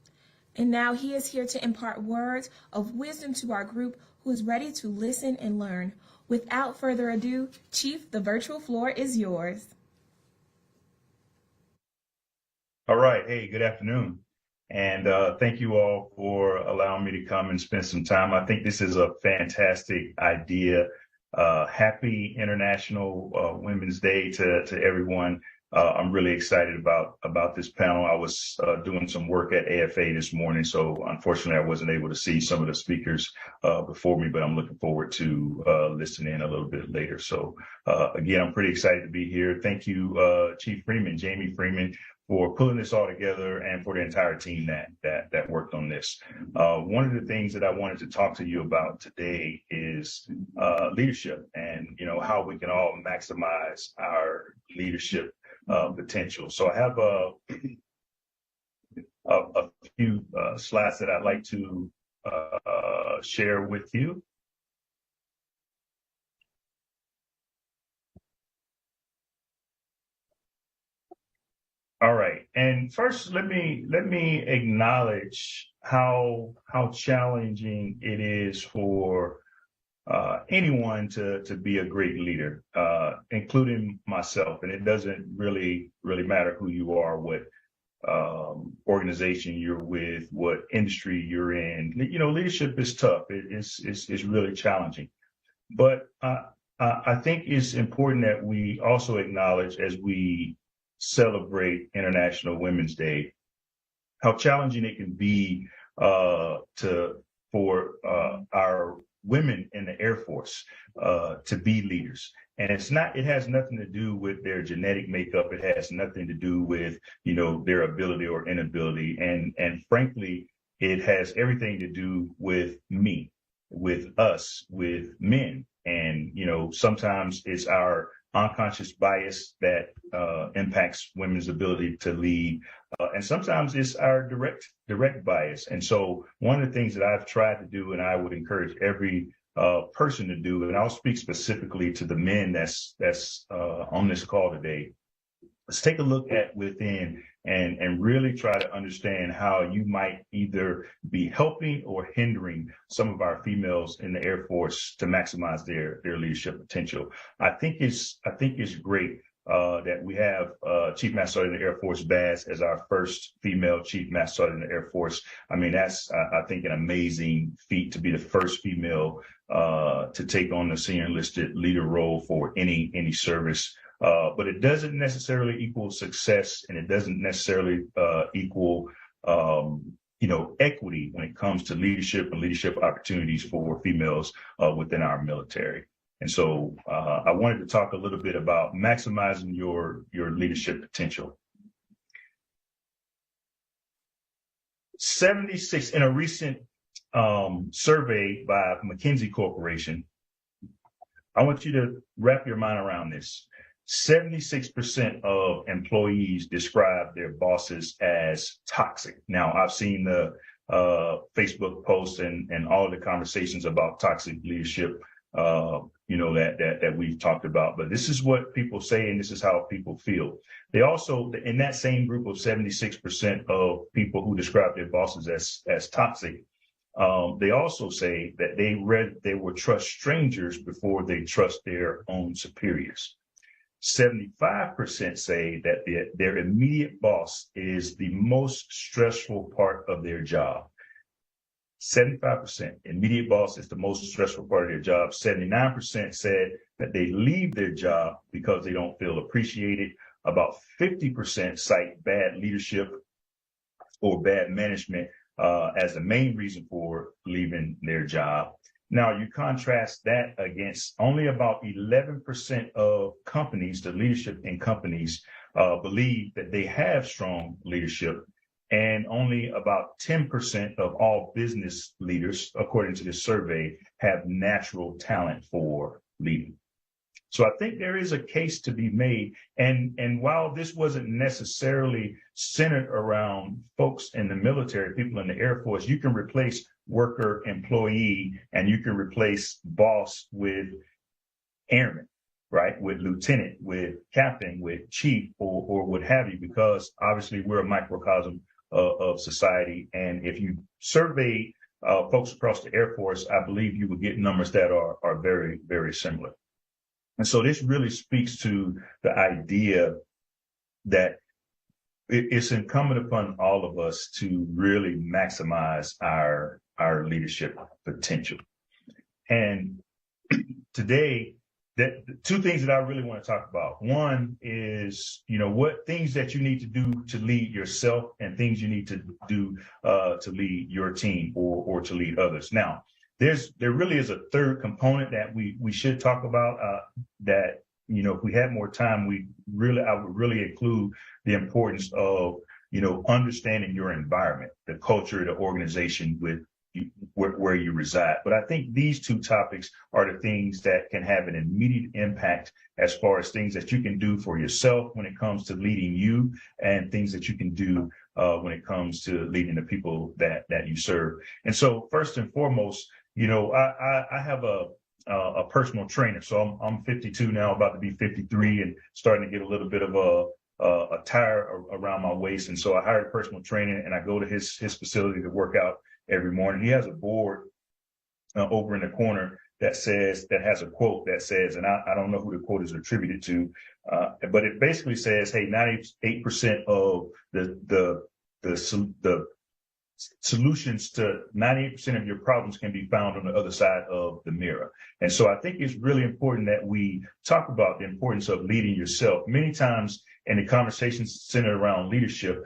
[SPEAKER 5] And now he is here to impart words of wisdom to our group who is ready to listen and learn. Without further ado, Chief, the virtual floor is yours.
[SPEAKER 10] All right. Hey, good afternoon. And thank you all for allowing me to come and spend some time. I think this is a fantastic idea. Happy International Women's Day to everyone. I'm really excited about this panel. I was doing some work at AFA this morning, so unfortunately I wasn't able to see some of the speakers before me, but I'm looking forward to listening in a little bit later. So again, I'm pretty excited to be here. Thank you, Chief Freeman, Jamie Freeman, for pulling this all together, and for the entire team that worked on this. One of the things that I wanted to talk to you about today is leadership, and how we can all maximize our leadership potential. So I have a few slides that I'd like to share with you. All right, and first, let me acknowledge how challenging it is for anyone to be a great leader, including myself. And it doesn't really matter who you are, what organization you're with, what industry you're in. Leadership is tough. It's really challenging. But I think it's important that we also acknowledge, as we celebrate International Women's Day, how challenging it can be for our women in the Air Force to be leaders. And it has nothing to do with their genetic makeup. It has nothing to do with, their ability or inability. And frankly, it has everything to do with me, with us, with men. And, sometimes it's our unconscious bias that impacts women's ability to lead. And sometimes it's our direct bias. And so one of the things that I've tried to do, and I would encourage every person to do, and I'll speak specifically to the men that's on this call today, let's take a look at within and really try to understand how you might either be helping or hindering some of our females in the Air Force to maximize their leadership potential. I think it's great that we have Chief Master Sergeant of the Air Force Baz as our first female Chief Master Sergeant of the Air Force. I mean, that's, I think, an amazing feat to be the first female to take on the senior enlisted leader role for any service. But it doesn't necessarily equal success, and it doesn't necessarily equal, equity when it comes to leadership and leadership opportunities for females within our military. And so I wanted to talk a little bit about maximizing your leadership potential. 76 in a recent survey by McKinsey Corporation. I want you to wrap your mind around this. 76% of employees describe their bosses as toxic. Now, I've seen the Facebook posts and all of the conversations about toxic leadership, that we've talked about. But this is what people say, and this is how people feel. They also, in that same group of 76% of people who describe their bosses as toxic, they also say that they will trust strangers before they trust their own superiors. 75% say that their immediate boss is the most stressful part of their job. 75% immediate boss is the most stressful part of their job. 79% said that they leave their job because they don't feel appreciated. About 50% cite bad leadership or bad management as the main reason for leaving their job. Now, you contrast that against only about 11% of companies, the leadership in companies, believe that they have strong leadership, and only about 10% of all business leaders, according to this survey, have natural talent for leading. So I think there is a case to be made. And while this wasn't necessarily centered around folks in the military, people in the Air Force, you can replace worker, employee, and you can replace boss with airman, right? With lieutenant, with captain, with chief, or what have you, because obviously we're a microcosm of society. And if you survey folks across the Air Force, I believe you will get numbers that are very, very similar. And so this really speaks to the idea that it's incumbent upon all of us to really maximize our leadership potential. And today, two things that I really want to talk about. One is, what things that you need to do to lead yourself and things you need to do to lead your team or to lead others. Now, there really is a third component that we should talk about that, if we had more time, I would really include the importance of, understanding your environment, the culture, the organization where you reside. But I think these two topics are the things that can have an immediate impact as far as things that you can do for yourself when it comes to leading you, and things that you can do when it comes to leading the people that you serve. And so first and foremost, I have a personal trainer. So I'm 52 now, about to be 53, and starting to get a little bit of a tire around my waist. And so I hired a personal trainer, and I go to his facility to work out every morning. He has a board over in the corner that has a quote that says, and I don't know who the quote is attributed to, but it basically says, hey, 98% of the solutions to 98% of your problems can be found on the other side of the mirror. And so I think it's really important that we talk about the importance of leading yourself. Many times in the conversations centered around leadership,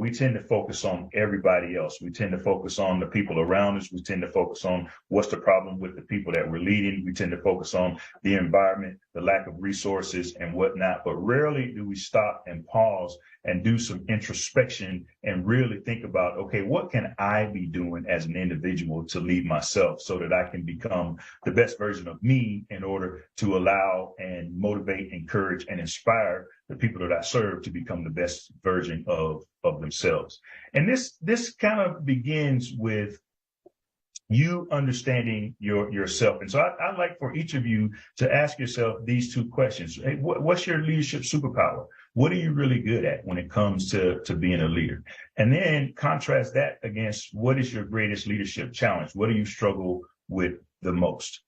[SPEAKER 10] we tend to focus on everybody else. We tend to focus on the people around us. We tend to focus on what's the problem with the people that we're leading. We tend to focus on the environment, the lack of resources and whatnot. But rarely do we stop and pause and do some introspection and really think about, okay, what can I be doing as an individual to lead myself so that I can become the best version of me in order to allow and motivate, encourage, and inspire the people that I serve to become the best version of themselves. And this kind of begins with you understanding yourself. And so I'd like for each of you to ask yourself these two questions. Hey, what's your leadership superpower? What are you really good at when it comes to being a leader? And then contrast that against what is your greatest leadership challenge? What do you struggle with the most?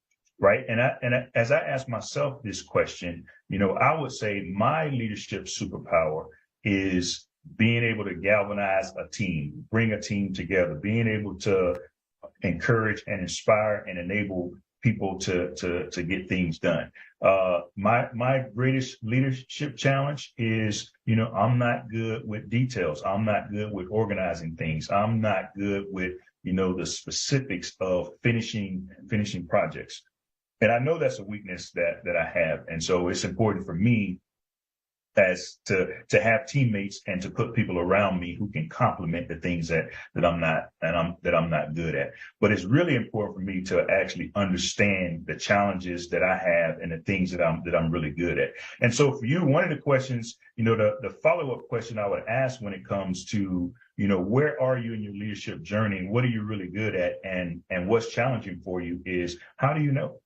[SPEAKER 10] Right. And as I ask myself this question, I would say my leadership superpower is being able to galvanize a team, bring a team together, being able to encourage and inspire and enable people to get things done. My greatest leadership challenge is, I'm not good with details. I'm not good with organizing things. I'm not good with, the specifics of finishing projects. And I know that's a weakness that I have. And so it's important for me as to have teammates and to put people around me who can complement the things that I'm not good at. But it's really important for me to actually understand the challenges that I have and the things that I'm really good at. And so for you, one of the questions, the follow-up question I would ask when it comes to, where are you in your leadership journey? What are you really good at? And what's challenging for you is, how do you know?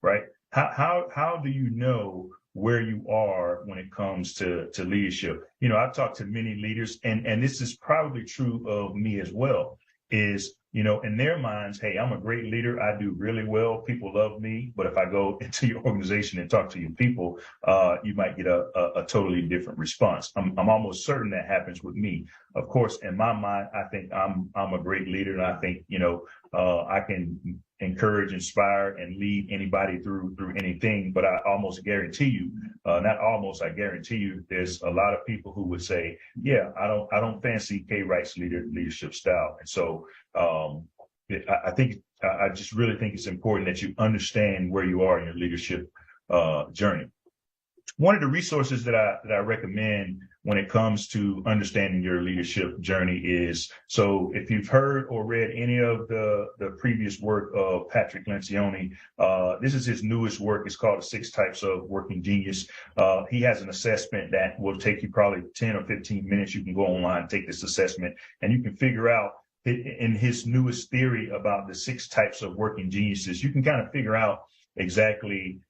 [SPEAKER 10] Right? How do you know where you are when it comes to leadership? I've talked to many leaders, and this is probably true of me as well, is, in their minds, hey, I'm a great leader. I do really well. People love me. But if I go into your organization and talk to your people, you might get a totally different response. I'm almost certain that happens with me. Of course, in my mind, I think I'm a great leader, and I think, I can encourage, inspire, and lead anybody through anything. But I almost guarantee you, I guarantee you, there's a lot of people who would say, yeah, I don't fancy Kay Wright's leadership style. And so I just really think it's important that you understand where you are in your leadership journey. One of the resources that I recommend when it comes to understanding your leadership journey is, so if you've heard or read any of the previous work of Patrick Lencioni, this is his newest work. It's called The 6 Types of Working Genius. He has an assessment that will take you probably 10 or 15 minutes. You can go online and take this assessment, and you can figure out, in his newest theory about the 6 types of working geniuses, you can kind of figure out exactly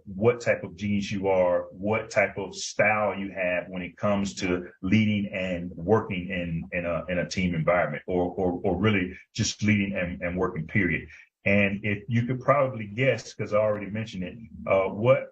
[SPEAKER 10] what type of genius you are, what type of style you have when it comes to leading and working in a team environment, or really just leading and working, period. And if you could probably guess, because I already mentioned it,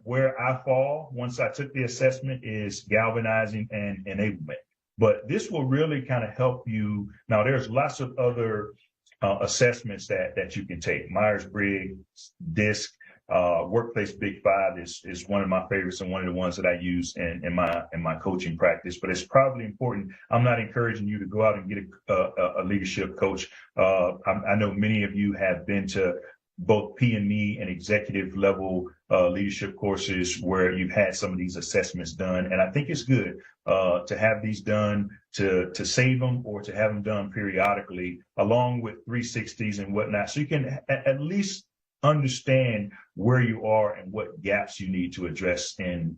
[SPEAKER 10] where I fall once I took the assessment is galvanizing and enablement. But this will really kind of help you. Now, there's lots of other assessments that you can take: Myers-Briggs, DISC, Workplace Big Five is one of my favorites and one of the ones that I use in my coaching practice. But it's probably important. I'm not encouraging you to go out and get a leadership coach. I know many of you have been to both PME and executive level leadership courses where you've had some of these assessments done. And I think it's good to have these done, to save them, or to have them done periodically along with 360s and whatnot. So you can at least understand where you are and what gaps you need to address in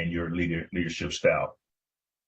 [SPEAKER 10] your leadership style.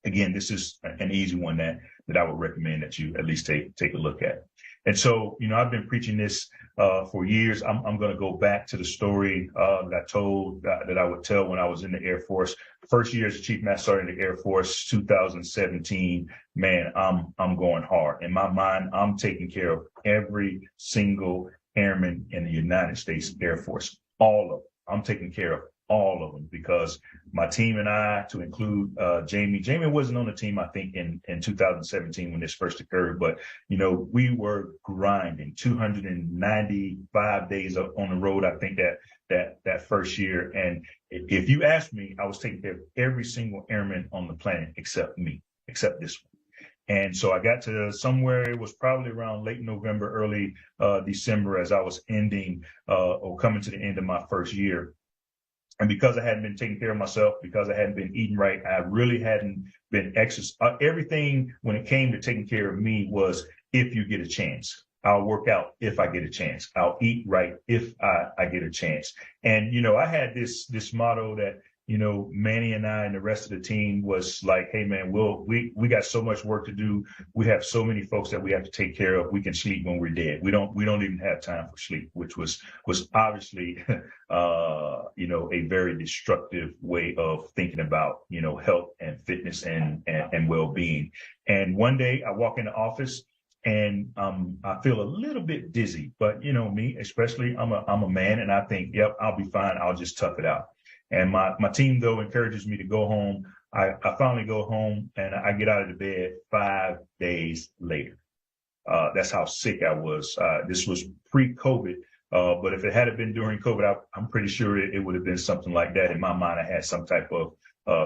[SPEAKER 10] Again, this is an easy one that I would recommend that you at least take a look at. And so, I've been preaching this for years. I'm going to go back to the story that I told that I would tell when I was in the Air Force. First year as a Chief Master Sergeant in the Air Force, 2017. Man, I'm going hard. In my mind, I'm taking care of every single airman in the United States Air Force. All of them. I'm taking care of all of them because my team and I, to include Jamie wasn't on the team, I think, in 2017 when this first occurred, but we were grinding 295 days up on the road. I think that first year. And if you ask me, I was taking care of every single airman on the planet except this one. And so I got to somewhere, it was probably around late November, early December, as I was ending or coming to the end of my first year. And because I hadn't been taking care of myself, because I hadn't been eating right, I really hadn't been exercising. Everything when it came to taking care of me was, if you get a chance, I'll work out if I get a chance. I'll eat right if I get a chance. And, I had this motto that, Manny and I and the rest of the team was like, hey, man, we got so much work to do. We have so many folks that we have to take care of. We can sleep when we're dead. We don't even have time for sleep, which was obviously, a very destructive way of thinking about, health and fitness and well-being. And one day I walk in the office and I feel a little bit dizzy, but me, especially, I'm a man, and I think, yep, I'll be fine. I'll just tough it out. And my team, though, encourages me to go home. I finally go home and I get out of the bed 5 days later. That's how sick I was. This was pre-COVID. But if it had been during COVID, I'm pretty sure it would have been something like that. In my mind, I had some type of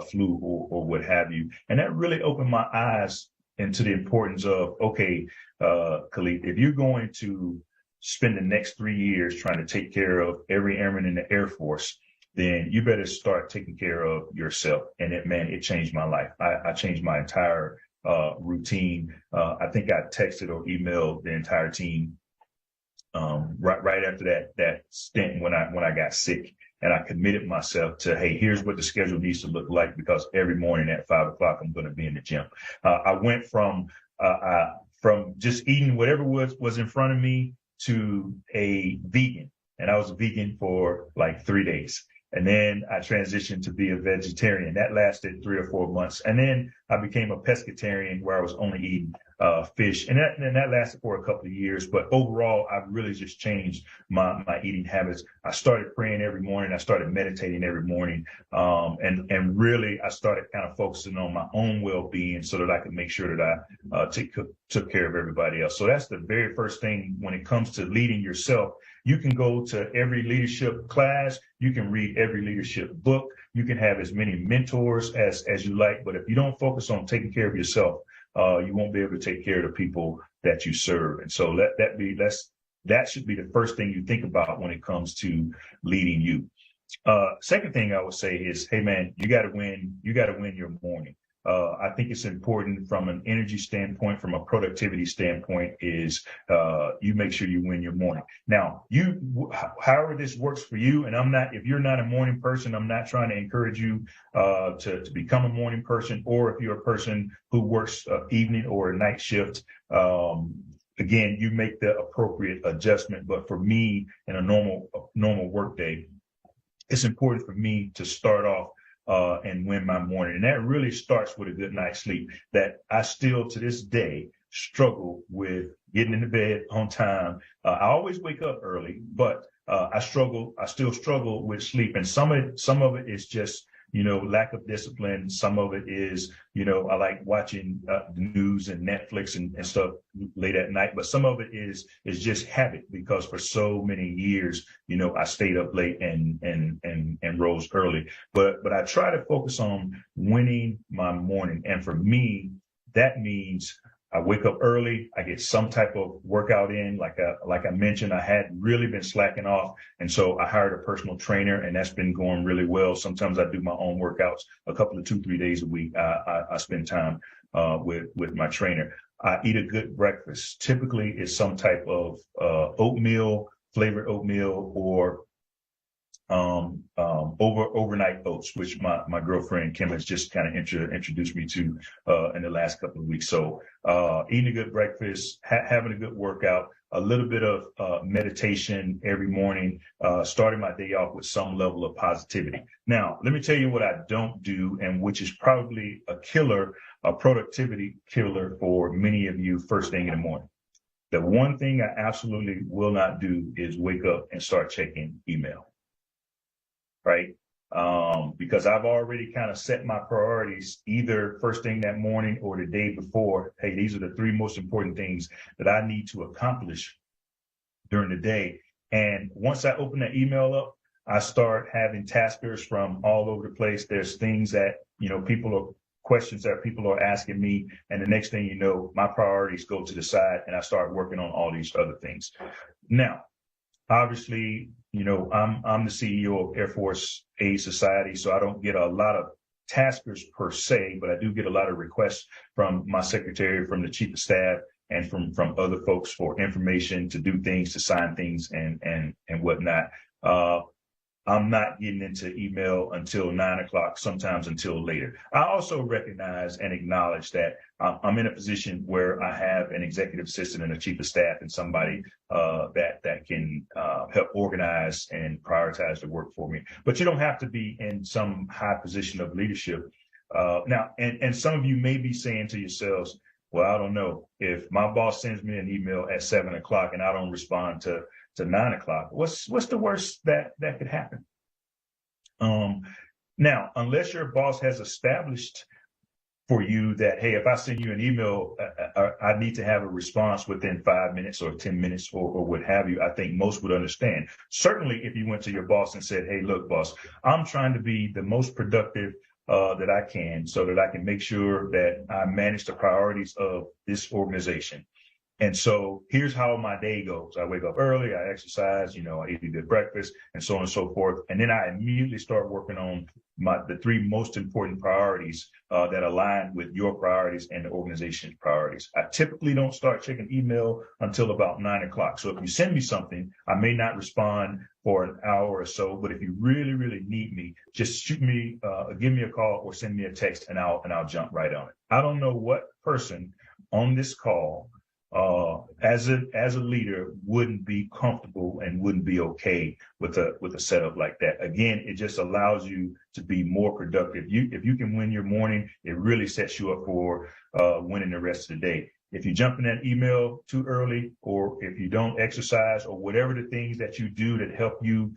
[SPEAKER 10] flu or what have you. And that really opened my eyes into the importance of, okay, Khalid, if you're going to spend the next 3 years trying to take care of every airman in the Air Force, then you better start taking care of yourself. And it changed my life. I changed my entire routine. I think I texted or emailed the entire team right after that stint when I got sick. And I committed myself to, hey, here's what the schedule needs to look like, because every morning at 5 o'clock, I'm going to be in the gym. I went from just eating whatever was in front of me to a vegan. And I was a vegan for like 3 days. And then I transitioned to be a vegetarian. That lasted 3 or 4 months. And then I became a pescatarian, where I was only eating fish. And that lasted for a couple of years. But overall, I've really just changed my eating habits. I started praying every morning. I started meditating every morning. And really, I started kind of focusing on my own well-being so that I could make sure that I took care of everybody else. So that's the very first thing when it comes to leading yourself. You can go to every leadership class. You can read every leadership book. You can have as many mentors as you like. But if you don't focus on taking care of yourself, you won't be able to take care of the people that you serve. And so that should be the first thing you think about when it comes to leading you. Second thing I would say is, hey, man, you got to win your morning. I think it's important from an energy standpoint, from a productivity standpoint, is you make sure you win your morning. Now, however this works for you, and if you're not a morning person, I'm not trying to encourage you to become a morning person, or if you're a person who works evening or a night shift, again, you make the appropriate adjustment. But for me, in a normal work day, it's important for me to start off and win my morning. And that really starts with a good night's sleep, that I still to this day struggle with getting into bed on time. I always wake up early, but I still struggle with sleep. And some of it is just lack of discipline. Some of it is, I like watching the news and Netflix and stuff late at night. But some of it is just habit, because for so many years, I stayed up late and rose early. But I try to focus on winning my morning. And for me, that means I wake up early. I get some type of workout in. Like I mentioned, I had really been slacking off. And so I hired a personal trainer, and that's been going really well. Sometimes I do my own workouts a couple of 2-3 days a week. I spend time with my trainer. I eat a good breakfast. Typically it's some type of oatmeal, flavored oatmeal, or overnight oats, which my girlfriend Kim has just kind of introduced me to in the last couple of weeks. So eating a good breakfast, having a good workout, a little bit of meditation every morning, starting my day off with some level of positivity. Now, let me tell you what I don't do, and which is probably a productivity killer for many of you first thing in the morning. The one thing I absolutely will not do is wake up and start checking email. Right? Because I've already kind of set my priorities either first thing that morning or the day before. Hey, these are the 3 most important things that I need to accomplish during the day. And once I open that email up, I start having taskers from all over the place. There's things that, questions that people are asking me. And the next thing you know, my priorities go to the side and I start working on all these other things. Now, obviously, I'm the CEO of Air Force Aid Society, so I don't get a lot of taskers per se, but I do get a lot of requests from my secretary, from the chief of staff, and from other folks for information, to do things, to sign things, and whatnot. I'm not getting into email until 9 o'clock, sometimes until later. I also recognize and acknowledge that I'm in a position where I have an executive assistant and a chief of staff and somebody that can help organize and prioritize the work for me. But you don't have to be in some high position of leadership. Now, and some of you may be saying to yourselves, well, I don't know, if my boss sends me an email at 7 o'clock and I don't respond to 9 o'clock, what's the worst that could happen? Now, unless your boss has established for you that, hey, if I send you an email, I need to have a response within 5 minutes or 10 minutes or what have you, I think most would understand. Certainly, if you went to your boss and said, hey, look, boss, I'm trying to be the most productive that I can so that I can make sure that I manage the priorities of this organization. And so here's how my day goes. I wake up early, I exercise, I eat a good breakfast, and so on and so forth. And then I immediately start working on the 3 most important priorities that align with your priorities and the organization's priorities. I typically don't start checking email until about 9 o'clock. So if you send me something, I may not respond for an hour or so, but if you really, really need me, just shoot me, give me a call or send me a text, and I'll jump right on it. I don't know what person on this call as a leader wouldn't be comfortable and wouldn't be okay with a setup like that. Again, it just allows you to be more productive. If you can win your morning, it really sets you up for winning the rest of the day. If you jump in that email too early, or if you don't exercise, or whatever the things that you do that help you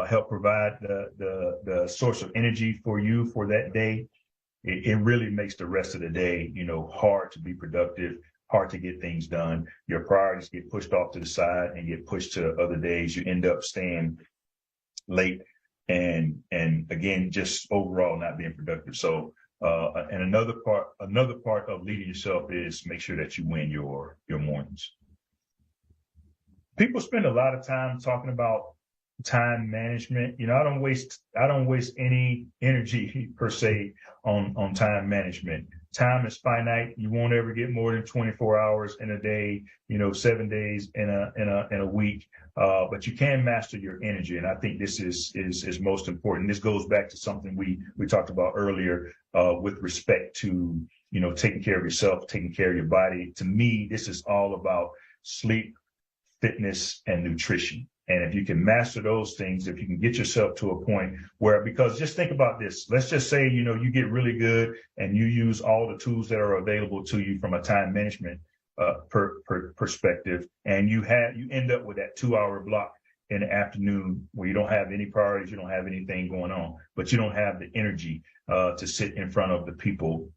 [SPEAKER 10] help provide the source of energy for you for that day, it really makes the rest of the day, hard to be productive, hard to get things done. Your priorities get pushed off to the side and get pushed to other days. You end up staying late and again, just overall not being productive. So, and another part of leading yourself is make sure that you win your mornings. People spend a lot of time talking about time management. I don't waste any energy per se on time management. Time is finite. You won't ever get more than 24 hours in a day, 7 days in a week. But you can master your energy. And I think this is most important. This goes back to something we talked about earlier, with respect to, taking care of yourself, taking care of your body. To me, this is all about sleep, fitness, and nutrition. And if you can master those things, if you can get yourself to a point where, because just think about this, let's just say, you get really good and you use all the tools that are available to you from a time management perspective, and you end up with that 2-hour block in the afternoon where you don't have any priorities, you don't have anything going on, but you don't have the energy to sit in front of the people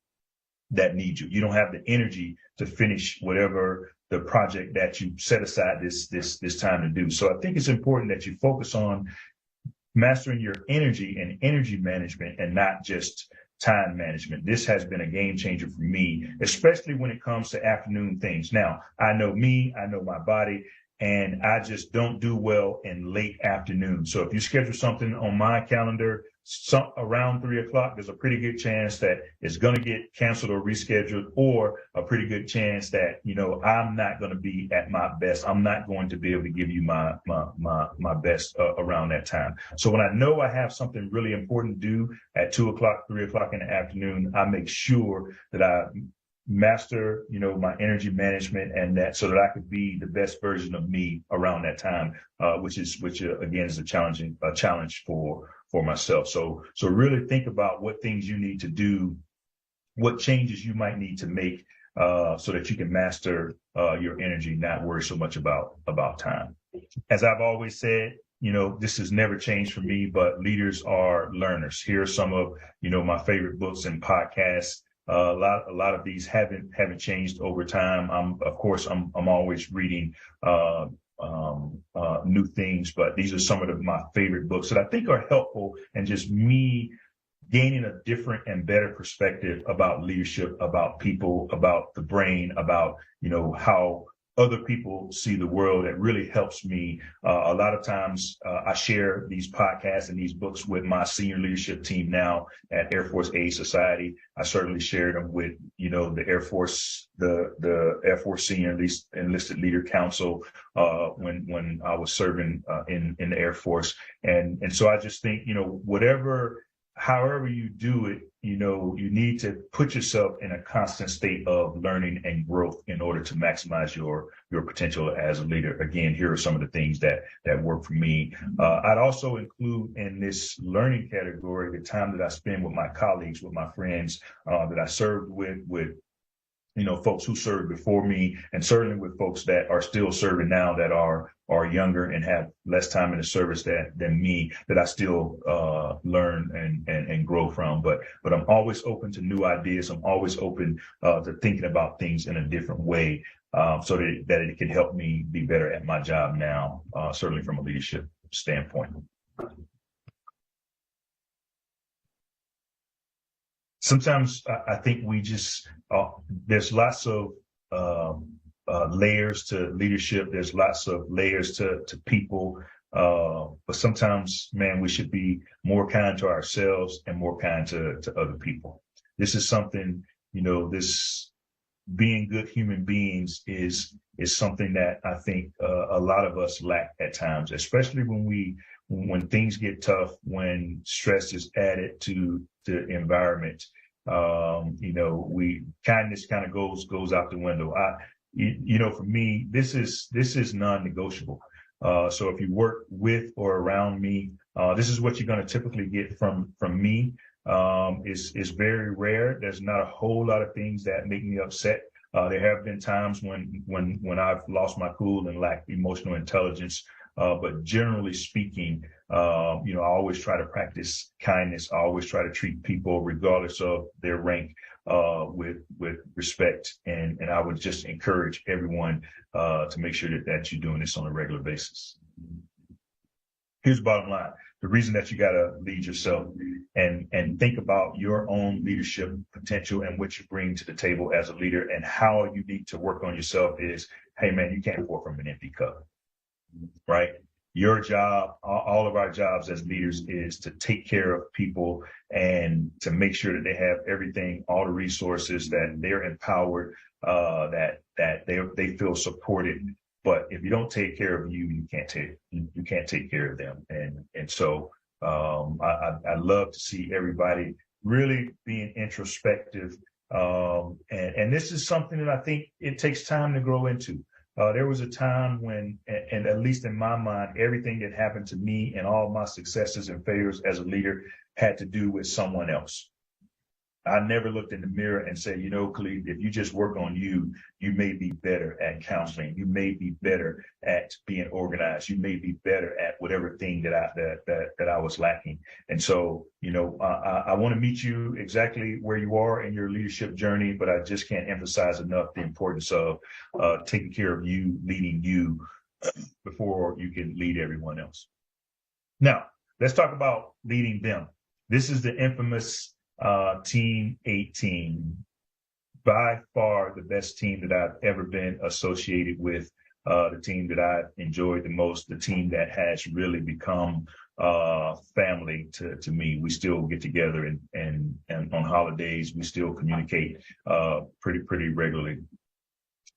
[SPEAKER 10] that need you. You don't have the energy to finish whatever the project that you set aside this time to do. So I think it's important that you focus on mastering your energy and energy management and not just time management. This has been a game changer for me, especially when it comes to afternoon things. Now, I know me, I know my body, and I just don't do well in late afternoon. So if you schedule something on my calendar around 3:00, there's a pretty good chance that it's going to get canceled or rescheduled, or a pretty good chance that, I'm not going to be at my best. I'm not going to be able to give you my best around that time. So when I know I have something really important to do at 2:00, 3:00 in the afternoon, I make sure that I master, my energy management, and that so that I could be the best version of me around that time, which again is a challenge for myself. So really think about what things you need to do, what changes you might need to make, so that you can master your energy, not worry so much about time. As I've always said, this has never changed for me, but leaders are learners. Here are some of, my favorite books and podcasts. A lot of these haven't changed over time. I'm always reading new things, but these are some of my favorite books that I think are helpful, and just me gaining a different and better perspective about leadership, about people, about the brain, about how other people see the world. That really helps me. A lot of times I share these podcasts and these books with my senior leadership team now at Air Force Aid Society. I certainly shared them with, the Air Force, the Air Force Senior Enlisted Leader Council when I was serving in the Air Force. And so I just think, however you do it, you need to put yourself in a constant state of learning and growth in order to maximize your potential as a leader. Again, here are some of the things that work for me. I'd also include in this learning category the time that I spend with my colleagues, with my friends that I served with folks who served before me, and certainly with folks that are still serving now that are younger and have less time in the service than me, that I still learn and grow from. But I'm always open to new ideas. I'm always open to thinking about things in a different way, so that it can help me be better at my job now, certainly from a leadership standpoint. Sometimes I think we just, there's lots of layers to leadership. There's lots of layers to people. But sometimes, man, we should be more kind to ourselves and more kind to other people. This is something, this being good human beings is something that I think a lot of us lack at times, especially when things get tough, when stress is added to the environment. Kindness kind of goes out the window. For me, this is non-negotiable. So if you work with or around me, this is what you're going to typically get from me. It's very rare. There's not a whole lot of things that make me upset. There have been times when I've lost my cool and lacked emotional intelligence. But generally speaking, I always try to practice kindness. I always try to treat people, regardless of their rank, with respect. And I would just encourage everyone to make sure that you're doing this on a regular basis. Here's the bottom line. The reason that you got to lead yourself and think about your own leadership potential and what you bring to the table as a leader and how you need to work on yourself is, hey, man, you can't pour from an empty cup. Right? Your job, all of our jobs as leaders, is to take care of people and to make sure that they have everything, all the resources, that they're empowered, that they feel supported. But if you don't take care of you, you can't take care of them. And so I love to see everybody really being introspective. And this is something that I think it takes time to grow into. There was a time when, and at least in my mind, everything that happened to me and all my successes and failures as a leader had to do with someone else. I never looked in the mirror and said, you know, Khalid, if you just work on you, you may be better at counseling. You may be better at being organized. You may be better at whatever thing that I was lacking. And so, you know, I want to meet you exactly where you are in your leadership journey, but I just can't emphasize enough the importance of taking care of you, leading you before you can lead everyone else. Now, let's talk about leading them. This is the infamous Team 18, by far the best team that I've ever been associated with, the team that I've enjoyed the most, the team that has really become family to me. We still get together and on holidays, we still communicate pretty regularly.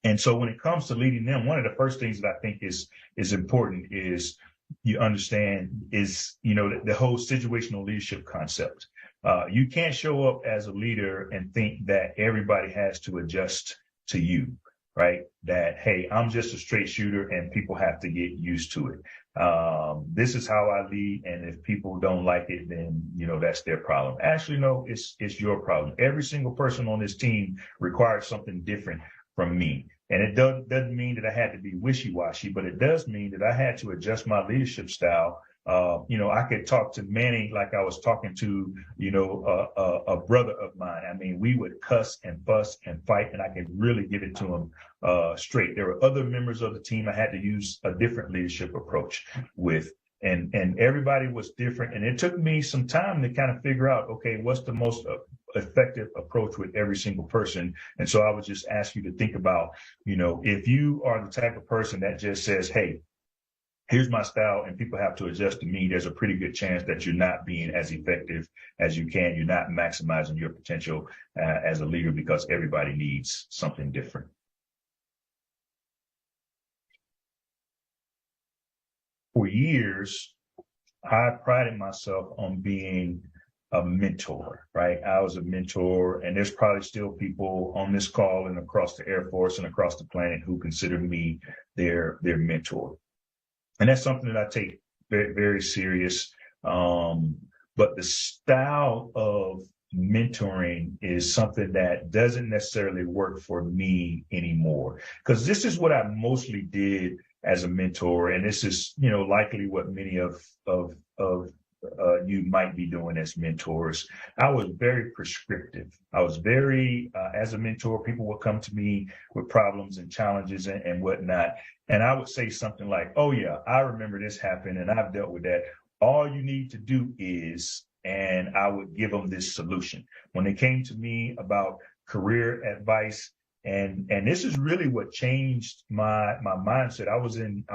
[SPEAKER 10] And so when it comes to leading them, one of the first things that I think is important is you understand is, you know, the whole situational leadership concept. You can't show up as a leader and think that everybody has to adjust to you, right? That, hey, I'm just a straight shooter and people have to get used to it. This is how I lead. And if people don't like it, then, you know, that's their problem. Actually, no, it's your problem. Every single person on this team requires something different from me. And it doesn't mean that I had to be wishy-washy, but it does mean that I had to adjust my leadership style. You know, I could talk to Manny like I was talking to, you know, a brother of mine. I mean, we would cuss and fuss and fight, and I could really give it to him straight. There were other members of the team I had to use a different leadership approach with. And everybody was different. And it took me some time to kind of figure out, okay, what's the most effective approach with every single person. And so I would just ask you to think about, you know, if you are the type of person that just says, hey, here's my style and people have to adjust to me, there's a pretty good chance that you're not being as effective as you can. You're not maximizing your potential as a leader, because everybody needs something different. For years, I prided myself on being a mentor, right? I was a mentor, and there's probably still people on this call and across the Air Force and across the planet who consider me their mentor. And that's something that I take very, very serious. But the style of mentoring is something that doesn't necessarily work for me anymore, because this is what I mostly did as a mentor. And this is, you know, likely what many of you might be doing as mentors. I was very prescriptive. I was very, as a mentor, people would come to me with problems and challenges and whatnot. And I would say something like, oh yeah, I remember this happened and I've dealt with that. All you need to do is, and I would give them this solution. When they came to me about career advice, and this is really what changed my mindset. I was in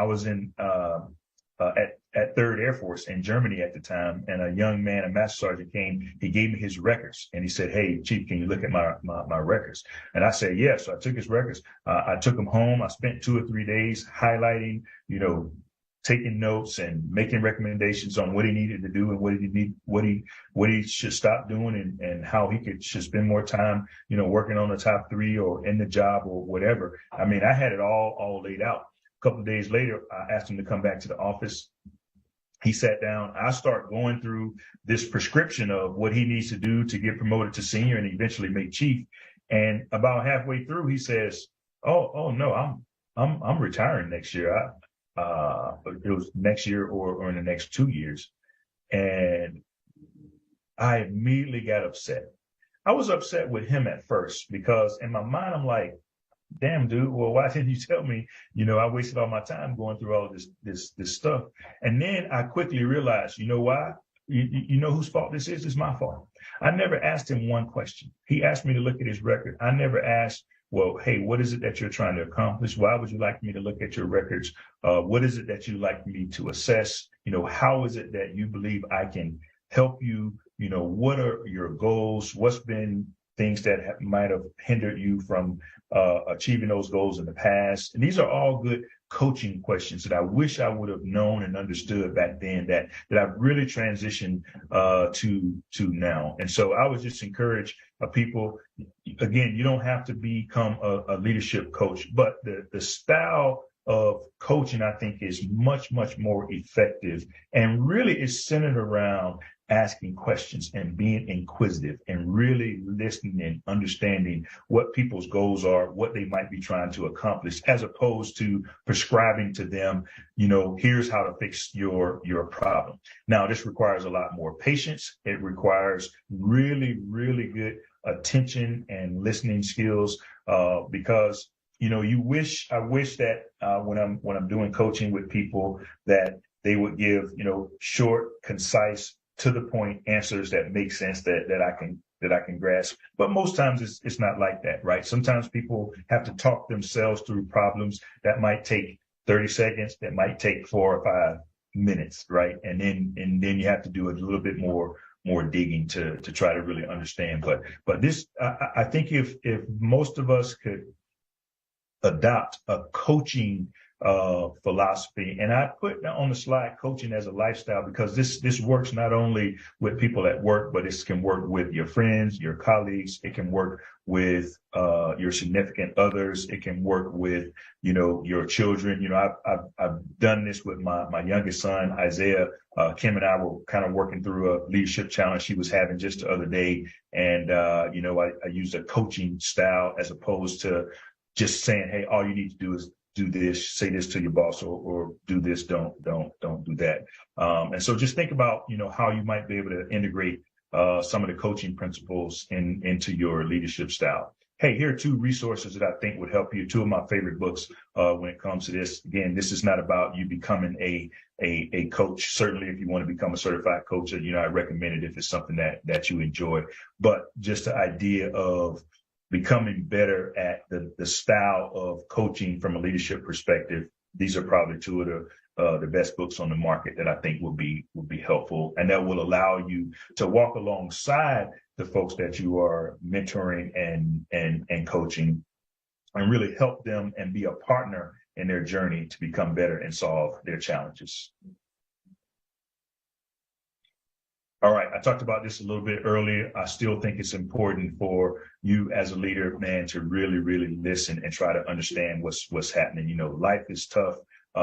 [SPEAKER 10] at 3rd Air Force in Germany at the time, and a young man, a master sergeant, came. He gave me his records, and he said, "Hey, Chief, can you look at my records?" And I said, "Yeah." So I took his records. I took them home. I spent 2 or 3 days highlighting, you know, taking notes and making recommendations on what he needed to do and what he should stop doing, and how he should spend more time, you know, working on the top 3 or in the job or whatever. I mean, I had it all laid out. A couple of days later, I asked him to come back to the office. He sat down. I start going through this prescription of what he needs to do to get promoted to senior and eventually make chief. And about halfway through, he says, "Oh no, I'm retiring next year. It was next year or in the next 2 years." And I immediately got upset. I was upset with him at first, because in my mind, I'm like, damn, dude, well, why didn't you tell me? You know, I wasted all my time going through all this stuff. And then I quickly realized, you know why? You know whose fault this is? It's my fault. I never asked him one question. He asked me to look at his record. I never asked, well, hey, what is it that you're trying to accomplish? Why would you like me to look at your records? What is it that you'd like me to assess? You know, how is it that you believe I can help you? You know, what are your goals? What's been things that might have hindered you from achieving those goals in the past? And these are all good coaching questions that I wish I would have known and understood back then, that I've really transitioned to now. And so I would just encourage people, again, you don't have to become a leadership coach, but the style of coaching, I think, is much more effective, and really is centered around asking questions and being inquisitive and really listening and understanding what people's goals are, what they might be trying to accomplish, as opposed to prescribing to them, here's how to fix your problem. Now, this requires a lot more patience. It requires really, really good attention and listening skills, because I wish that when I'm doing coaching with people that they would give short, concise, to the point answers that make sense that I can grasp. But most times it's not like that, right? Sometimes people have to talk themselves through problems that might take 30 seconds, that might take 4 or 5 minutes, right? And then you have to do a little bit more digging to try to really understand. But this, I think if most of us could adopt a coaching philosophy, and I put on the slide coaching as a lifestyle, because this works not only with people at work, but it can work with your friends, your colleagues. It can work with your significant others. It can work with your children. I've done this with my youngest son, Isaiah. Kim and I were kind of working through a leadership challenge she was having just the other day, and I used a coaching style as opposed to just saying, hey, all you need to do is do this, say this to your boss, or do this, don't do that. And so just think about, how you might be able to integrate some of the coaching principles into your leadership style. Hey, here are 2 resources that I think would help you. 2 of my favorite books when it comes to this. Again, this is not about you becoming a coach. Certainly, if you want to become a certified coach, I recommend it if it's something that you enjoy. But just the idea of becoming better at the style of coaching from a leadership perspective. These are probably 2 of the best books on the market that I think will be helpful, and that will allow you to walk alongside the folks that you are mentoring and coaching, and really help them and be a partner in their journey to become better and solve their challenges. All right, I talked about this a little bit earlier. I still think it's important for you as a leader, man, to really, really listen and try to understand what's happening. Life is tough.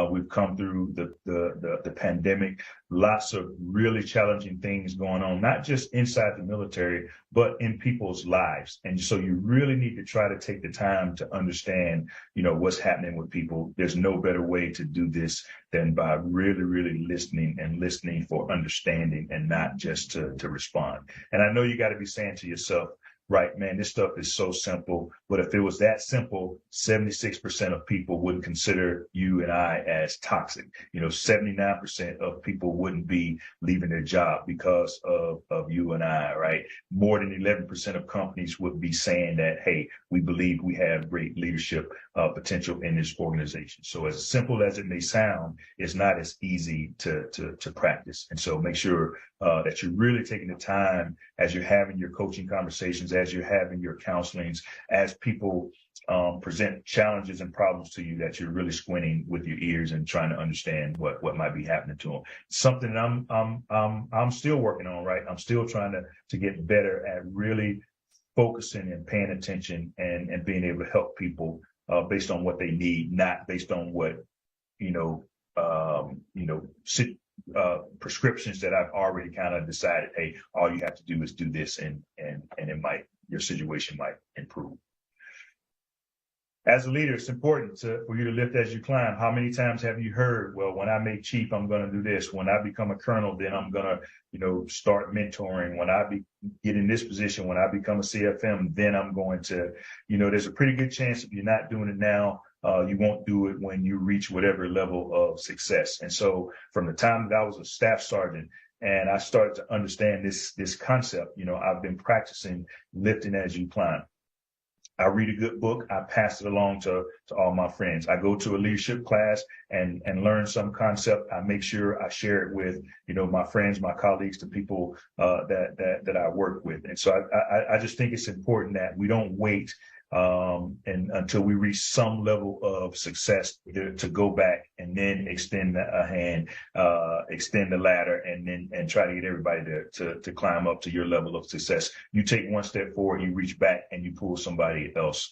[SPEAKER 10] We've come through the pandemic, lots of really challenging things going on, not just inside the military, but in people's lives. And so you really need to try to take the time to understand, what's happening with people. There's no better way to do this than by really, really listening for understanding and not just to respond. And I know you got to be saying to yourself, right, man, this stuff is so simple. But if it was that simple, 76% of people wouldn't consider you and I as toxic. 79% of people wouldn't be leaving their job because of you and I, right? More than 11% of companies would be saying that, hey, we believe we have great leadership potential in this organization. So as simple as it may sound, it's not as easy to practice. And so make sure that you're really taking the time as you're having your coaching conversations, as you're having your counselings, as people present challenges and problems to you, that you're really squinting with your ears and trying to understand what might be happening to them. Something that I'm still working on, right? I'm still trying to get better at really focusing and paying attention and being able to help people based on what they need, not based on what prescriptions that I've already kind of decided, hey, all you have to do is do this, and your situation might improve. As a leader, it's important for you to lift as you climb. How many times have you heard, well, when I make chief, I'm going to do this. When I become a colonel, then I'm going to, start mentoring. When I get in this position, when I become a CFM, then I'm going to, there's a pretty good chance if you're not doing it now, you won't do it when you reach whatever level of success. And so from the time that I was a staff sergeant and I started to understand this concept, I've been practicing lifting as you climb. I read a good book. I pass it along to all my friends. I go to a leadership class and learn some concept. I make sure I share it with, my friends, my colleagues, the people that I work with. And so I just think it's important that we don't wait and until we reach some level of success to go back and then extend a hand, extend the ladder, and try to get everybody to climb up to your level of success. You take one step forward, you reach back, and you pull somebody else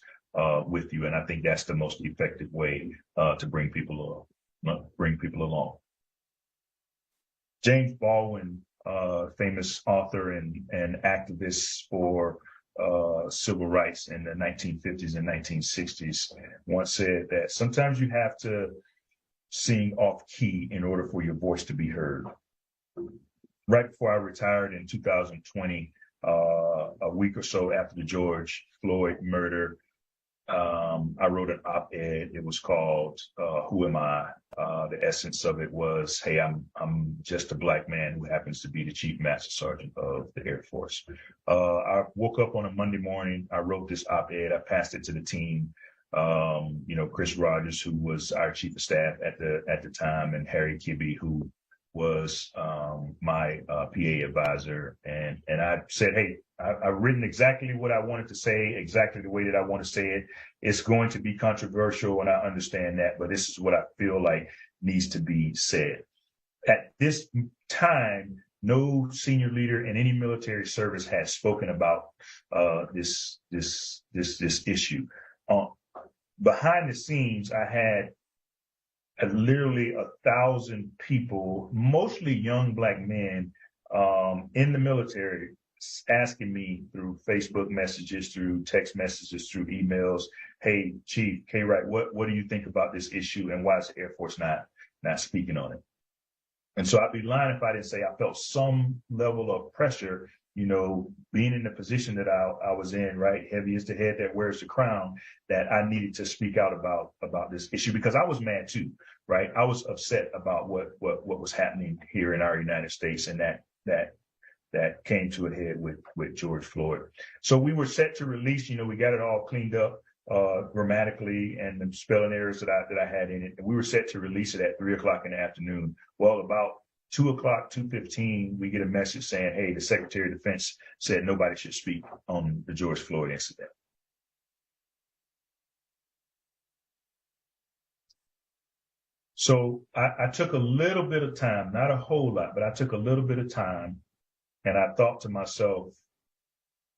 [SPEAKER 10] with you. And I think that's the most effective way to bring people along. James Baldwin famous author and activist for civil rights in the 1950s and 1960s, once said that sometimes you have to sing off key in order for your voice to be heard. Right before I retired in 2020, a week or so after the George Floyd murder, I wrote an op-ed. It was called "Who Am I?" The essence of it was, "Hey, I'm just a Black man who happens to be the Chief Master Sergeant of the Air Force." I woke up on a Monday morning. I wrote this op-ed. I passed it to the team. Chris Rogers, who was our Chief of Staff at the time, and Harry Kibbe, who was my PA advisor, and I said, "Hey, I've written exactly what I wanted to say, exactly the way that I want to say it. It's going to be controversial, and I understand that, but this is what I feel like needs to be said." At this time, no senior leader in any military service had spoken about this issue. Behind the scenes, I had literally 1,000 people, mostly young Black men, in the military, asking me through Facebook messages, through text messages, through emails, "Hey, Chief K. Wright, what do you think about this issue, and why is the Air Force not speaking on it?" And so I'd be lying if I didn't say I felt some level of pressure, being in the position that I was in, right? Heavy is the head that wears the crown, that I needed to speak out about this issue, because I was mad too, right? I was upset about what was happening here in our United States, and that came to a head with George Floyd. So we were set to release, we got it all cleaned up grammatically and the spelling errors that I had in it. And we were set to release it at 3:00 in the afternoon. Well, about 2:00, 2:15, we get a message saying, "Hey, the Secretary of Defense said nobody should speak on the George Floyd incident." So I took a little bit of time, not a whole lot, but I took a little bit of time, and I thought to myself,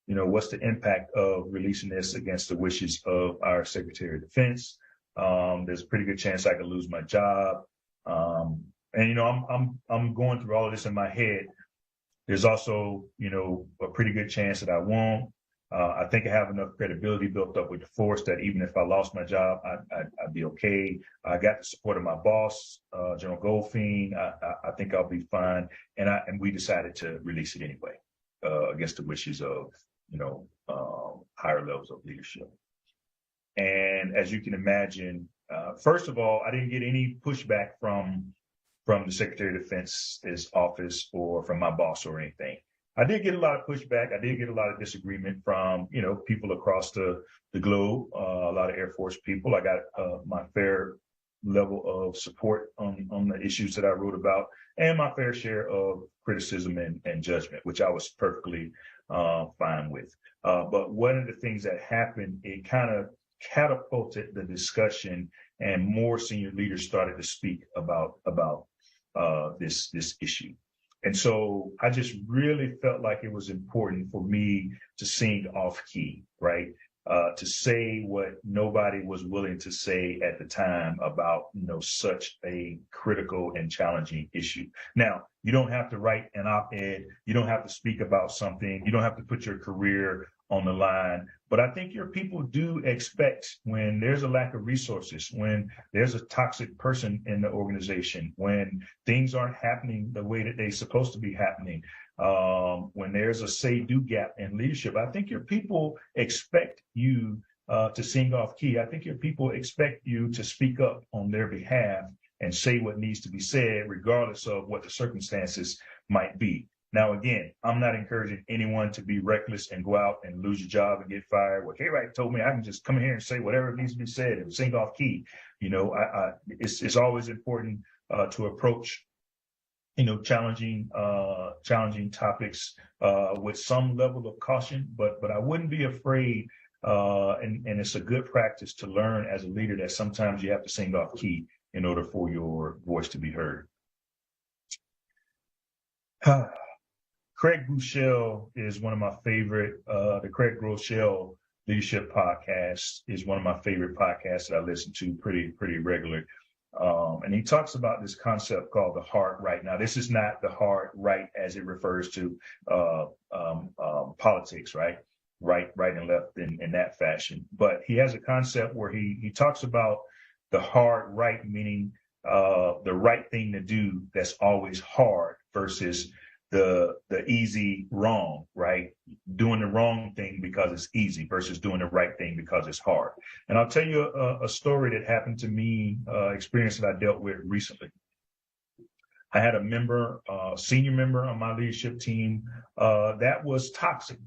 [SPEAKER 10] what's the impact of releasing this against the wishes of our Secretary of Defense? There's a pretty good chance I could lose my job. And I'm going through all of this in my head. There's also, a pretty good chance that I won't. I think I have enough credibility built up with the force that even if I lost my job, I'd be okay. I got the support of my boss, General Goldfein. I think I'll be fine. And we decided to release it anyway, against the wishes of, higher levels of leadership. And as you can imagine, first of all, I didn't get any pushback from the Secretary of Defense's office or from my boss or anything. I did get a lot of pushback. I did get a lot of disagreement from, people across the globe, a lot of Air Force people. I got my fair level of support on the issues that I wrote about, and my fair share of criticism and judgment, which I was perfectly fine with. But one of the things that happened, it kind of catapulted the discussion, and more senior leaders started to speak about this issue. And so I just really felt like it was important for me to sing off key, right? To say what nobody was willing to say at the time about, such a critical and challenging issue. Now, you don't have to write an op-ed. You don't have to speak about something. You don't have to put your career on the line. But I think your people do expect, when there's a lack of resources, when there's a toxic person in the organization, when things aren't happening the way that they're supposed to be happening, when there's a say-do gap in leadership, I think your people expect you to sing off key. I think your people expect you to speak up on their behalf and say what needs to be said, regardless of what the circumstances might be. Now, again, I'm not encouraging anyone to be reckless and go out and lose your job and get fired. Well, K. Wright told me I can just come in here and say whatever needs to be said and sing off key. It's always important to approach, challenging topics with some level of caution. But I wouldn't be afraid, and it's a good practice to learn as a leader that sometimes you have to sing off key in order for your voice to be heard. Craig Groeschel is one of my favorite. The Craig Groeschel Leadership Podcast is one of my favorite podcasts that I listen to pretty regularly. And he talks about this concept called the hard right. Now, this is not the hard right as it refers to politics, right? Right and left in that fashion. But he has a concept where he talks about the hard right, meaning the right thing to do that's always hard versus the easy wrong, right? Doing the wrong thing because it's easy versus doing the right thing because it's hard. And I'll tell you a story that happened to me, experience that I dealt with recently. I had a member, senior member on my leadership team that was toxic,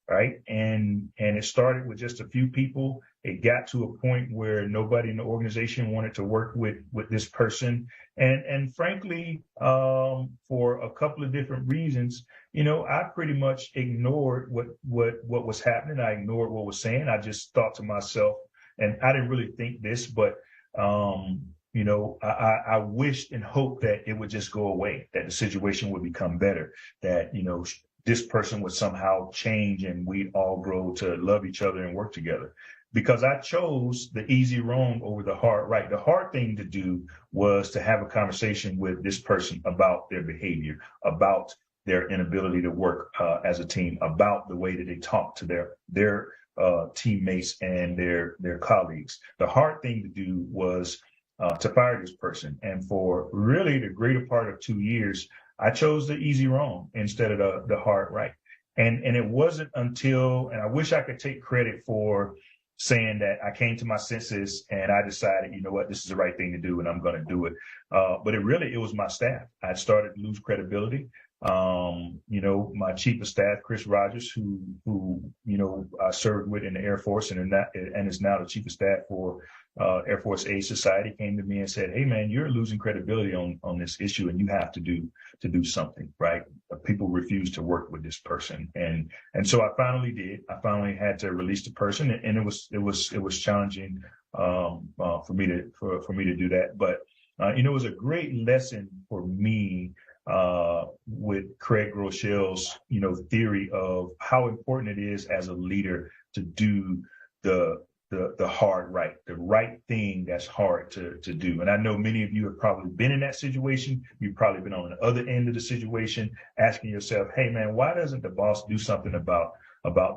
[SPEAKER 10] right? And it started with just a few people. It got to a point where nobody in the organization wanted to work with this person. And frankly, for a couple of different reasons, I pretty much ignored what was happening. I ignored what was saying. I just thought to myself, and I didn't really think this, but I wished and hoped that it would just go away, that the situation would become better, that, this person would somehow change and we'd all grow to love each other and work together. Because I chose the easy wrong over the hard right. The hard thing to do was to have a conversation with this person about their behavior, about their inability to work as a team, about the way that they talk to their teammates and their colleagues. The hard thing to do was to fire this person. And for really the greater part of 2 years, I chose the easy wrong instead of the hard right. And it wasn't until, and I wish I could take credit for saying that I came to my senses and I decided, you know what, this is the right thing to do and I'm going to do it. But it was my staff. I started to lose credibility. My chief of staff, Chris Rogers, who I served with in the Air Force and is now the chief of staff for Air Force Aid Society, came to me and said, "Hey man, you're losing credibility on this issue and you have to do something, right? People refuse to work with this person." And so I finally did. I finally had to release the person, and it was challenging for me to do that. But it was a great lesson for me with Craig Groeschel's theory of how important it is as a leader to do the hard right, the right thing that's hard to do. And I know many of you have probably been in that situation. You've probably been on the other end of the situation, asking yourself, "Hey man, why doesn't the boss do something about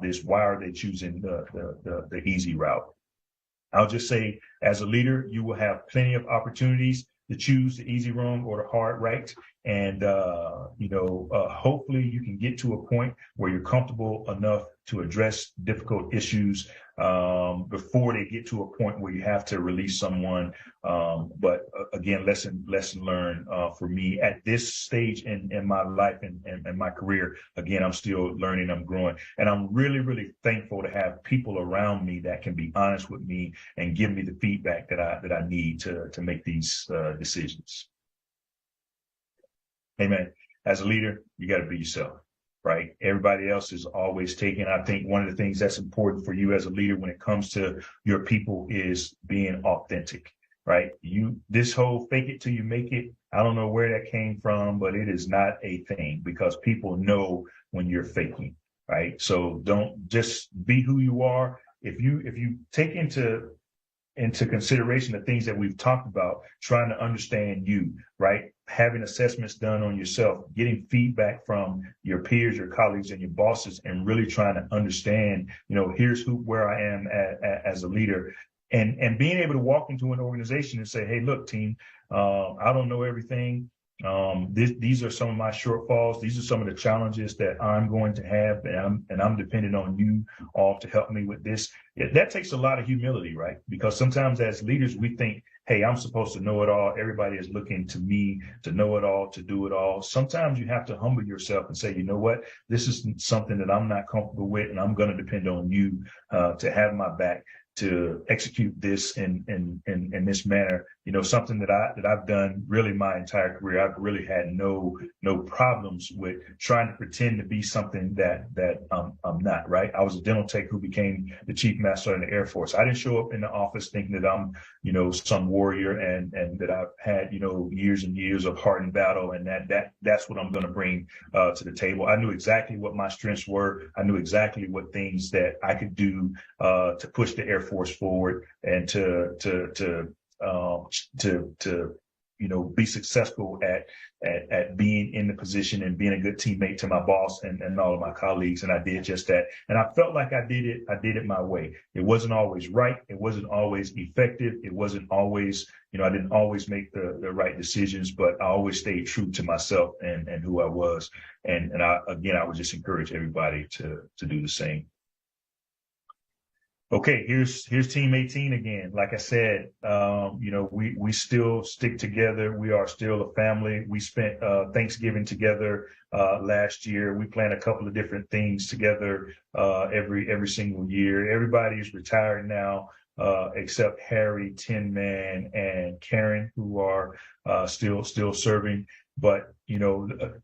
[SPEAKER 10] this? Why are they choosing the easy route?" I'll just say, as a leader, you will have plenty of opportunities to choose the easy wrong or the hard right. And, hopefully you can get to a point where you're comfortable enough to address difficult issues before they get to a point where you have to release someone. But again, lesson learned for me at this stage in my life and my career. Again, I'm still learning, I'm growing, and I'm really, really thankful to have people around me that can be honest with me and give me the feedback that I need to make these decisions. Amen. As a leader, you got to be yourself, right? Everybody else is always taken. I think one of the things that's important for you as a leader when it comes to your people is being authentic, right? This whole fake it till you make it, I don't know where that came from, but it is not a thing, because people know when you're faking, right? So don't just be who you are. If you take into consideration the things that we've talked about, trying to understand you, right? Having assessments done on yourself, getting feedback from your peers, your colleagues, and your bosses, and really trying to understand, here's where I am as a leader, and being able to walk into an organization and say, "Hey, look, team, I don't know everything. These are some of my shortfalls. These are some of the challenges that I'm going to have, and I'm dependent on you all to help me with this." That takes a lot of humility, right? Because sometimes as leaders, we think, "Hey, I'm supposed to know it all. Everybody is looking to me to know it all, to do it all." Sometimes you have to humble yourself and say, "You know what? This is something that I'm not comfortable with, and I'm going to depend on you to have my back to execute this in this manner." Something that I've done really my entire career. I've really had no problems with trying to pretend to be something that I'm not, right? I was a dental tech who became the chief master in the Air Force. I didn't show up in the office thinking that I'm, some warrior and that I've had, years and years of hardened battle, and that's what I'm going to bring to the table. I knew exactly what my strengths were. I knew exactly what things that I could do to push the Air Force forward and to to be successful at being in the position and being a good teammate to my boss and all of my colleagues. And I did just that. And I felt like I did it my way. It wasn't always right. It wasn't always effective. It wasn't always, I didn't always make the right decisions, but I always stayed true to myself and who I was. And I would just encourage everybody to do the same. Okay, here's Team 18 again. Like I said, we still stick together. We are still a family. We spent Thanksgiving together last year. We planned a couple of different things together every single year. Everybody's retired now, except Harry, Tin Man, and Karen, who are still serving. But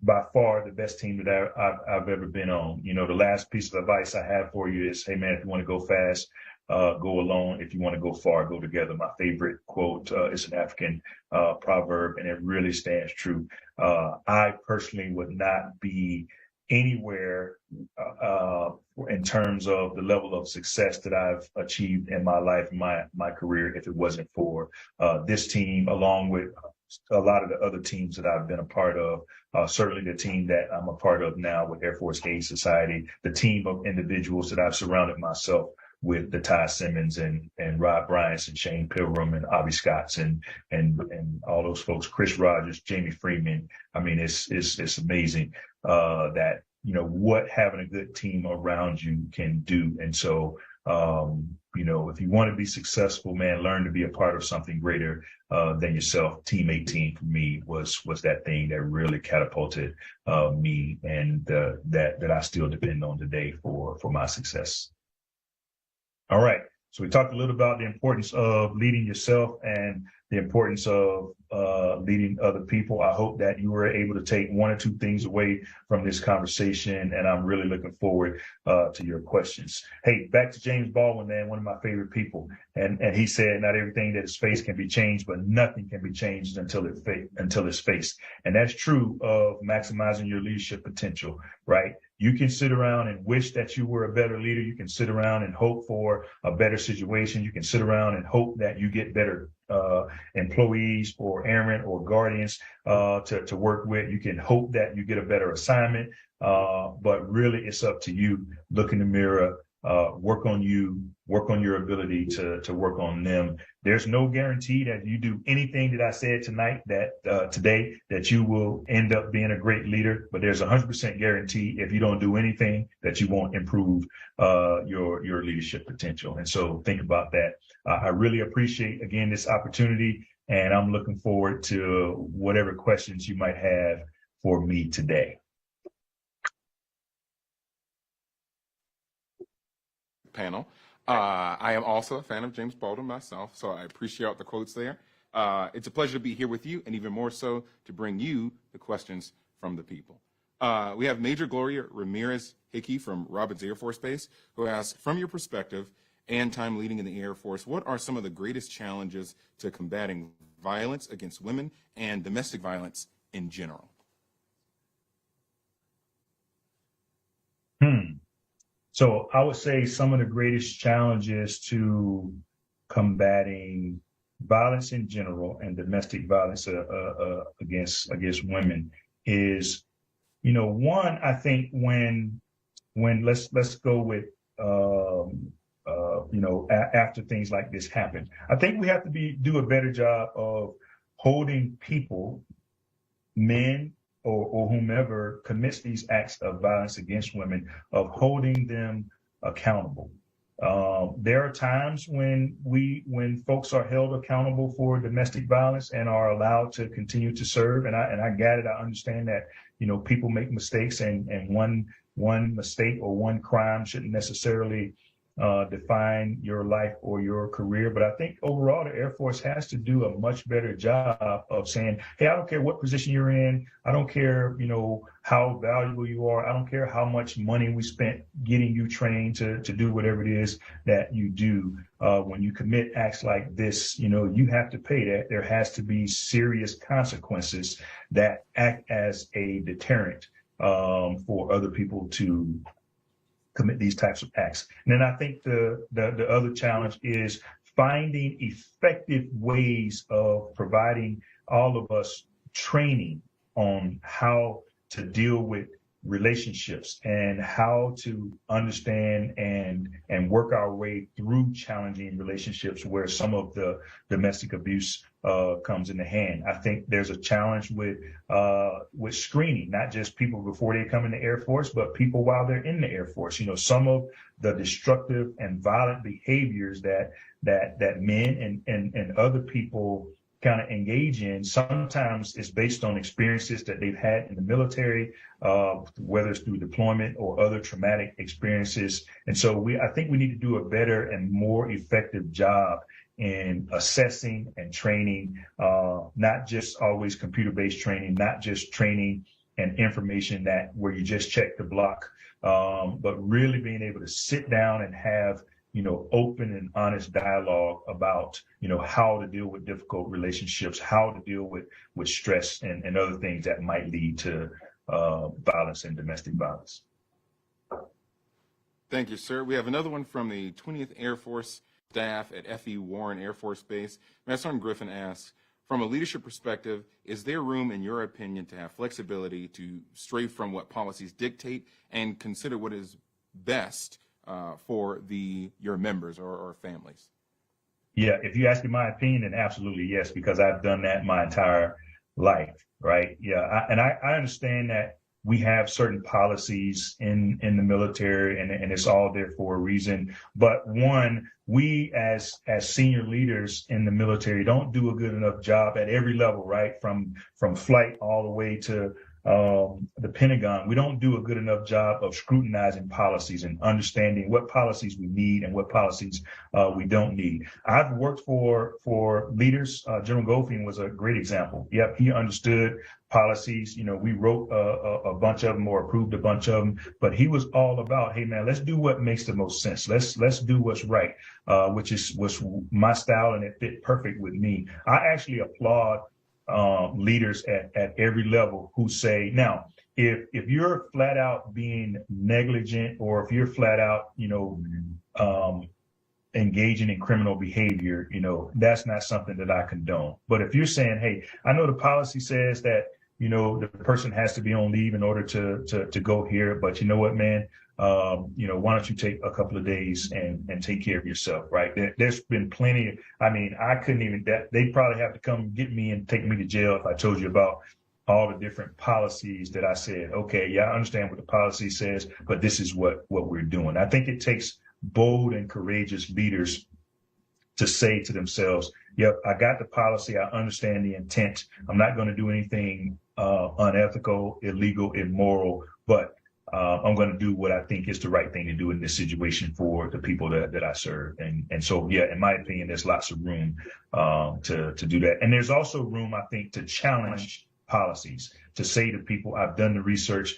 [SPEAKER 10] by far the best team that I've ever been on. The last piece of advice I have for you is, hey man, if you want to go fast, go alone. If you want to go far, go together. My favorite quote is an African proverb, and it really stands true. I personally would not be anywhere in terms of the level of success that I've achieved in my life, my career, if it wasn't for this team, along with a lot of the other teams that I've been a part of. Certainly the team that I'm a part of now with Air Force Aid Society, the team of individuals that I've surrounded myself with, the Ty Simmons and Rod Bryant and Shane Pilgrim and Avi Scotts and all those folks, Chris Rogers, Jamie Freeman. I mean, it's amazing that what having a good team around you can do. And so if you want to be successful, man, learn to be a part of something greater than yourself. Team 18 for me was that thing that really catapulted me, and that I still depend on today for my success. All right. So we talked a little about the importance of leading yourself and the importance of leading other people. I hope that you were able to take one or two things away from this conversation, and I'm really looking forward to your questions. Hey, back to James Baldwin, man, one of my favorite people. And he said, not everything that is faced can be changed, but nothing can be changed until it's faced. And that's true of maximizing your leadership potential, right? You can sit around and wish that you were a better leader. You can sit around and hope for a better situation. You can sit around and hope that you get better employees or airmen or guardians to work with. You can hope that you get a better assignment, but really it's up to you. Look in the mirror, work on you, work on your ability to work on them. There's no guarantee that you do anything that I said tonight, today, that you will end up being a great leader, but there's 100% guarantee if you don't do anything that you won't improve your leadership potential. And so think about that. I really appreciate, again, this opportunity, and I'm looking forward to whatever questions you might have for me today.
[SPEAKER 17] Panel. I am also a fan of James Baldwin myself, so I appreciate the quotes there. It's a pleasure to be here with you, and even more so to bring you the questions from the people. We have Major Gloria Ramirez Hickey from Robins Air Force Base, who asks, from your perspective and time leading in the Air Force, what are some of the greatest challenges to combating violence against women and domestic violence in general?
[SPEAKER 10] So I would say some of the greatest challenges to combating violence in general and domestic violence against women is, one, I think when let's go with, after things like this happen, I think we have to do a better job of holding people, men, or whomever commits these acts of violence against women, of holding them accountable. There are times when folks are held accountable for domestic violence and are allowed to continue to serve. And I get it. I understand that, people make mistakes, and one mistake or one crime shouldn't necessarily define your life or your career. But I think overall, the Air Force has to do a much better job of saying, hey, I don't care what position you're in. I don't care, how valuable you are. I don't care how much money we spent getting you trained to do whatever it is that you do. When you commit acts like this, you have to pay that. There has to be serious consequences that act as a deterrent for other people to commit these types of acts. And then I think the other challenge is finding effective ways of providing all of us training on how to deal with relationships and how to understand and work our way through challenging relationships where some of the domestic abuse comes into hand. I think there's a challenge with screening, not just people before they come in the Air Force, but people while they're in the Air Force. You know, some of the destructive and violent behaviors that men and other people kind of engage in, sometimes it's based on experiences that they've had in the military, whether it's through deployment or other traumatic experiences. And so I think we need to do a better and more effective job in assessing and training, not just always computer-based training, not just training and information where you just check the block, but really being able to sit down and have open and honest dialogue about, how to deal with difficult relationships, how to deal with stress and other things that might lead to violence and domestic violence.
[SPEAKER 17] Thank you, sir. We have another one from the 20th Air Force staff at F.E. Warren Air Force Base. Master Sergeant Griffin asks, from a leadership perspective, is there room, in your opinion, to have flexibility to stray from what policies dictate and consider what is best for your members or families?
[SPEAKER 10] Yeah, if you ask me my opinion, then absolutely yes, because I've done that my entire life, right? Yeah, I understand that we have certain policies in the military, and it's all there for a reason. But one, we as senior leaders in the military don't do a good enough job at every level, right? From flight all the way to the Pentagon. We don't do a good enough job of scrutinizing policies and understanding what policies we need and what policies we don't need. I've worked for leaders. General Goldfein was a great example. Yep, he understood policies. We wrote a bunch of them or approved a bunch of them, but he was all about, hey man, let's do what makes the most sense. Let's do what's right, which was my style, and it fit perfect with me. I actually applaud leaders at every level who say, now, if you're flat out being negligent, or if you're flat out, engaging in criminal behavior, that's not something that I condone. But if you're saying, hey, I know the policy says that, the person has to be on leave in order to go here, but you know what, man, why don't you take a couple of days and take care of yourself, right? There's been plenty. I couldn't even, they'd probably have to come get me and take me to jail if I told you about all the different policies that I said, okay, yeah, I understand what the policy says, but this is what we're doing. I think it takes bold and courageous leaders to say to themselves, yep, I got the policy. I understand the intent. I'm not going to do anything unethical, illegal, immoral, but I'm going to do what I think is the right thing to do in this situation for the people that I serve. And so, yeah, in my opinion, there's lots of room to do that. And there's also room, I think, to challenge policies, to say to people, I've done the research,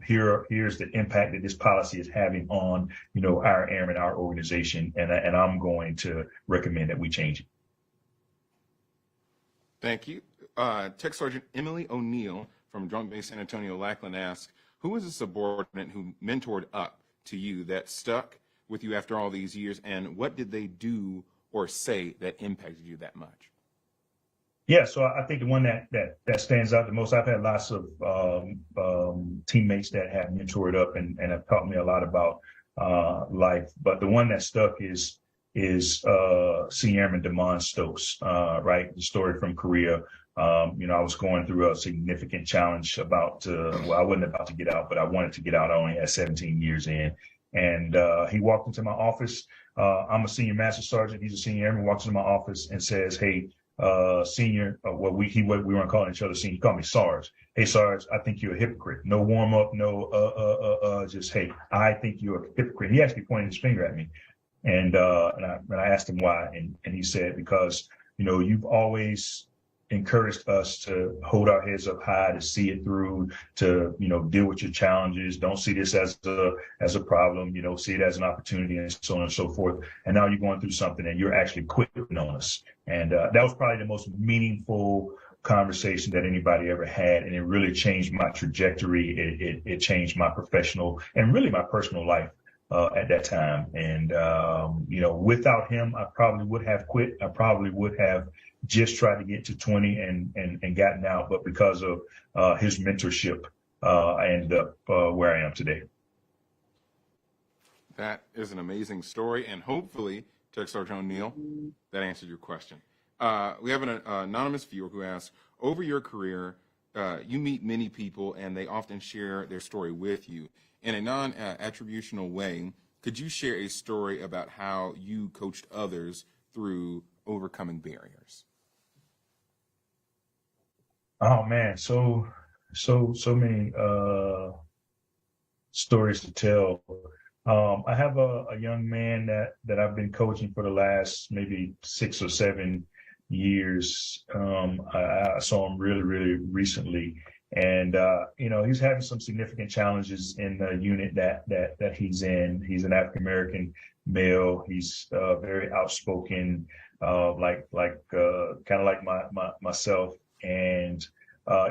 [SPEAKER 10] here's the impact that this policy is having on, our airmen, our organization, and I'm going to recommend that we change it.
[SPEAKER 17] Thank you. Tech Sergeant Emily O'Neill from Joint Base San Antonio Lackland asks, who is a subordinate who mentored up to you that stuck with you after all these years, and what did they do or say that impacted you that much?
[SPEAKER 10] Yeah, so I think the one that stands out the most, I've had lots of teammates that have mentored up and have taught me a lot about life, but the one that stuck is Senior Airman Damon Stokes, right? The story from Korea. I was going through a significant challenge I wasn't about to get out, but I wanted to get out. I only had 17 years in. And he walked into my office. I'm a senior master sergeant. He's a senior airman, walks into my office and says, hey, senior, we weren't calling each other senior. He called me Sarge. Hey, Sarge, I think you're a hypocrite. No warm up, no, just, hey, I think you're a hypocrite. He actually pointed his finger at me. And I asked him why. And he said, because, you've always encouraged us to hold our heads up high, to see it through, to, deal with your challenges. Don't see this as a problem, see it as an opportunity, and so on and so forth. And now you're going through something and you're actually quitting on us. And that was probably the most meaningful conversation that anybody ever had. And it really changed my trajectory. It changed my professional and really my personal life at that time. And, without him, I probably would have quit. I probably would have just tried to get to 20 and gotten out. But because of his mentorship, I ended up where I am today.
[SPEAKER 17] That is an amazing story, and hopefully, Tech Sergeant O'Neill, that answered your question. We have an anonymous viewer who asks, over your career, you meet many people, and they often share their story with you. In a non-attributional way, could you share a story about how you coached others through overcoming barriers?
[SPEAKER 10] Oh man, so many stories to tell. I have a young man that I've been coaching for the last maybe 6 or 7 years. I saw him really recently, and he's having some significant challenges in the unit that he's in. He's an African American male. He's very outspoken, kind of like myself, and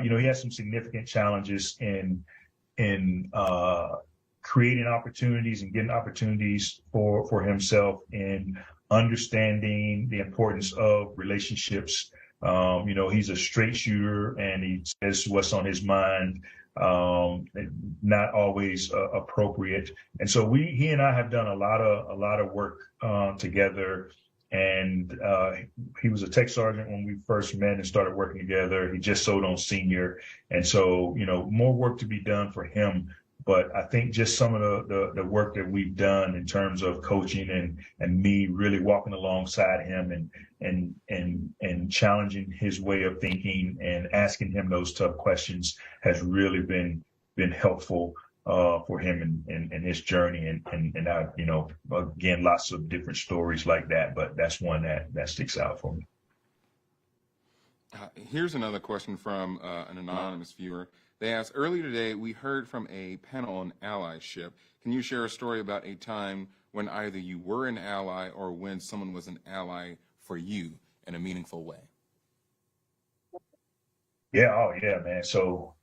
[SPEAKER 10] he has some significant challenges in creating opportunities and getting opportunities for himself, and understanding the importance of relationships. He's a straight shooter, and he says what's on his mind, not always appropriate. And so he and I have done a lot of work together. And he was a tech sergeant when we first met and started working together. He just sold on senior, and so more work to be done for him. But I think just some of the work that we've done in terms of coaching and me really walking alongside him and challenging his way of thinking and asking him those tough questions has really been helpful for him in his journey. And I, again, lots of different stories like that, but that's one that sticks out for me.
[SPEAKER 17] Here's another question from an anonymous viewer. They asked, earlier today, we heard from a panel on allyship. Can you share a story about a time when either you were an ally or when someone was an ally for you in a meaningful way?
[SPEAKER 10] Yeah, oh yeah, man. So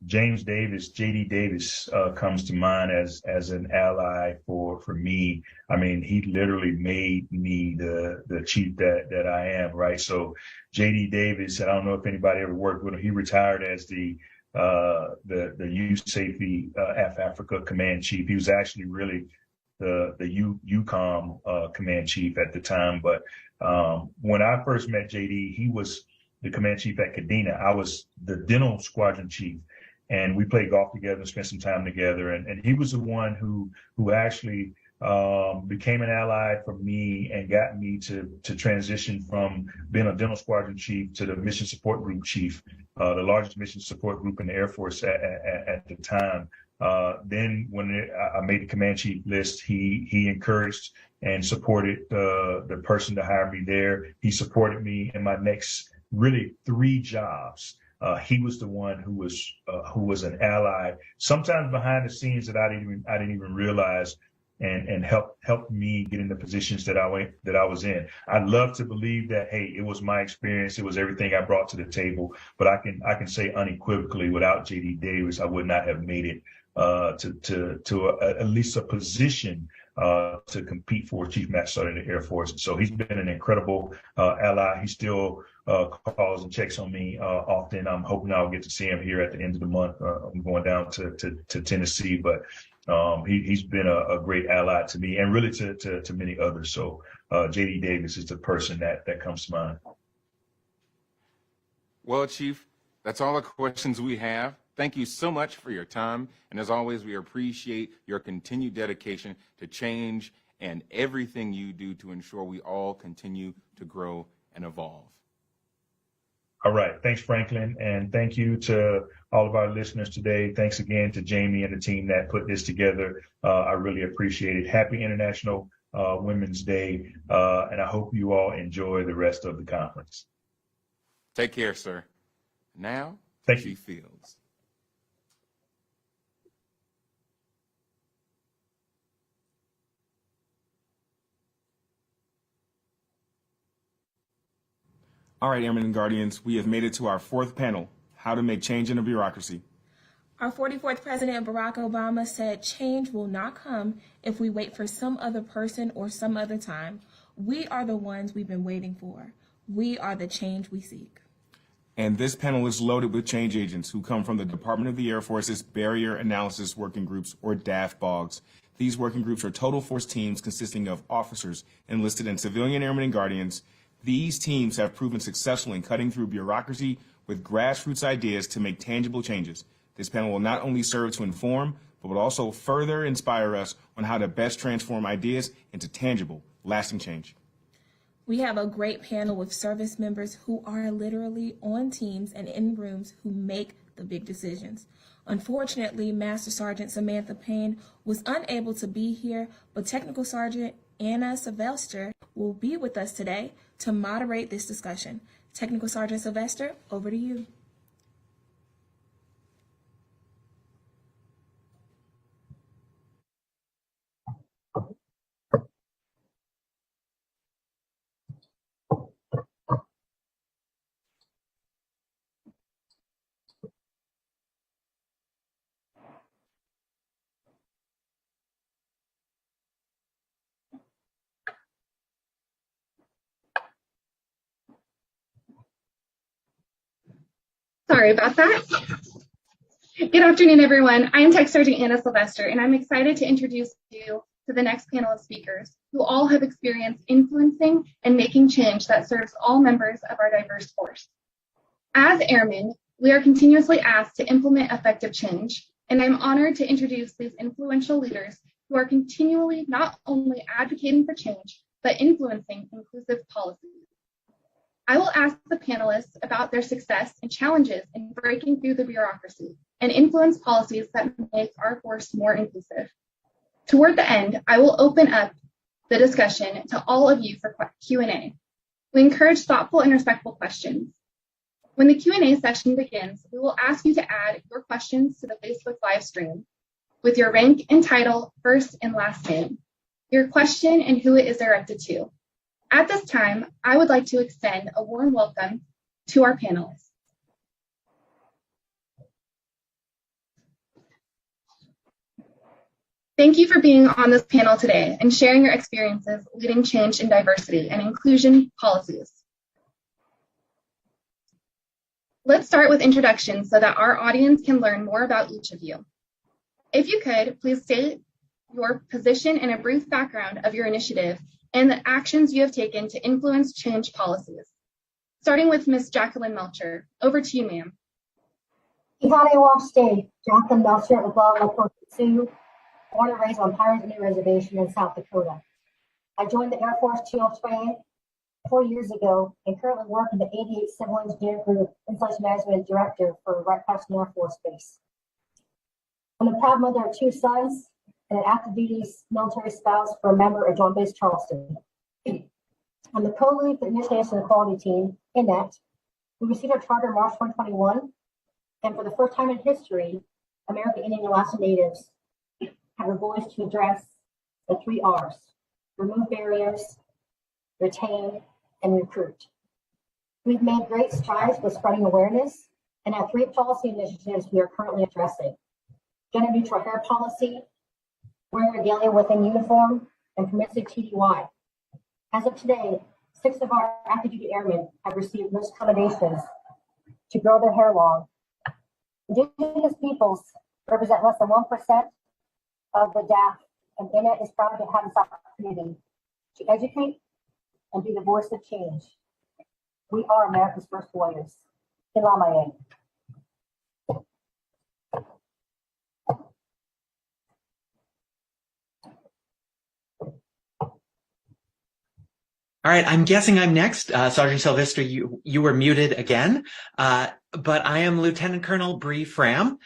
[SPEAKER 10] James Davis, JD Davis, comes to mind as an ally for me. I mean, he literally made me the chief that I am, right? So JD Davis, I don't know if anybody ever worked with him. He retired as the youth safety Africa command chief. He was actually really the UCOM command chief at the time. But when I first met JD, he was the command chief at Kadena. I was the dental squadron chief, and we played golf together and spent some time together. And he was the one who actually became an ally for me and got me to transition from being a dental squadron chief to the mission support group chief, the largest mission support group in the Air Force at the time. Then when I made the command chief list, he encouraged and supported the person to hire me there. He supported me in my next really 3 jobs. He was the one who was an ally, sometimes behind the scenes that I didn't even realize, and helped me get in the positions that I was in. I'd love to believe that, hey, it was my experience, it was everything I brought to the table, but I can say unequivocally, without JD Davis, I would not have made it to at least a position to compete for Chief Master Sergeant in the Air Force. So he's been an incredible ally. He still calls and checks on me often. I'm hoping I'll get to see him here at the end of the month. I'm going down to Tennessee, but he's been a great ally to me and really to many others. So JD Davis is the person that comes to mind.
[SPEAKER 17] Well, Chief, that's all the questions we have. Thank you so much for your time. And as always, we appreciate your continued dedication to change and everything you do to ensure we all continue to grow and evolve.
[SPEAKER 10] All right. Thanks, Franklin. And thank you to all of our listeners today. Thanks again to Jamie and the team that put this together. I really appreciate it. Happy International Women's Day. And I hope you all enjoy the rest of the conference.
[SPEAKER 17] Take care, sir. Now,
[SPEAKER 10] thank
[SPEAKER 17] you. Chief Fields.
[SPEAKER 6] All right, Airmen and Guardians, we have made it to our 4th panel, How to Make Change in a Bureaucracy.
[SPEAKER 5] Our 44th President, Barack Obama, said change will not come if we wait for some other person or some other time. We are the ones we've been waiting for. We are the change we seek.
[SPEAKER 6] And this panel is loaded with change agents who come from the Department of the Air Force's Barrier Analysis Working Groups, or DAF-BOGs. These working groups are total force teams consisting of officers enlisted and civilian airmen and guardians. These teams have proven successful in cutting through bureaucracy with grassroots ideas to make tangible changes. This panel will not only serve to inform, but will also further inspire us on how to best transform ideas into tangible, lasting change.
[SPEAKER 5] We have a great panel with service members who are literally on teams and in rooms who make the big decisions. Unfortunately, Master Sergeant Samantha Payne was unable to be here, but Technical Sergeant Anna Sylvester will be with us today to moderate this discussion. Technical Sergeant Sylvester, over to you.
[SPEAKER 11] Sorry about that. Good afternoon, everyone. I am Tech Sergeant Anna Sylvester, and I'm excited to introduce you to the next panel of speakers who all have experience influencing and making change that serves all members of our diverse force. As airmen, we are continuously asked to implement effective change, and I'm honored to introduce these influential leaders who are continually not only advocating for change, but influencing inclusive policies. I will ask the panelists about their success and challenges in breaking through the bureaucracy and influence policies that make our force more inclusive. Toward the end, I will open up the discussion to all of you for Q&A. We encourage thoughtful and respectful questions. When the Q&A session begins, we will ask you to add your questions to the Facebook live stream with your rank and title, first and last name, your question and who it is directed to. At this time, I would like to extend a warm welcome to our panelists. Thank you for being on this panel today and sharing your experiences leading change in diversity and inclusion policies. Let's start with introductions so that our audience can learn more about each of you. If you could, please state your position and a brief background of your initiative and the actions you have taken to influence change policies. Starting with Ms. Jacqueline Melcher. Over to you, ma'am.
[SPEAKER 12] Iowa State, Jacqueline Melcher, Oklahoma, Sioux, born and raised on Pirates Indian Reservation in South Dakota. I joined the Air Force 203 4 years ago and currently work in the 88 Civil Engineer Group, Installation Management Director for Wright-Patterson Air Force Base. I'm the proud mother of 2 sons and an active duty military spouse for a member of Joint Base Charleston. I'm the co-lead for the Initiation and Quality Team in that. We received our charter in March 2021, and for the first time in history, American Indian and Alaska Natives have a voice to address the 3 R's: remove barriers, retain, and recruit. We've made great strides with spreading awareness and have 3 policy initiatives we are currently addressing: gender neutral hair policy, wearing regalia within uniform, and permissive TDY. As of today, 6 of our active duty airmen have received those accommodations to grow their hair long. Indigenous peoples represent less than 1% of the DAF, and INA is proud to have this opportunity to educate and be the voice of change. We are America's first warriors. Ilamaye.
[SPEAKER 13] All right, I'm guessing I'm next. Sergeant Sylvester, you were muted again, but I am Lieutenant Colonel Bree Fram.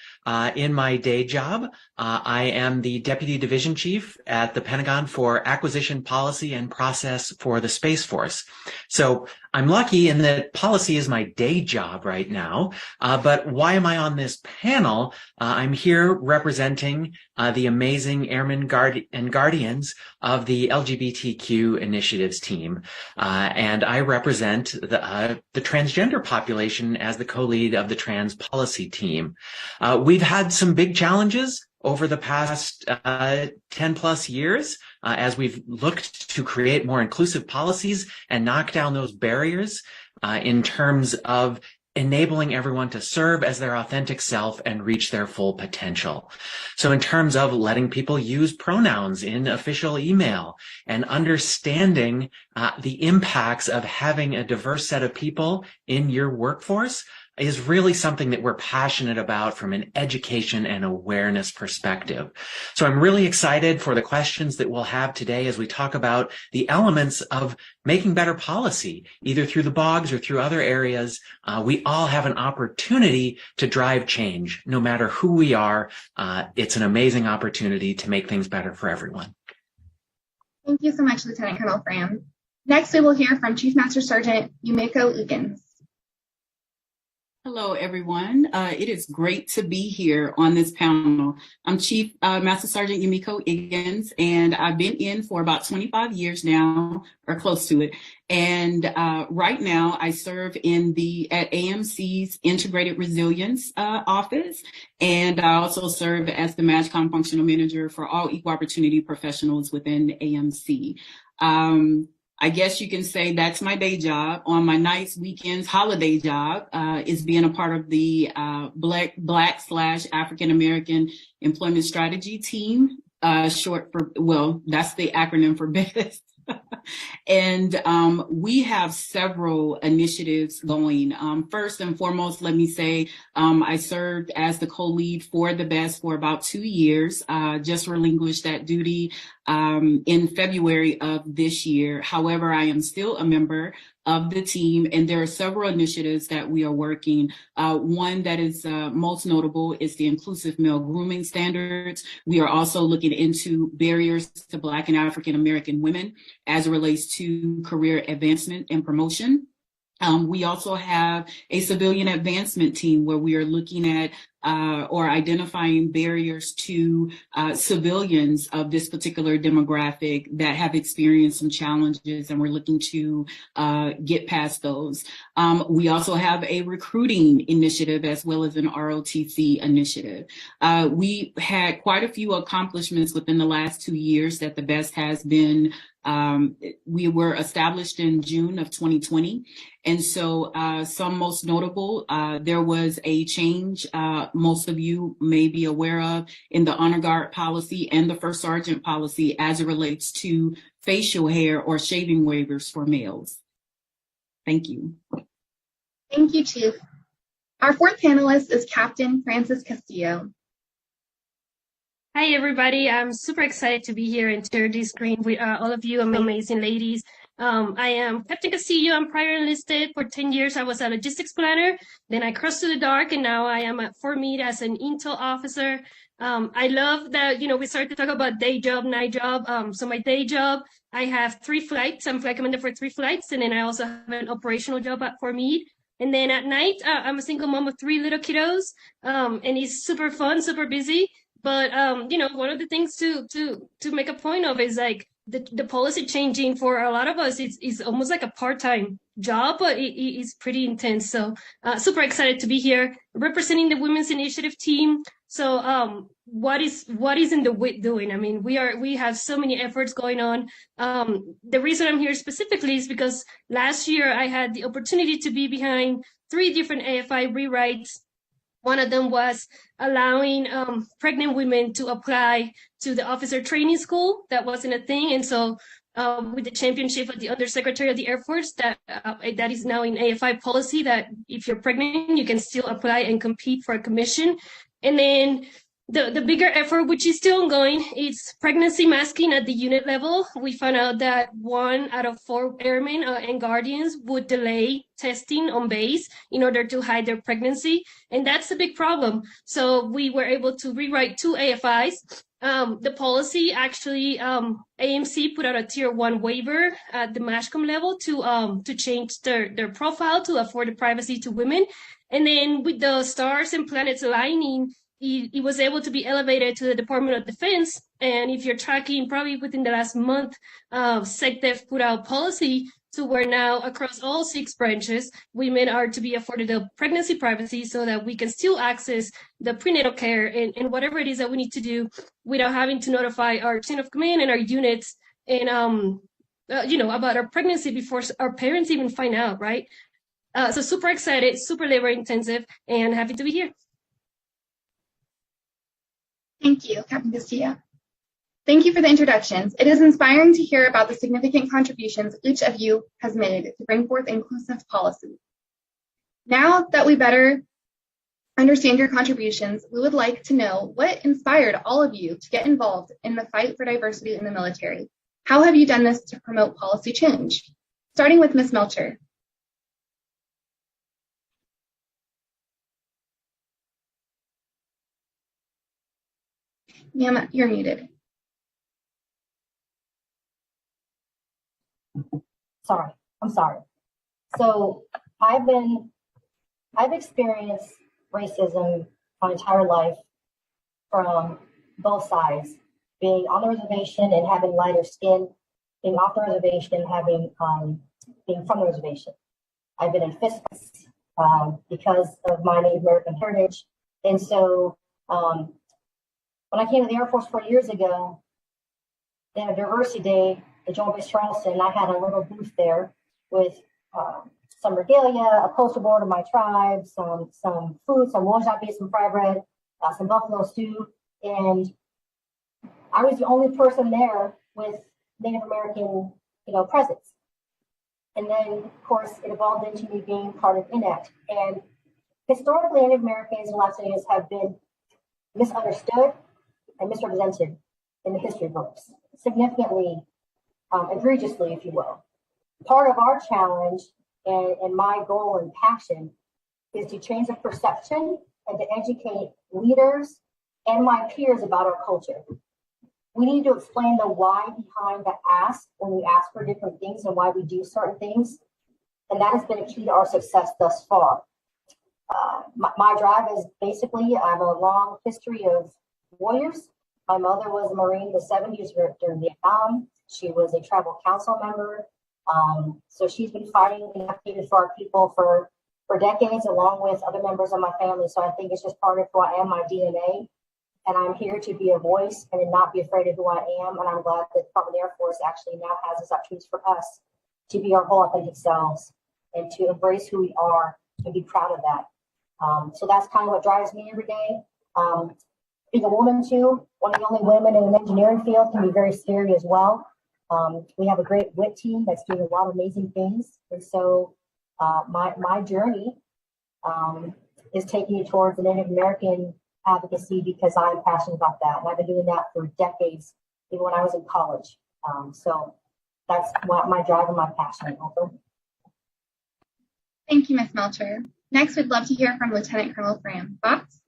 [SPEAKER 13] In my day job, I am the Deputy Division Chief at the Pentagon for Acquisition Policy and Process for the Space Force. So I'm lucky in that policy is my day job right now. But why am I on this panel? I'm here representing the amazing Airmen and Guardians of the LGBTQ initiatives team. And I represent the transgender population as the co-lead of the trans policy team. We've had some big challenges over the past 10 plus years as we've looked to create more inclusive policies and knock down those barriers in terms of enabling everyone to serve as their authentic self and reach their full potential. So in terms of letting people use pronouns in official email and understanding the impacts of having a diverse set of people in your workforce is really something that we're passionate about from an education and awareness perspective. So I'm really excited for the questions that we'll have today as we talk about the elements of making better policy, either through the BOGs or through other areas. We all have an opportunity to drive change, no matter who we are. It's an amazing opportunity to make things better for everyone.
[SPEAKER 11] Thank you so much, Lieutenant Colonel Fram. Next, we will hear from Chief Master Sergeant Yumiko Eakins.
[SPEAKER 3] Hello, everyone. It is great to be here on this panel. I'm Chief Master Sergeant Yumiko Eakins, and I've been in for about 25 years now, or close to it. And right now, I serve at AMC's Integrated Resilience Office, and I also serve as the MAGCOM Functional Manager for all equal opportunity professionals within AMC. I guess you can say that's my day job. On my nights, weekends, holiday job is being a part of the Black/African American Employment Strategy Team, short for, well, that's the acronym for BEST. And we have several initiatives going. First and foremost, let me say I served as the co-lead for the BEST for about 2 years, just relinquished that duty in February of this year. However, I am still a member of the team, and there are several initiatives that we are working. One that is most notable is the inclusive male grooming standards. We are also looking into barriers to Black and African American women as it relates to career advancement and promotion. We also have a civilian advancement team where we are looking at or identifying barriers to civilians of this particular demographic that have experienced some challenges, and we're looking to get past those. We also have a recruiting initiative as well as an ROTC initiative. We had quite a few accomplishments within the last 2 years that the BEST has been. We were established in June of 2020. And so some most notable, there was a change most of you may be aware of in the honor guard policy and the first sergeant policy as it relates to facial hair or shaving waivers for males. Thank you.
[SPEAKER 11] Thank you, Chief. Our fourth panelist is Captain Francis Castillo.
[SPEAKER 4] Hi, everybody. I'm super excited to be here and share this screen with all of you amazing ladies. I am Captain Castillo. I'm prior enlisted. For 10 years, I was a logistics planner. Then I crossed to the dark, and now I am at Fort Meade as an intel officer. I love that, we started to talk about day job, night job. So my day job, I have 3 flights. I'm flight commander for 3 flights. And then I also have an operational job at Fort Meade. And then at night, I'm a single mom of 3 little kiddos. And it's super fun, super busy. But, one of the things to make a point of is like the policy changing for a lot of us is almost like a part-time job, but it is pretty intense. So super excited to be here representing the Women's Initiative team. So what is in the WIT doing? I mean, we have so many efforts going on. The reason I'm here specifically is because last year I had the opportunity to be behind 3 different AFI rewrites. One of them was allowing pregnant women to apply to the officer training school. That wasn't a thing. And so with the championship of the Undersecretary of the Air Force, that is now in AFI policy, that if you're pregnant, you can still apply and compete for a commission. And then the bigger effort, which is still ongoing, is pregnancy masking at the unit level. We found out that 1 out of 4 airmen and guardians would delay testing on base in order to hide their pregnancy. And that's a big problem. So we were able to rewrite 2 AFIs The policy actually, AMC put out a tier 1 waiver at the MASHCOM level to change their profile to afford the privacy to women. And then with the stars and planets aligning, it was able to be elevated to the Department of Defense. And if you're tracking, probably within the last month, SecDef put out policy to where now across all 6 branches, women are to be afforded the pregnancy privacy so that we can still access the prenatal care and whatever it is that we need to do without having to notify our chain of command and our units and about our pregnancy before our parents even find out, right? So super excited, super labor intensive, and happy to be here.
[SPEAKER 11] Thank you, Captain Castillo. Thank you for the introductions. It is inspiring to hear about the significant contributions each of you has made to bring forth inclusive policy. Now that we better understand your contributions, we would like to know what inspired all of you to get involved in the fight for diversity in the military. How have you done this to promote policy change? Starting with Ms. Melcher. Ma'am, you're muted.
[SPEAKER 12] Sorry, I'm sorry. So I've experienced racism my entire life from both sides, being on the reservation and having lighter skin, being off the reservation, being from the reservation. I've been in fists because of my Native American heritage. And so when I came to the Air Force 4 years ago, they had a diversity day at Joint Base Charleston. I had a little booth there with some regalia, a poster board of my tribe, some food, some wonjat beef, some fry bread, some buffalo stew, and I was the only person there with Native American, presence. And then, of course, it evolved into me being part of INACT. And historically, Native Americans and Latinos have been misunderstood and misrepresented in the history books, significantly, egregiously, if you will. Part of our challenge and my goal and passion is to change the perception and to educate leaders and my peers about our culture. We need to explain the why behind the ask when we ask for different things and why we do certain things. And that has been a key to our success thus far. My drive is basically, I have a long history of warriors. My mother was a Marine in the 70s during Vietnam. She was a tribal council member. So she's been fighting and advocating for our people for decades, along with other members of my family. So I think it's just part of who I am, my DNA. And I'm here to be a voice and not be afraid of who I am. And I'm glad that the Department of the Air Force actually now has this opportunity for us to be our whole authentic selves and to embrace who we are and be proud of that. So that's kind of what drives me every day. Being a woman too, one of the only women in an engineering field can be very scary as well. We have a great WIT team that's doing a lot of amazing things. And so my journey is taking me towards the Native American advocacy because I'm passionate about that. And I've been doing that for decades, even when I was in college. So that's my drive and my passion. Over.
[SPEAKER 11] Thank you, Ms. Melcher. Next, we'd love to hear from Lieutenant Colonel Fram. Thoughts?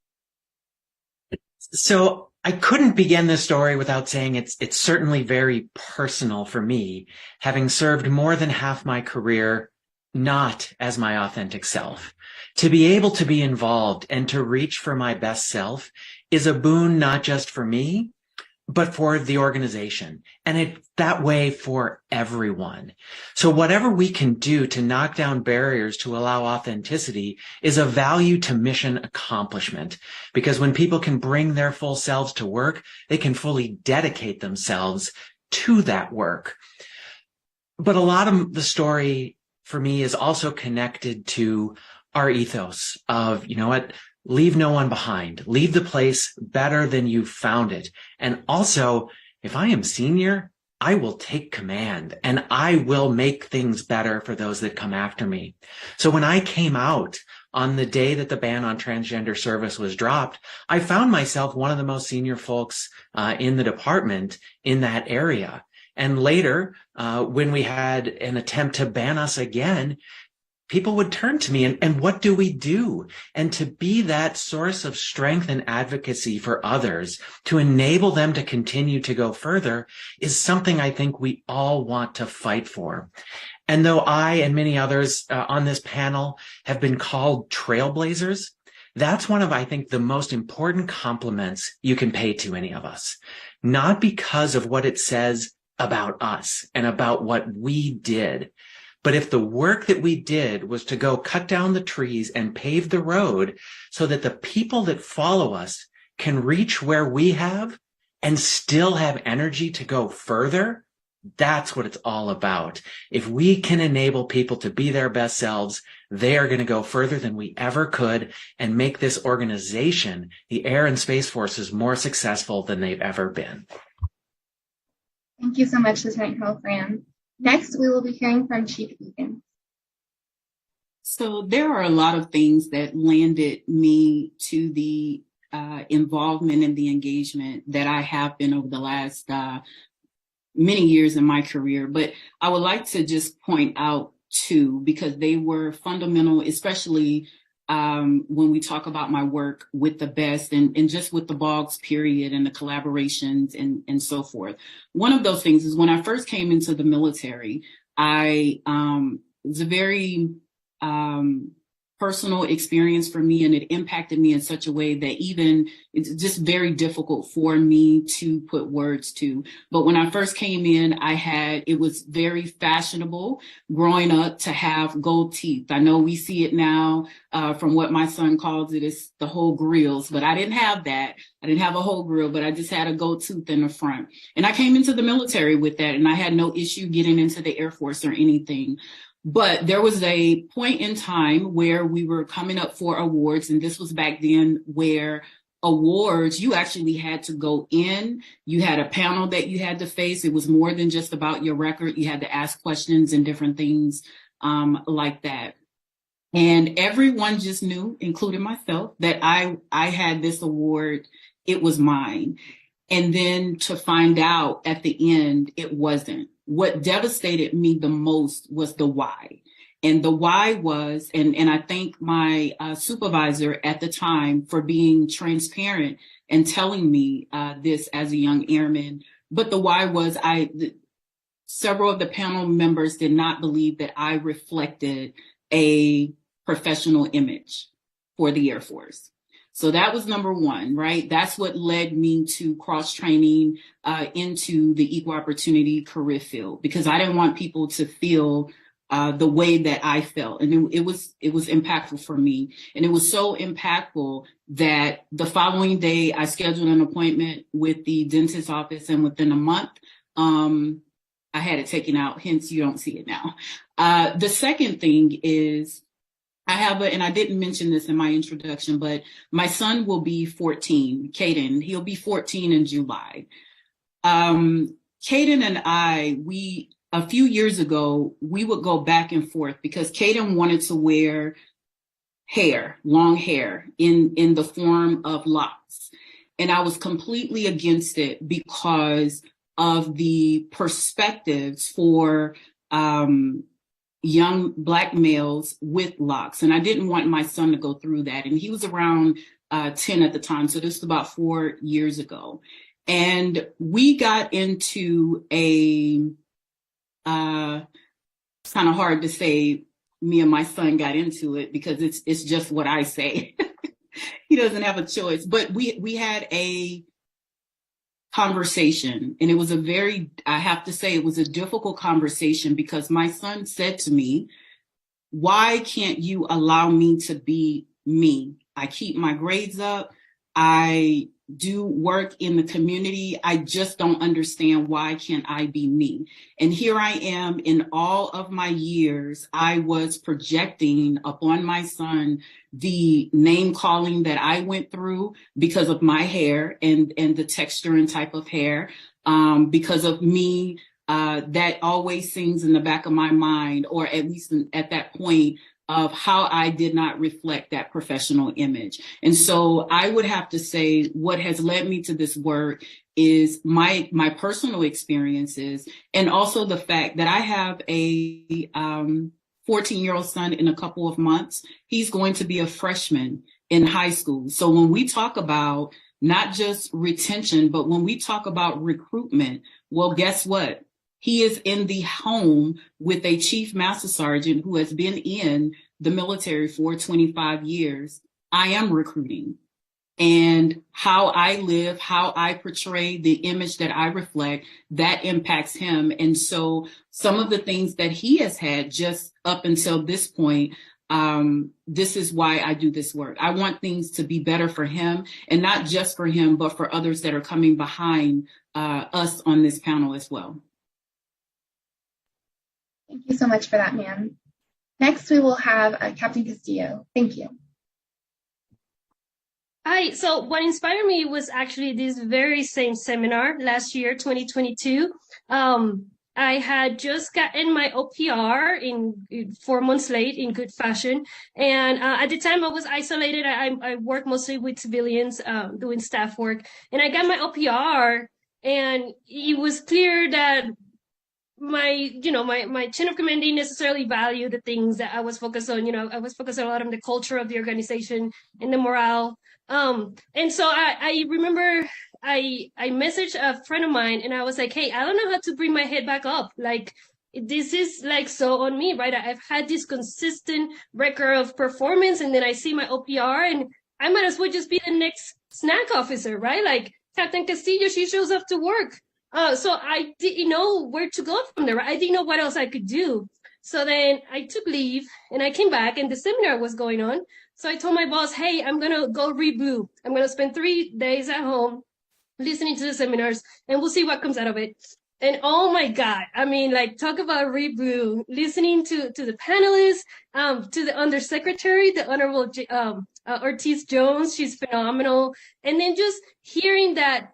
[SPEAKER 13] So I couldn't begin this story without saying it's certainly very personal for me, having served more than half my career not as my authentic self. To be able to be involved and to reach for my best self is a boon not just for me, but for the organization, and it's that way for everyone. So whatever we can do to knock down barriers to allow authenticity is a value to mission accomplishment, because when people can bring their full selves to work, they can fully dedicate themselves to that work. But a lot of the story for me is also connected to our ethos of, leave no one behind, leave the place better than you found it. And also, if I am senior, I will take command and I will make things better for those that come after me. So when I came out on the day that the ban on transgender service was dropped, I found myself one of the most senior folks in the department in that area. And later, when we had an attempt to ban us again, people would turn to me and what do we do? And to be that source of strength and advocacy for others, to enable them to continue to go further, is something I think we all want to fight for. And though I and many others on this panel have been called trailblazers, that's one of, I think, the most important compliments you can pay to any of us, not because of what it says about us and about what we did, but if the work that we did was to go cut down the trees and pave the road so that the people that follow us can reach where we have and still have energy to go further, that's what it's all about. If we can enable people to be their best selves, they are going to go further than we ever could and make this organization, the Air and Space Forces, more successful than they've ever been.
[SPEAKER 11] Thank you so much, Lieutenant Colonel Fram. Next, we will be hearing from Chief Egan.
[SPEAKER 3] So there are a lot of things that landed me to the involvement and the engagement that I have been over the last many years in my career, but I would like to just point out two because they were fundamental, especially when we talk about my work with the best and just with the BOGS period and the collaborations and so forth. One of those things is when I first came into the military, it was a very personal experience for me, and it impacted me in such a way that even it's just very difficult for me to put words to. But when I first came in, it was very fashionable growing up to have gold teeth. I know we see it now from what my son calls it is the whole grills, but I didn't have that. I didn't have a whole grill, but I just had a gold tooth in the front. And I came into the military with that, and I had no issue getting into the Air Force or anything. But there was a point in time where we were coming up for awards, and this was back then where awards, you actually had to go in, you had a panel that you had to face. It was more than just about your record. You had to ask questions and different things like that. And everyone just knew, including myself, that I had this award, it was mine. And then to find out at the end, it wasn't. What devastated me the most was the why. And the why was, and I thank my supervisor at the time for being transparent and telling me this as a young airman. But the why was several of the panel members did not believe that I reflected a professional image for the Air Force. So that was number one, right? That's what led me to cross-training into the equal opportunity career field, because I didn't want people to feel the way that I felt. And it was impactful for me. And it was so impactful that the following day I scheduled an appointment with the dentist's office, and within a month, I had it taken out. Hence, you don't see it now. The second thing is, and I didn't mention this in my introduction, but my son will be 14, Caden. He'll be 14 in July. Caden and I, a few years ago, we would go back and forth because Caden wanted to wear long hair in the form of locks. And I was completely against it because of the perspectives for young Black males with locks. And I didn't want my son to go through that. And he was around 10 at the time. So this was about 4 years ago. And we got into it's kind of hard to say me and my son got into it because it's just what I say. He doesn't have a choice. But we had a conversation, and it was I have to say, it was a difficult conversation because my son said to me, why can't you allow me to be me? I keep my grades up. I do work in the community. I just don't understand, why can't I be me? And here I am, in all of my years, I was projecting upon my son the name calling that I went through because of my hair and the texture and type of hair, because of me, that always sings in the back of my mind, or at least at that point, of how I did not reflect that professional image. And so I would have to say what has led me to this work is my personal experiences, and also the fact that I have a 14-year-old son in a couple of months. He's going to be a freshman in high school. So when we talk about not just retention, but when we talk about recruitment, well, guess what? He is in the home with a chief master sergeant who has been in the military for 25 years. I am recruiting. And how I live, how I portray the image that I reflect, that impacts him. And so some of the things that he has had just up until this point, this is why I do this work. I want things to be better for him, and not just for him, but for others that are coming behind us on this panel as well.
[SPEAKER 11] Thank you so much for that, ma'am. Next, we will have Captain Castillo. Thank you.
[SPEAKER 4] Hi, so what inspired me was actually this very same seminar last year, 2022. I had just gotten my OPR in 4 months late in good fashion. And at the time I was isolated. I work mostly with civilians doing staff work. And I got my OPR, and it was clear that my chain of command didn't necessarily value the things that I was focused on. I was focused a lot on the culture of the organization and the morale. And so I remember I messaged a friend of mine, and I was like, hey, I don't know how to bring my head back up. Like, this is like so on me, right? I've had this consistent record of performance, and then I see my OPR, and I might as well just be the next snack officer, right? Like Captain Castillo, she shows up to work. So I didn't know where to go from there, right? I didn't know what else I could do. So then I took leave, and I came back, and the seminar was going on. So I told my boss, hey, I'm going to go read Blue. I'm going to spend 3 days at home listening to the seminars, and we'll see what comes out of it. And oh my God, I mean, like, talk about read Blue, listening to the panelists, to the undersecretary, the Honorable Ortiz Jones, she's phenomenal. And then just hearing that,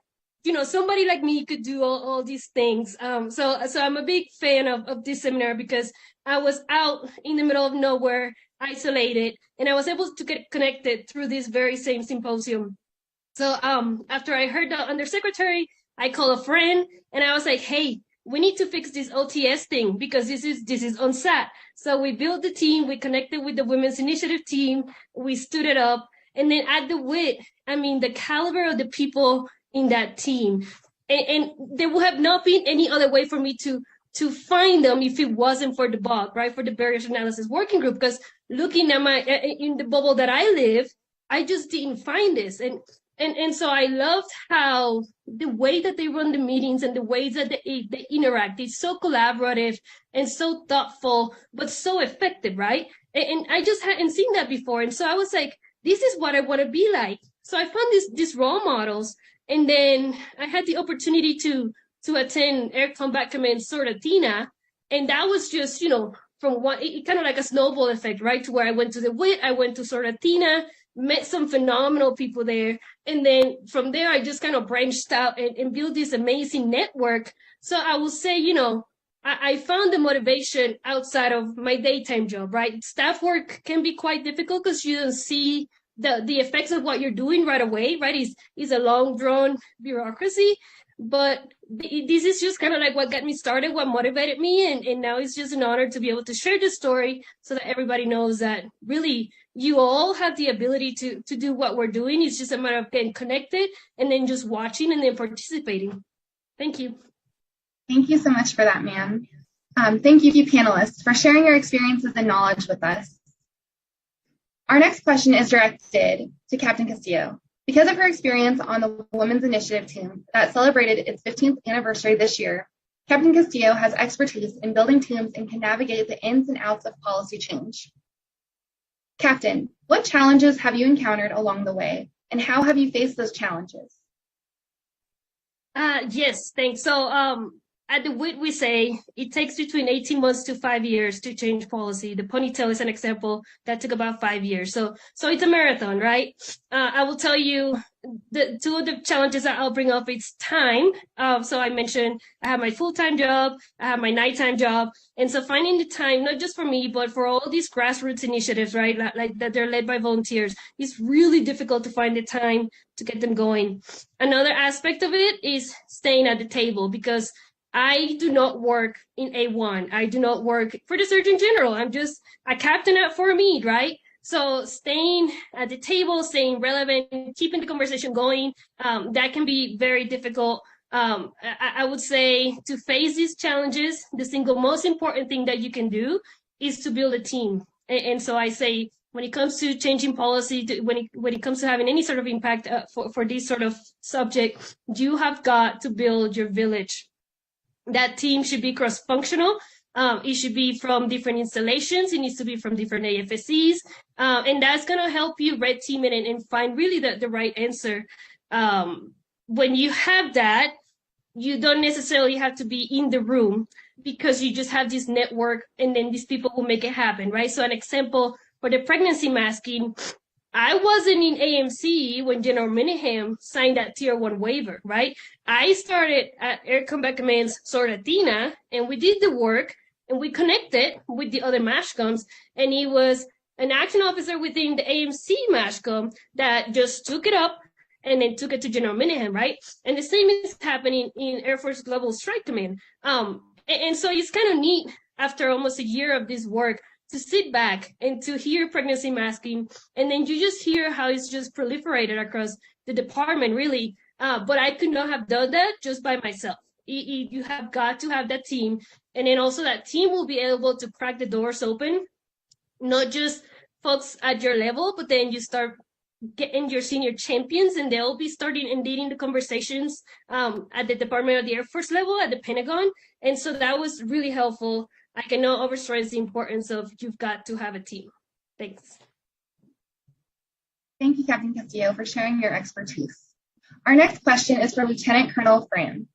[SPEAKER 4] somebody like me could do all these things. So I'm a big fan of this seminar, because I was out in the middle of nowhere, isolated, and I was able to get connected through this very same symposium. So after I heard the undersecretary, I called a friend, and I was like, hey, we need to fix this OTS thing, because this is unsat. So we built the team, we connected with the Women's Initiative team, we stood it up, and then at the WIT, I mean, the caliber of the people in that team, and there would have not been any other way for me to find them if it wasn't for the BOG, right, for the Barriers Analysis Working Group, because looking at in the bubble that I live, I just didn't find this. And so I loved how the way that they run the meetings and the ways that they interact, it's so collaborative and so thoughtful, but so effective, right? And I just hadn't seen that before. And so I was like, this is what I want to be like. So I found these role models. And then I had the opportunity to attend Air Combat Command Sordatina. And that was just, from one, it kind of like a snowball effect, right? To where I went to the WIT, I went to Sordatina, met some phenomenal people there. And then from there, I just kind of branched out and built this amazing network. So I will say, I found the motivation outside of my daytime job, right? Staff work can be quite difficult because you don't see the effects of what you're doing right away, right? It's a long drawn bureaucracy. But this is just kind of like what got me started, what motivated me. And now it's just an honor to be able to share this story so that everybody knows that really you all have the ability to do what we're doing. It's just a matter of getting connected and then just watching and then participating. Thank you.
[SPEAKER 11] Thank you so much for that, ma'am. Thank you, panelists, for sharing your experiences and knowledge with us. Our next question is directed to Captain Castillo. Because of her experience on the Women's Initiative team that celebrated its 15th anniversary this year, Captain Castillo has expertise in building teams and can navigate the ins and outs of policy change. Captain, what challenges have you encountered along the way, and how have you faced those challenges?
[SPEAKER 4] Yes, thanks. So at the WIT, we say it takes between 18 months to 5 years to change policy. The ponytail is an example that took about 5 years. So it's a marathon, right? I will tell you the two of the challenges that I'll bring up. It's time. So I mentioned I have my full-time job, I have my nighttime job. And so finding the time, not just for me, but for all these grassroots initiatives, right? Like that they're led by volunteers. It's really difficult to find the time to get them going. Another aspect of it is staying at the table, because I do not work in A1. I do not work for the Surgeon General. I'm just a captain at Fort Meade, right? So staying at the table, staying relevant, keeping the conversation going, that can be very difficult. I would say to face these challenges, the single most important thing that you can do is to build a team. And so I say, when it comes to changing policy, when it comes to having any sort of impact for this sort of subject, you have got to build your village. That team should be cross-functional. It should be from different installations. It needs to be from different AFSCs. And that's going to help you red team it and find really the right answer. When you have that, you don't necessarily have to be in the room because you just have this network and then these people will make it happen, right? So an example for the pregnancy masking, I wasn't in AMC when General Minahan signed that Tier 1 waiver, right? I started at Air Combat Command's Sordatina, and we did the work, and we connected with the other MASHCOMs, and he was an action officer within the AMC MASHCOM that just took it up and then took it to General Minahan, right? And the same is happening in Air Force Global Strike Command. And so it's kind of neat after almost a year of this work to sit back and to hear pregnancy masking, and then you just hear how it's just proliferated across the department, really. But I could not have done that just by myself. You have got to have that team, and then also that team will be able to crack the doors open, not just folks at your level, but then you start getting your senior champions, and they'll be starting and leading the conversations at the Department of the Air Force level, at the Pentagon. And so that was really helpful. I cannot overstress the importance of you've got to have a team. Thanks.
[SPEAKER 11] Thank you, Captain Castillo, for sharing your expertise. Our next question is for Lieutenant Colonel Fran.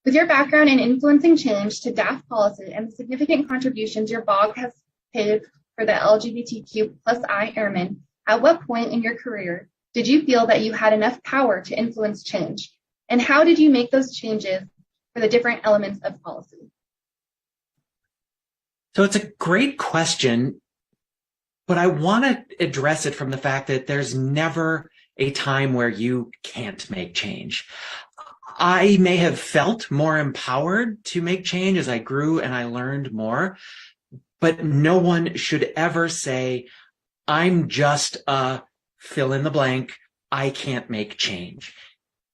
[SPEAKER 11] With your background in influencing change to DAF policy and the significant contributions your BOG has paid for the LGBTQ+I Airmen, at what point in your career did you feel that you had enough power to influence change? And how did you make those changes for the different elements of policy?
[SPEAKER 13] So it's a great question, but I want to address it from the fact that there's never a time where you can't make change. I may have felt more empowered to make change as I grew and I learned more, but no one should ever say, I'm just a fill in the blank, I can't make change.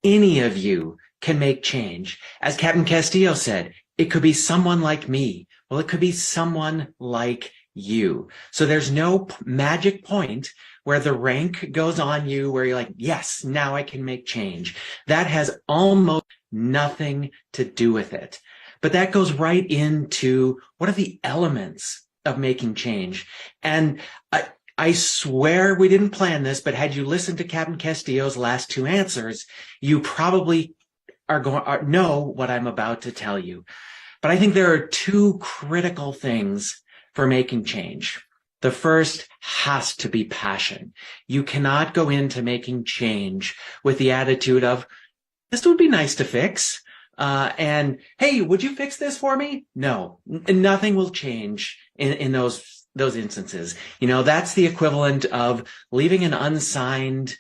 [SPEAKER 13] Any of you can make change. As Captain Castillo said, it could be someone like me. Well, it could be someone like you. So there's no magic point where the rank goes on you, where you're like, yes, now I can make change. That has almost nothing to do with it. But that goes right into what are the elements of making change. And I swear we didn't plan this, but had you listened to Captain Castillo's last two answers, you probably know what I'm about to tell you. But I think there are two critical things for making change. The first has to be passion. You cannot go into making change with the attitude of, this would be nice to fix. And hey, would you fix this for me? No, nothing will change in those instances. You know, that's the equivalent of leaving an unsigned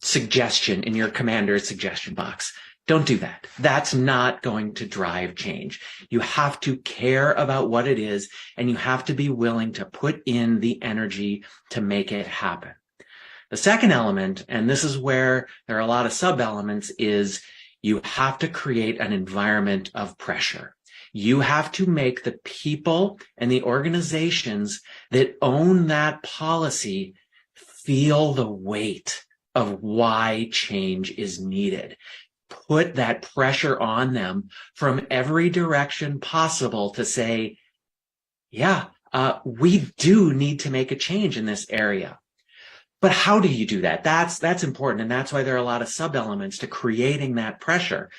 [SPEAKER 13] suggestion in your commander's suggestion box. Don't do that. That's not going to drive change. You have to care about what it is, and you have to be willing to put in the energy to make it happen. The second element, and this is where there are a lot of sub-elements, is you have to create an environment of pressure. You have to make the people and the organizations that own that policy feel the weight of why change is needed. Put that pressure on them from every direction possible to say, yeah, we do need to make a change in this area. But how do you do that? That's important. And that's why there are a lot of sub-elements to creating that pressure.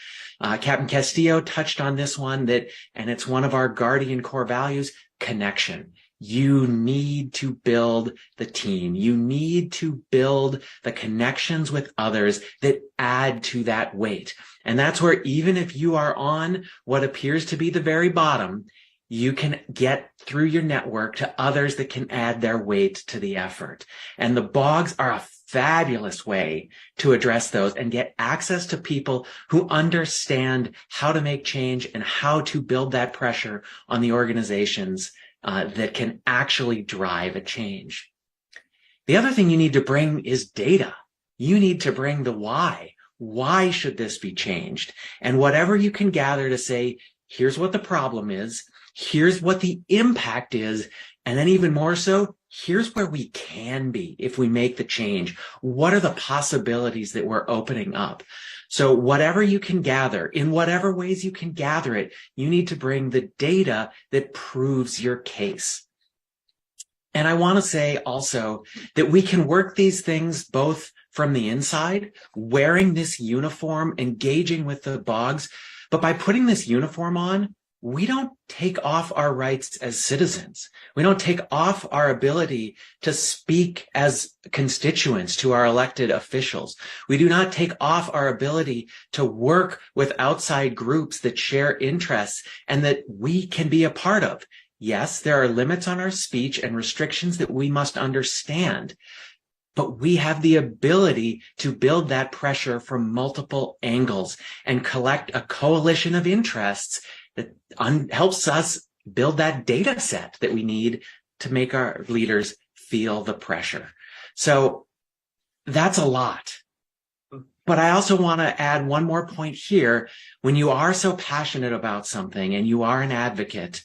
[SPEAKER 13] Captain Castillo touched on this one, and it's one of our Guardian core values, connection. You need to build the team. You need to build the connections with others that add to that weight. And that's where even if you are on what appears to be the very bottom, you can get through your network to others that can add their weight to the effort. And the BOGs are a fabulous way to address those and get access to people who understand how to make change and how to build that pressure on the organizations that can actually drive a change. The other thing you need to bring is data. You need to bring the why. Why should this be changed? And whatever you can gather to say, here's what the problem is, here's what the impact is, and then even more so, here's where we can be if we make the change. What are the possibilities that we're opening up? So whatever you can gather, in whatever ways you can gather it, you need to bring the data that proves your case. And I want to say also that we can work these things both from the inside, wearing this uniform, engaging with the bogs, but by putting this uniform on, we don't take off our rights as citizens. We don't take off our ability to speak as constituents to our elected officials. We do not take off our ability to work with outside groups that share interests and that we can be a part of. Yes, there are limits on our speech and restrictions that we must understand, but we have the ability to build that pressure from multiple angles and collect a coalition of interests that helps us build that data set that we need to make our leaders feel the pressure. So that's a lot. But I also want to add one more point here. When you are so passionate about something and you are an advocate,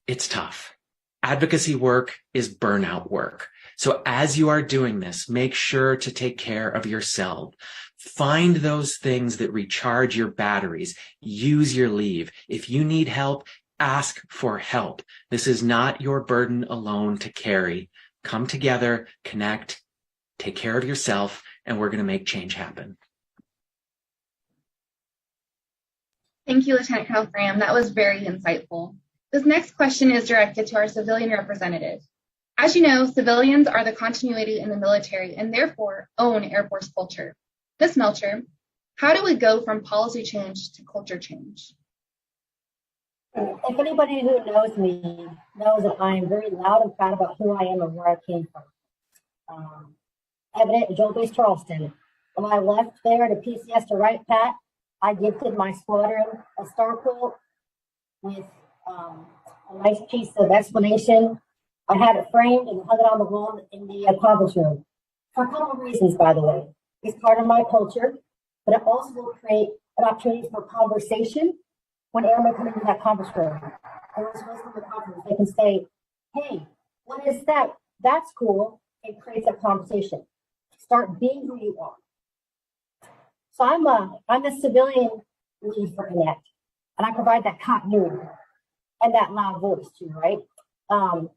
[SPEAKER 13] it's tough. Advocacy work is burnout work. So as you are doing this, make sure to take care of yourself. Find those things that recharge your batteries. Use your leave. If you need help, ask for help. This is not your burden alone to carry. Come together, connect, take care of yourself, and we're going to make change happen.
[SPEAKER 11] Thank you, Lieutenant Colonel Fram. That was very insightful. This next question is directed to our civilian representative. As you know, civilians are the continuity in the military and therefore own Air Force culture. Ms. Melcher, how do we go from policy change to culture change?
[SPEAKER 12] If anybody who knows me knows that I am very loud and proud about who I am and where I came from. Evident at Joe Base Charleston. When I left there to PCS to Wright Pat, I gifted my squadron a star quilt with a nice piece of explanation. I had it framed and hung it on the wall in the conference room. For a couple of reasons, by the way. It's part of my culture, but it also will create an opportunity for conversation when airmen come into that conference room. They can say, hey, what is that? That's cool. It creates a conversation. Start being who you are. So I'm a civilian lead for Connect, and I provide that continuity and that loud voice too, right? I'm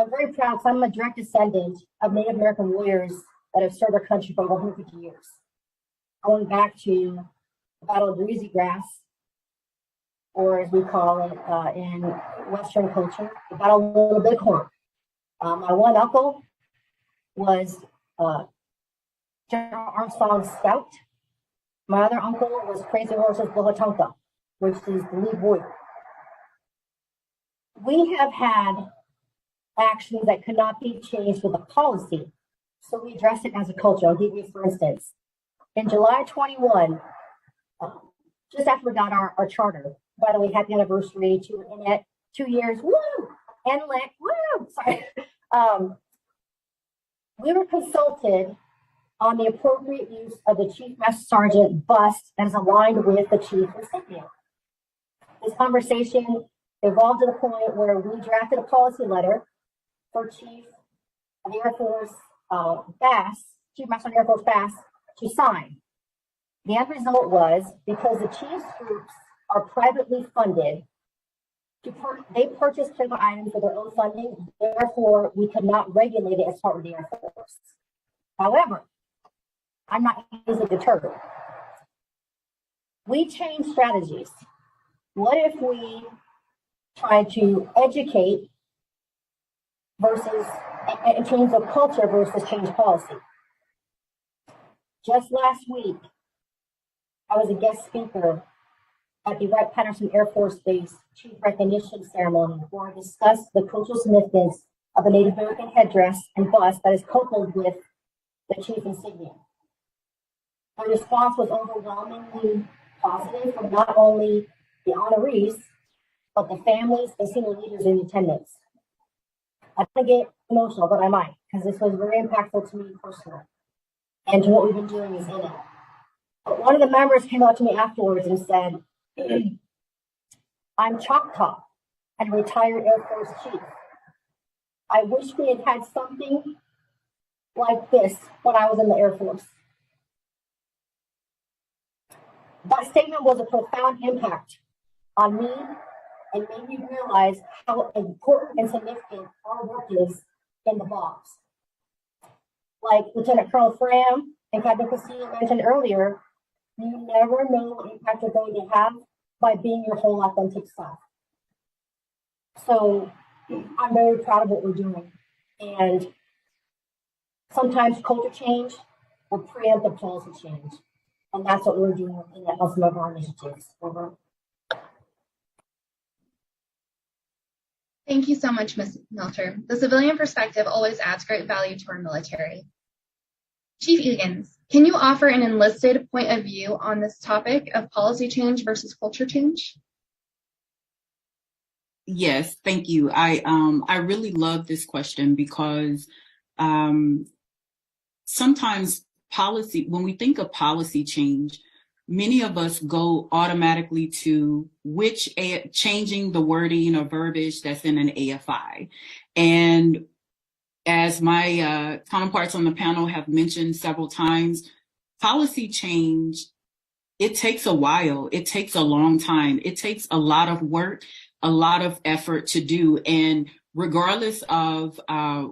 [SPEAKER 12] very proud because I'm a direct descendant of Native American warriors that have served our country for over 150 years. Going back to the Battle of Breezy Grass, or as we call it in Western culture, the Battle of Little Bighorn. My one uncle was General Armstrong's scout. My other uncle was Crazy Horse's Bohatonka, which is the lead warrior. We have had actions that could not be changed with a policy, so we address it as a culture. I'll give you, for instance, in July 21, just after we got our charter, by the way, happy anniversary to Annette, 2 years, woo, and Lick, woo, sorry. We were consulted on the appropriate use of the Chief Master Sergeant bust that is aligned with the Chief recipient. This conversation evolved to the point where we drafted a policy letter for Chief of the Air Force Bass, Chief Master Sergeant Air Force Bass, to sign. The end result was, because the Chief's troops are privately funded, they purchase critical items for their own funding, therefore we could not regulate it as part of the Air Force. However, I'm not easily deterred. We change strategies. What if we try to educate versus and change the culture versus change policy? Just last week, I was a guest speaker at the Wright-Patterson Air Force Base Chief Recognition Ceremony, where I discussed the cultural significance of the Native American headdress and bust that is coupled with the chief insignia. The response was overwhelmingly positive from not only the honorees, but the families and senior leaders in attendance. I don't get emotional, but I might, because this was very impactful to me personally, and to what we've been doing is in it. But one of the members came up to me afterwards and said, I'm Choctaw and retired Air Force chief. I wish we had had something like this when I was in the Air Force. That statement was a profound impact on me and made me realize how important and significant our work is in the box. Like Lieutenant Colonel Fram and Captain Castillo mentioned earlier, you never know what impact you're going to have by being your whole authentic self. So I'm very proud of what we're doing. And sometimes culture change will preempt the policy change. And that's what we're doing in some of our initiatives. Over.
[SPEAKER 11] Thank you so much, Ms. Melcher. The civilian perspective always adds great value to our military. Chief Egan's, can you offer an enlisted point of view on this topic of policy change versus culture change?
[SPEAKER 3] Yes, thank you. I really love this question because sometimes policy, when we think of policy change, many of us go automatically to changing the wording or verbiage that's in an AFI. And as my counterparts on the panel have mentioned several times, policy change, it takes a while. It takes a long time. It takes a lot of work, a lot of effort to do. And regardless of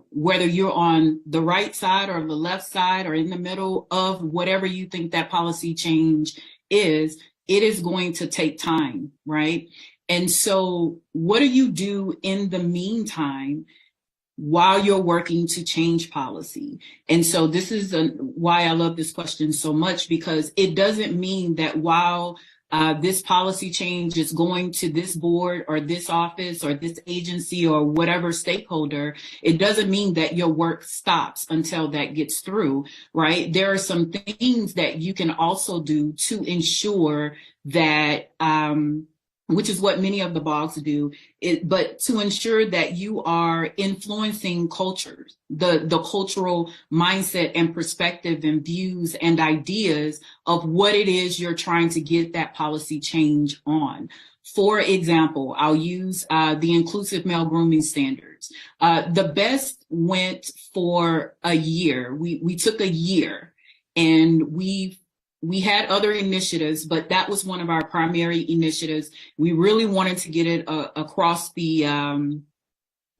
[SPEAKER 3] whether you're on the right side or the left side or in the middle of whatever you think that policy change is, it is going to take time, right? And so what do you do in the meantime while you're working to change policy? And so this is why I love this question so much, because it doesn't mean that while this policy change is going to this board or this office or this agency or whatever stakeholder, it doesn't mean that your work stops until that gets through, right? There are some things that you can also do to ensure that, which is what many of the blogs do, but to ensure that you are influencing cultures, the cultural mindset and perspective and views and ideas of what it is you're trying to get that policy change on. For example, I'll use the inclusive male grooming standards. The best went for a year. We took a year, and we had other initiatives, but that was one of our primary initiatives. We really wanted to get it across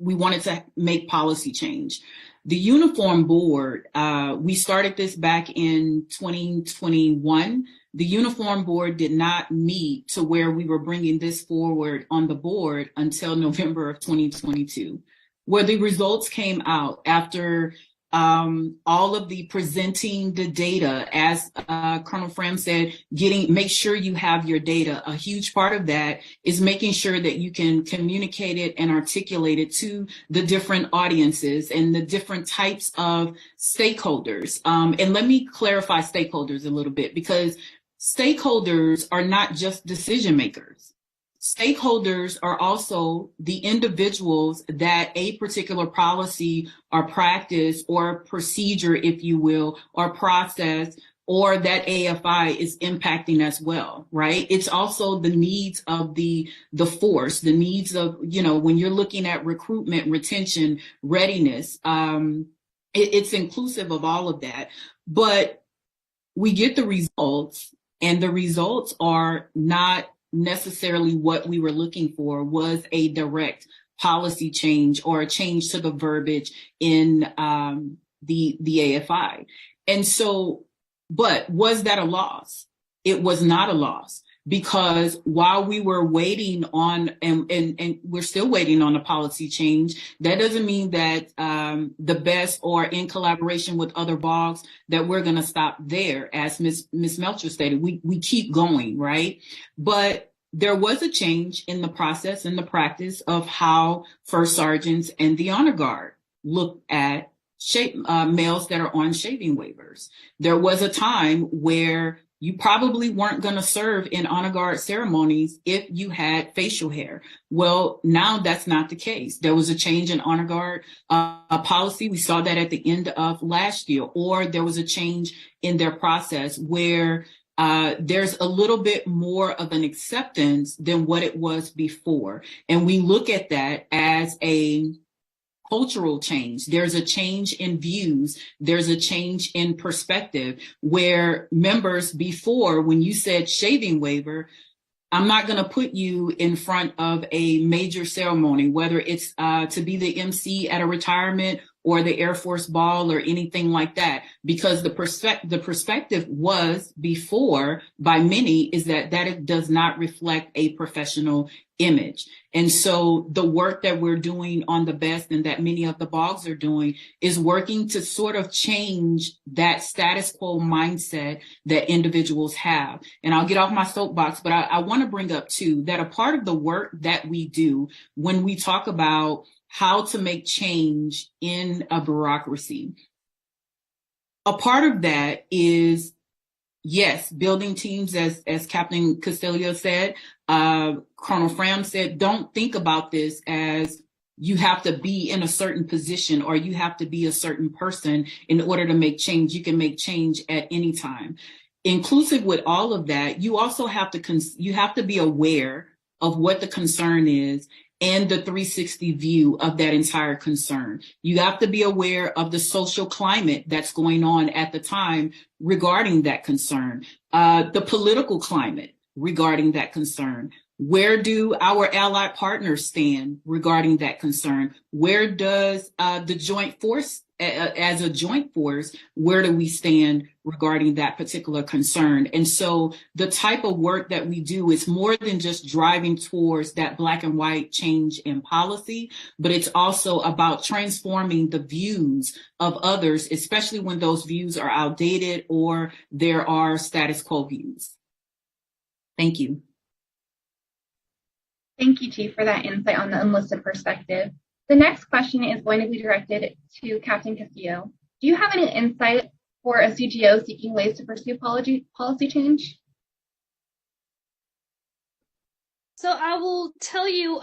[SPEAKER 3] we wanted to make policy change. The Uniform Board, we started this back in 2021. The Uniform Board did not meet to where we were bringing this forward on the board until November of 2022, where the results came out after all of the presenting the data, as Colonel Fram said, make sure you have your data. A huge part of that is making sure that you can communicate it and articulate it to the different audiences and the different types of stakeholders. And let me clarify stakeholders a little bit, because stakeholders are not just decision makers. Stakeholders are also the individuals that a particular policy or practice or procedure, if you will, or process, or that AFI is impacting as well, right? It's also the needs of the force, the needs of, when you're looking at recruitment, retention, readiness, it's inclusive of all of that. But we get the results, and the results are not necessarily what we were looking for, was a direct policy change or a change to the verbiage in the AFI. And so, but was that a loss? It was not a loss, because while we were waiting on, and we're still waiting on a policy change, that doesn't mean that the best, or in collaboration with other blogs, that we're going to stop there. As Ms. Melcher stated, we keep going, right? But there was a change in the process and the practice of how first sergeants and the honor guard look at males that are on shaving waivers. There was a time where you probably weren't going to serve in honor guard ceremonies if you had facial hair. Well, now that's not the case. There was a change in honor guard policy. We saw that at the end of last year, or there was a change in their process where there's a little bit more of an acceptance than what it was before. And we look at that as a cultural change. There's a change in views. There's a change in perspective where members before, when you said shaving waiver, I'm not going to put you in front of a major ceremony, whether it's to be the MC at a retirement or the Air Force Ball or anything like that, because the perspective was before by many is that it does not reflect a professional image. And so the work that we're doing on the best and that many of the BOGs are doing is working to sort of change that status quo mindset that individuals have. And I'll get off my soapbox, but I want to bring up too that a part of the work that we do when we talk about how to make change in a bureaucracy, a part of that is, yes, building teams, as Captain Castillo said, Colonel Fram said, don't think about this as you have to be in a certain position or you have to be a certain person in order to make change. You can make change at any time. Inclusive with all of that, you also have to be aware of what the concern is and the 360 view of that entire concern. You have to be aware of the social climate that's going on at the time regarding that concern, the political climate regarding that concern. Where do our allied partners stand regarding that concern? Where does the joint force, as a joint force, where do we stand regarding that particular concern? And so the type of work that we do is more than just driving towards that black and white change in policy, but it's also about transforming the views of others, especially when those views are outdated or there are status quo views. Thank you.
[SPEAKER 11] Thank you, Chief, for that insight on the enlisted perspective. The next question is going to be directed to Captain Castillo. Do you have any insight for a CGO seeking ways to pursue policy change?
[SPEAKER 4] So I will tell you,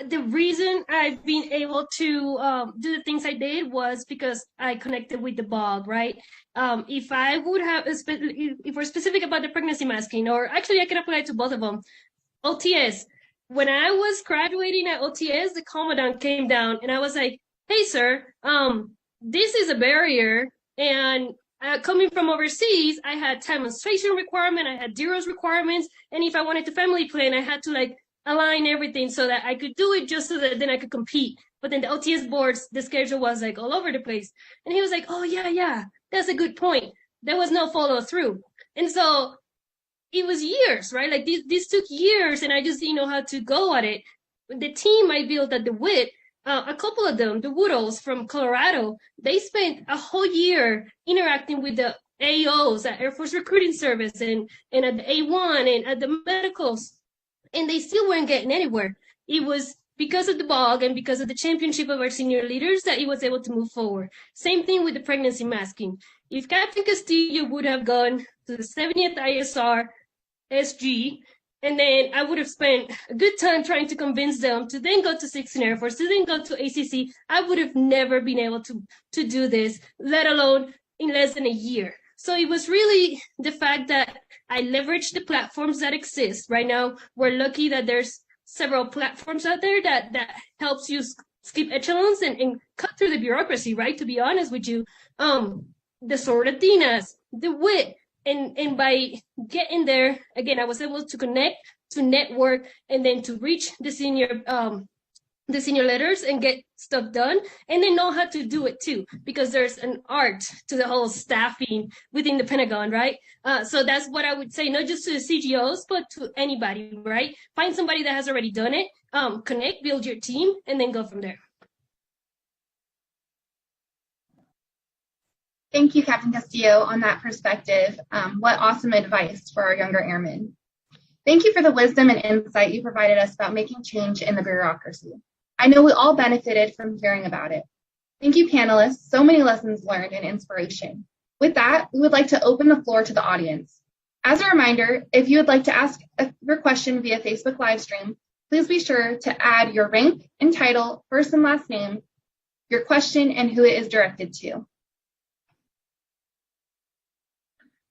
[SPEAKER 4] the reason I've been able to do the things I did was because I connected with the BOG, right? If I would have, if we're specific about the pregnancy masking, or actually I can apply it to both of them, OTS. When I was graduating at OTS, the commandant came down and I was like, hey, sir, this is a barrier. And coming from overseas, I had demonstration requirement, I had DEROS requirements. And if I wanted to family plan, I had to like align everything so that I could do it just so that then I could compete. But then the OTS boards, the schedule was like all over the place. And he was like, oh, yeah, that's a good point. There was no follow through. And so it was years, right? Like this took years and I just didn't know how to go at it. The team I built at the WIT, a couple of them, the Woodles from Colorado, they spent a whole year interacting with the AOs at Air Force Recruiting Service and at the A1 and at the medicals, and they still weren't getting anywhere. It was because of the BOG and because of the championship of our senior leaders that it was able to move forward. Same thing with the pregnancy masking. If Captain Castillo would have gone to the 70th ISR SG, and then I would have spent a good time trying to convince them to then go to 16th Air Force, to then go to ACC. I would have never been able to do this, let alone in less than a year. So it was really the fact that I leveraged the platforms that exist. Right now, we're lucky that there's several platforms out there that helps you skip echelons and cut through the bureaucracy, right? To be honest with you, the Soratinas, the WIT, and by getting there, again, I was able to connect, to network, and then to reach the senior leaders and get stuff done, and then know how to do it too, because there's an art to the whole staffing within the Pentagon, right? So that's what I would say, not just to the CGOs, but to anybody, right? Find somebody that has already done it, connect, build your team, and then go from there.
[SPEAKER 11] Thank you, Captain Castillo, on that perspective. What awesome advice for our younger airmen. Thank you for the wisdom and insight you provided us about making change in the bureaucracy. I know we all benefited from hearing about it. Thank you, panelists. So many lessons learned and inspiration. With that, we would like to open the floor to the audience. As a reminder, if you would like to ask your question via Facebook live stream, please be sure to add your rank and title, first and last name, your question, and who it is directed to.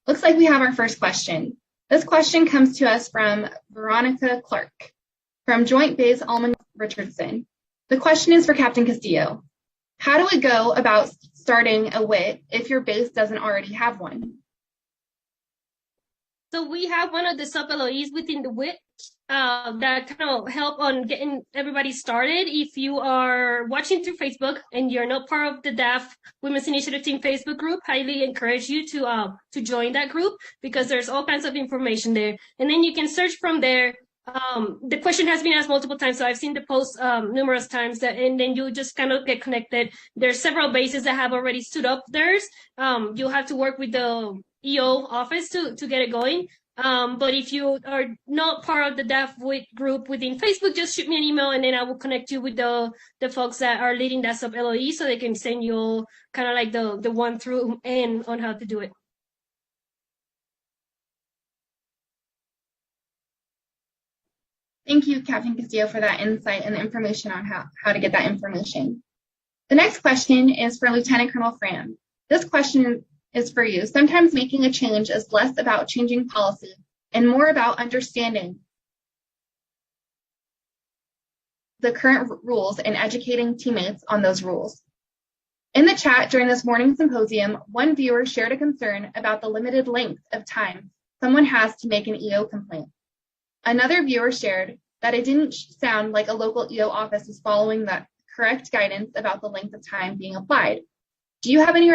[SPEAKER 11] Looks like we have our first question. This question comes to us from Veronica Clark from Joint Base Allman Richardson. The question is for Captain Castillo. How do we go about starting a WIT if your base doesn't already have one?
[SPEAKER 4] So we have one of the sub-LOEs within the WIT that kind of help on getting everybody started. If you are watching through Facebook and you're not part of the DAF Women's Initiative Team Facebook group, highly encourage you to join that group because there's all kinds of information there. And then you can search from there. The question has been asked multiple times, so I've seen the post numerous times, and then you just kind of get connected. There's several bases that have already stood up theirs. You'll have to work with the EO office to get it going. But if you are not part of the DAF group within Facebook, just shoot me an email and then I will connect you with the folks that are leading that sub LOE so they can send you kind of like the one through N on how to do it.
[SPEAKER 11] Thank you, Captain Castillo, for that insight and the information on how to get that information. The next question is for Lieutenant Colonel Fram. This question is for you. Sometimes making a change is less about changing policy and more about understanding the current rules and educating teammates on those rules. In the chat during this morning's symposium, one viewer shared a concern about the limited length of time someone has to make an EO complaint. Another viewer shared that it didn't sound like a local EO office is following the correct guidance about the length of time being applied. Do you have any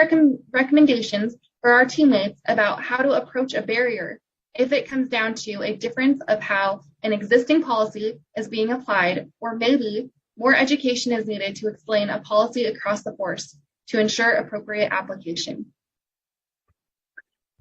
[SPEAKER 11] recommendations for our teammates about how to approach a barrier if it comes down to a difference of how an existing policy is being applied, or maybe more education is needed to explain a policy across the force to ensure appropriate application?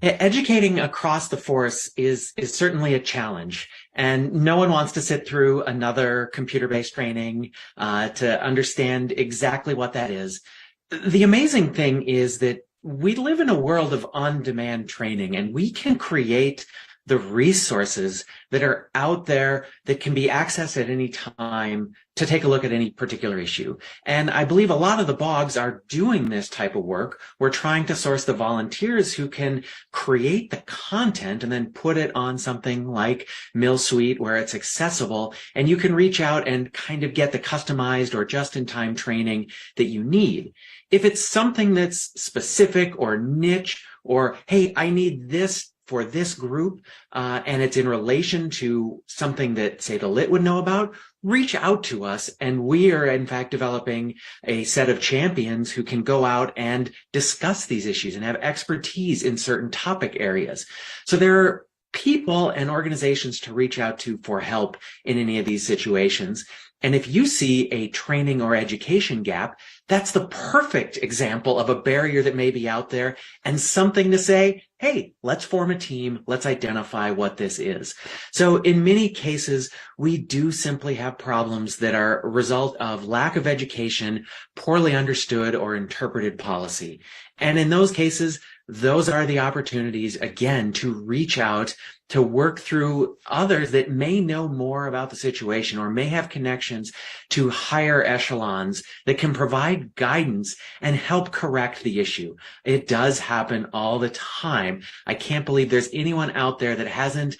[SPEAKER 13] Educating across the force is certainly a challenge, and no one wants to sit through another computer-based training to understand exactly what that is. The amazing thing is that we live in a world of on-demand training, and we can create the resources that are out there that can be accessed at any time to take a look at any particular issue. And I believe a lot of the BOGs are doing this type of work. We're trying to source the volunteers who can create the content and then put it on something like MillSuite where it's accessible, and you can reach out and kind of get the customized or just-in-time training that you need. If it's something that's specific or niche, or, hey, I need this for this group, and it's in relation to something that, say, the LIT would know about, reach out to us, and we are, in fact, developing a set of champions who can go out and discuss these issues and have expertise in certain topic areas. So there are people and organizations to reach out to for help in any of these situations. And if you see a training or education gap, that's the perfect example of a barrier that may be out there and something to say, hey, let's form a team. Let's identify what this is. So in many cases, we do simply have problems that are a result of lack of education, poorly understood or interpreted policy. And in those cases, those are the opportunities, again, to reach out, to work through others that may know more about the situation or may have connections to higher echelons that can provide guidance and help correct the issue. It does happen all the time. I can't believe there's anyone out there that hasn't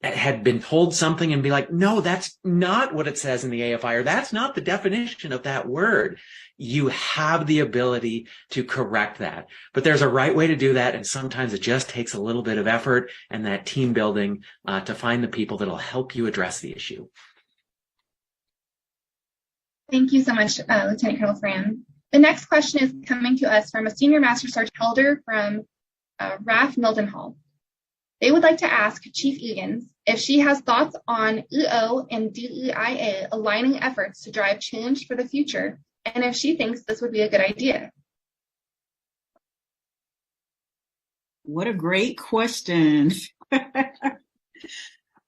[SPEAKER 13] had been told something and be like, no, that's not what it says in the AFI, or that's not the definition of that word. You have the ability to correct that. But there's a right way to do that, and sometimes it just takes a little bit of effort and that team building to find the people that'll help you address the issue.
[SPEAKER 11] Thank you so much, Lieutenant Colonel Fram. The next question is coming to us from a Senior Master Sergeant Helder from RAF Mildenhall. They would like to ask Chief Egan's if she has thoughts on EO and DEIA aligning efforts to drive change for the future, and if she thinks this would be a good idea.
[SPEAKER 3] What a great question. I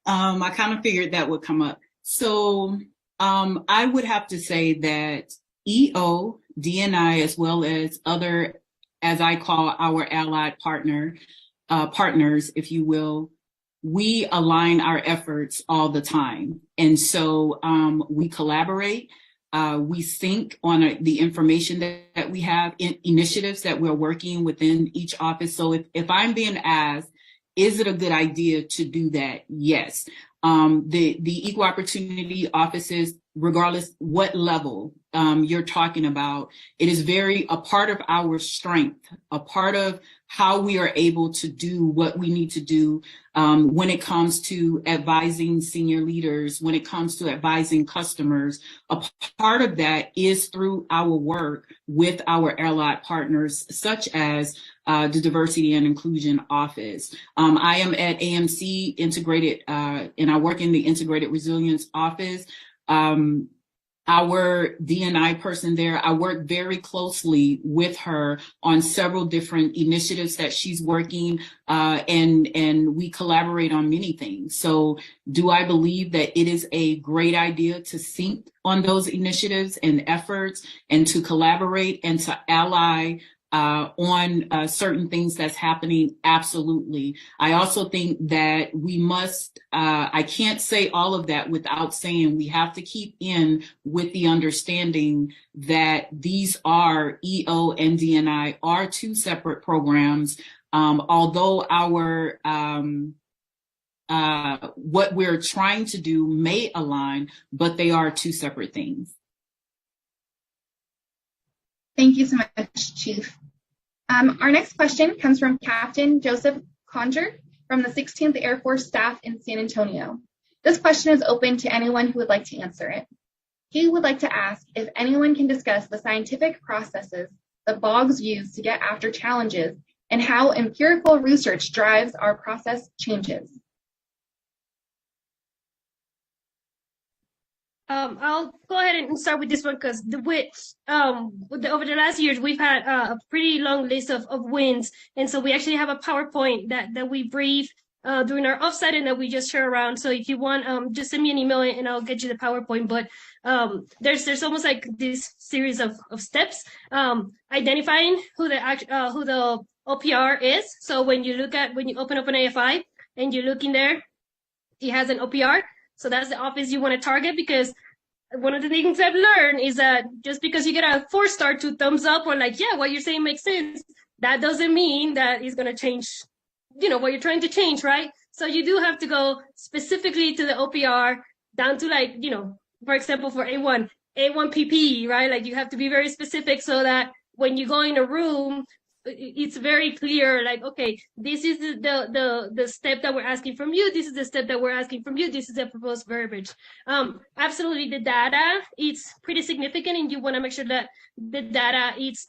[SPEAKER 3] kind of figured that would come up. So I would have to say that EO DNI, as well as other, as I call our allied partners, if you will, we align our efforts all the time. And so we collaborate, we sync on the information that we have, in initiatives that we're working within each office. So if I'm being asked, is it a good idea to do that? Yes. The equal opportunity offices, regardless what level you're talking about, it is a part of our strength, a part of how we are able to do what we need to do when it comes to advising senior leaders, when it comes to advising customers. A part of that is through our work with our allied partners, such as the Diversity and Inclusion Office. I am at AMC Integrated, and I work in the Integrated Resilience Office. Our DNI person there, I work very closely with her on several different initiatives that she's working, and we collaborate on many things. So do I believe that it is a great idea to sync on those initiatives and efforts and to collaborate and to ally on certain things that's happening? Absolutely. I also think that we must, I can't say all of that without saying we have to keep in with the understanding that these are, EO and DNI are two separate programs. Although our, what we're trying to do may align, but they are two separate things.
[SPEAKER 11] Thank you so much, Chief. Our next question comes from Captain Joseph Conger from the 16th Air Force Staff in San Antonio. This question is open to anyone who would like to answer it. He would like to ask if anyone can discuss the scientific processes that BOGs use to get after challenges and how empirical research drives our process changes.
[SPEAKER 4] I'll go ahead and start with this one because over the last years, we've had a pretty long list of wins. And so we actually have a PowerPoint that we brief during our offsite and that we just share around. So if you want, just send me an email and I'll get you the PowerPoint. But there's almost like this series of steps, identifying who the OPR is. So when you open up an AFI and you look in there, it has an OPR. So that's the office you want to target, because one of the things I've learned is that just because you get a 4-star, 2 thumbs up, or like, yeah, what you're saying makes sense, that doesn't mean that it's going to change, what you're trying to change, right? So you do have to go specifically to the OPR down to like, for example, for A1 PPE, right? Like you have to be very specific so that when you go in a room, it's very clear, like, okay, this is the step that we're asking from you. This is the step that we're asking from you. This is the proposed verbiage. Absolutely, the data, it's pretty significant, and you want to make sure that the data is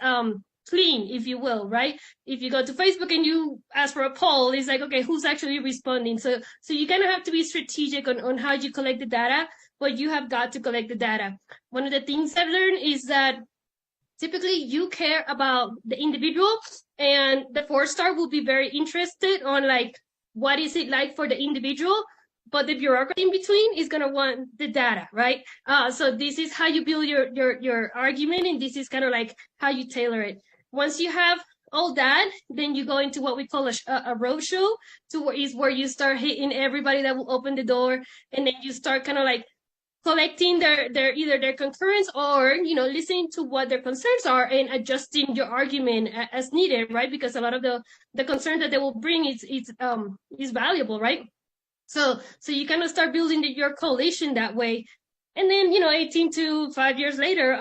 [SPEAKER 4] clean, if you will, right? If you go to Facebook and you ask for a poll, it's like, okay, who's actually responding? So you kind of have to be strategic on how you collect the data, but you have got to collect the data. One of the things I've learned is that typically you care about the individual, and the 4-star will be very interested on like, what is it like for the individual, but the bureaucracy in between is going to want the data, right? So this is how you build your argument, and this is kind of like how you tailor it. Once you have all that, then you go into what we call a roadshow, where you start hitting everybody that will open the door, and then you start kind of like collecting either their concurrence or listening to what their concerns are and adjusting your argument as needed, right? Because a lot of the concern that they will bring is valuable, right? So you kind of start building your coalition that way, and then 18 to 5 years later,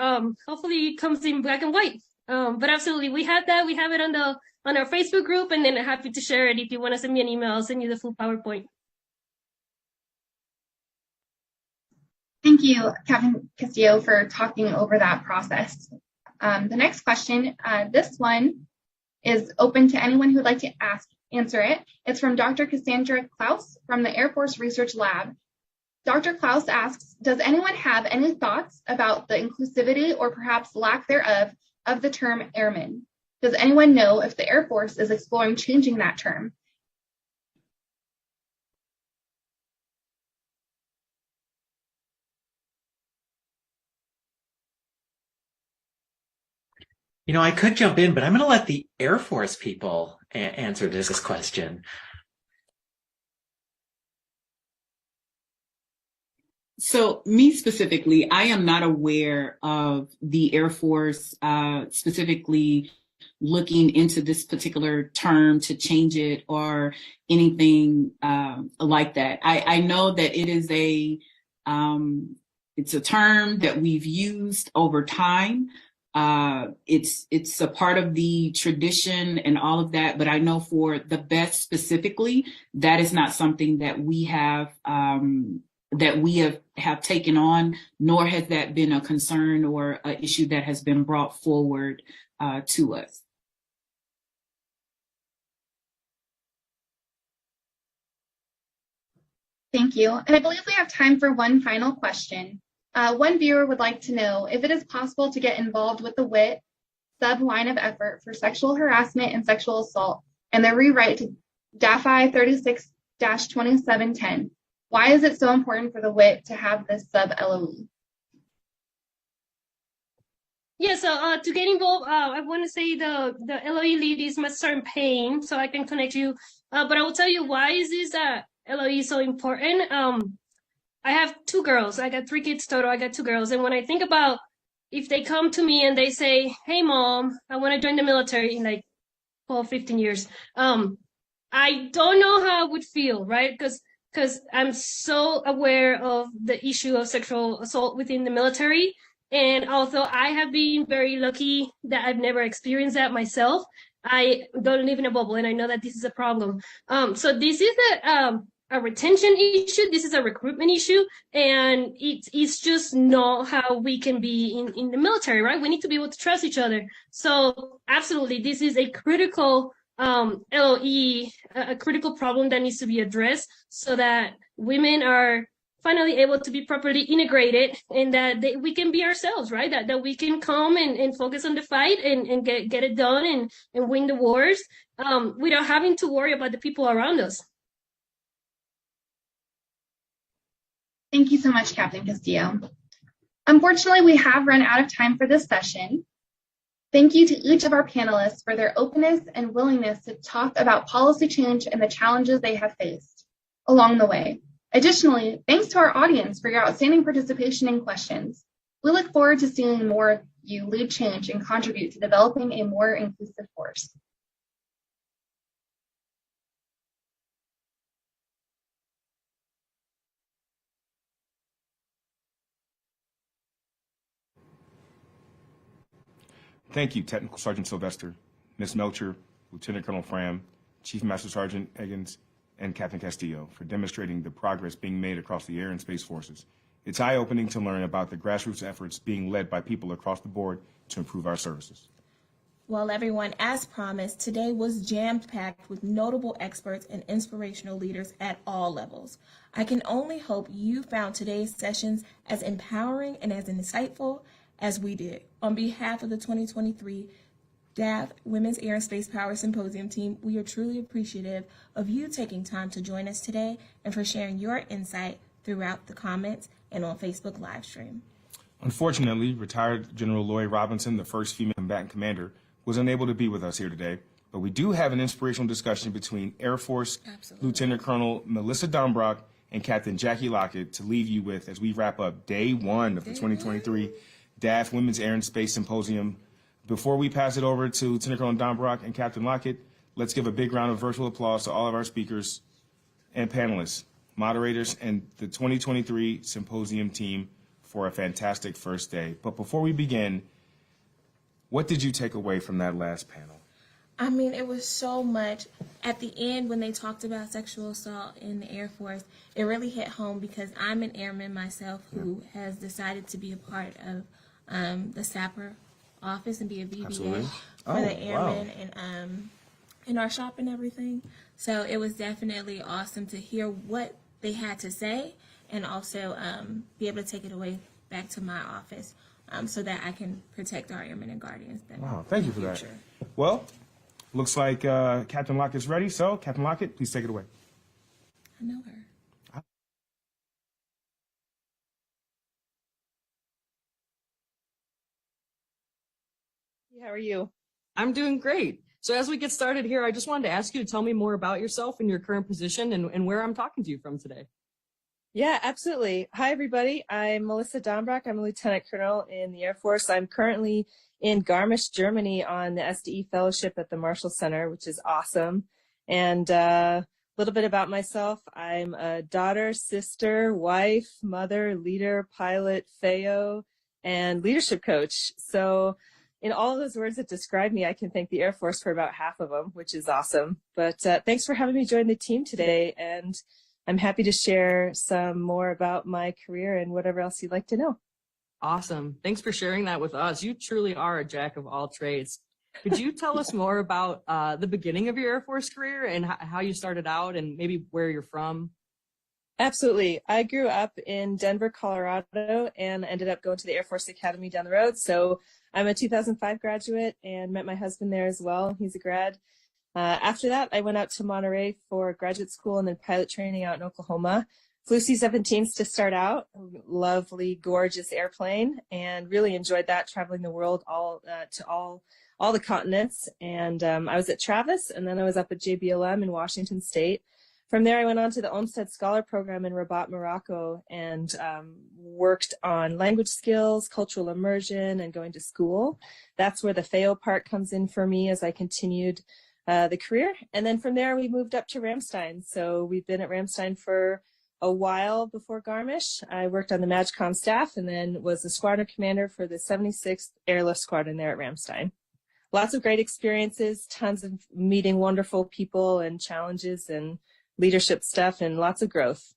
[SPEAKER 4] hopefully it comes in black and white. But absolutely, we have that. We have it on our Facebook group, and then I'm happy to share it. If you want to send me an email, I'll send you the full PowerPoint.
[SPEAKER 11] Thank you, Captain Castillo, for talking over that process. The next question, this one is open to anyone who would like to answer it. It's from Dr. Cassandra Klaus from the Air Force Research Lab. Dr. Klaus asks, does anyone have any thoughts about the inclusivity or perhaps lack thereof of the term airmen? Does anyone know if the Air Force is exploring changing that term?
[SPEAKER 13] I could jump in, but I'm going to let the Air Force people answer this question.
[SPEAKER 3] So me specifically, I am not aware of the Air Force specifically looking into this particular term to change it or anything like that. I know that it is it's a term that we've used over time. It's a part of the tradition and all of that, but I know for the best specifically, that is not something that we have taken on, nor has that been a concern or an issue that has been brought forward to us.
[SPEAKER 11] Thank you. And I believe we have time for one final question. One viewer would like to know if it is possible to get involved with the WIT sub-line of effort for sexual harassment and sexual assault and the rewrite to DAFI 36-2710. Why is it so important for the WIT to have this sub-LOE?
[SPEAKER 4] Yeah, so to get involved, I want to say the LOE lead is my certain pain, so I can connect you. But I will tell you why is this LOE so important. I have 2 girls. I got 3 kids total. I got 2 girls. And when I think about if they come to me and they say, hey, mom, I want to join the military in like 12, 15 years, I don't know how I would feel, right? Because I'm so aware of the issue of sexual assault within the military. And although I have been very lucky that I've never experienced that myself, I don't live in a bubble and I know that this is a problem. So this is a retention issue. This is a recruitment issue. And it's just not how we can be in the military, right? We need to be able to trust each other. So absolutely, this is a critical LOE, a critical problem that needs to be addressed so that women are finally able to be properly integrated and that we can be ourselves, right? That we can come and focus on the fight and get it done and win the wars without having to worry about the people around us.
[SPEAKER 11] Thank you so much, Captain Castillo. Unfortunately, we have run out of time for this session. Thank you to each of our panelists for their openness and willingness to talk about policy change and the challenges they have faced along the way. Additionally, thanks to our audience for your outstanding participation and questions. We look forward to seeing more of you lead change and contribute to developing a more inclusive force.
[SPEAKER 6] Thank you, Technical Sergeant Sylvester, Ms. Melcher, Lieutenant Colonel Fram, Chief Master Sergeant Eggins, and Captain Castillo for demonstrating the progress being made across the Air and Space Forces. It's eye-opening to learn about the grassroots efforts being led by people across the board to improve our services.
[SPEAKER 5] Well, everyone, as promised, today was jam-packed with notable experts and inspirational leaders at all levels. I can only hope you found today's sessions as empowering and as insightful as we did. On behalf of the 2023 DAF Women's Air and Space Power Symposium team, we are truly appreciative of you taking time to join us today and for sharing your insight throughout the comments and on Facebook live stream.
[SPEAKER 6] Unfortunately, retired General Lloyd Robinson, the first female combatant commander, was unable to be with us here today, but we do have an inspirational discussion between Air Force Lieutenant Colonel Melissa Dombrock and Captain Jackie Lockett to leave you with as we wrap up day 1 of the 2023 DAF Women's Air and Space Symposium. Before we pass it over to Lieutenant Colonel Dombrock and Captain Lockett, let's give a big round of virtual applause to all of our speakers and panelists, moderators, and the 2023 Symposium team for a fantastic first day. But before we begin, what did you take away from that last panel?
[SPEAKER 5] I mean, it was so much. At the end, when they talked about sexual assault in the Air Force, it really hit home because I'm an airman myself who has decided to be a part of the SAPR office and be a VBA for the airmen and in our shop and everything. So it was definitely awesome to hear what they had to say and also be able to take it away back to my office so that I can protect our airmen and guardians.
[SPEAKER 6] Wow, thank you for that. Well, looks like Captain Lockett's ready. So, Captain Lockett, please take it away.
[SPEAKER 5] I know her.
[SPEAKER 14] How are you?
[SPEAKER 16] I'm doing great. So as we get started here, I just wanted to ask you to tell me more about yourself and your current position and where I'm talking to you from today.
[SPEAKER 14] Yeah, absolutely. Hi, everybody. I'm Melissa Dombrock. I'm a lieutenant colonel in the Air Force. I'm currently in Garmisch, Germany on the SDE Fellowship at the Marshall Center, which is awesome. And a little bit about myself. I'm a daughter, sister, wife, mother, leader, pilot, FAO, and leadership coach. So in all of those words that describe me, I can thank the Air Force for about half of them, which is awesome. But thanks for having me join the team today. And I'm happy to share some more about my career and whatever else you'd like to know.
[SPEAKER 16] Awesome. Thanks for sharing that with us. You truly are a jack of all trades. Could you tell us more about the beginning of your Air Force career and how you started out and maybe where you're from?
[SPEAKER 14] Absolutely. I grew up in Denver, Colorado, and ended up going to the Air Force Academy down the road. So I'm a 2005 graduate and met my husband there as well. He's a grad. After that, I went out to Monterey for graduate school and then pilot training out in Oklahoma. Flew C-17s to start out, lovely, gorgeous airplane, and really enjoyed that, traveling the world to all the continents. And I was at Travis, and then I was up at JBLM in Washington State. From there, I went on to the Olmsted Scholar Program in Rabat, Morocco, and worked on language skills, cultural immersion, and going to school. That's where the FAO part comes in for me as I continued the career. And then from there, we moved up to Ramstein. So we've been at Ramstein for a while before Garmisch. I worked on the MAGCOM staff and then was the squadron commander for the 76th Airlift Squadron there at Ramstein. Lots of great experiences, tons of meeting wonderful people and challenges and leadership stuff and lots of growth.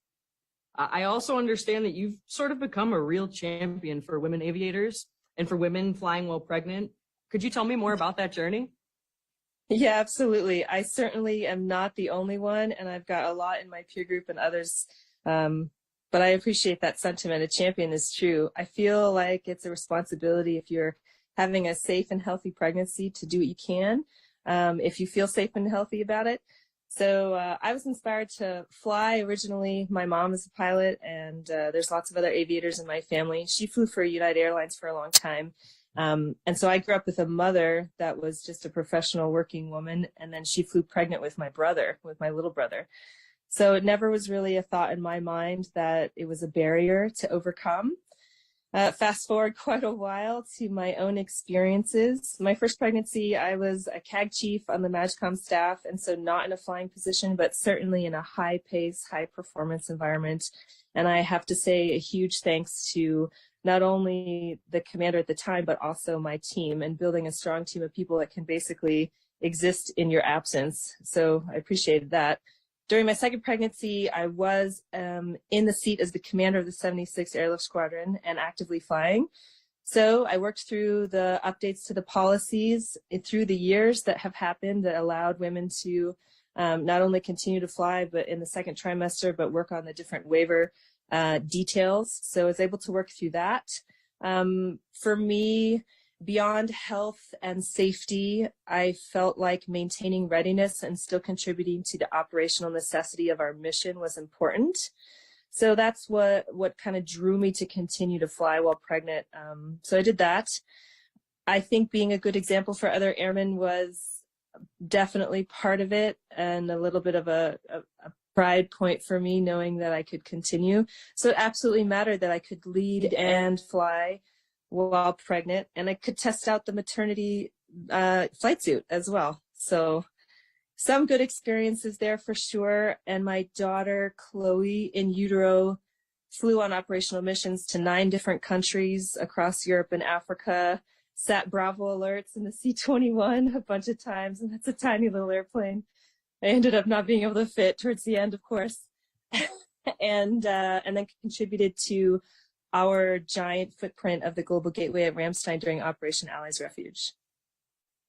[SPEAKER 16] I also understand that you've sort of become a real champion for women aviators and for women flying while pregnant. Could you tell me more about that journey?
[SPEAKER 14] Yeah, absolutely. I certainly am not the only one, and I've got a lot in my peer group and others. But I appreciate that sentiment. A champion is true. I feel like it's a responsibility if you're having a safe and healthy pregnancy to do what you can, if you feel safe and healthy about it. So I was inspired to fly. Originally, my mom is a pilot, and there's lots of other aviators in my family. She flew for United Airlines for a long time. And so I grew up with a mother that was just a professional working woman, and then she flew pregnant with my brother, with my little brother. So it never was really a thought in my mind that it was a barrier to overcome. Fast forward quite a while to my own experiences. My first pregnancy, I was a CAG chief on the MAGCOM staff, and so not in a flying position, but certainly in a high-pace, high-performance environment. And I have to say a huge thanks to not only the commander at the time, but also my team and building a strong team of people that can basically exist in your absence. So I appreciated that. During my second pregnancy, I was in the seat as the commander of the 76th Airlift Squadron and actively flying. So I worked through the updates to the policies through the years that have happened that allowed women to not only continue to fly, but in the second trimester, but work on the different waiver details. So I was able to work through that. For me, beyond health and safety, I felt like maintaining readiness and still contributing to the operational necessity of our mission was important. So that's what kind of drew me to continue to fly while pregnant. So I did that. I think being a good example for other airmen was definitely part of it, and a little bit of a pride point for me, knowing that I could continue. So it absolutely mattered that I could lead and fly while pregnant, and I could test out the maternity flight suit as well. So some good experiences there for sure. And my daughter, Chloe, in utero, flew on operational missions to 9 different countries across Europe and Africa, sat Bravo alerts in the C-21 a bunch of times, and that's a tiny little airplane. I ended up not being able to fit towards the end, of course, and then contributed to our giant footprint of the Global Gateway at Ramstein during Operation Allies Refuge.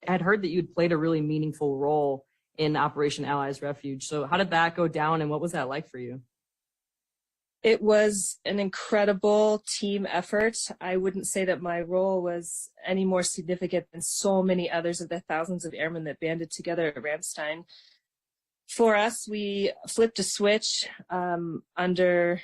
[SPEAKER 16] I'd heard that you'd played a really meaningful role in Operation Allies Refuge. So how did that go down, and what was that like for you?
[SPEAKER 14] It was an incredible team effort. I wouldn't say that my role was any more significant than so many others of the thousands of airmen that banded together at For us, we flipped a switch under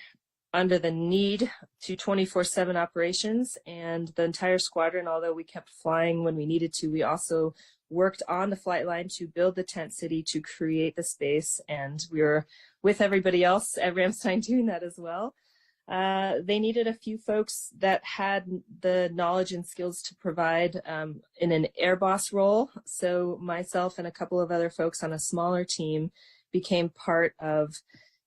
[SPEAKER 14] under the need to 24/7 operations, and the entire squadron, although we kept flying when we needed to, we also worked on the flight line to build the tent city, to create the space, and we were with everybody else at Ramstein doing that as well. They needed a few folks that had the knowledge and skills to provide in an air boss role. So myself and a couple of other folks on a smaller team became part of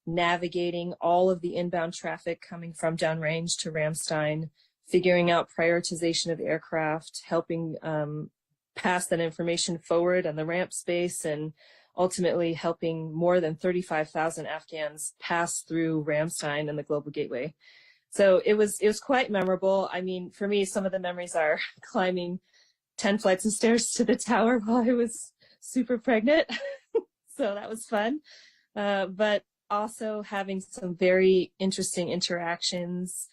[SPEAKER 14] navigating all of the inbound traffic coming from downrange to Ramstein, figuring out prioritization of aircraft, helping pass that information forward on the ramp space, and ultimately helping more than 35,000 Afghans pass through Ramstein and the global gateway. So it was quite memorable. I mean, for me, some of the memories are climbing 10 flights of stairs to the tower while I was super pregnant. So that was fun. But also having some very interesting interactions.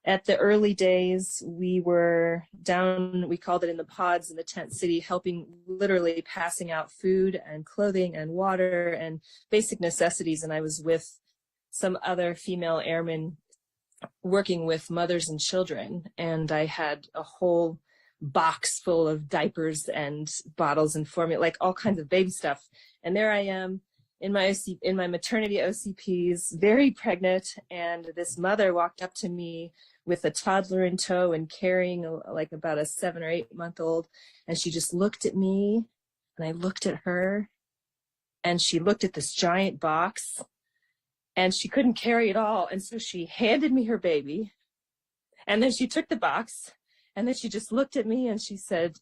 [SPEAKER 14] At the early days, we were down, we called it in the pods in the tent city, helping, literally passing out food and clothing and water and basic necessities. And I was with some other female airmen working with mothers and children. And I had a whole box full of diapers and bottles and formula, like all kinds of baby stuff. And there I am in my maternity OCPs, very pregnant, and this mother walked up to me with a toddler in tow and carrying like about a 7 or 8 month old, and she just looked at me, and I looked at her, and she looked at this giant box, and she couldn't carry it all, and so she handed me her baby, and then she took the box, and then she just looked at me and she said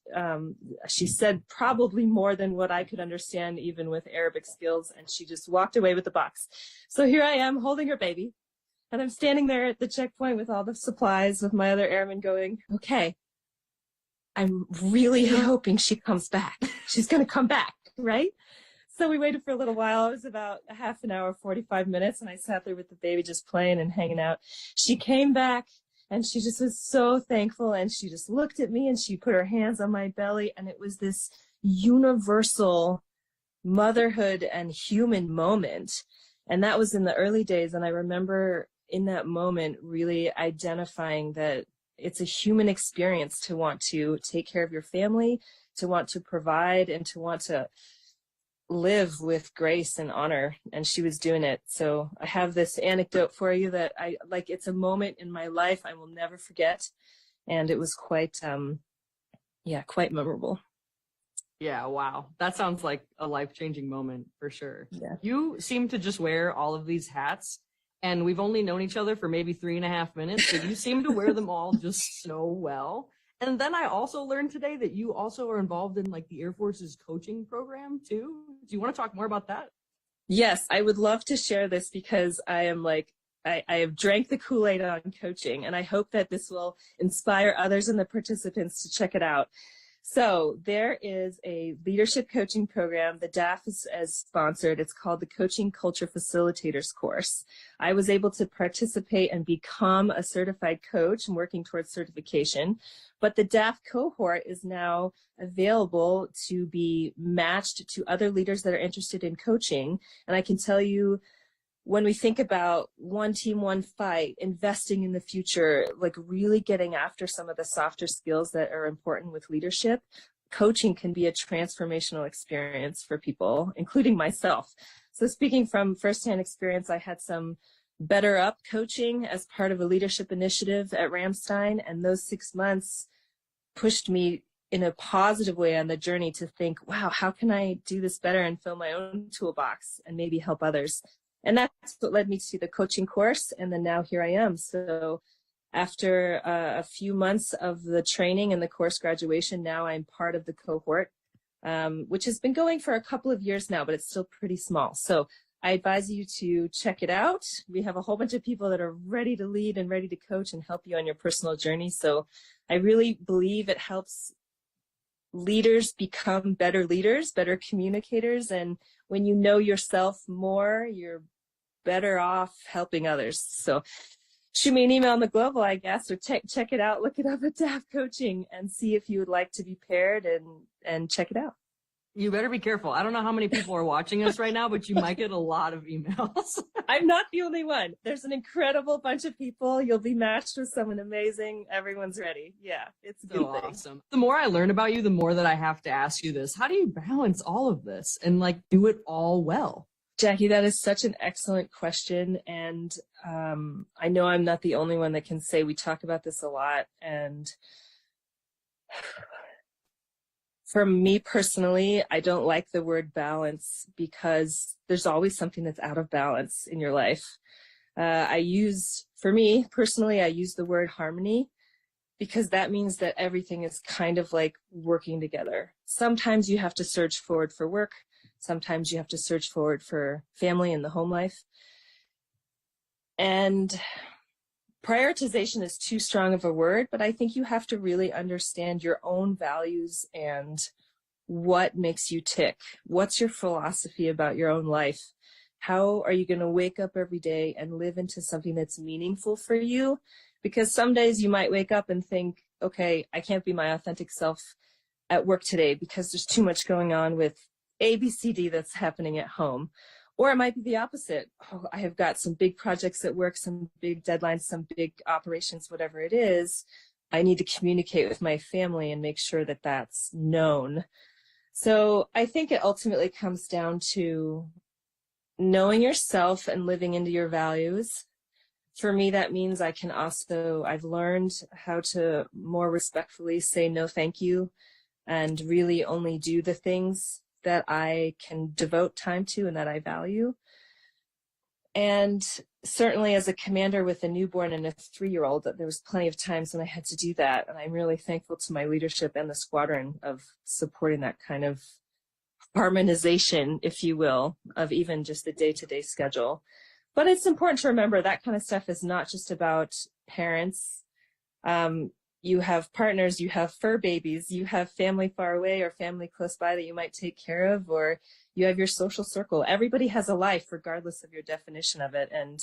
[SPEAKER 14] probably more than what I could understand, even with Arabic skills, and she just walked away with the box. So here I am holding her baby, and I'm standing there at the checkpoint with all the supplies with my other airmen going, okay, I'm really hoping she comes back. She's going to come back, right? So we waited for a little while. It was about a half an hour, 45 minutes, and I sat there with the baby just playing and hanging out. She came back, and she just was so thankful, and she just looked at me and she put her hands on my belly, and it was this universal motherhood and human moment. And that was in the early days. And I remember in that moment really identifying that it's a human experience to want to take care of your family, to want to provide, and to want to live with grace and honor, and she was doing it. So I have this anecdote for you that I like. It's a moment in my life I will never forget, and it was quite quite memorable.
[SPEAKER 16] Yeah, wow. That sounds like a life-changing moment for sure.
[SPEAKER 14] Yeah.
[SPEAKER 16] You seem to just wear all of these hats, and we've only known each other for maybe 3.5 minutes, but you seem to wear them all just so well. And then I also learned today that you also are involved in like the Air Force's coaching program too. Do you want to talk more about that?
[SPEAKER 14] Yes, I would love to share this because I am like, I have drank the Kool-Aid on coaching, and I hope that this will inspire others and the participants to check it out. So there is a leadership coaching program the DAF has sponsored. It's called the Coaching Culture Facilitators course. I was able to participate and become a certified coach and working towards certification, but the DAF cohort is now available to be matched to other leaders that are interested in coaching. And I can tell you, when we think about one team, one fight, investing in the future, like really getting after some of the softer skills that are important with leadership, coaching can be a transformational experience for people, including myself. So speaking from firsthand experience, I had some Better Up coaching as part of a leadership initiative at Ramstein, and those 6 months pushed me in a positive way on the journey to think, wow, how can I do this better and fill my own toolbox and maybe help others? And that's what led me to the coaching course. And then now here I am. So after a few months of the training and the course graduation, now I'm part of the cohort, which has been going for a couple of years now, but it's still pretty small. So I advise you to check it out. We have a whole bunch of people that are ready to lead and ready to coach and help you on your personal journey. So I really believe it helps leaders become better leaders, better communicators. And when you know yourself more, you're better off helping others. So shoot me an email on the global, I guess, or check it out, look it up at DAF Coaching and see if you would like to be paired and check it out.
[SPEAKER 16] You better be careful. I don't know how many people are watching us right now, but you might get a lot of emails.
[SPEAKER 14] I'm not the only one. There's an incredible bunch of people. You'll be matched with someone amazing. Everyone's ready. Yeah, it's a good
[SPEAKER 16] So
[SPEAKER 14] thing.
[SPEAKER 16] awesome. The more I learn about you, the more that I have to ask you this. How do you balance all of this and like do it all well?
[SPEAKER 14] Jackie, that is such an excellent question. And I know I'm not the only one that can say we talk about this a lot. And for me personally, I don't like the word balance because there's always something that's out of balance in your life. For me personally, I use the word harmony because that means that everything is kind of like working together. Sometimes you have to search forward for work. Sometimes you have to search forward for family and the home life. And prioritization is too strong of a word, but I think you have to really understand your own values and what makes you tick. What's your philosophy about your own life? How are you going to wake up every day and live into something that's meaningful for you? Because some days you might wake up and think, okay, I can't be my authentic self at work today because there's too much going on with A, B, C, D that's happening at home. Or it might be the opposite. Oh, I have got some big projects at work, some big deadlines, some big operations, whatever it is. I need to communicate with my family and make sure that that's known. So I think it ultimately comes down to knowing yourself and living into your values. For me, that means I've learned how to more respectfully say no thank you and really only do the things that I can devote time to and that I value. And certainly as a commander with a newborn and a 3-year-old, there was plenty of times when I had to do that. And I'm really thankful to my leadership and the squadron of supporting that kind of harmonization, if you will, of even just the day-to-day schedule. But it's important to remember that kind of stuff is not just about parents. You have partners, you have fur babies, you have family far away or family close by that you might take care of, or you have your social circle. Everybody has a life regardless of your definition of it. And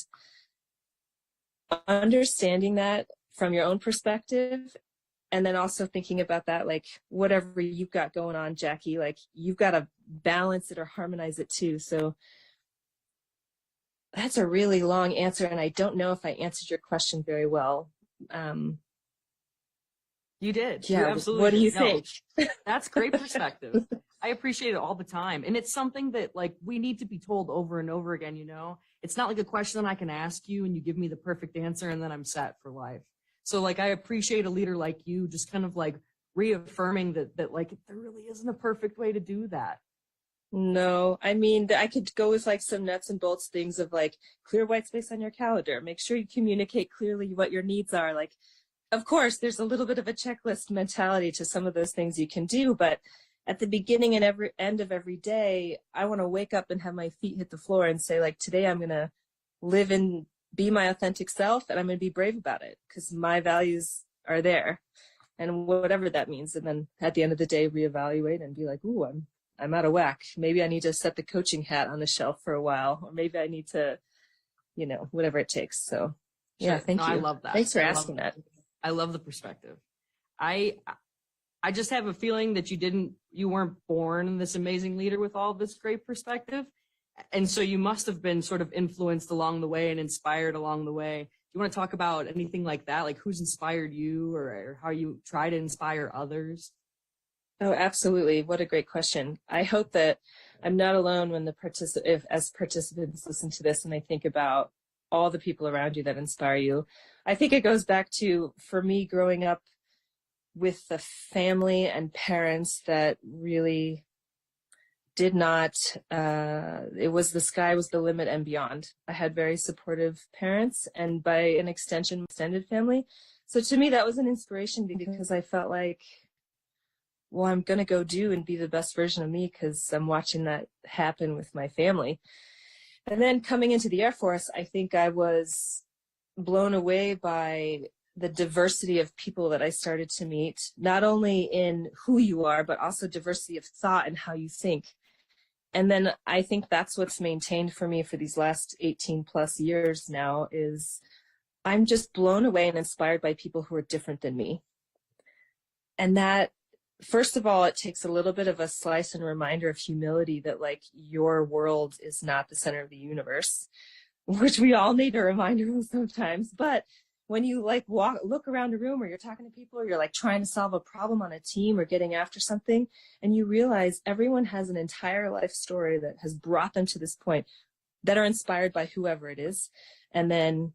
[SPEAKER 14] understanding that from your own perspective, and then also thinking about that, like whatever you've got going on, Jackie, like you've got to balance it or harmonize it too. So that's a really long answer. And I don't know if I answered your question very well.
[SPEAKER 16] You did.
[SPEAKER 14] Yeah.
[SPEAKER 16] You absolutely
[SPEAKER 14] What do you
[SPEAKER 16] did.
[SPEAKER 14] think?
[SPEAKER 16] No, that's great perspective. I appreciate it all the time. And it's something that like we need to be told over and over again, you know? It's not like a question that I can ask you and you give me the perfect answer and then I'm set for life. So like I appreciate a leader like you just kind of like reaffirming that like there really isn't a perfect way to do that.
[SPEAKER 14] No, I mean, I could go with like some nuts and bolts things of like clear white space on your calendar. Make sure you communicate clearly what your needs are. Like, of course, there's a little bit of a checklist mentality to some of those things you can do, but at the beginning and every end of every day, I want to wake up and have my feet hit the floor and say, like, today I'm going to live and be my authentic self, and I'm going to be brave about it because my values are there, and whatever that means. And then at the end of the day, reevaluate and be like, ooh, I'm out of whack. Maybe I need to set the coaching hat on the shelf for a while, or maybe I need to, you know, whatever it takes. So, yeah, thank you.
[SPEAKER 16] I love that.
[SPEAKER 14] Thanks for asking that.
[SPEAKER 16] I love the perspective. I just have a feeling that you weren't born this amazing leader with all this great perspective. And so you must have been sort of influenced along the way and inspired along the way. Do you want to talk about anything like that? Like who's inspired you or how you try to inspire others?
[SPEAKER 14] Oh, absolutely. What a great question. I hope that I'm not alone when as participants listen to this and they think about all the people around you that inspire you. I think it goes back to, for me, growing up with the family and parents that really did not, the sky was the limit and beyond. I had very supportive parents and by an extension, extended family. So to me, that was an inspiration because I felt like, well, I'm going to go do and be the best version of me because I'm watching that happen with my family. And then coming into the Air Force, I think I was blown away by the diversity of people that I started to meet, not only in who you are, but also diversity of thought and how you think. And then I think that's what's maintained for me for these last 18 plus years now is I'm just blown away and inspired by people who are different than me. And that first of all, it takes a little bit of a slice and reminder of humility that like your world is not the center of the universe, which we all need a reminder of sometimes. But when you like look around a room, or you're talking to people, or you're like trying to solve a problem on a team or getting after something, and you realize everyone has an entire life story that has brought them to this point, that are inspired by whoever it is. And then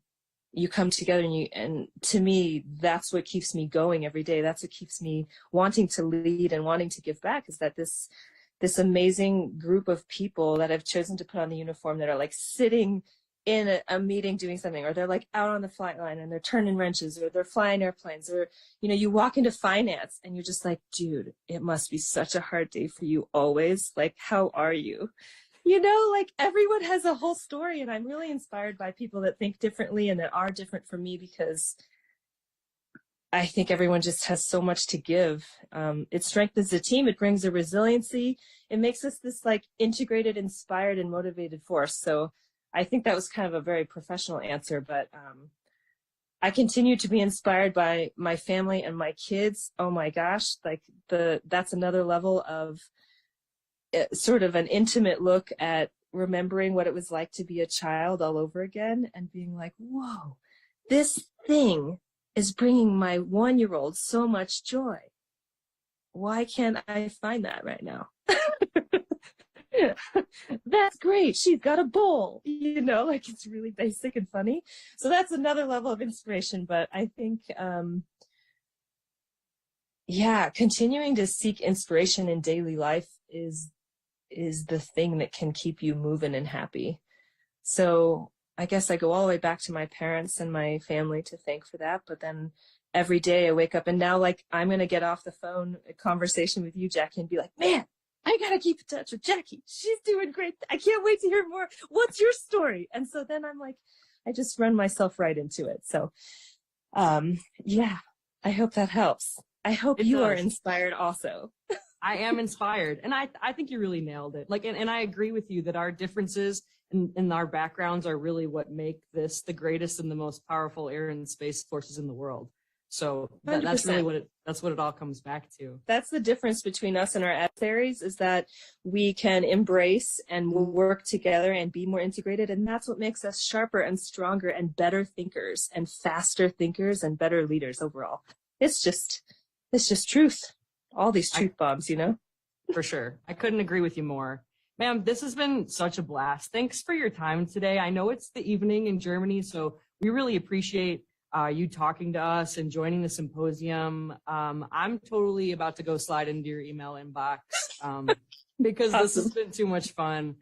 [SPEAKER 14] you come together and to me, that's what keeps me going every day. That's what keeps me wanting to lead and wanting to give back, is that this amazing group of people that have chosen to put on the uniform, that are like sitting in a meeting doing something, or they're like out on the flight line and they're turning wrenches, or they're flying airplanes, or, you know, you walk into finance and you're just like, dude, it must be such a hard day for you always. Like, how are you? You know, like everyone has a whole story, and I'm really inspired by people that think differently and that are different from me, because I think everyone just has so much to give. It strengthens the team. It brings a resiliency. It makes us this like integrated, inspired, and motivated force. So I think that was kind of a very professional answer, but I continue to be inspired by my family and my kids. Oh my gosh, like that's another level of sort of an intimate look at remembering what it was like to be a child all over again, and being like, whoa, this thing is bringing my 1-year-old so much joy. Why can't I find that right now? That's great. She's got a bowl, you know, like it's really basic and funny. So that's another level of inspiration. But I think, continuing to seek inspiration in daily life is the thing that can keep you moving and happy. So I guess I go all the way back to my parents and my family to thank for that. But then every day I wake up, and now like I'm going to get off the phone, a conversation with you, Jackie, and be like, man, I got to keep in touch with Jackie. She's doing great. I can't wait to hear more. What's your story? And so then I'm like, I just run myself right into it. So, I hope that helps. I hope you are inspired also.
[SPEAKER 16] I am inspired. And I think you really nailed it. Like, and I agree with you that our differences and our backgrounds are really what make this the greatest and the most powerful air and space forces in the world. So that's really what it all comes back to.
[SPEAKER 14] That's the difference between us and our adversaries, is that we can embrace and work together and be more integrated. And that's what makes us sharper and stronger and better thinkers and faster thinkers and better leaders overall. It's just truth. All these truth bombs, you know?
[SPEAKER 16] For sure. I couldn't agree with you more. Ma'am, this has been such a blast. Thanks for your time today. I know it's the evening in Germany, so we really appreciate you talking to us and joining the symposium. I'm totally about to go slide into your email inbox because this has been too much fun.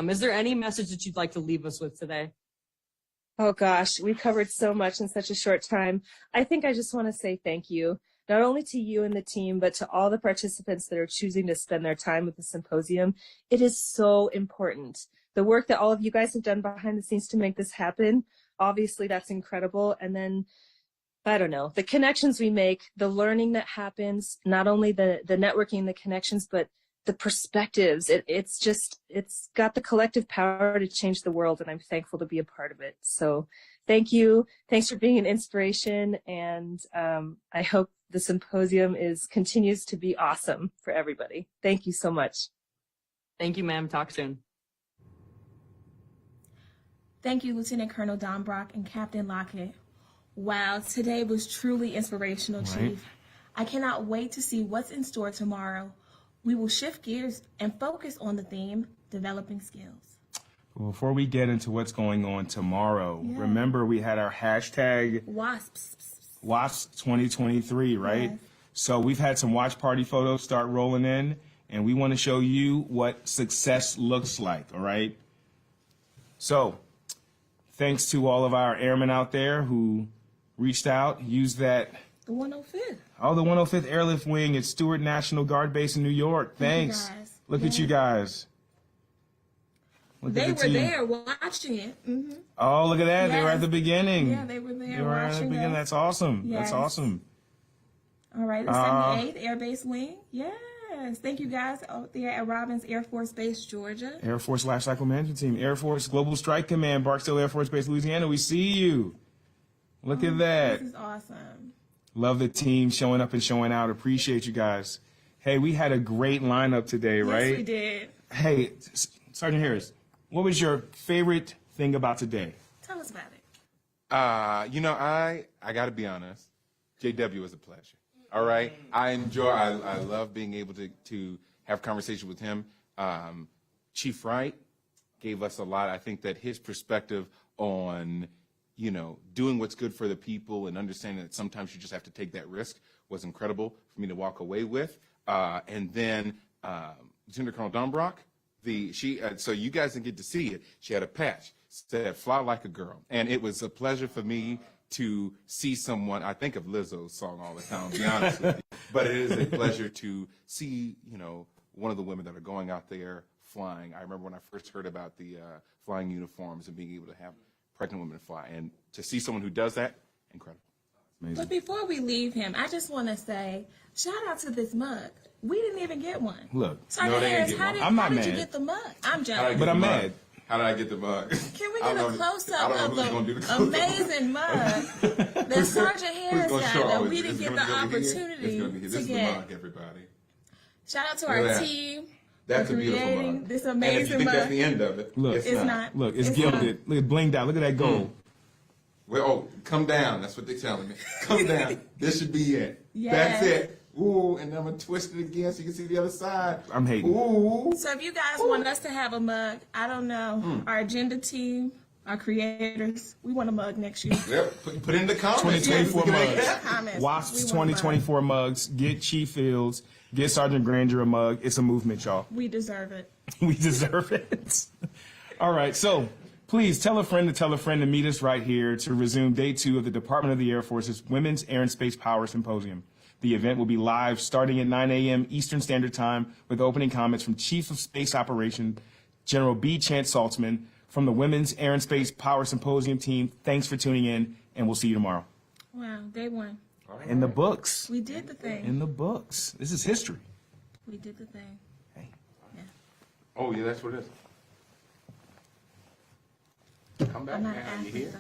[SPEAKER 16] Is there any message that you'd like to leave us with today?
[SPEAKER 14] Oh gosh, we covered so much in such a short time. I think I just want to say thank you, not only to you and the team, but to all the participants that are choosing to spend their time with the symposium. It is so important. The work that all of you guys have done behind the scenes to make this happen, obviously that's incredible. And then, I don't know, the connections we make, the learning that happens, not only the networking, the connections, but the perspectives. It's got the collective power to change the world, and I'm thankful to be a part of it. So thank you. Thanks for being an inspiration. And I hope the symposium continues to be awesome for everybody. Thank you so much.
[SPEAKER 16] Thank you, ma'am. Talk soon.
[SPEAKER 5] Thank you, Lieutenant Colonel Don Brock and Captain Lockett. Wow, today was truly inspirational, Chief. I cannot wait to see what's in store tomorrow. We will shift gears and focus on the theme, developing skills.
[SPEAKER 6] Before we get into what's going on tomorrow, remember we had our hashtag WASPS 2023, right? Yes. So we've had some watch party photos start rolling in, and we want to show you what success looks like, all right? So thanks to all of our airmen out there who reached out, used that.
[SPEAKER 5] The 105th.
[SPEAKER 6] Oh, the 105th Airlift Wing at Stewart National Guard Base in New York. Thanks. Look at you guys.
[SPEAKER 5] They were there watching it. Mm-hmm.
[SPEAKER 6] Oh, look at that. They were at the beginning.
[SPEAKER 5] Yeah, they were there.
[SPEAKER 6] They were at the beginning. That's awesome.
[SPEAKER 5] Yes.
[SPEAKER 6] That's awesome.
[SPEAKER 5] All right, the 78th Air Base Wing. Yes. Thank you guys out there at Robins Air Force Base, Georgia.
[SPEAKER 6] Air Force Lifecycle Management Team. Air Force Global Strike Command, Barksdale Air Force Base, Louisiana. We see you. Look at that.
[SPEAKER 5] This is awesome.
[SPEAKER 6] Love the team showing up and showing out. Appreciate you guys. Hey, we had a great lineup today, right?
[SPEAKER 5] Yes, we did.
[SPEAKER 6] Hey, Sergeant Harris, what was your favorite thing about today?
[SPEAKER 5] Tell us about it.
[SPEAKER 17] I got to be honest. JW was a pleasure. All right. I love being able to have conversation with him. Chief Wright gave us a lot. I think that his perspective on, doing what's good for the people and understanding that sometimes you just have to take that risk was incredible for me to walk away with. And then Lieutenant Colonel Dombrock, so you guys didn't get to see it. She had a patch, said "Fly Like a Girl," and it was a pleasure for me to see someone. I think of Lizzo's song all the time, to be honest with you. But it is a pleasure to see, one of the women that are going out there flying. I remember when I first heard about the flying uniforms and being able to have pregnant women fly, and to see someone who does that, incredible.
[SPEAKER 6] Amazing.
[SPEAKER 5] But before we leave him, I just want to say, shout out to this mug. We didn't even get one.
[SPEAKER 6] Look,
[SPEAKER 5] Sergeant Harris, how did you get the mug? I'm joking.
[SPEAKER 6] But I'm mad.
[SPEAKER 17] How did I get the mug?
[SPEAKER 5] Can we get a close-up of the amazing mug that Sergeant Harris got that we didn't get the opportunity to
[SPEAKER 17] This is the
[SPEAKER 5] get?
[SPEAKER 17] mug, everybody.
[SPEAKER 5] Shout out to our team.
[SPEAKER 17] That's
[SPEAKER 5] for
[SPEAKER 17] a beautiful
[SPEAKER 5] creating
[SPEAKER 17] mug.
[SPEAKER 5] this
[SPEAKER 17] And if you
[SPEAKER 5] amazing
[SPEAKER 17] think
[SPEAKER 5] mug.
[SPEAKER 17] that's the end of it,
[SPEAKER 6] Look,
[SPEAKER 17] it's
[SPEAKER 5] not.
[SPEAKER 6] Look, it's
[SPEAKER 5] It's
[SPEAKER 6] gilded. Look, it's blinged out. Look at that gold.
[SPEAKER 17] Well, come down. That's what they're telling me. Come down. This should be it.
[SPEAKER 5] Yes.
[SPEAKER 17] That's it. Ooh, and I'm going to twist it again so you can see the other side.
[SPEAKER 6] I'm hating.
[SPEAKER 17] Ooh.
[SPEAKER 5] So if you guys want us to have a mug, I don't know. Our agenda team, our creators, we want a mug next year.
[SPEAKER 17] Yep. Put in the comments.
[SPEAKER 6] 2024
[SPEAKER 5] Yes.
[SPEAKER 6] mugs.
[SPEAKER 5] Comments.
[SPEAKER 6] Wasps
[SPEAKER 5] We want a mug.
[SPEAKER 6] 2024 mugs. Get Chief Fields. Get Sergeant Granger a mug. It's a movement, y'all.
[SPEAKER 5] We deserve it.
[SPEAKER 6] We deserve it. All right, so please tell a friend to meet us right here to resume day 2 of the Department of the Air Force's Women's Air and Space Power Symposium. The event will be live starting at 9 a.m. Eastern Standard Time with opening comments from Chief of Space Operations, General B. Chance Saltzman, from the Women's Air and Space Power Symposium team. Thanks for tuning in, and we'll see you tomorrow.
[SPEAKER 5] Wow, day 1.
[SPEAKER 6] In the books.
[SPEAKER 5] We did the thing.
[SPEAKER 6] In the books. This is history.
[SPEAKER 5] We did the thing.
[SPEAKER 17] Oh, yeah, that's what it is. Come back
[SPEAKER 5] I'm not
[SPEAKER 17] now. You
[SPEAKER 5] an athlete,
[SPEAKER 17] hear?
[SPEAKER 5] though.